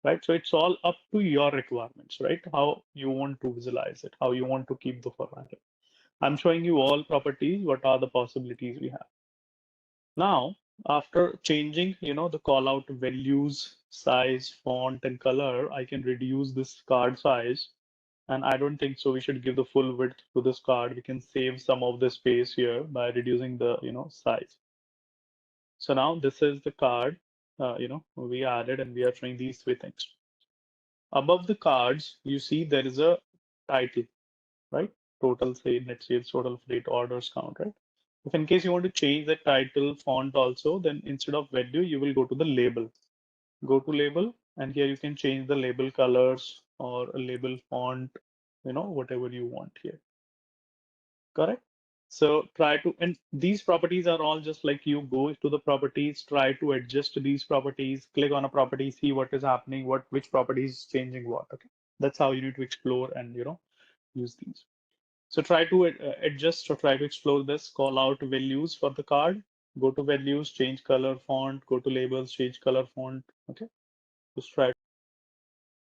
right? So it's all up to your requirements, right? How you want to visualize it, how you want to keep the formatting. I'm showing you all properties, what are the possibilities we have. Now, after changing, the call out values, size, font, and color, I can reduce this card size. And I don't think so we should give the full width to this card. We can save some of the space here by reducing the, size. So now this is the card, we added, and we are showing these three things. Above the cards, you see there is a title, right? Total sale, net sales, total freight, orders count, right? If in case you want to change the title font also, then instead of value, you will go to the label. Go to label, and here you can change the label colors or a label font, whatever you want here. Correct? So try to, and these properties are all just like you go to the properties, try to adjust these properties, click on a property, see what is happening, which property is changing what. Okay. That's how you need to explore and use these. So try to adjust or try to explore this. Call out values for the card. Go to values, change color, font. Go to labels, change color, font. Okay, just try.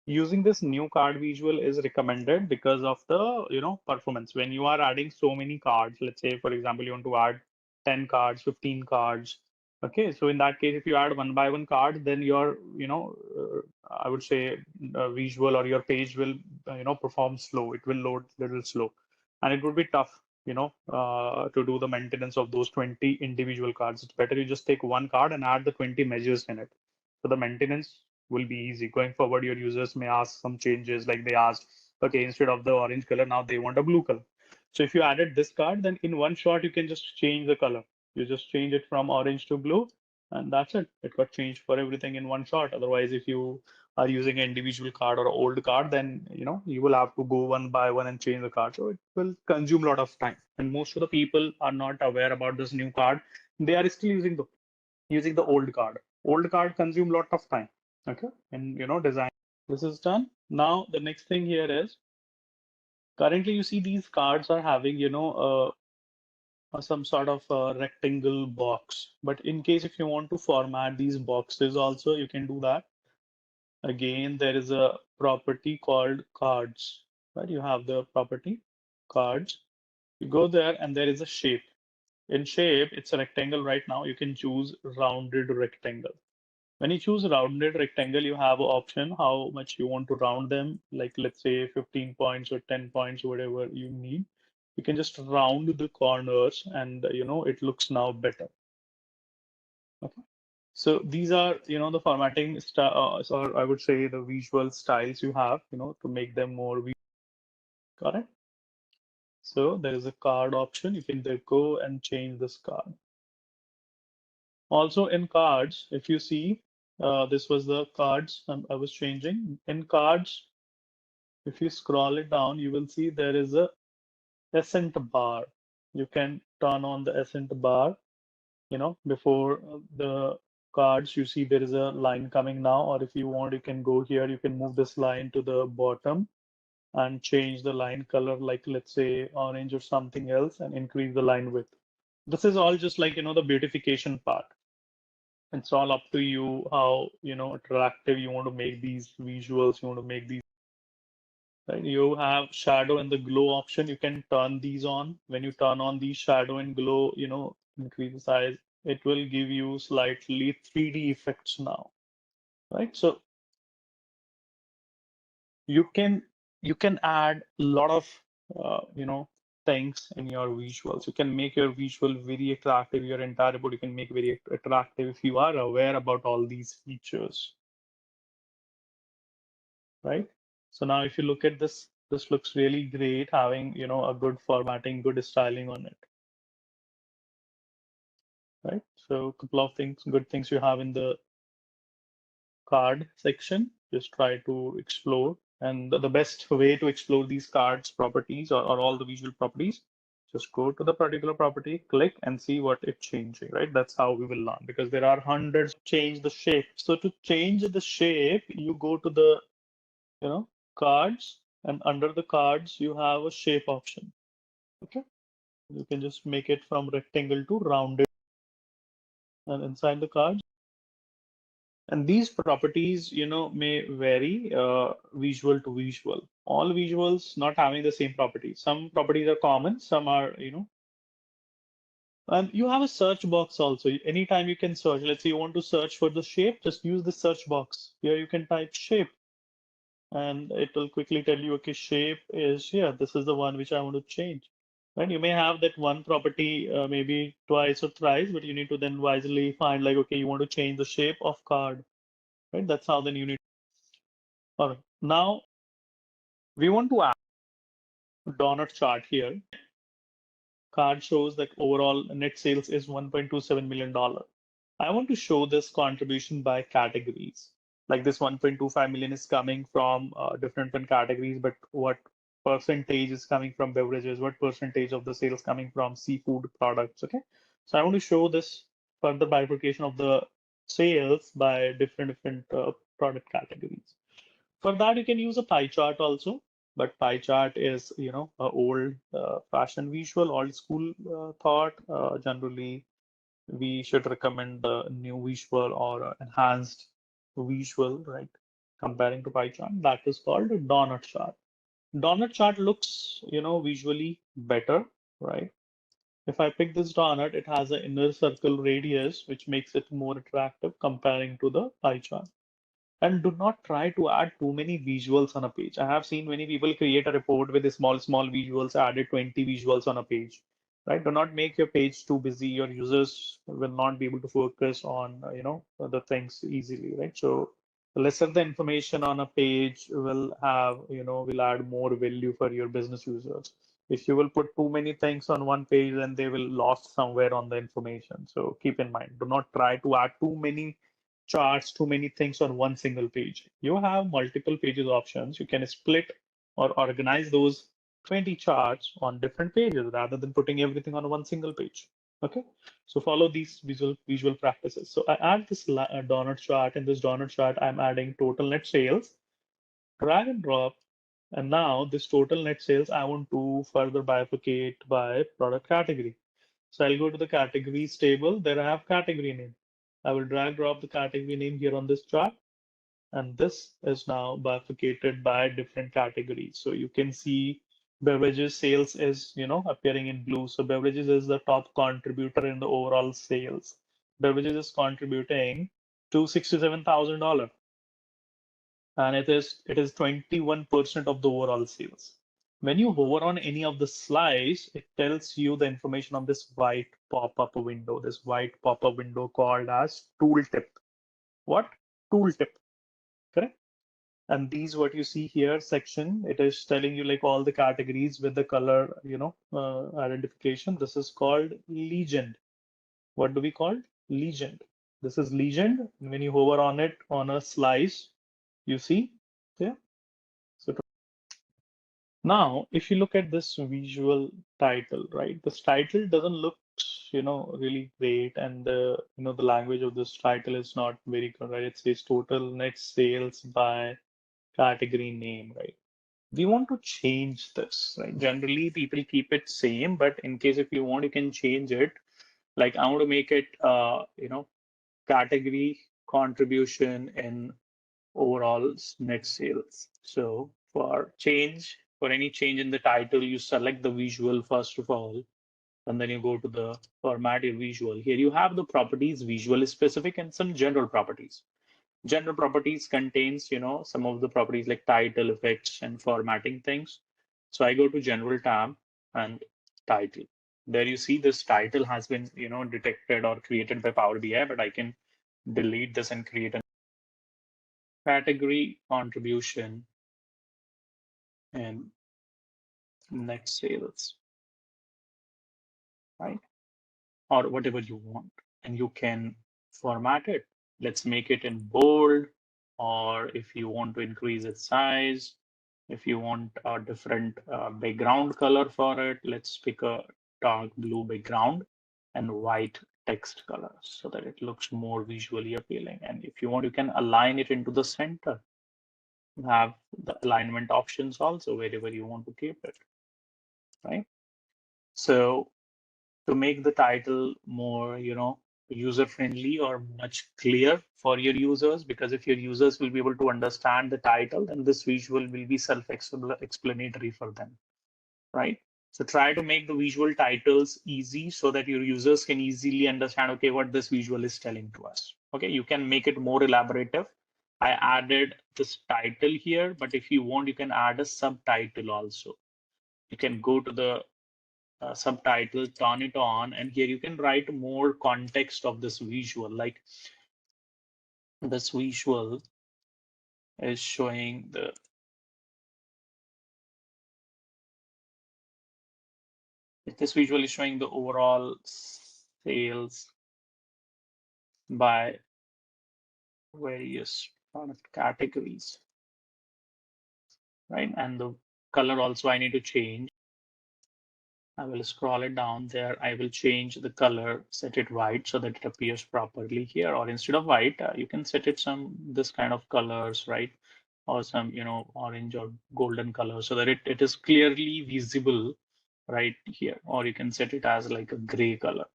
Using this new card visual is recommended because of the performance. When you are adding so many cards, let's say for example you want to add 10 cards, 15 cards. Okay, so in that case, if you add one by one card, then your I would say visual or your page will perform slow. It will load little slow, and it would be tough to do the maintenance of those 20 individual cards. It's better you just take one card and add the 20 measures in it. So the maintenance will be easy. Going forward, your users may ask some changes, like they asked, okay, instead of the orange color, now they want a blue color. So if you added this card, then in one shot, you can just change the color. You just change it from orange to blue, and that's it. It got changed for everything in one shot. Otherwise, if you are using an individual card or an old card, then you will have to go one by one and change the card. So it will consume a lot of time. And most of the people are not aware about this new card. They are still using the old card. Old card consume a lot of time. Okay, and design. This is done. Now the next thing here is currently you see these cards are having some sort of rectangle box. But in case if you want to format these boxes also, you can do that. Again, there is a property called cards. Right? You have the property cards. You go there and there is a shape. In shape, it's a rectangle right now. You can choose rounded rectangle. When you choose rounded rectangle, you have an option how much you want to round them, like let's say 15 points or 10 points, whatever you need. You can just round the corners and it looks now better. Okay. So these are the formatting or I would say the visual styles you have to make them more correct. So there is a card option. You can there go and change this card. Also in cards, if you see, this was the cards I was changing. In cards, if you scroll it down, you will see there is a ascent bar. You can turn on the ascent bar, before the cards, you see there is a line coming now, or if you want, you can go here, you can move this line to the bottom and change the line color, like let's say orange or something else, and increase the line width. This is all just like, the beautification part. It's all up to you how attractive you want to make these visuals, you want to make these. Right? You have shadow and the glow option. You can turn these on. When you turn on the shadow and glow, increase the size, it will give you slightly 3D effects now. Right? So you can add a lot of things in your visuals. You can make your visual very attractive. Your entire board you can make very attractive if you are aware about all these features. Right? So now if you look at this, this looks really great, having a good formatting, good styling on it. Right? So a couple of things, good things you have in the card section. Just try to explore. And the best way to explore these cards properties or all the visual properties, just go to the particular property, click and see what it's changing, right? That's how we will learn, because there are hundreds. Change the shape. So to change the shape, you go to the cards, and under the cards you have a shape option. Okay, you can just make it from rectangle to rounded, and inside the cards, and these properties may vary visual to visual. All visuals not having the same properties. Some properties are common, some are and you have a search box also. Anytime you can search. Let's say you want to search for the shape, just use the search box. Here you can type shape and it will quickly tell you, okay, shape is here. This is the one which I want to change. Right? You may have that one property maybe twice or thrice, but you need to then wisely find like, okay, you want to change the shape of card. Right? That's how then you need. All right. Now we want to add a donut chart here. Card shows that overall net sales is $1.27 million. I want to show this contribution by categories. Like this 1.25 million is coming from different categories, but what percentage is coming from beverages? What percentage of the sales coming from seafood products? Okay, so I want to show this further bifurcation of the sales by different product categories. For that, you can use a pie chart also. but pie chart is, a old fashioned visual, old school thought. Generally, we should recommend the new visual or enhanced visual, right? Comparing to pie chart, that is called a donut chart. Donut chart looks, visually better, right? If I pick this donut, it has an inner circle radius, which makes it more attractive comparing to the pie chart. And do not try to add too many visuals on a page. I have seen many people create a report with small visuals, added 20 visuals on a page, right? Do not make your page too busy. Your users will not be able to focus on, the things easily, right? So the lesser the information on a page will have, will add more value for your business users. If you will put too many things on one page, then they will lost somewhere on the information. So keep in mind, do not try to add too many charts, too many things on one single page. You have multiple pages options. You can split or organize those 20 charts on different pages rather than putting everything on one single page. Okay, so follow these visual practices. So I add this donut chart. In this donut chart, I'm adding total net sales, drag and drop. And now this total net sales, I want to further bifurcate by product category. So I'll go to the categories table. There I have category name. I will drag drop the category name here on this chart. And this is now bifurcated by different categories. So you can see beverages sales is, appearing in blue. So beverages is the top contributor in the overall sales. Beverages is contributing to $67,000, and it is 21% of the overall sales. When you hover on any of the slides, it tells you the information on this white pop-up window, called as tooltip. What? Tooltip, correct? And these, what you see here section, it is telling you like all the categories with the color, identification. This is called legend. What do we call? Legend. This is legend. When you hover on it on a slice, you see there. So now, if you look at this visual title, right, this title doesn't look, really great, and the language of this title is not very good, right? It says total net sales by category name, right? We want to change this, right? Generally, people keep it same, but in case if you want, you can change it. Like I want to make it, category contribution in overall net sales. So for any change in the title, you select the visual first of all, and then you go to the format your visual. Here you have the properties, visual specific, and some general properties. General properties contains, some of the properties like title, effects, and formatting things. So I go to general tab and title. There you see this title has been, detected or created by Power BI, but I can delete this and create a category contribution and net sales, right? Or whatever you want. And you can format it. Let's make it in bold, or if you want to increase its size, if you want a different background color for it, let's pick a dark blue background and white text color so that it looks more visually appealing. And if you want, you can align it into the center. You have the alignment options also wherever you want to keep it, right? So to make the title more, user friendly or much clear for your users, because if your users will be able to understand the title, then this visual will be self-explanatory for them, right? So try to make the visual titles easy so that your users can easily understand, okay, what this visual is telling to us. Okay, you can make it more elaborative. I added this title here, but if you want, you can add a subtitle also. You can go to the subtitle, turn it on, and here you can write more context of this visual. Like this visual is showing the overall sales by various product categories, right? And the color also I need to change. I will scroll it down there. I will change the color, set it white so that it appears properly here. Or instead of white, you can set it this kind of colors, right? or some, orange or golden color so that it is clearly visible right here, or you can set it as like a gray color.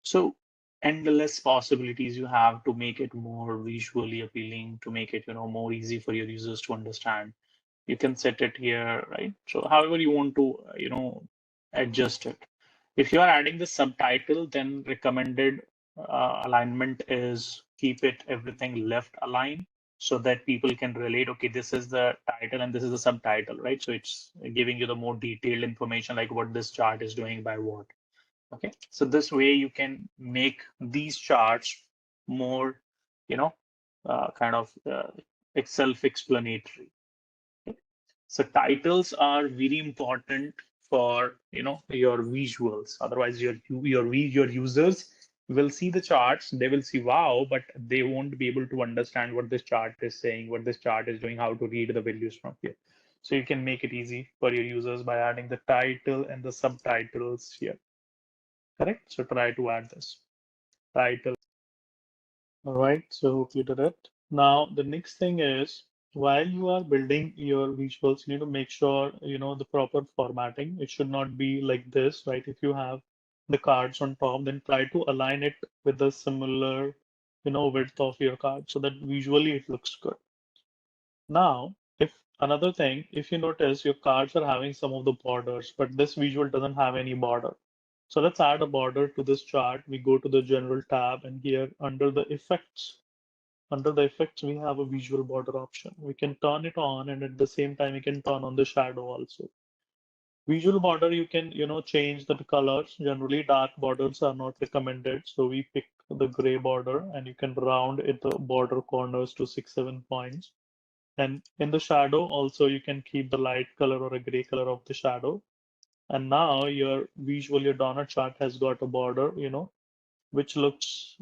So endless possibilities you have to make it more visually appealing, to make it, more easy for your users to understand. You can set it here, right? So however you want to, adjust it. If you are adding the subtitle, then recommended alignment is keep it everything left aligned so that people can relate. Okay, this is the title and this is the subtitle, right? So it's giving you the more detailed information like what this chart is doing by what. Okay, so this way you can make these charts more, you know, kind of self-explanatory. So titles are very important for your visuals. Otherwise, your users will see the charts. They will see wow, but they won't be able to understand what this chart is saying, what this chart is doing, how to read the values from here. So you can make it easy for your users by adding the title and the subtitles here. Correct? So try to add this title. All right, so hope you did it. Now, the next thing is while you are building your visuals, you need to make sure you know the proper formatting. It should not be like this, right? If you have the cards on top, then try to align it with the similar, width of your card so that visually it looks good. Now, if another thing, if you notice your cards are having some of the borders, but this visual doesn't have any border. So let's add a border to this chart. We go to the general tab and here under the effects, we have a visual border option. We can turn it on and at the same time, we can turn on the shadow also. Visual border, you can, change the colors. Generally, dark borders are not recommended. So we pick the gray border and you can round it the border corners to 6-7 points. And in the shadow, also, you can keep the light color or a gray color of the shadow. And now your your donut chart has got a border, which looks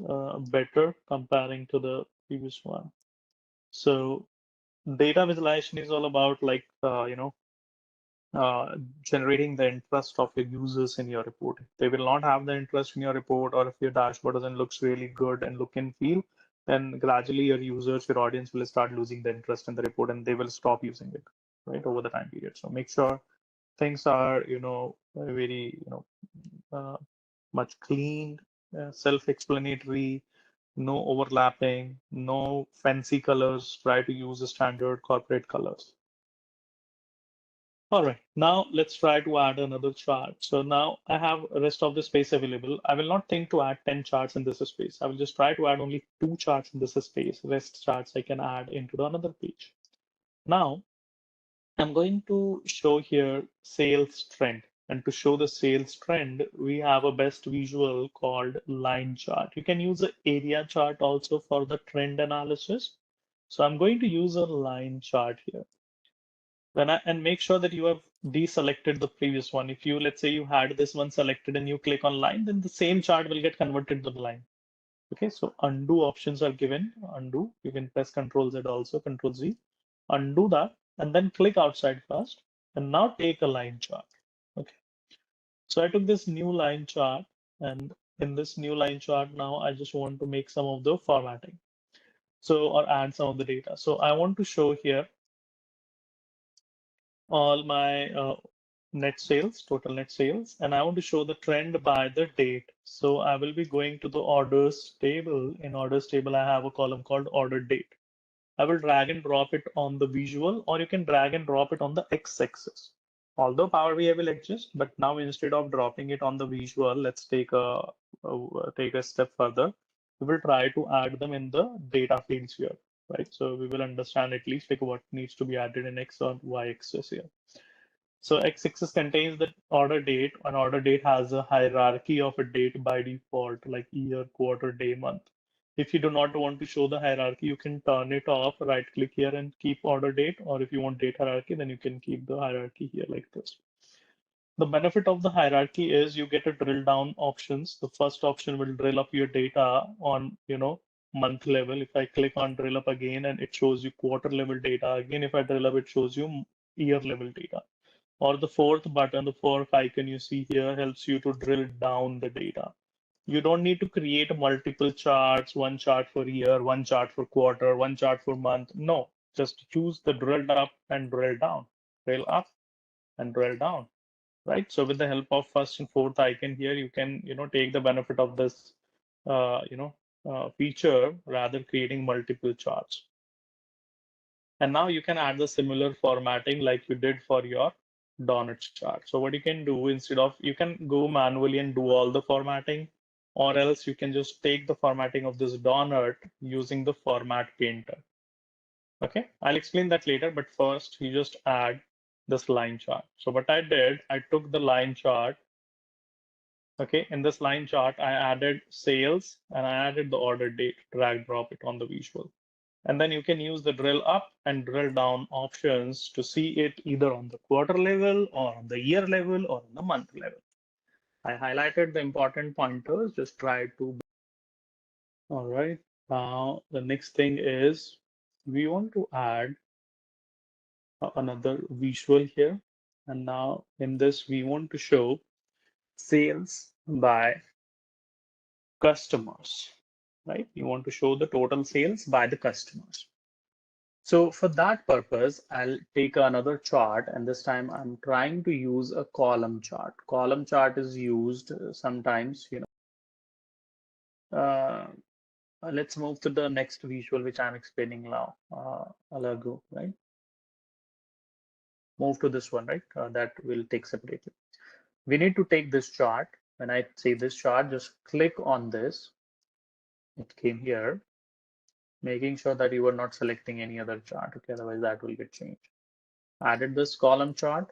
better comparing to the previous one. So data visualization is all about like, generating the interest of your users in your report. If they will not have the interest in your report, or if your dashboard doesn't looks really good and look and feel, then gradually your users, your audience will start losing the interest in the report and they will stop using it, right, over the time period. So make sure things are, very, much clean, self-explanatory, no overlapping, no fancy colors. Try to use the standard corporate colors. All right, now let's try to add another chart. So now I have the rest of the space available. I will not think to add 10 charts in this space. I will just try to add only 2 charts in this space. Rest charts I can add into the another page. Now I'm going to show here sales trend. And to show the sales trend, we have a best visual called line chart. You can use the area chart also for the trend analysis. So I'm going to use a line chart here. And make sure that you have deselected the previous one. If you, let's say you had this one selected and you click on line, then the same chart will get converted to the line. Okay, so undo options are given. Undo, you can press Control Z also, Control Z. Undo that and then click outside first. And now take a line chart. Okay, so I took this new line chart, and in this new line chart now I just want to make some of the formatting. So, or add some of the data. So I want to show here all my net sales, total net sales, and I want to show the trend by the date. So I will be going to the orders table. In orders table, I have a column called order date. I will drag and drop it on the visual, or you can drag and drop it on the x-axis. Although Power BI will exist, but now instead of dropping it on the visual, let's take a step further. We will try to add them in the data fields here, right? So we will understand at least like what needs to be added in x or y axis here. So x-axis contains the order date. An order date has a hierarchy of a date by default, like year, quarter, day, month. If you do not want to show the hierarchy, you can turn it off, right click here and keep order date. Or if you want date hierarchy, then you can keep the hierarchy here like this. The benefit of the hierarchy is you get a drill down options. The first option will drill up your data on, month level. If I click on drill up again and it shows you quarter level data. Again, if I drill up, it shows you year level data. Or the fourth button, the fourth icon you see here helps you to drill down the data. You don't need to create multiple charts, one chart for year, one chart for quarter, one chart for month. No, just choose the drill up and drill down, drill up and drill down, right? So with the help of first and fourth icon here, you can, take the benefit of this, feature rather creating multiple charts. And now you can add the similar formatting like you did for your donut chart. So what you can do, instead of, you can go manually and do all the formatting, or else you can just take the formatting of this donut using the format painter. Okay, I'll explain that later, but first you just add this line chart. So what I did, I took the line chart. Okay, in this line chart, I added sales and I added the order date, drag drop it on the visual. And then you can use the drill up and drill down options to see it either on the quarter level or on the year level or on the month level. I highlighted the important pointers, just try to. All right, now the next thing is we want to add another visual here. And now in this, we want to show sales by customers, right? You want to show the total sales by the customers. So for that purpose, I'll take another chart, and this time I'm trying to use a column chart. Column chart is used sometimes, let's move to the next visual, which I'm explaining now. Alago, right? Move to this one, right? That will take separately. We need to take this chart. When I say this chart, just click on this. It came here, making sure that you are not selecting any other chart. Okay, otherwise that will get changed. Added this column chart.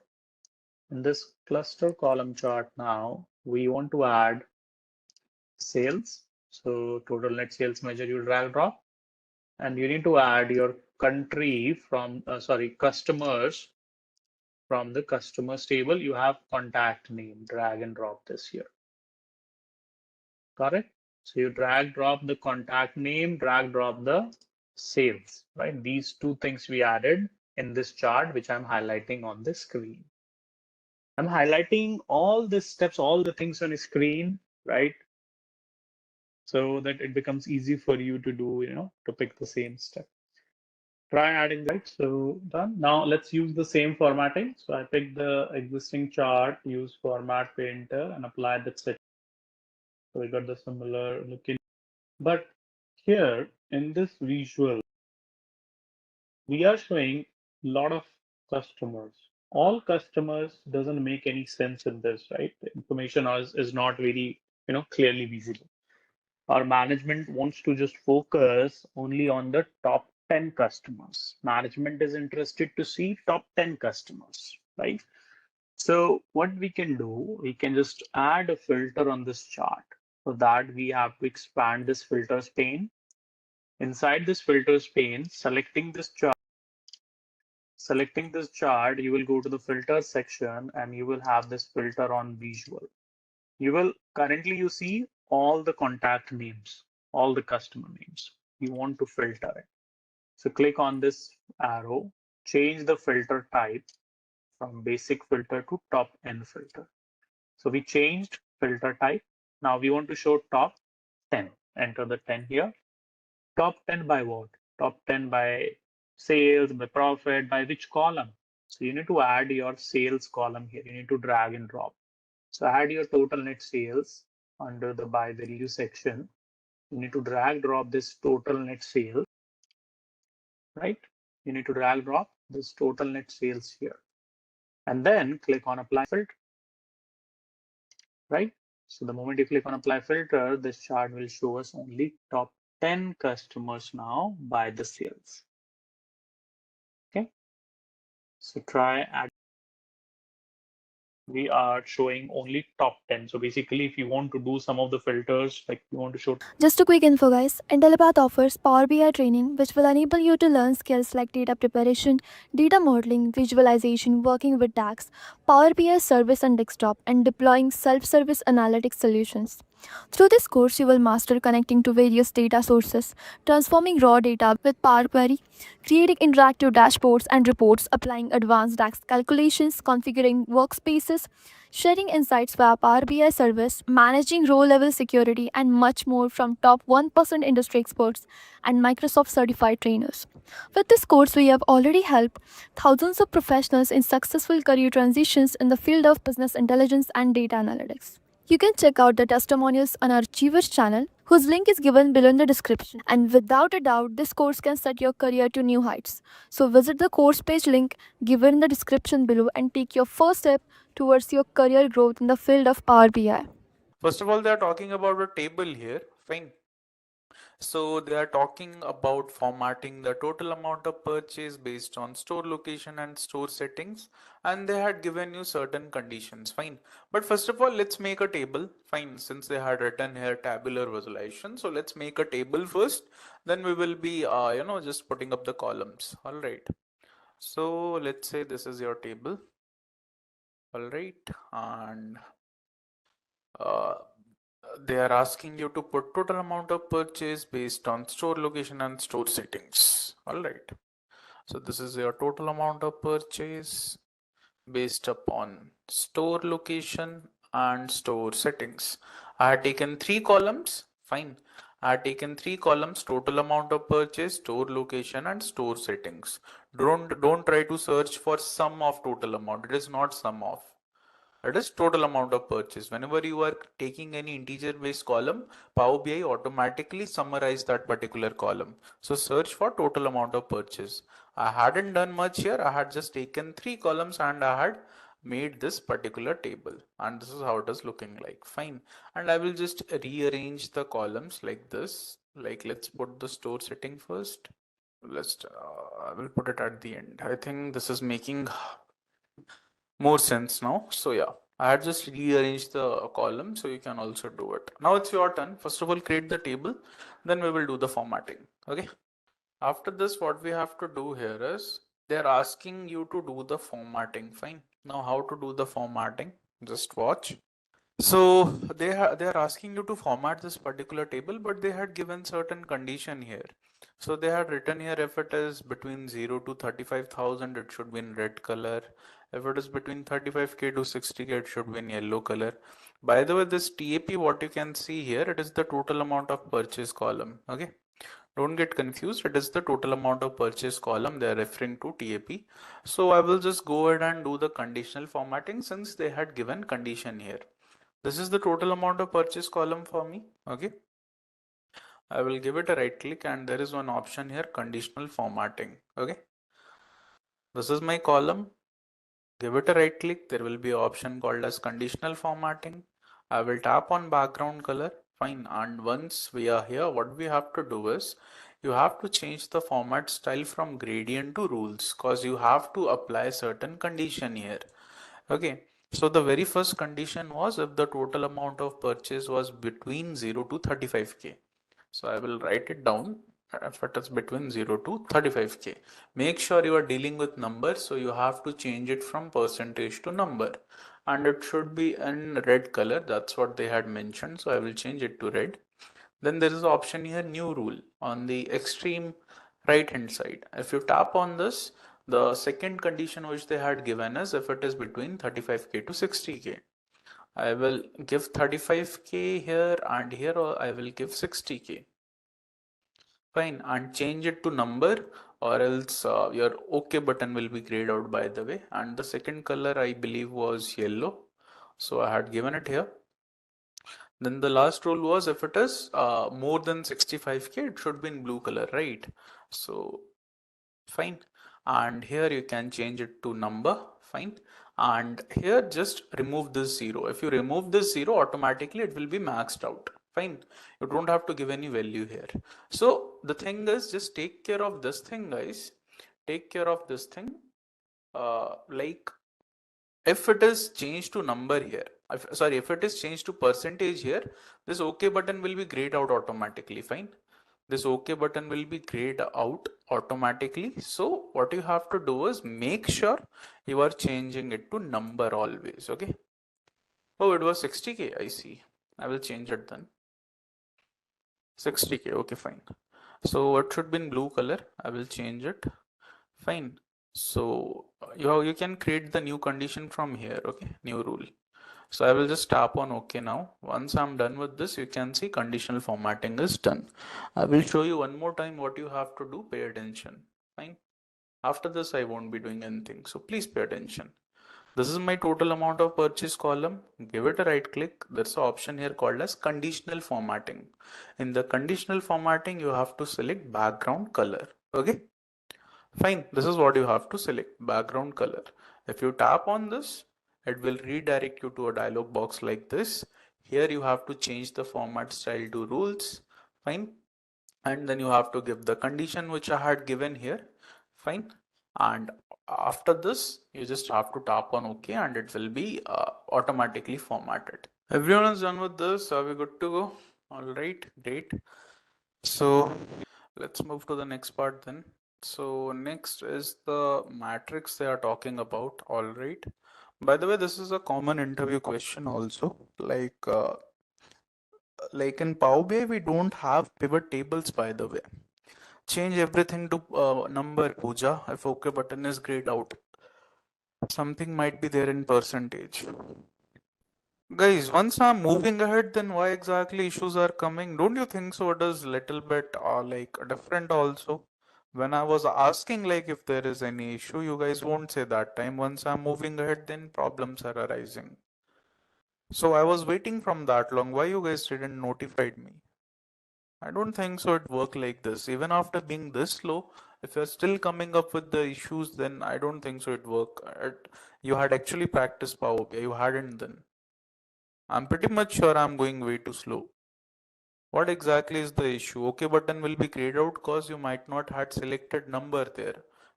In this cluster column chart now, we want to add sales. So total net sales measure you drag drop. And you need to add your country from, customers from the customers table. You have contact name, drag and drop this here. Got it? So you drag drop the contact name, drag drop the sales, right? These two things we added in this chart, which I'm highlighting on the screen. I'm highlighting all the steps, all the things on the screen, right? So that it becomes easy for you to do, to pick the same step. Try adding that. So done. Now let's use the same formatting. So I pick the existing chart, use format painter and apply that set. So we got the similar looking, but here in this visual, we are showing a lot of customers. All customers doesn't make any sense in this, right? The information is not very, clearly visible. Our management wants to just focus only on the top 10 customers. Management is interested to see top 10 customers, right? So what we can do, we can just add a filter on this chart. For that, we have to expand this filters pane. Inside this filters pane, selecting this chart, you will go to the filter section and you will have this filter on visual. Currently you see all the contact names, all the customer names. You want to filter it. So click on this arrow, change the filter type from basic filter to top N filter. So we changed filter type. Now we want to show top 10. Enter the 10 here. Top 10 by what? Top 10 by sales, by profit, by which column? So you need to add your sales column here. You need to drag and drop. So add your total net sales under the by value section. You need to drag drop this total net sales, right? You need to drag drop this total net sales here. And then click on apply filter, right? So the moment you click on apply filter, this chart will show us only top 10 customers now by the sales. Okay. So try add. We are showing only top 10. So basically, if you want to do some of the filters, like you want to show. Just a quick info, guys. Intellipaat offers Power BI training, which will enable you to learn skills like data preparation, data modeling, visualization, working with DAX, Power BI service and desktop, and deploying self-service analytics solutions. Through this course, you will master connecting to various data sources, transforming raw data with Power Query, creating interactive dashboards and reports, applying advanced DAX calculations, configuring workspaces, sharing insights via Power BI service, managing row level security, and much more from top 1% industry experts and Microsoft certified trainers. With this course, we have already helped thousands of professionals in successful career transitions in the field of business intelligence and data analytics. You can check out the testimonials on our Achievers channel, whose link is given below in the description. And without a doubt, this course can set your career to new heights. So visit the course page link given in the description below and take your first step towards your career growth in the field of Power BI. First of all, they are talking about a table here. Fine. So they are talking about formatting the total amount of purchase based on store location and store settings, and they had given you certain conditions. Fine. But first of all, let's make a table. Fine. Since they had written here tabular visualization, so let's make a table first. Then we will be, just putting up the columns. All right. So let's say this is your table. All right. And uh, they are asking you to put total amount of purchase based on store location and store settings. All right. So this is your total amount of purchase based upon store location and store settings. I had taken 3 columns. Fine. I had taken 3 columns: total amount of purchase, store location, and store settings. Don't try to search for sum of total amount. It is not sum of. It is total amount of purchase. Whenever you are taking any integer based column, Power BI automatically summarize that particular column. So search for total amount of purchase. I hadn't done much here. I had just taken 3 columns and I had made this particular table, and this is how it is looking like. Fine. And I will just rearrange the columns like this. Like, let's put the store setting first. I will put it at the end. I think this is making more sense now. So yeah, I had just rearranged the column, so you can also do it. Now it's your turn. First of all, create the table, then we will do the formatting. Okay. After this, what we have to do here is they're asking you to do the formatting. Fine. Now how to do the formatting? Just watch. So they are asking you to format this particular table, but they had given certain condition here. So they had written here, if it is between 0 to 35,000, it should be in red color. If it is between 35k to 60k, it should be in yellow color. By the way, this TAP, what you can see here, it is the total amount of purchase column. Okay. Don't get confused. It is the total amount of purchase column they are referring to, TAP. So I will just go ahead and do the conditional formatting since they had given condition here. This is the total amount of purchase column for me. Okay. I will give it a right click and there is one option here, conditional formatting. Okay. This is my column. Give it a right click. There will be an option called as conditional formatting. I will tap on background color. Fine. And once we are here, what we have to do is you have to change the format style from gradient to rules, because you have to apply certain condition here. Okay. So the very first condition was if the total amount of purchase was between 0 to 35k. So I will write it down. If it is between 0 to 35k, make sure you are dealing with numbers, so you have to change it from percentage to number, and it should be in red color. That's what they had mentioned, so I will change it to red. Then there is an option here, new rule, on the extreme right hand side. If you tap on this, the second condition which they had given is if it is between 35k to 60k. I will give 35k here, and here I will give 60k. Fine, and change it to number, or else your OK button will be grayed out, by the way. And the second color I believe was yellow, so I had given it here. Then the last rule was if it is more than 65k, it should be in blue color, right? So fine, and here you can change it to number. Fine, and here just remove this 0. If you remove this 0, automatically it will be maxed out. Fine, you don't have to give any value here. So the thing is, just take care of this thing, guys. Take care of this thing. Like, if it is changed to number here, if it is changed to percentage here, this OK button will be grayed out automatically. Fine, this OK button will be grayed out automatically. So what you have to do is make sure you are changing it to number always. Okay. Oh, it was 60k, I see. I will change it then. 60k, okay, fine. So it should be in blue color. I will change it. Fine. So you can create the new condition from here, okay? New rule. So I will just tap on OK now. Once I'm done with this, you can see conditional formatting is done. I will show you one more time what you have to do. Pay attention. Fine. After this, I won't be doing anything. So please pay attention. This is my total amount of purchase column. Give it a right click. There's an option here called as conditional formatting. In the conditional formatting, you have to select background color. Okay. Fine, this is what you have to select, background color. If you tap on this, it will redirect you to a dialog box like this. Here you have to change the format style to rules. Fine. And then you have to give the condition which I had given here. Fine. And after this, you just have to tap on OK and it will be automatically formatted. Everyone is done with this. Are we good to go? All right, great. So let's move to the next part then. So next is the matrix they are talking about. All right. By the way, this is a common interview question also. Like in Power BI, we don't have pivot tables, by the way. Change everything to number, Pooja. If OK button is grayed out, something might be there in percentage. Guys, once I'm moving ahead, then why exactly issues are coming? Don't you think so? It is little bit like different also. When I was asking like if there is any issue, you guys won't say that time. Once I'm moving ahead, then problems are arising. So I was waiting from that long. Why you guys didn't notified me? I don't think so. It work like this. Even after being this slow, if you're still coming up with the issues, then I don't think so. It work. You had actually practiced Power BI. You hadn't then. I'm pretty much sure I'm going way too slow. What exactly is the issue? OK button will be grayed out because you might not had selected number there.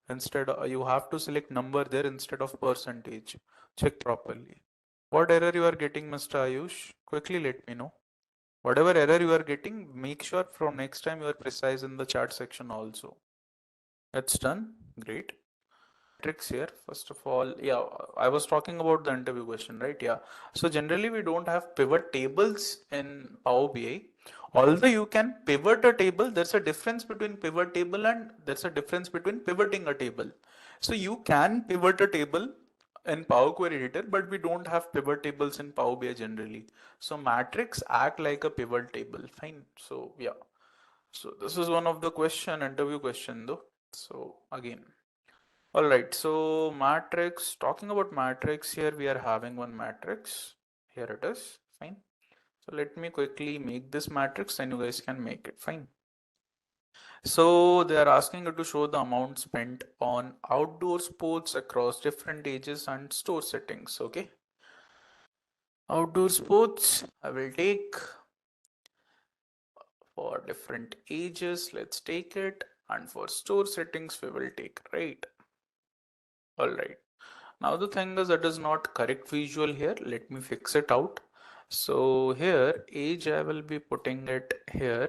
Instead, you have to select number there instead of percentage. Check properly. What error you are getting, Mr. Ayush? Quickly let me know. Whatever error you are getting, make sure from next time you are precise in the chat section also. That's done. Great. Tricks here. First of all, yeah, I was talking about the interview question, right? Yeah. So generally we don't have pivot tables in Power BI. Although you can pivot a table, there's a difference between pivot table and there's a difference between pivoting a table. So you can pivot a table in Power Query Editor, but we don't have pivot tables in Power BI generally. So matrix act like a pivot table. Fine. So yeah. So this is one of the interview question though. So again. All right, so matrix, talking about matrix here, we are having one matrix. Here it is, fine. So let me quickly make this matrix and you guys can make it, fine. So they are asking you to show the amount spent on outdoor sports across different ages and store settings, okay? Outdoor sports, I will take for different ages, let's take it. And for store settings, we will take, right? All right. Now the thing is that is not correct visual here. Let me fix it out. So here age I will be putting it here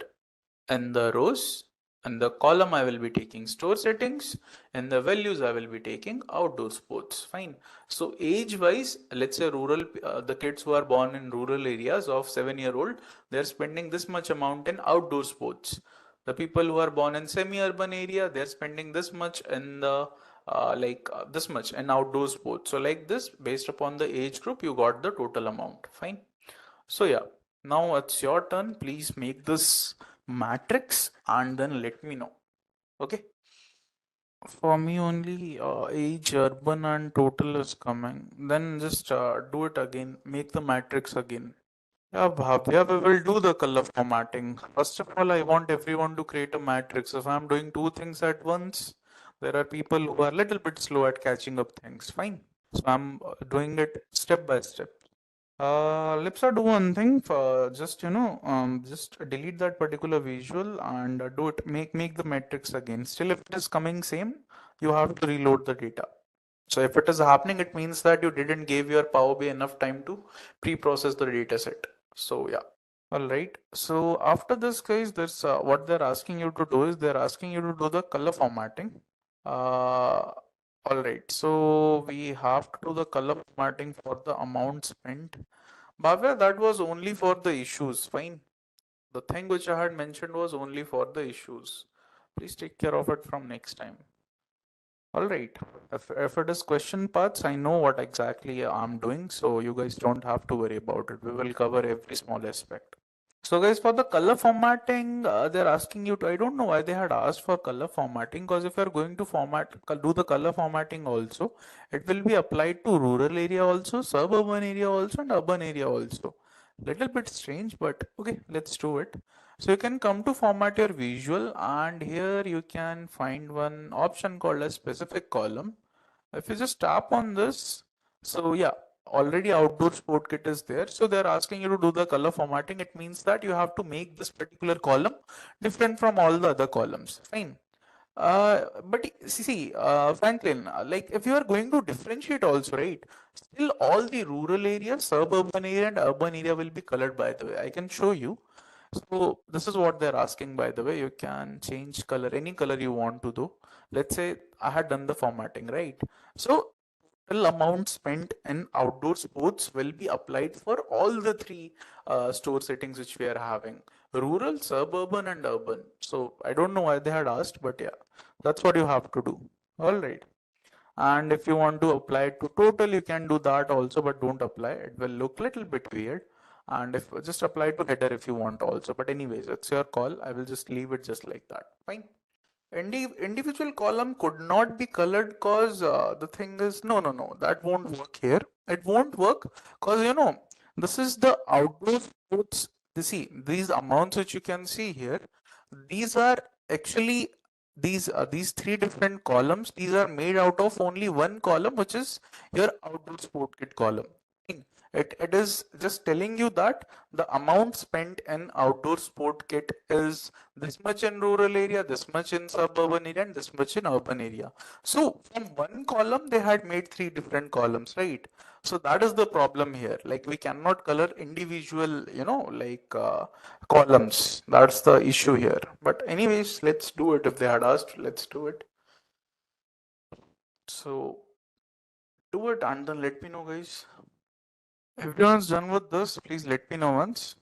in the rows, and the column I will be taking store settings, and the values I will be taking outdoor sports. Fine. So age wise, let's say rural, the kids who are born in rural areas of 7-year old, they're spending this much amount in outdoor sports. The people who are born in semi-urban area, they're spending this much in the this much in outdoor sports. So like this, based upon the age group, you got the total amount. Fine. So yeah, now it's your turn. Please make this matrix and then let me know. Okay. For me only age, urban and total is coming. Then just do it again. Make the matrix again. Yeah, Bhavya, we will do the color formatting. First of all, I want everyone to create a matrix. If I'm doing two things at once, there are people who are a little bit slow at catching up things. Fine. So I'm doing it step by step. Lipsa, do one thing. Just just delete that particular visual and do it. Make the matrix again. Still, if it is coming same, you have to reload the data. So if it is happening, it means that you didn't give your Power BI enough time to pre-process the data set. So yeah. All right. So after this, guys, there's what they're asking you to do is they're asking you to do the color formatting. All right. So we have to do the color formatting for the amount spent. Bhavya, that was only for the issues. Fine. The thing which I had mentioned was only for the issues. Please take care of it from next time. All right. If it is question parts, I know what exactly I'm doing, so you guys don't have to worry about it. We will cover every small aspect. So guys, for the color formatting, they're asking you to, I don't know why they had asked for color formatting, because if you're going to do the color formatting also, it will be applied to rural area also, suburban area also, and urban area also. Little bit strange, but okay, let's do it. So you can come to format your visual, and here you can find one option called a specific column. If you just tap on this, so yeah, already outdoor sport kit is there. So they're asking you to do the color formatting. It means that you have to make this particular column different from all the other columns. Fine. But see, Franklin, like if you are going to differentiate also, right? Still all the rural area, suburban area and urban area will be colored, by the way. I can show you. So this is what they're asking, by the way. You can change color, any color you want to do. Let's say I had done the formatting, right? So total amount spent in outdoor sports will be applied for all the three store settings which we are having: rural, suburban, and urban. So I don't know why they had asked, but yeah, that's what you have to do. All right. And if you want to apply it to total, you can do that also, but don't apply. It will look little bit weird. And if just apply to header if you want also. But anyways, it's your call. I will just leave it just like that. Fine. Individual column could not be colored because the thing is, no, that won't work here. It won't work because this is the outdoor sports. See, these amounts which you can see here, these are actually these three different columns. These are made out of only one column, which is your outdoor sport kit column. It is just telling you that the amount spent in outdoor sport kit is this much in rural area, this much in suburban area, and this much in urban area. So from one column, they had made three different columns, right? So that is the problem here. Like we cannot color individual, columns. That's the issue here. But anyways, let's do it. If they had asked, let's do it. So do it and then let me know, guys. Everyone's done with this, please let me know once.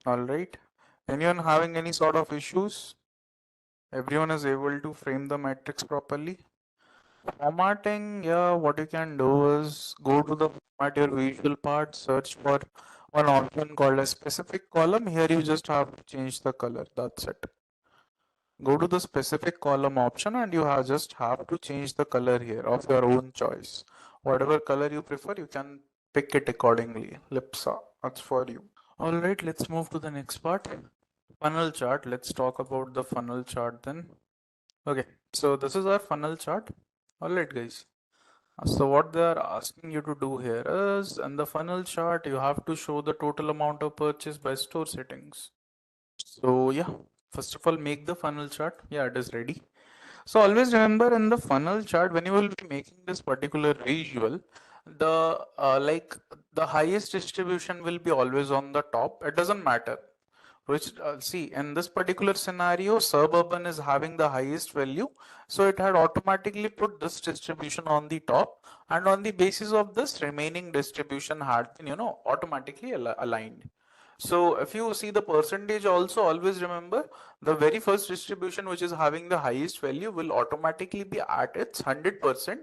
All right. Anyone having any sort of issues? Everyone is able to frame the matrix properly. Formatting, yeah, what you can do is go to the format your visual part, search for one option called a specific column. Here you just have to change the color. That's it. Go to the specific column option and you just have to change the color here of your own choice. Whatever color you prefer, you can pick it accordingly. Lipsa, that's for you. All right, let's move to the next part. Funnel chart. Let's talk about the funnel chart then. Okay, so this is our funnel chart. All right, guys. So what they are asking you to do here is, in the funnel chart, you have to show the total amount of purchase by store settings. So yeah, first of all, make the funnel chart. Yeah, it is ready. So always remember, in the funnel chart, when you will be making this particular visual, the highest distribution will be always on the top. It doesn't matter which, see, in this particular scenario, suburban is having the highest value, so it had automatically put this distribution on the top, and on the basis of this, remaining distribution had been automatically aligned. So if you see the percentage also, always remember the very first distribution which is having the highest value will automatically be at its 100%,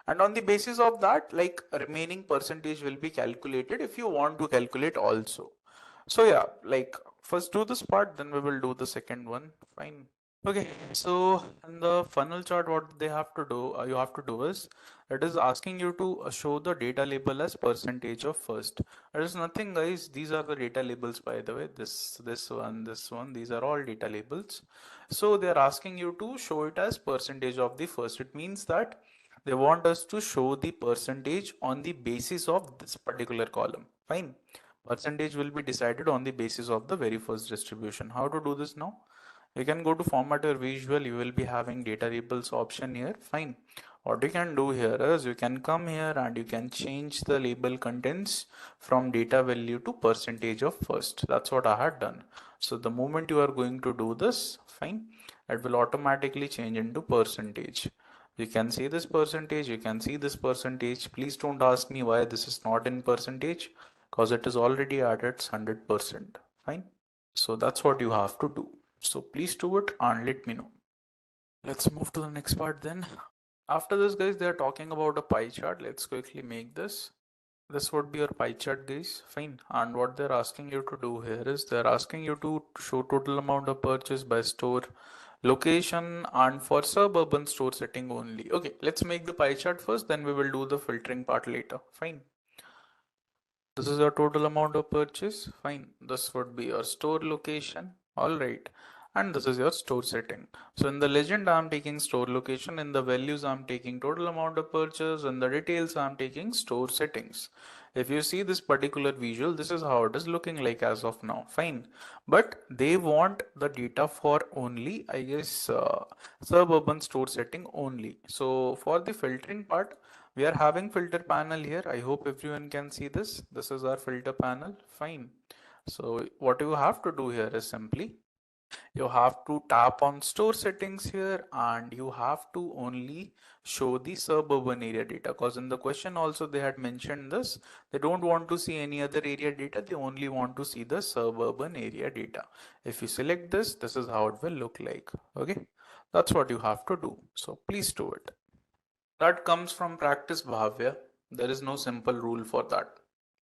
and on the basis of that, like, remaining percentage will be calculated if you want to calculate also. So yeah, like, first do this part, then we will do the second one. Fine. Okay, so in the funnel chart, what they have to do, you have to do is, it is asking you to show the data label as percentage of first. It is nothing, guys. These are the data labels, by the way. This one. These are all data labels. So they are asking you to show it as percentage of the first. It means that they want us to show the percentage on the basis of this particular column. Fine. Percentage will be decided on the basis of the very first distribution. How to do this now? You can go to format your visual. You will be having data labels option here. Fine. What you can do here is, you can come here and you can change the label contents from data value to percentage of first. That's what I had done. So the moment you are going to do this, fine, it will automatically change into percentage. You can see this percentage, you can see this percentage. Please don't ask me why this is not in percentage. because it is already at its 100%. Fine. So that's what you have to do. So please do it and let me know. Let's move to the next part then. After this, guys, they are talking about a pie chart. Let's quickly make this. This would be your pie chart, guys. Fine. And what they're asking you to do here is they're asking you to show total amount of purchase by store location and for suburban store setting only. Okay, let's make the pie chart first, then we will do the filtering part later. Fine. This is your total amount of purchase. Fine. This would be your store location. All right. And this is your store setting. So in the legend, I'm taking store location. In the values, I'm taking total amount of purchase. In the details, I'm taking store settings. If you see this particular visual, this is how it is looking like as of now. Fine. But they want the data for only, I guess, suburban store setting only. So for the filtering part, we are having filter panel here. I hope everyone can see this. This is our filter panel. Fine. So what you have to do here is simply you have to tap on store settings here and you have to only show the suburban area data, because in the question also they had mentioned this. They don't want to see any other area data. They only want to see the suburban area data. If you select this, this is how it will look like. Okay. That's what you have to do. So please do it. That comes from practice, Bhavya. There is no simple rule for that.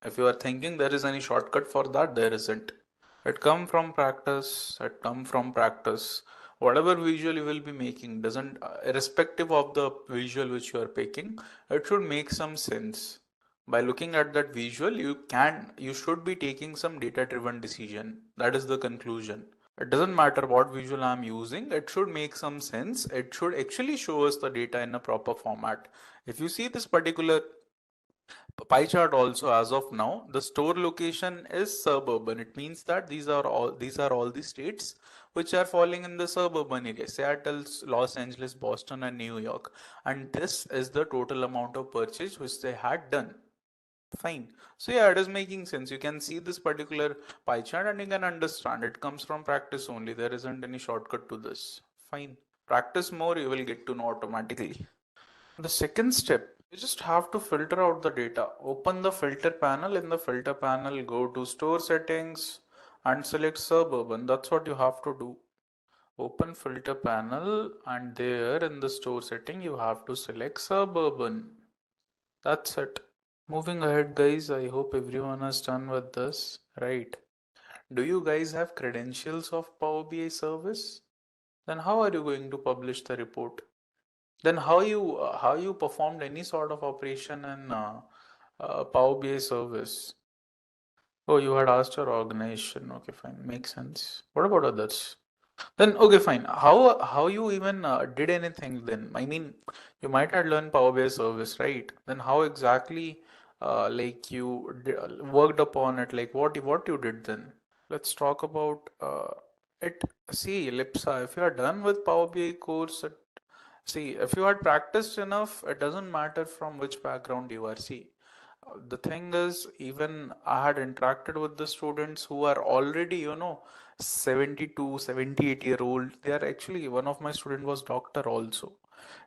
If you are thinking there is any shortcut for that, there isn't. It come from practice. It come from practice. Whatever visual you will be making doesn't, irrespective of the visual which you are picking, it should make some sense. By looking at that visual, you should be taking some data-driven decision. That is the conclusion. It doesn't matter what visual I'm using, it should make some sense. It should actually show us the data in a proper format. If you see this particular pie chart also, as of now, the store location is suburban. It means that these are all the states which are falling in the suburban area: Seattle, Los Angeles, Boston, and New York. And this is the total amount of purchase which they had done. Fine. So yeah, it is making sense. You can see this particular pie chart and you can understand it comes from practice only. There isn't any shortcut to this. Fine. Practice more, you will get to know automatically. The second step, you just have to filter out the data. Open the filter panel. In the filter panel, go to store settings and select suburban. That's what you have to do. Open filter panel and there in the store setting, you have to select suburban. That's it. Moving ahead, guys, I hope everyone is done with this, right? Do you guys have credentials of Power BI service? Then how are you going to publish the report? Then how you performed any sort of operation in Power BI service? Oh, you had asked your organization. Okay, fine, makes sense. What about others? Then okay, fine. How you even did anything then? I mean, you might have learned Power BI service, right? Then how exactly like you worked upon it? Like what you did then? Let's talk about it. See, Lipsa, if you are done with Power BI course, see, if you had practiced enough, it doesn't matter from which background you are. See, the thing is, even I had interacted with the students who are already, 72, 78-year old. They are actually, one of my student was doctor also.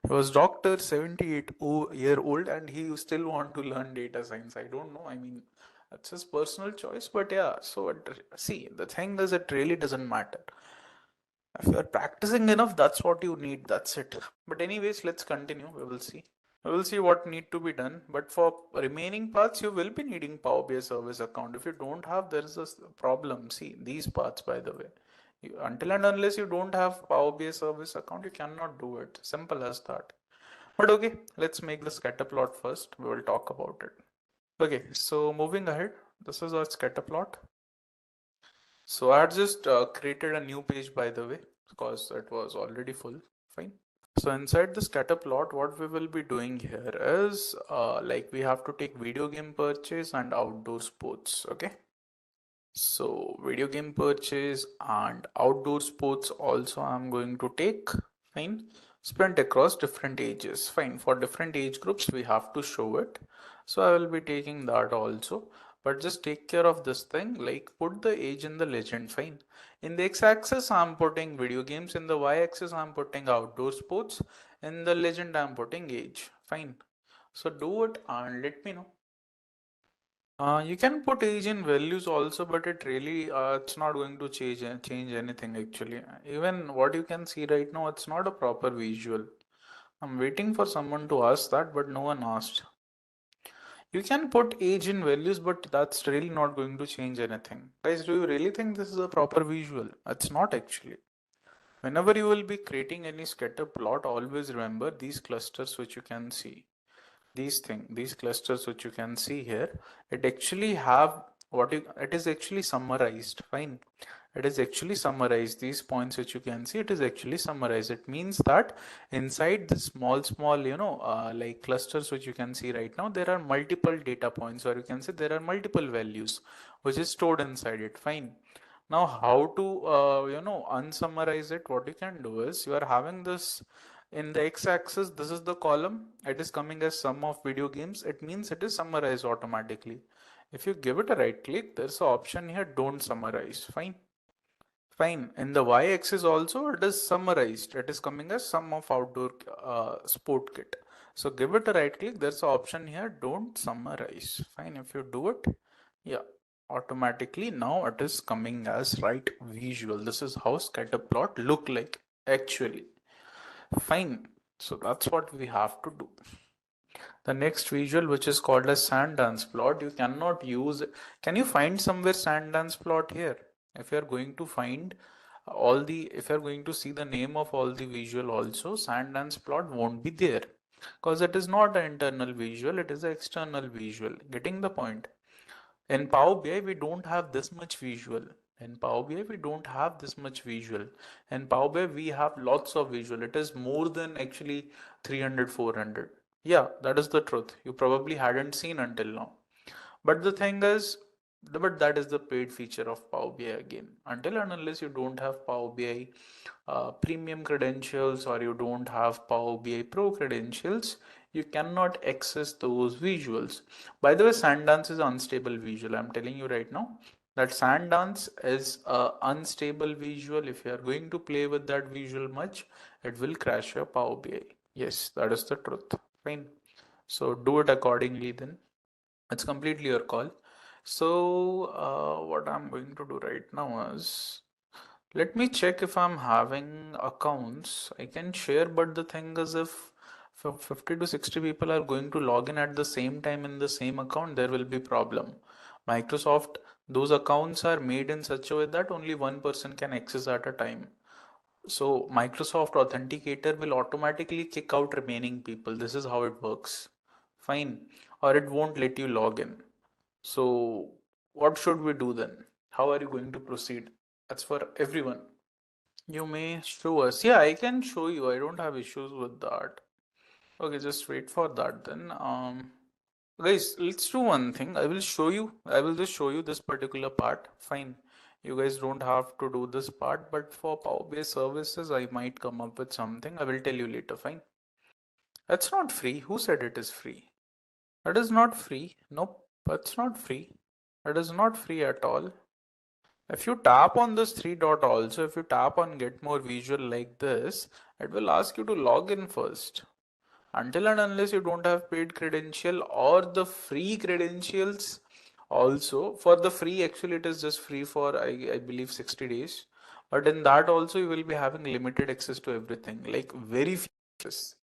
He was doctor, 78-year old, and he still want to learn data science. I don't know. I mean, that's his personal choice, but yeah. So see, the thing is, it really doesn't matter. If you are practicing enough, that's what you need. That's it. But anyways, let's continue. We will see. We will see what need to be done. But for remaining parts, you will be needing Power BI service account. If you don't have, there is a problem. See, these parts, by the way. Until and unless you don't have Power BI service account, you cannot do it. Simple as that. But okay, let's make the scatter plot first. We will talk about it. Okay, so moving ahead, this is our scatter plot. So I had just created a new page, by the way, because it was already full. Fine. So inside the scatter plot, what we will be doing here is like we have to take video game purchase and outdoor sports. Okay. So video game purchase and outdoor sports also I'm going to take. Fine. Spent across different ages. Fine. For different age groups, we have to show it. So I will be taking that also. But just take care of this thing, like put the age in the legend. Fine. In the x-axis, I'm putting video games. In the y-axis, I'm putting outdoor sports. In the legend, I'm putting age. Fine. So do it and let me know. You can put age in values also, but it really it's not going to change anything actually. Even what you can see right now, it's not a proper visual. I'm waiting for someone to ask that, but no one asked. You can put age in values, but that's really not going to change anything. Guys, do you really think this is a proper visual? It's not actually. Whenever you will be creating any scatter plot, always remember these clusters which you can see. These clusters which you can see here, it actually have it is actually summarized. Fine. It is actually summarized. These points which you can see, it is actually summarized. It means that inside the small, like clusters which you can see right now, there are multiple data points, or you can say there are multiple values which is stored inside it. Fine. Now, how to, unsummarize it? What you can do is you are having this in the x-axis. This is the column. It is coming as sum of video games. It means it is summarized automatically. If you give it a right click, there's an option here, don't summarize. Fine. Fine. In the y-axis also, it is summarized. It is coming as sum of outdoor sport kit. So give it a right click. There's an option here, don't summarize. Fine. If you do it, yeah, automatically now it is coming as right visual. This is how scatter plot look like actually. Fine. So that's what we have to do. The next visual, which is called a sand dance plot, you cannot use. Can you find somewhere sand dance plot here? If you are going to find if you are going to see the name of all the visual also, sand dance plot won't be there because it is not an internal visual, it is an external visual. Getting the point? In Power BI, we don't have this much visual. In Power BI, we don't have this much visual. In Power BI, we have lots of visual. It is more than actually 300, 400. Yeah, that is the truth. You probably hadn't seen until now. But the thing is, but that is the paid feature of Power BI again. Until and unless you don't have Power BI premium credentials, or you don't have Power BI Pro credentials, you cannot access those visuals. By the way, Sandance is unstable visual. I'm telling you right now that Sandance is a unstable visual. If you are going to play with that visual much, it will crash your Power BI. Yes, that is the truth. Fine. So do it accordingly then. It's completely your call. So what I'm going to do right now is, let me check if I'm having accounts. I can share, but the thing is, if 50 to 60 people are going to log in at the same time in the same account, there will be problem. Microsoft, those accounts are made in such a way that only one person can access at a time. So Microsoft Authenticator will automatically kick out remaining people. This is how it works. Fine. Or it won't let you log in. So what should we do then? How are you going to proceed? That's for everyone. You may show us. Yeah, I can show you. I don't have issues with that. Okay, just wait for that then. Guys, let's do one thing. I will show you. I will just show you this particular part. Fine. You guys don't have to do this part, but for Power BI services, I might come up with something. I will tell you later. Fine. That's not free. Who said it is free? It is not free. Nope, it's not free. It is not free at all. If you tap on this three dot also, if you tap on get more visual like this, it will ask you to log in first. Until and unless you don't have paid credential or the free credentials also, for the free actually it is just free for I believe 60 days. But in that also you will be having limited access to everything, like very few access.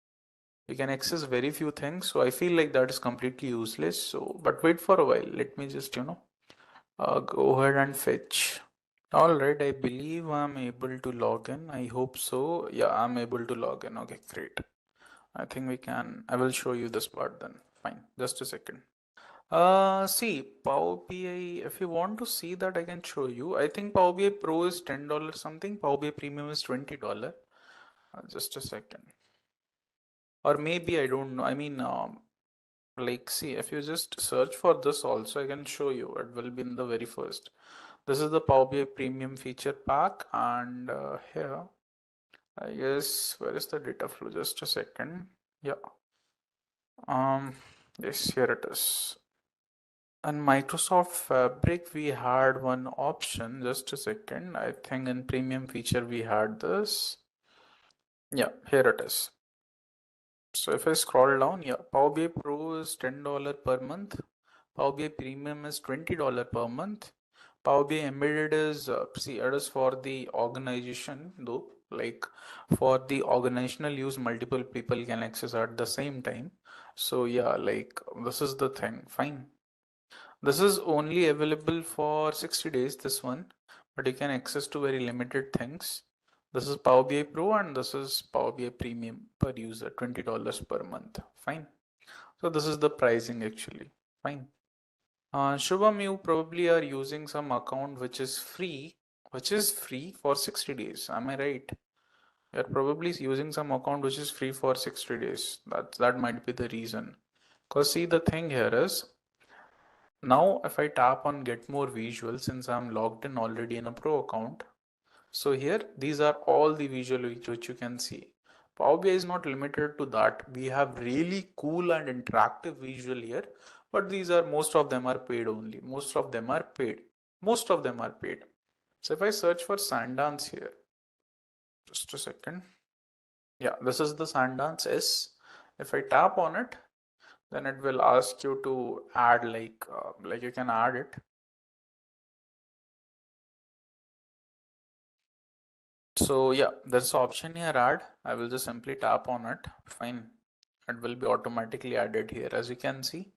You can access very few things. So I feel like that is completely useless. So, but wait for a while. Let me just, go ahead and fetch. All right, I believe I'm able to log in. I hope so. Yeah, I'm able to log in. Okay, great. I think we can. I will show you this part then. Fine, just a second. See, Power BI, if you want to see that, I can show you. I think Power BI Pro is $10 something. Power BI Premium is $20. Just a second. Or maybe I don't know. I mean, like, see, if you just search for this also, I can show you. It will be in the very first. This is the Power BI Premium feature pack, and here, I guess, where is the data flow? Just a second. Yeah. Yes, here it is. And Microsoft Fabric, we had one option. Just a second. I think in Premium feature we had this. Yeah, here it is. So if I scroll down, yeah, Power BI Pro is $10 per month. Power BI Premium is $20 per month. Power BI Embedded is, see, it is for the organization though, like for the organizational use, multiple people can access at the same time. So yeah, like this is the thing, fine. This is only available for 60 days, this one, but you can access to very limited things. This is Power BI Pro and this is Power BI Premium per user, $20 per month, fine. So this is the pricing actually, fine. Shubham, you probably are using some account which is free for 60 days. Am I right? You're probably using some account which is free for 60 days. That might be the reason. Because see, the thing here is now if I tap on get more visual, since I'm logged in already in a pro account, so here these are all the visual which you can see. Power BI is not limited to that. We have really cool and interactive visual here, but these are most of them are paid only. Most of them are paid. Most of them are paid. So if I search for Sandance here, just a second. Yeah, this is the Sandance S. If I tap on it, then it will ask you to add like you can add it. So yeah, there's an option here add. I will just simply tap on it. Fine. It will be automatically added here. As you can see,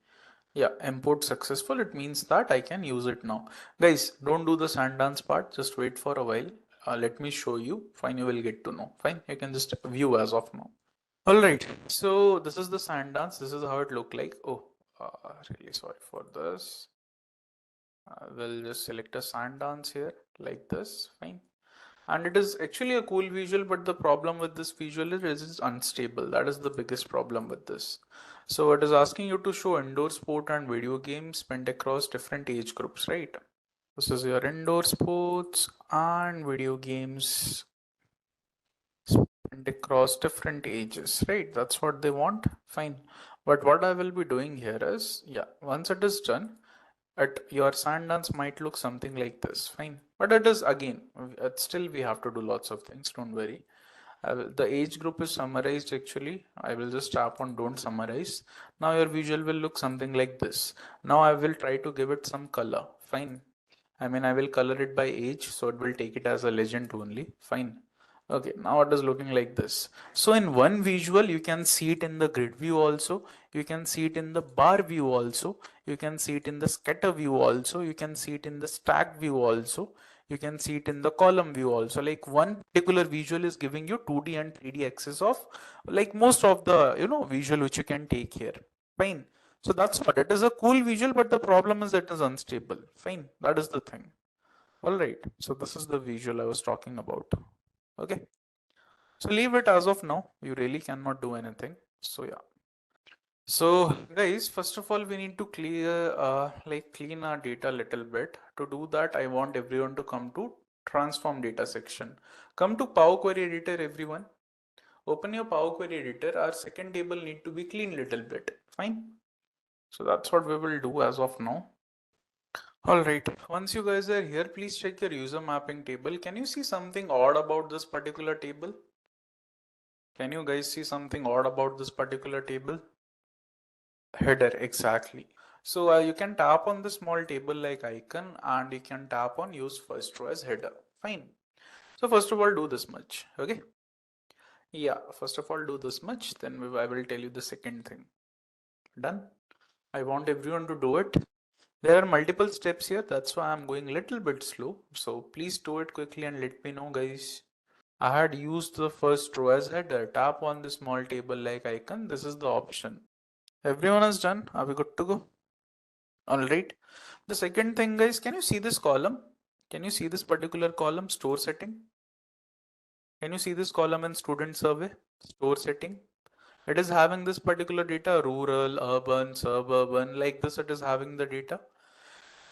yeah, import successful. It means that I can use it now. Guys, don't do the Sandance part. Just wait for a while. Let me show you. Fine, you will get to know. Fine, you can just view as of now. All right. So this is the Sandance. This is how it look like. Oh, really sorry for this. We'll just select a Sandance here like this. Fine. And it is actually a cool visual, but the problem with this visual is it's unstable. That is the biggest problem with this. So it is asking you to show indoor sport and video games spent across different age groups, right? This is your indoor sports and video games spent across different ages, right? That's what they want. Fine. But what I will be doing here is, yeah, once it is done, your Sundance might look something like this, fine. But it is again, still we have to do lots of things, don't worry. The age group is summarized actually. I will just tap on don't summarize. Now your visual will look something like this. Now I will try to give it some color, fine. I mean, I will color it by age, so it will take it as a legend only, fine. Okay, now it is looking like this. So in one visual, you can see it in the grid view also. You can see it in the bar view also. You can see it in the scatter view also. You can see it in the stack view also. You can see it in the column view also. Like one particular visual is giving you 2D and 3D access of like most of the, visual which you can take here. Fine. So that's what it is, a cool visual, but the problem is it is unstable. Fine. That is the thing. All right. So this is the visual I was talking about. Okay. So leave it as of now. You really cannot do anything. So yeah. So guys, first of all, we need to clean our data a little bit. To do that, I want everyone to come to transform data section. Come to Power Query Editor, everyone. Open your Power Query Editor. Our second table need to be clean little bit. Fine. So that's what we will do as of now. All right. Once you guys are here, please check your user mapping table. Can you see something odd about this particular table? Can you guys see something odd about this particular table? Header, exactly. So you can tap on the small table like icon and you can tap on use first row as header. Fine. So first of all, do this much. Okay. Yeah, first of all, do this much. Then I will tell you the second thing. Done. I want everyone to do it. There are multiple steps here. That's why I'm going a little bit slow. So please do it quickly and let me know, guys. I had used the first row as header. Tap on the small table like icon. This is the option. Everyone is done. Are we good to go? All right. The second thing, guys, can you see this column? Can you see this particular column, store setting? Can you see this column in student survey, store setting? It is having this particular data, rural, urban, suburban, like this, it is having the data.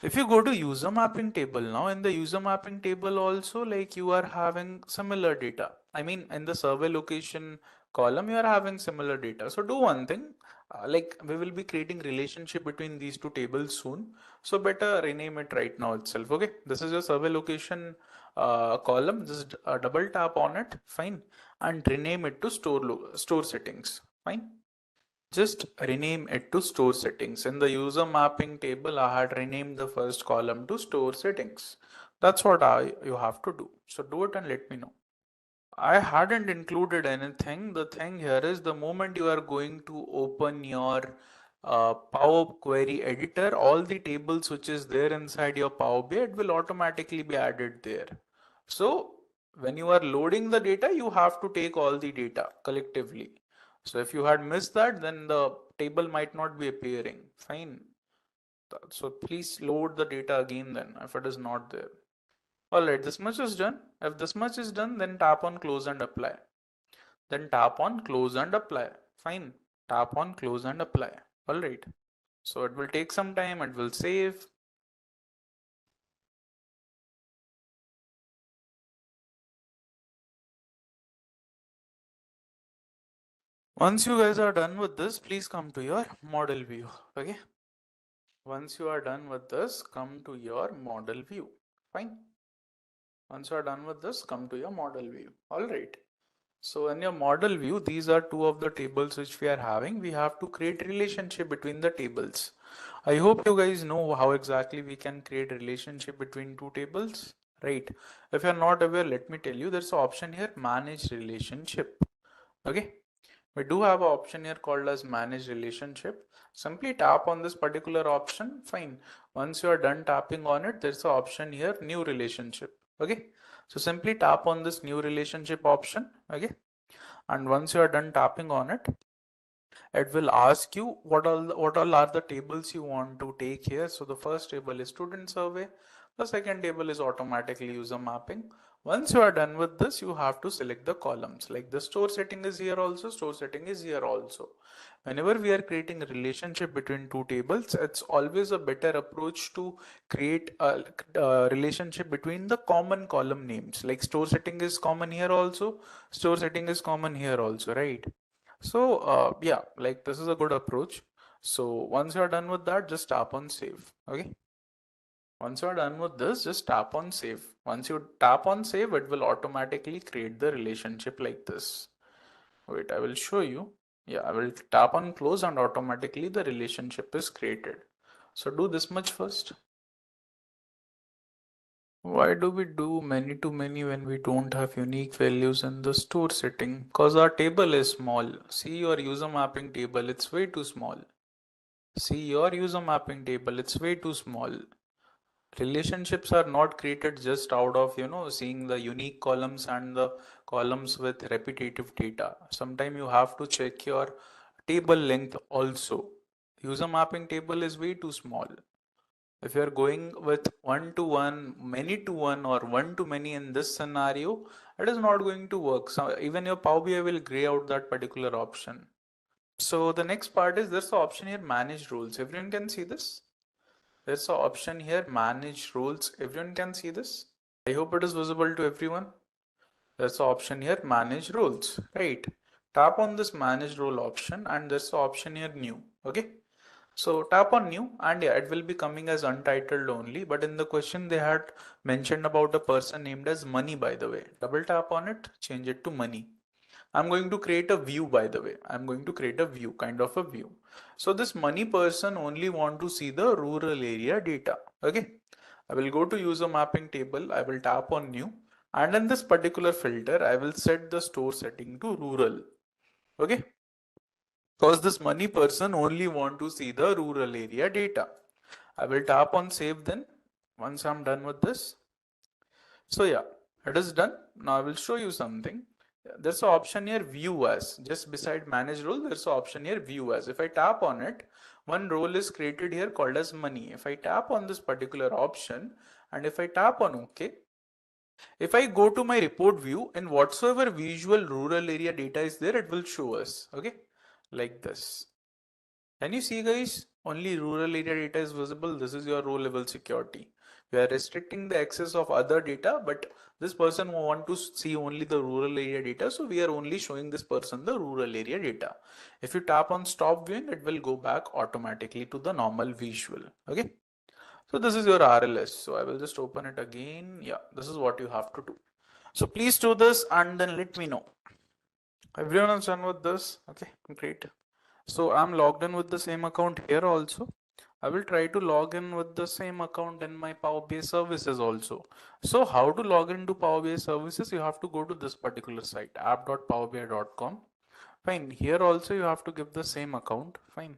If you go to user mapping table now, in the user mapping table also, like you are having similar data. I mean, in the survey location column, you are having similar data. So do one thing, like we will be creating relationship between these two tables soon. So better rename it right now itself. Okay, this is your survey location column. Just double tap on it, fine, and rename it to store settings. Fine. just rename it to store settings. In the user mapping table, I had renamed the first column to store settings. That's what you have to do. So do it and let me know. I hadn't included anything. The thing here is the moment you are going to open your Power Query editor, all the tables which is there inside your Power BI, it will automatically be added there. So when you are loading the data, you have to take all the data collectively. So if you had missed that, then the table might not be appearing. Fine. So please load the data again then if it is not there. Alright, this much is done. If this much is done, then tap on close and apply. Then tap on close and apply. Fine. Tap on close and apply. Alright. So it will take some time, it will save. Once you guys are done with this, please come to your model view. Okay. Once you are done with this, come to your model view. Fine. Once you are done with this, come to your model view. Alright. So in your model view, these are two of the tables which we are having. We have to create relationship between the tables. I hope you guys know how exactly we can create relationship between two tables, right? If you're not aware, let me tell you, there's an option here, manage relationship. Okay. We do have an option here called as manage relationship. Simply tap on this particular option. Fine. Once you are done tapping on it, there's an option here, new relationship. Okay. So simply tap on this new relationship option. Okay. And once you are done tapping on it, it will ask you what all are the tables you want to take here. So the first table is student survey. The second table is automatically user mapping. Once you are done with this, you have to select the columns. Like the store setting is here also, store setting is here also. Whenever we are creating a relationship between two tables, it's always a better approach to create a relationship between the common column names. Like store setting is common here also, store setting is common here also, right? So yeah, like this is a good approach. So once you're done with that, just tap on save. Okay. Once you're done with this, just tap on save. Once you tap on save, it will automatically create the relationship like this. Wait, I will show you. Yeah, I will tap on close and automatically the relationship is created. So do this much first. Why do we do many to many when we don't have unique values in the store setting? Because our table is small. See your user mapping table, it's way too small. See your user mapping table, it's way too small. Relationships are not created just out of, seeing the unique columns and the columns with repetitive data. Sometimes you have to check your table length also. User mapping table is way too small. If you're going with one to one, many to one, or one to many in this scenario, it is not going to work. So even your Power BI will gray out that particular option. So the next part is there's an option here, manage rules. Everyone can see this. There's an option here, manage rules. Everyone can see this. I hope it is visible to everyone. There's an option here, manage rules, right? Tap on this manage rule option and there's an option here, new. Okay. So tap on new and yeah, it will be coming as untitled only. But in the question they had mentioned about a person named as money, by the way. Double tap on it, change it to money. I'm going to create a view, by the way. I'm going to create a view, kind of a view. So this money person only want to see the rural area data. Okay. I will go to user mapping table. I will tap on new. And in this particular filter, I will set the store setting to rural. Okay. Because this money person only want to see the rural area data. I will tap on save then once I'm done with this. So yeah, it is done. Now I will show you something. There's an option here view as, just beside manage role there's an option here view as. If I tap on it, one role is created here called as money. If I tap on this particular option and if I tap on OK, if I go to my report view and whatsoever visual rural area data is there, it will show us. Okay, like this. Can you see, guys? Only rural area data is visible. This is your row level security. We are restricting the access of other data, but this person will want to see only the rural area data. So we are only showing this person the rural area data. If you tap on stop viewing, it will go back automatically to the normal visual. Okay. So this is your RLS. So I will just open it again. Yeah, this is what you have to do. So please do this and then let me know. Everyone is done with this? Okay, great. So I'm logged in with the same account here also. I will try to log in with the same account in my Power BI services also. So how to log into Power BI services? You have to go to this particular site, app.powerbi.com. Fine. Here also you have to give the same account. Fine.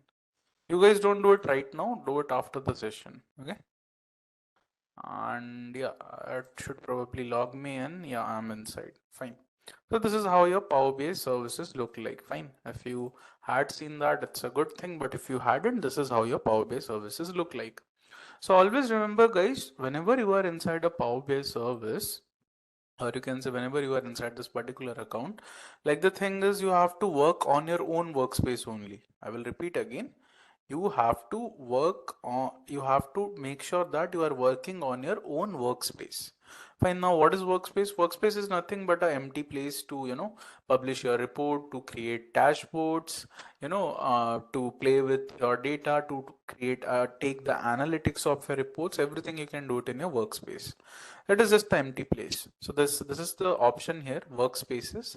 You guys don't do it right now, do it after the session. Okay. And yeah, it should probably log me in. Yeah, I'm inside. Fine. So this is how your Power BI services look like. Fine. If you had seen that, it's a good thing. But if you hadn't, this is how your Power BI services look like. So always remember, guys, whenever you are inside a Power BI service, or you can say whenever you are inside this particular account, like the thing is you have to work on your own workspace only. I will repeat again. You have to work on, you have to make sure that you are working on your own workspace. Fine. Now what is workspace? Workspace is nothing but an empty place to, publish your report, to create dashboards, to play with your data, to create, take the analytics of your reports. Everything you can do it in your workspace. It is just the empty place. So this is the option here, workspaces.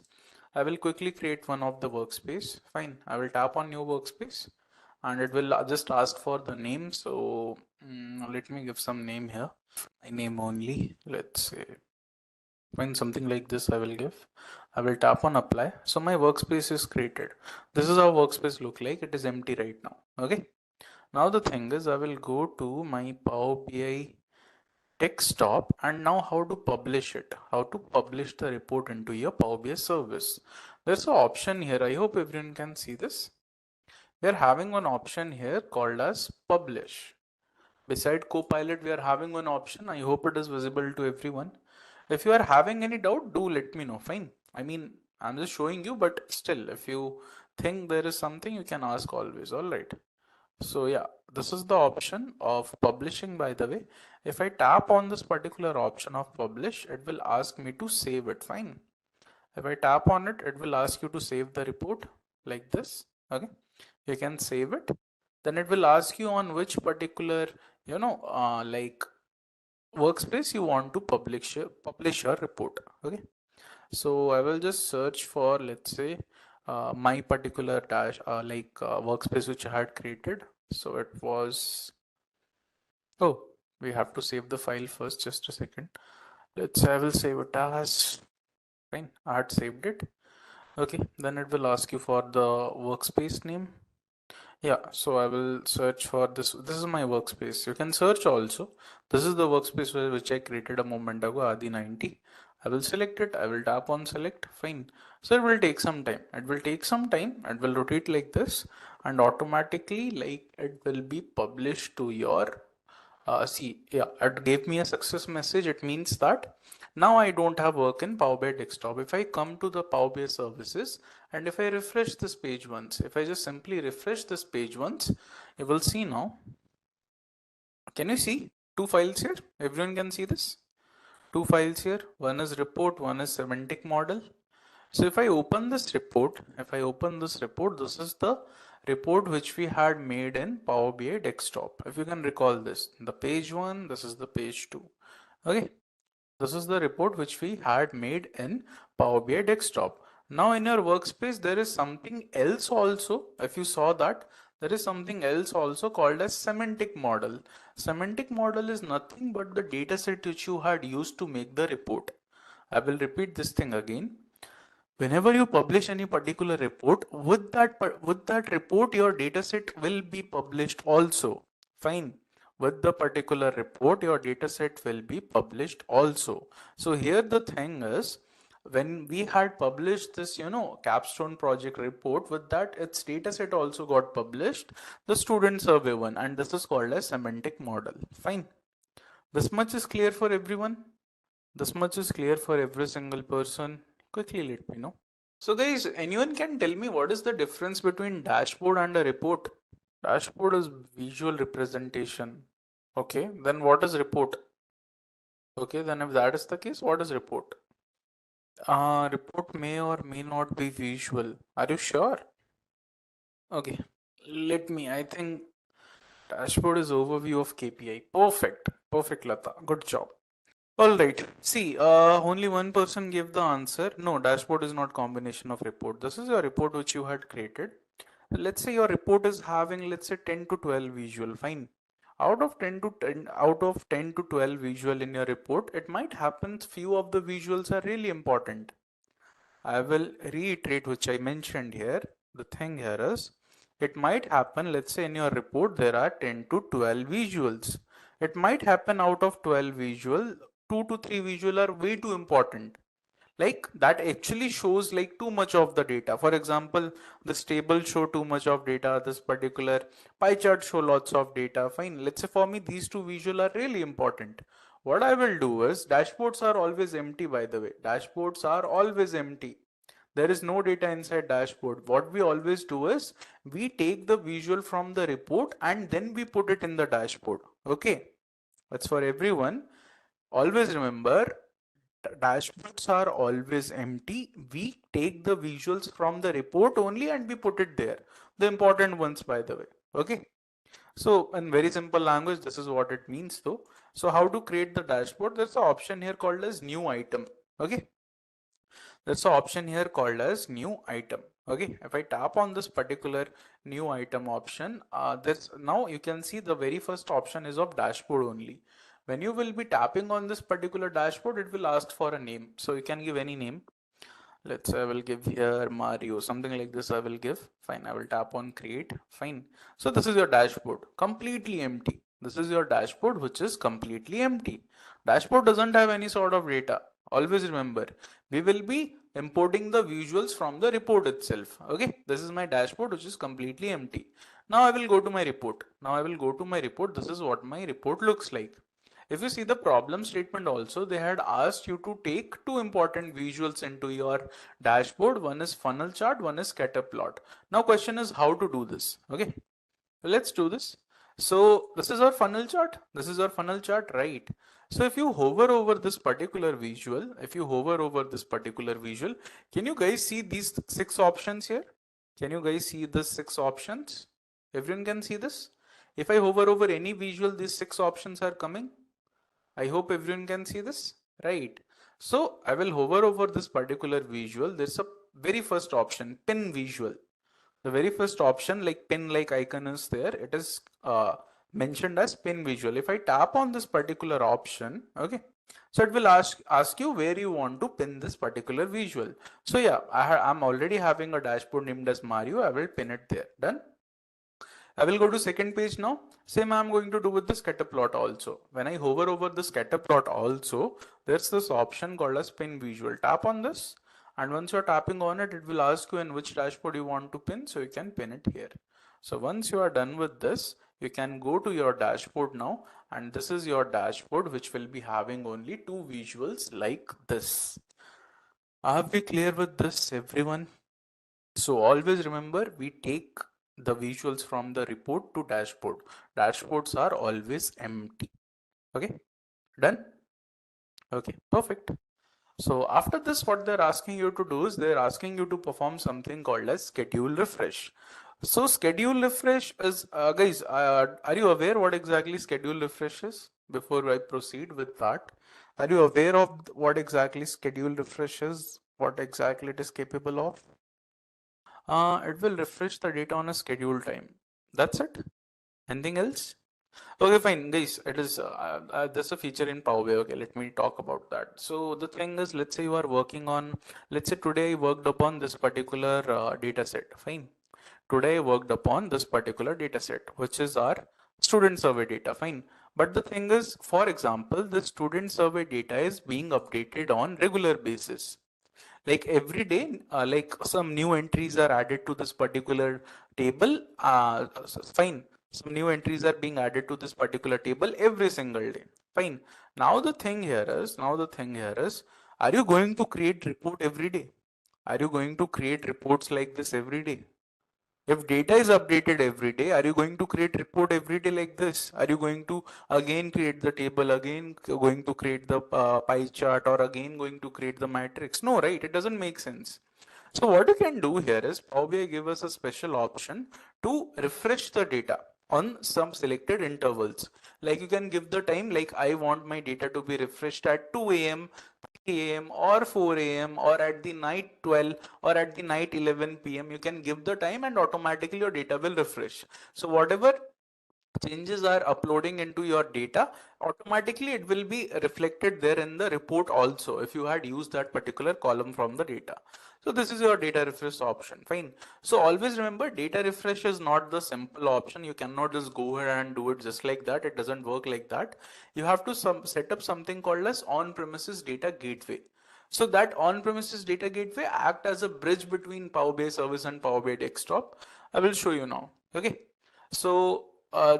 I will quickly create one of the workspace. Fine. I will tap on new workspace and it will just ask for the name. So let me give some name here. My name only. Let's say find something like this. I will give. I will tap on apply. So my workspace is created. This is how workspace look like. It is empty right now. Okay. Now the thing is, I will go to my Power BI desktop and now how to publish it, how to publish the report into your Power BI service. There's an option here. I hope everyone can see this. We're having one option here called as publish. Beside Copilot, we are having one option. I hope it is visible to everyone. If you are having any doubt, do let me know. Fine. I mean, I'm just showing you, but still, if you think there is something, you can ask always. All right. So yeah, this is the option of publishing, by the way. If I tap on this particular option of publish, it will ask me to save it. Fine. If I tap on it, it will ask you to save the report like this. Okay. You can save it. Then it will ask you on which particular, like workspace you want to publish your report. Okay. So I will just search for, let's say, my particular workspace which I had created. So it was, oh, we have to save the file first, just a second. Let's say I will save it as, fine, I had saved it. Okay, then it will ask you for the workspace name. Yeah, so I will search for this. This is my workspace. You can search also. This is the workspace which I created a moment ago, Adi 90. I will select it. I will tap on select. Fine. So it will take some time. It will take some time. It will rotate like this and automatically like it will be published to your see, yeah, it gave me a success message. It means that now I don't have work in Power BI desktop. If I come to the Power BI services and if I refresh this page once, if I just simply refresh this page once, you will see now. Can you see two files here? Everyone can see this? Two files here. One is report, one is semantic model. So if I open this report, this is the report which we had made in Power BI desktop. If you can recall this, the page one, this is the page two. Okay. This is the report which we had made in Power BI desktop. Now in your workspace, there is something else also. If you saw that, there is something else also called as semantic model. Semantic model is nothing but the data set which you had used to make the report. I will repeat this thing again. Whenever you publish any particular report, with that report, your dataset will be published also. Fine. With the particular report, your dataset will be published also. So here the thing is, when we had published this, capstone project report, with that its dataset also got published, the student survey one, and this is called as semantic model. Fine. This much is clear for everyone. This much is clear for every single person. Quickly let me know. So guys, anyone can tell me what is the difference between dashboard and a report? Dashboard is visual representation. Okay, then what is report? Okay, then if that is the case, what is report? Report may or may not be visual. Are you sure? Okay, I think dashboard is overview of KPI. Perfect, perfect, Lata. Good job. All right. See, only one person gave the answer. No, dashboard is not combination of report. This is a report which you had created. let's say your report is having, let's say 10 to 12 visual, fine. Out of 10 to 12 visual in your report, it might happen few of the visuals are really important. I will reiterate which I mentioned here. The thing here is, it might happen, let's say in your report there are 10 to 12 visuals. It might happen out of 12 visual, 2 to 3 visual are way too important. Like that actually shows like too much of the data. For example, this table show too much of data, this particular pie chart show lots of data. Fine, let's say for me these two visual are really important. What I will do is, dashboards are always empty, by the way. Dashboards are always empty. There is no data inside dashboard. What we always do is, we take the visual from the report and then we put it in the dashboard. Okay, that's for everyone. Always remember, dashboards are always empty. We take the visuals from the report only and we put it there. The important ones, by the way. Okay. So in very simple language, this is what it means though. So how to create the dashboard? There's an option here called as new item. Okay. There's an option here called as new item. Okay. If I tap on this particular new item option, this now you can see the very first option is of dashboard only. When you will be tapping on this particular dashboard, it will ask for a name. So you can give any name. Let's say I will give here Mario, something like this I will give. Fine, I will tap on create. Fine. So this is your dashboard, completely empty. This is your dashboard, which is completely empty. Dashboard doesn't have any sort of data. Always remember, we will be importing the visuals from the report itself. Okay, this is my dashboard, which is completely empty. Now I will go to my report. Now I will go to my report. This is what my report looks like. If you see the problem statement also, they had asked you to take two important visuals into your dashboard. One is funnel chart, one is scatter plot. Now question is how to do this. Okay, let's do this. So this is our funnel chart. This is our funnel chart, right? So if you hover over this particular visual, can you guys see these 6 options here? Can you guys see the 6 options? Everyone can see this? If I hover over any visual, these 6 options are coming. I hope everyone can see this, right? So I will hover over this particular visual. There's a very first option, pin visual. The very first option, like pin like icon is there. It is mentioned as pin visual. If I tap on this particular option, okay, so it will ask you where you want to pin this particular visual. So yeah, I'm already having a dashboard named as Mario. I will pin it there. Done. I will go to second page now. Same I'm going to do with the scatter plot also. When I hover over the scatter plot also, there's this option called as pin visual. Tap on this, and once you're tapping on it, it will ask you in which dashboard you want to pin, so you can pin it here. So once you are done with this, you can go to your dashboard now, and this is your dashboard, which will be having only two visuals like this. Are we clear with this, everyone? So always remember, we take the visuals from the report to dashboard. Dashboards are always empty. Okay, done? Okay, perfect. So after this, what they're asking you to do is they're asking you to perform something called as schedule refresh. So schedule refresh is, guys, are you aware what exactly schedule refresh is? Before I proceed with that, are you aware of what exactly schedule refresh is? What exactly it is capable of? It will refresh the data on a scheduled time. That's it. Anything else? Okay, fine, guys. It is there's a feature in Power BI. Okay, let me talk about that. So the thing is, let's say you are working on, let's say today I worked upon this particular data set. Fine. Today I worked upon this particular data set, which is our student survey data. Fine. But the thing is, for example, the student survey data is being updated on regular basis. Like every day, like some new entries are added to this particular table. Fine, some new entries are being added to this particular table every single day. Fine. Now the thing here is, are you going to create report every day? Are you going to create reports like this every day? If data is updated every day, are you going to create report every day like this? Are you going to again create the table, again going to create the pie chart, or again going to create the matrix? No, right? It doesn't make sense. So what you can do here is Power BI give us a special option to refresh the data. on some selected intervals. Like you can give the time, like I want my data to be refreshed at 2 a.m., 3 a.m., or 4 a.m., or at the night 12, or at the night 11 p.m. You can give the time and automatically your data will refresh. So whatever changes are uploading into your data, automatically it will be reflected there in the report also if you had used that particular column from the data. So this is your data refresh option. Fine. So always remember, data refresh is not the simple option. You cannot just go ahead and do it just like that. It doesn't work like that. You have to set up something called as on-premises data gateway. So that on-premises data gateway act as a bridge between Power BI service and Power BI desktop. I will show you now. Okay. So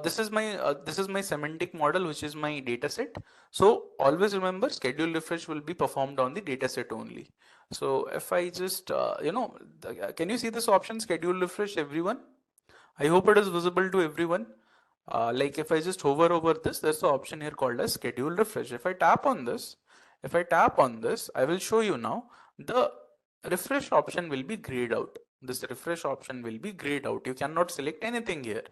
this is my semantic model, which is my data set. So always remember, schedule refresh will be performed on the data set only. So if I just can you see this option, schedule refresh, everyone? I hope it is visible to everyone. Like if I just hover over this, there's the option here called as schedule refresh. If I tap on this, I will show you now the refresh option will be grayed out. This refresh option will be grayed out. You cannot select anything here.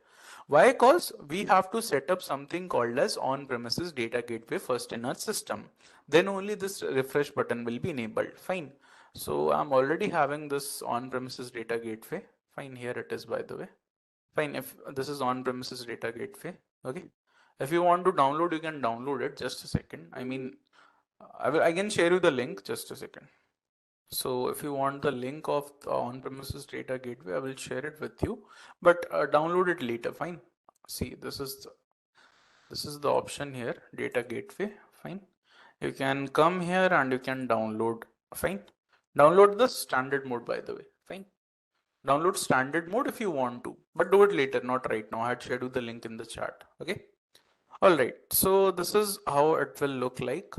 Why? Because we have to set up something called as on-premises data gateway first in our system. Then only this refresh button will be enabled. Fine. So I'm already having this on-premises data gateway. Fine, here it is, by the way. Fine, if this is on-premises data gateway, okay. If you want to download, you can download it. Just a second. I mean, I can share you the link. Just a second. So if you want the link of the on-premises data gateway, I will share it with you, but download it later. Fine. See, this is the option here, data gateway. Fine. You can come here and you can download. Fine. Download the standard mode, by the way. Fine. Download standard mode if you want to, but do it later, not right now. I had shared you the link in the chat. Okay. All right. So this is how it will look like.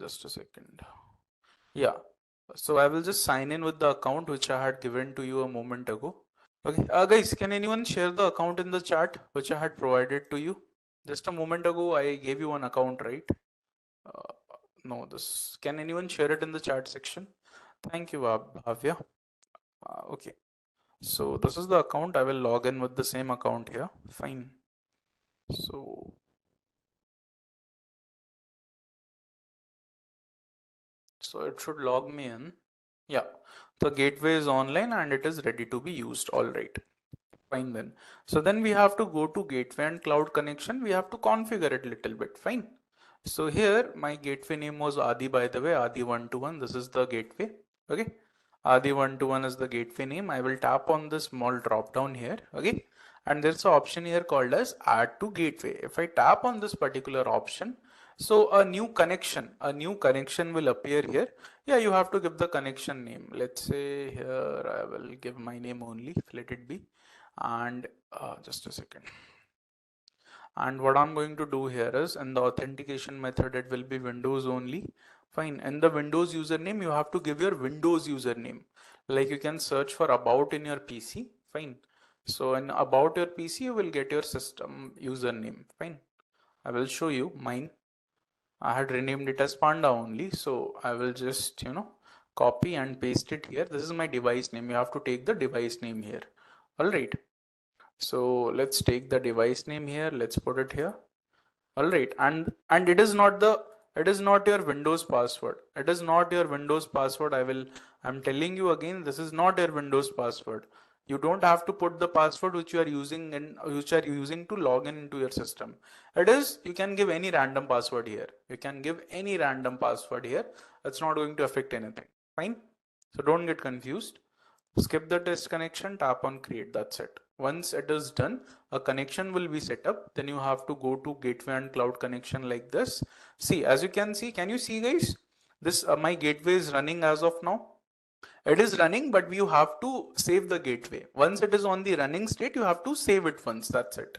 Just a second. Yeah. So I will just sign in with the account which I had given to you a moment ago. Okay. Guys, can anyone share the account in the chat which I had provided to you? Just a moment ago, I gave you an account, right? Uh, no, this. Can anyone share it in the chat section? Thank you, Bhavya. Okay. So this is the account. I will log in with the same account here. Fine. So it should log me in. Yeah. The gateway is online and it is ready to be used. All right. Fine then. So then we have to go to gateway and cloud connection. We have to configure it a little bit. Fine. So here my gateway name was Adi, by the way, Adi 121. This is the gateway. Okay. Adi 121 is the gateway name. I will tap on this small drop down here. Okay. And there's an option here called as add to gateway. If I tap on this particular option, so a new connection will appear here. Yeah, you have to give the connection name. Let's say here I will give my name only. Let it be. And just a second. And what I'm going to do here is, in the authentication method, it will be Windows only. Fine. In the Windows username, you have to give your Windows username. Like you can search for about in your PC. Fine. So in about your PC, you will get your system username. Fine. I will show you mine. I had renamed it as Panda only. So I will just, copy and paste it here. This is my device name. You have to take the device name here. All right. So let's take the device name here. Let's put it here. All right. And it is not your Windows password. It is not your Windows password. I'm telling you again, this is not your Windows password. You don't have to put the password which you are using to log in into your system. It is, you can give any random password here. You can give any random password here. It's not going to affect anything. Fine. So don't get confused. Skip the test connection, tap on create. That's it. Once it is done, a connection will be set up. Then you have to go to gateway and cloud connection like this. See, as you can see, can you see, guys? This my gateway is running as of now. It is running, but you have to save the gateway. Once it is on the running state, you have to save it once. That's it.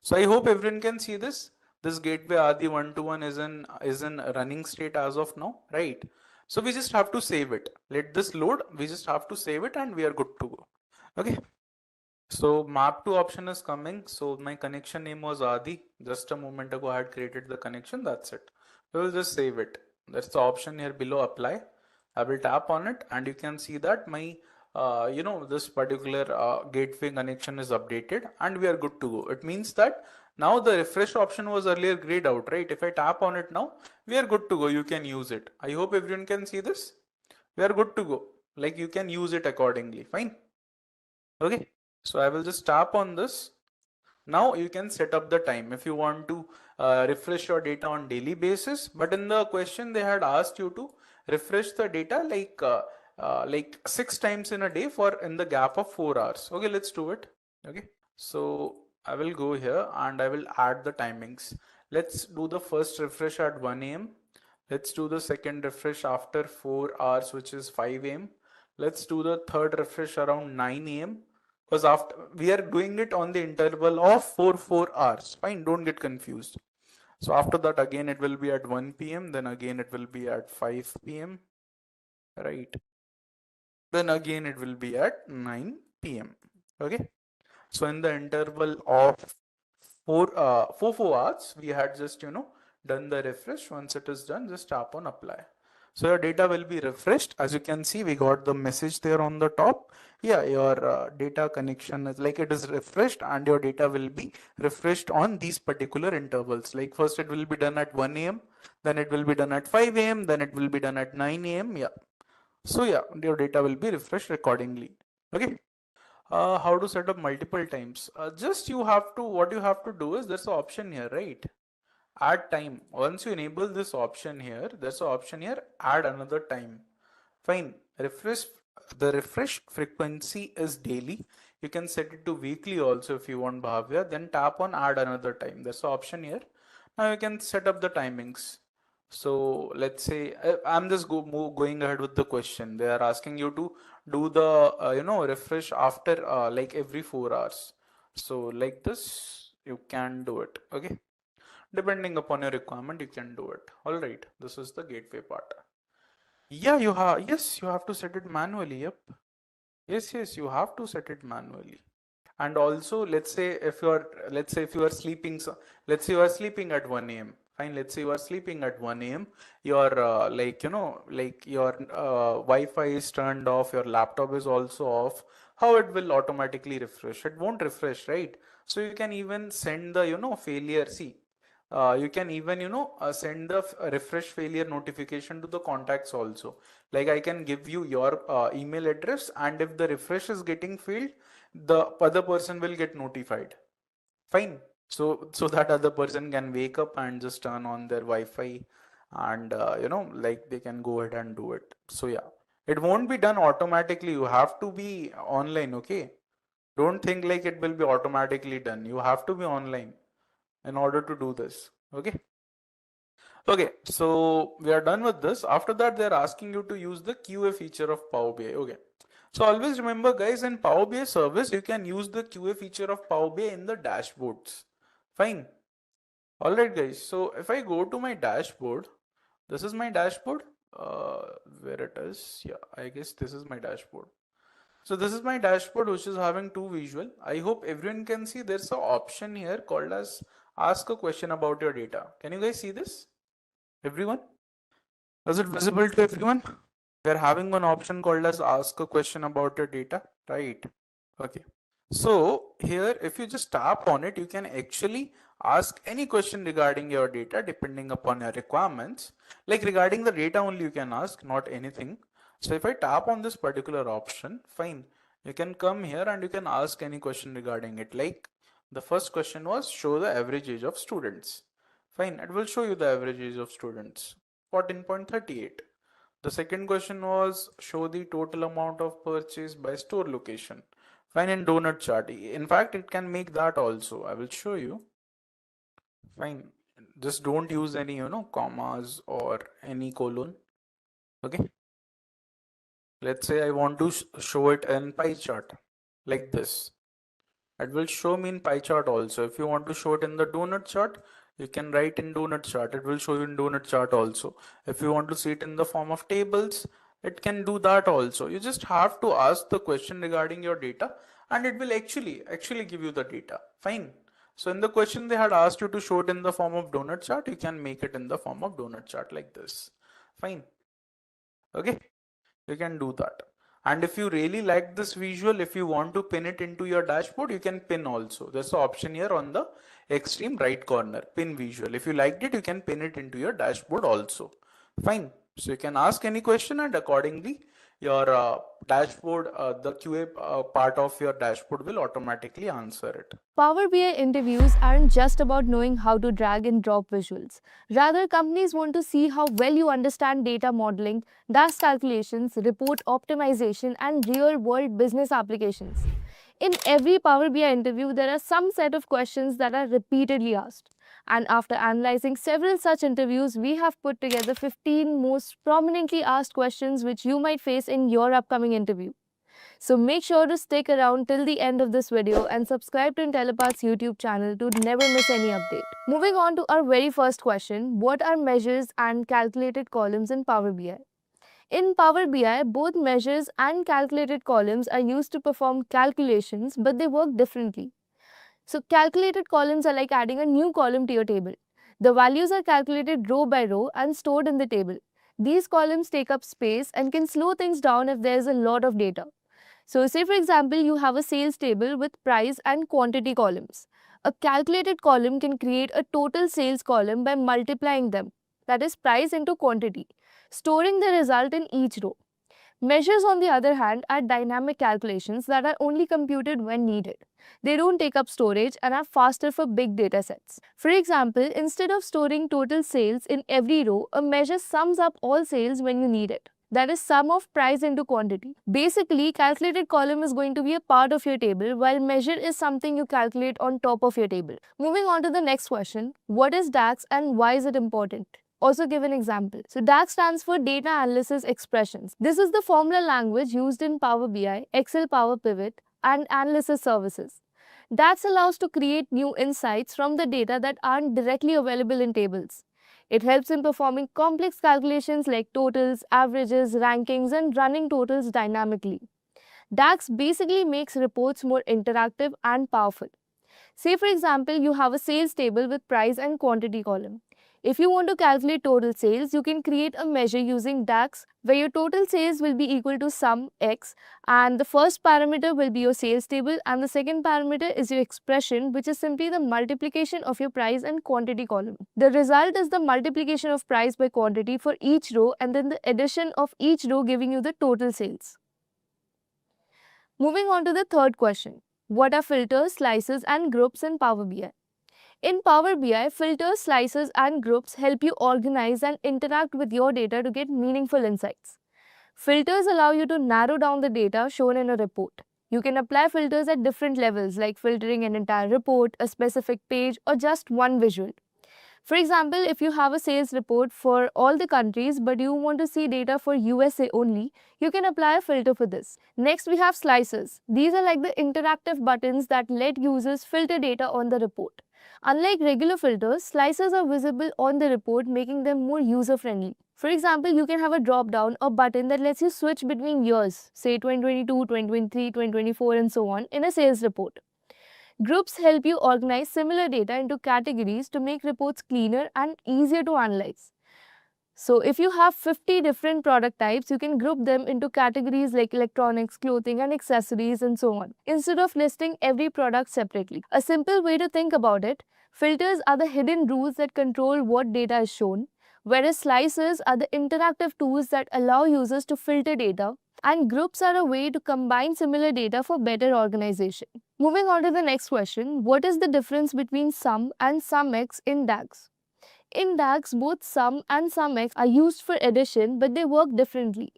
So I hope everyone can see this. This gateway Adi 121 is in running state as of now, right? So we just have to save it. Let this load. We just have to save it, and we are good to go. Okay. So map to option is coming. So my connection name was Adi. Just a moment ago, I had created the connection. That's it. We will just save it. That's the option here below, apply. I will tap on it and you can see that my this particular gateway connection is updated and we are good to go. It means that now the refresh option was earlier grayed out, right? If I tap on it now, we are good to go. You can use it. I hope everyone can see this. We are good to go. Like you can use it accordingly. Fine. Okay. So I will just tap on this. Now you can set up the time if you want to refresh your data on daily basis. But in the question they had asked you to refresh the data like 6 times in a day for in the gap of 4 hours. Okay, let's do it. Okay, so I will go here and I will add the timings. Let's do the first refresh at 1 a.m. Let's do the second refresh after 4 hours, which is 5 a.m. Let's do the third refresh around 9 a.m. Because after we are doing it on the interval of 4 hours. Fine, don't get confused. So after that, again it will be at 1 p.m. Then again it will be at 5 p.m. Right. Then again it will be at 9 p.m. Okay. So in the interval of 4 hours, we had just done the refresh. Once it is done, just tap on apply. So your data will be refreshed. As you can see, we got the message there on the top. Yeah, your data connection is like it is refreshed and your data will be refreshed on these particular intervals. Like first it will be done at 1 a.m. Then it will be done at 5 a.m. Then it will be done at 9 a.m. Yeah. So yeah, your data will be refreshed accordingly. Okay. How to set up multiple times? Just you have to, what you have to do is there's an option here, right? Add time. Once you enable this option here, there's an option here, add another time. Fine. The refresh frequency is daily. You can set it to weekly also if you want, Bhavya. Then tap on add another time. There's an option here. Now you can set up the timings. So let's say I'm just going ahead with the question. They are asking you to do the refresh after like every 4 hours. So like this, you can do it. Okay, depending upon your requirement, you can do it. All right, this is the gateway part. Yeah, you have, yes, you have to set it manually. Yep. Yes, you have to set it manually. And also, let's say if you are sleeping, so let's say you are sleeping at 1 a.m. Fine, let's say you are sleeping at 1 a.m. Your like your Wi-Fi is turned off, your laptop is also off. How it will automatically refresh? It won't refresh, right? So you can even send the failure. See, you can even send the refresh failure notification to the contacts also. Like I can give you your email address, and if the refresh is getting failed, the other person will get notified. Fine. So that other person can wake up and just turn on their Wi-Fi, and like they can go ahead and do it. So yeah, it won't be done automatically. You have to be online. Okay, don't think like it will be automatically done. You have to be online in order to do this. Okay. Okay, so we are done with this. After that, they're asking you to use the QA feature of Power BI. Okay. So always remember, guys, in Power BI service, you can use the QA feature of Power BI in the dashboards. Fine. All right, guys. So if I go to my dashboard, this is my dashboard. Where it is? Yeah, I guess this is my dashboard. So this is my dashboard, which is having two visual. I hope everyone can see there's an option here called as ask a question about your data. Can you guys see this? Everyone? Is it visible to everyone? We're having one option called as ask a question about your data, right? Okay. So here, if you just tap on it, you can actually ask any question regarding your data depending upon your requirements. Like regarding the data only you can ask, not anything. So if I tap on this particular option, fine, you can come here and you can ask any question regarding it. Like the first question was show the average age of students. Fine, it will show you the average age of students, 14.38. The second question was show the total amount of purchase by store location. Fine, in donut chart. In fact, it can make that also. I will show you. Fine. Just don't use any, commas or any colon. Okay. Let's say I want to show it in pie chart like this. It will show me in pie chart also. If you want to show it in the donut chart, you can write in donut chart. It will show you in donut chart also. If you want to see it in the form of tables, it can do that also. You just have to ask the question regarding your data and it will actually give you the data. Fine. So in the question they had asked you to show it in the form of donut chart, you can make it in the form of donut chart like this. Fine. Okay. You can do that. And if you really like this visual, if you want to pin it into your dashboard, you can pin also. There's an option here on the extreme right corner, pin visual. If you liked it, you can pin it into your dashboard also. Fine. So you can ask any question, and accordingly your dashboard, the QA part of your dashboard will automatically answer it. Power BI interviews aren't just about knowing how to drag and drop visuals. Rather, companies want to see how well you understand data modeling, DAX calculations, report optimization, and real-world business applications. In every Power BI interview, there are some set of questions that are repeatedly asked. And after analyzing several such interviews, we have put together 15 most prominently asked questions which you might face in your upcoming interview. So make sure to stick around till the end of this video and subscribe to Intellipaat's YouTube channel to never miss any update. Moving on to our very first question, what are measures and calculated columns in Power BI? In Power BI, both measures and calculated columns are used to perform calculations, but they work differently. So calculated columns are like adding a new column to your table. The values are calculated row by row and stored in the table. These columns take up space and can slow things down if there is a lot of data. So say for example, you have a sales table with price and quantity columns. A calculated column can create a total sales column by multiplying them, that is price into quantity, storing the result in each row. Measures, on the other hand, are dynamic calculations that are only computed when needed. They don't take up storage and are faster for big data sets. For example, instead of storing total sales in every row, a measure sums up all sales when you need it. That is sum of price into quantity. Basically, calculated column is going to be a part of your table, while measure is something you calculate on top of your table. Moving on to the next question, what is DAX and why is it important? Also give an example. So DAX stands for Data Analysis Expressions. This is the formula language used in Power BI, Excel Power Pivot, and analysis services. DAX allows to create new insights from the data that aren't directly available in tables. It helps in performing complex calculations like totals, averages, rankings, and running totals dynamically. DAX basically makes reports more interactive and powerful. Say for example, you have a sales table with price and quantity column. If you want to calculate total sales, you can create a measure using DAX where your total sales will be equal to sum x, and the first parameter will be your sales table and the second parameter is your expression, which is simply the multiplication of your price and quantity column. The result is the multiplication of price by quantity for each row and then the addition of each row giving you the total sales. Moving on to the third question. What are filters, slices and groups in Power BI? In Power BI, filters, slices and groups help you organize and interact with your data to get meaningful insights. Filters allow you to narrow down the data shown in a report. You can apply filters at different levels like filtering an entire report, a specific page or just one visual. For example, if you have a sales report for all the countries but you want to see data for USA only, you can apply a filter for this. Next we have slices. These are like the interactive buttons that let users filter data on the report. Unlike regular filters, slices are visible on the report, making them more user-friendly. For example, you can have a drop-down or button that lets you switch between years, say 2022, 2023, 2024 and so on in a sales report. Groups help you organize similar data into categories to make reports cleaner and easier to analyze. So if you have 50 different product types, you can group them into categories like electronics, clothing and accessories and so on, instead of listing every product separately. A simple way to think about it, filters are the hidden rules that control what data is shown, whereas slices are the interactive tools that allow users to filter data, and groups are a way to combine similar data for better organization. Moving on to the next question, what is the difference between sum and sumx in DAX? In DAX, both sum and sumx are used for addition, but they work differently.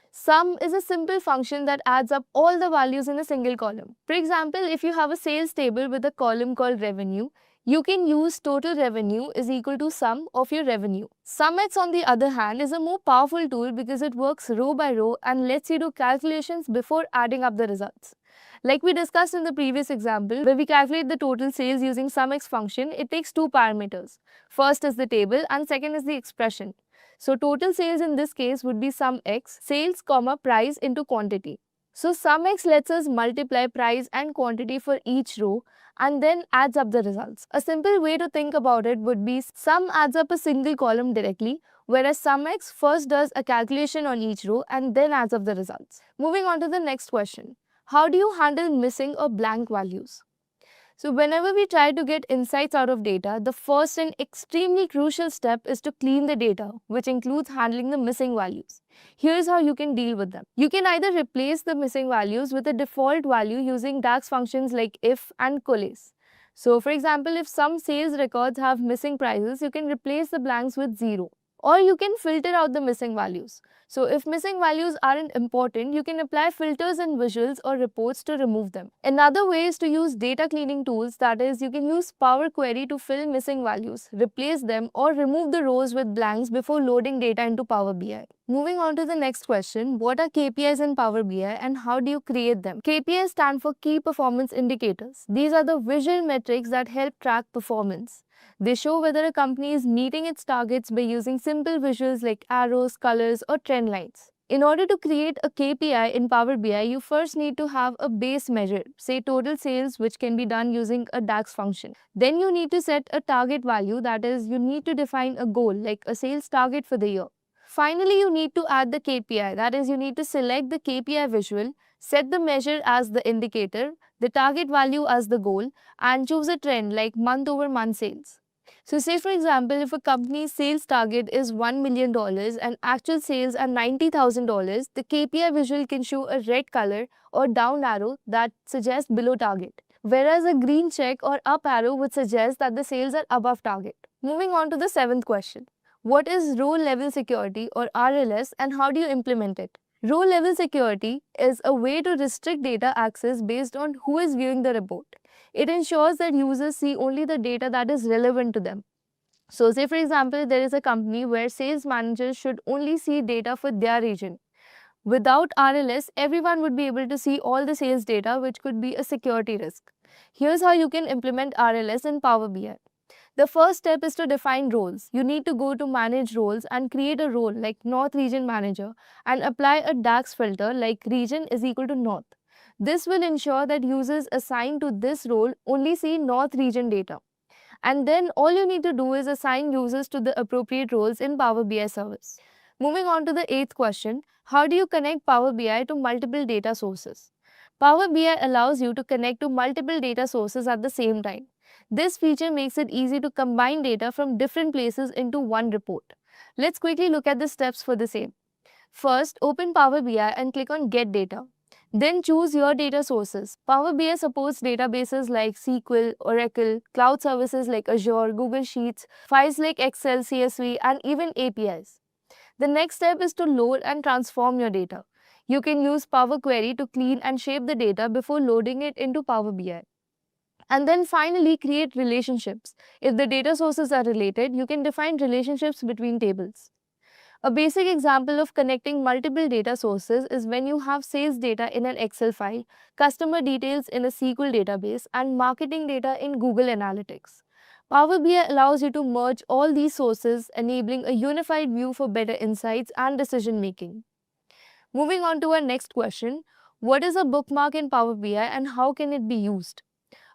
Sum is a simple function that adds up all the values in a single column. For example, if you have a sales table with a column called revenue, you can use total revenue is equal to sum of your revenue. SumX, on the other hand, is a more powerful tool because it works row by row and lets you do calculations before adding up the results. Like we discussed in the previous example, where we calculate the total sales using SumX function, it takes two parameters. First is the table and second is the expression. So total sales in this case would be SumX, sales comma price into quantity. So SumX lets us multiply price and quantity for each row and then adds up the results. A simple way to think about it would be sum adds up a single column directly, whereas SumX first does a calculation on each row and then adds up the results. Moving on to the next question. How do you handle missing or blank values? So whenever we try to get insights out of data, the first and extremely crucial step is to clean the data, which includes handling the missing values. Here's how you can deal with them. You can either replace the missing values with a default value using DAX functions like if and coalesce. So for example, if some sales records have missing prices, you can replace the blanks with 0. Or you can filter out the missing values. So if missing values aren't important, you can apply filters in visuals or reports to remove them. Another way is to use data cleaning tools, that is, you can use Power Query to fill missing values, replace them, or remove the rows with blanks before loading data into Power BI. Moving on to the next question, what are KPIs in Power BI and how do you create them? KPIs stand for Key Performance Indicators. These are the visual metrics that help track performance. They show whether a company is meeting its targets by using simple visuals like arrows, colors, or trend lines. In order to create a KPI in Power BI, you first need to have a base measure, say total sales, which can be done using a DAX function. Then you need to set a target value, that is, you need to define a goal like a sales target for the year. Finally, you need to add the KPI, that is, you need to select the KPI visual, set the measure as the indicator, the target value as the goal, and choose a trend like month over month sales. So say for example, if a company's sales target is $1 million and actual sales are $90,000, the KPI visual can show a red color or down arrow that suggests below target, whereas a green check or up arrow would suggest that the sales are above target. Moving on to the seventh question. What is role level security or RLS and how do you implement it? Role level security is a way to restrict data access based on who is viewing the report. It ensures that users see only the data that is relevant to them. So say for example, there is a company where sales managers should only see data for their region. Without RLS, everyone would be able to see all the sales data, which could be a security risk. Here's how you can implement RLS in Power BI. The first step is to define roles. You need to go to manage roles and create a role like North Region Manager and apply a DAX filter like region is equal to North. This will ensure that users assigned to this role only see North region data. And then all you need to do is assign users to the appropriate roles in Power BI service. Moving on to the eighth question, how do you connect Power BI to multiple data sources? Power BI allows you to connect to multiple data sources at the same time. This feature makes it easy to combine data from different places into one report. Let's quickly look at the steps for the same. First, open Power BI and click on Get Data. Then choose your data sources. Power BI supports databases like SQL, Oracle, cloud services like Azure, Google Sheets, files like Excel, CSV, and even APIs. The next step is to load and transform your data. You can use Power Query to clean and shape the data before loading it into Power BI. And then finally, create relationships. If the data sources are related, you can define relationships between tables. A basic example of connecting multiple data sources is when you have sales data in an Excel file, customer details in a SQL database, and marketing data in Google Analytics. Power BI allows you to merge all these sources, enabling a unified view for better insights and decision making. Moving on to our next question, what is a bookmark in Power BI and how can it be used?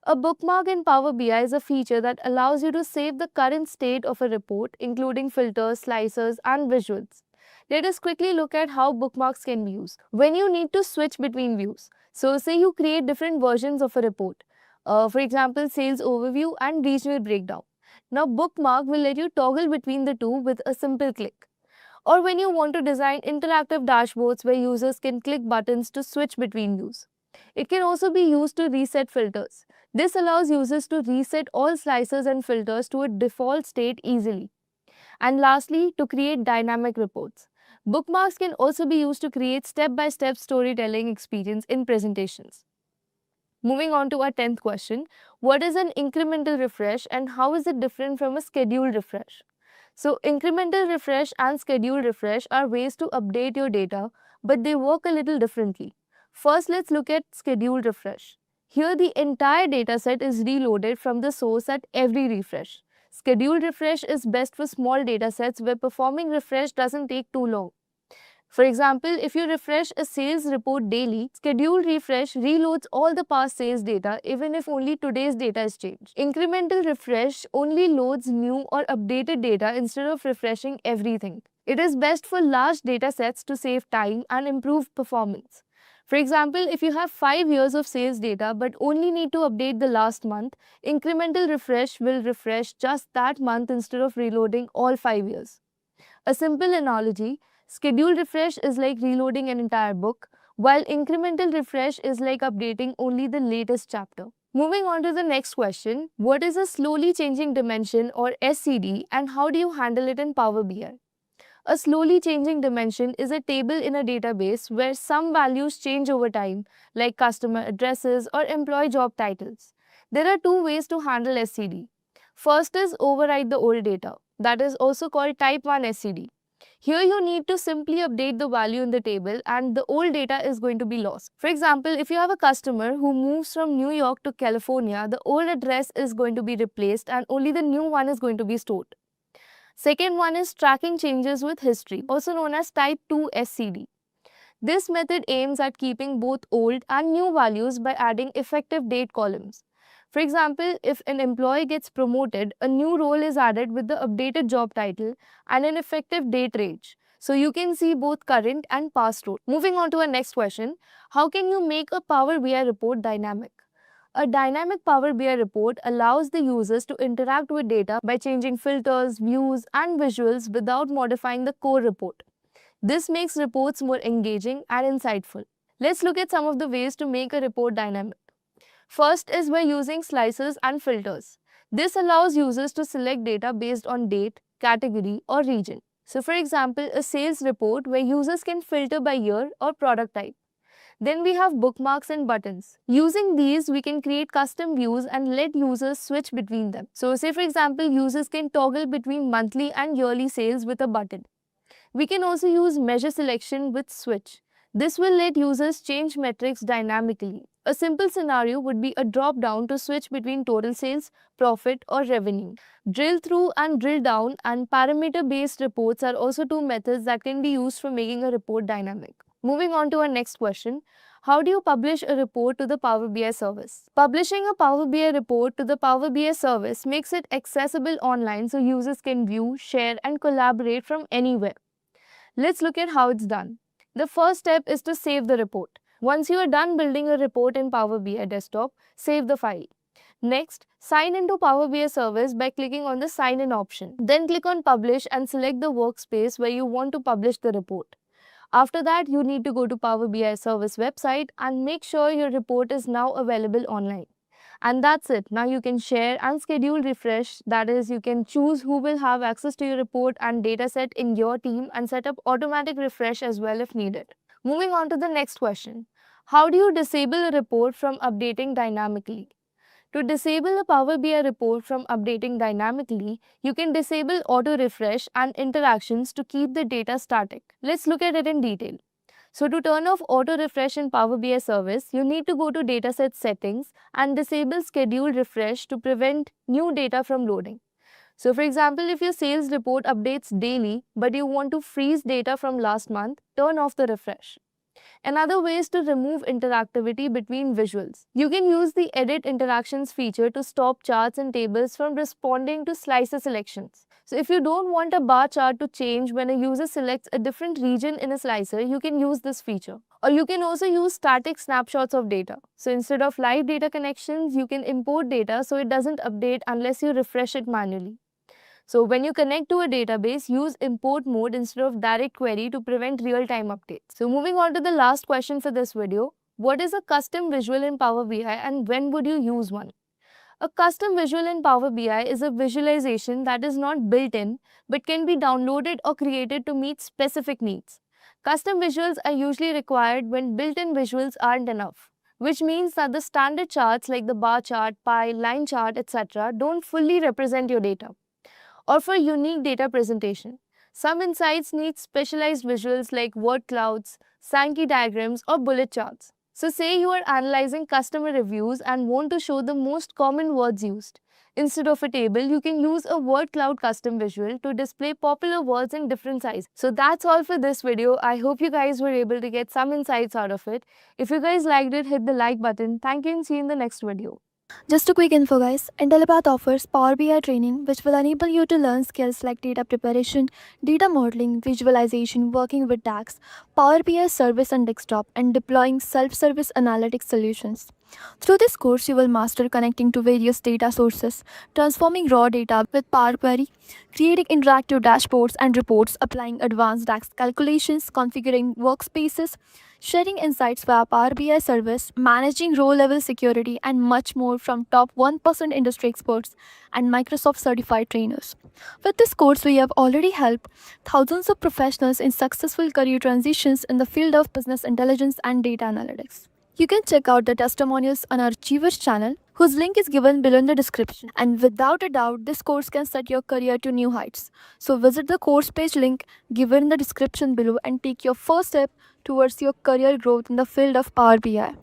A bookmark in Power BI is a feature that allows you to save the current state of a report, including filters, slicers, and visuals. Let us quickly look at how bookmarks can be used. When you need to switch between views, so say you create different versions of a report, for example, sales overview and regional breakdown. Now, bookmark will let you toggle between the two with a simple click. Or when you want to design interactive dashboards where users can click buttons to switch between views. It can also be used to reset filters. This allows users to reset all slicers and filters to a default state easily. And lastly, to create dynamic reports. Bookmarks can also be used to create step-by-step storytelling experience in presentations. Moving on to our 10th question, what is an incremental refresh and how is it different from a scheduled refresh? So incremental refresh and scheduled refresh are ways to update your data, but they work a little differently. First, let's look at scheduled refresh. Here, the entire dataset is reloaded from the source at every refresh. Scheduled refresh is best for small datasets where performing refresh doesn't take too long. For example, if you refresh a sales report daily, scheduled refresh reloads all the past sales data even if only today's data is changed. Incremental refresh only loads new or updated data instead of refreshing everything. It is best for large data sets to save time and improve performance. For example, if you have 5 years of sales data but only need to update the last month, incremental refresh will refresh just that month instead of reloading all 5 years. A simple analogy: scheduled refresh is like reloading an entire book, while incremental refresh is like updating only the latest chapter. Moving on to the next question: what is a slowly changing dimension or SCD and how do you handle it in Power BI? A slowly changing dimension is a table in a database where some values change over time, like customer addresses or employee job titles. There are two ways to handle SCD. First is override the old data, that is also called type 1 SCD. Here you need to simply update the value in the table and the old data is going to be lost. For example, if you have a customer who moves from New York to California, the old address is going to be replaced and only the new one is going to be stored. Second one is tracking changes with history, also known as type 2 SCD. This method aims at keeping both old and new values by adding effective date columns. For example, if an employee gets promoted, a new role is added with the updated job title and an effective date range. So you can see both current and past role. Moving on to our next question: how can you make a Power BI report dynamic? A dynamic Power BI report allows the users to interact with data by changing filters, views, and visuals without modifying the core report. This makes reports more engaging and insightful. Let's look at some of the ways to make a report dynamic. First is by using slices and filters. This allows users to select data based on date, category, or region. So, for example, a sales report where users can filter by year or product type. Then we have bookmarks and buttons. Using these, we can create custom views and let users switch between them. So, say for example, users can toggle between monthly and yearly sales with a button. We can also use measure selection with switch. This will let users change metrics dynamically. A simple scenario would be a drop down to switch between total sales, profit, or revenue. Drill through and drill down and parameter based reports are also two methods that can be used for making a report dynamic. Moving on to our next question: how do you publish a report to the Power BI service? Publishing a Power BI report to the Power BI service makes it accessible online so users can view, share, and collaborate from anywhere. Let's look at how it's done. The first step is to save the report. Once you are done building a report in Power BI desktop, save the file. Next, sign into Power BI service by clicking on the sign in option. Then click on publish and select the workspace where you want to publish the report. After that, you need to go to Power BI service website and make sure your report is now available online. And that's it. Now you can share and schedule refresh. That is, you can choose who will have access to your report and dataset in your team and set up automatic refresh as well if needed. Moving on to the next question: how do you disable a report from updating dynamically? To disable a Power BI report from updating dynamically, you can disable auto refresh and interactions to keep the data static. Let's look at it in detail. So to turn off auto refresh in Power BI service, you need to go to dataset settings and disable scheduled refresh to prevent new data from loading. So for example, if your sales report updates daily but you want to freeze data from last month, turn off the refresh. Another way is to remove interactivity between visuals. You can use the Edit Interactions feature to stop charts and tables from responding to slicer selections. So if you don't want a bar chart to change when a user selects a different region in a slicer, you can use this feature. Or you can also use static snapshots of data. So instead of live data connections, you can import data so it doesn't update unless you refresh it manually. So when you connect to a database, use import mode instead of direct query to prevent real-time updates. So moving on to the last question for this video: what is a custom visual in Power BI and when would you use one? A custom visual in Power BI is a visualization that is not built in but can be downloaded or created to meet specific needs. Custom visuals are usually required when built-in visuals aren't enough, which means that the standard charts like the bar chart, pie, line chart, etc. don't fully represent your data. Or for unique data presentation, some insights need specialized visuals like word clouds, Sankey diagrams, or bullet charts. So say you are analyzing customer reviews and want to show the most common words used. Instead of a table, you can use a word cloud custom visual to display popular words in different sizes. So that's all for this video. I hope you guys were able to get some insights out of it. If you guys liked it, hit the like button. Thank you and see you in the next video. Just a quick info guys, Intellipaat offers Power BI training which will enable you to learn skills like data preparation, data modeling, visualization, working with DAX, Power BI service on desktop and deploying self-service analytics solutions. Through this course, you will master connecting to various data sources, transforming raw data with Power Query, creating interactive dashboards and reports, applying advanced DAX calculations, configuring workspaces, sharing insights via Power BI service, managing row-level security, and much more from top 1% industry experts and Microsoft certified trainers. With this course, we have already helped thousands of professionals in successful career transitions in the field of business intelligence and data analytics. You can check out the testimonials on our Achievers channel, whose link is given below in the description. And without a doubt, this course can set your career to new heights. So visit the course page link given in the description below and take your first step towards your career growth in the field of Power BI.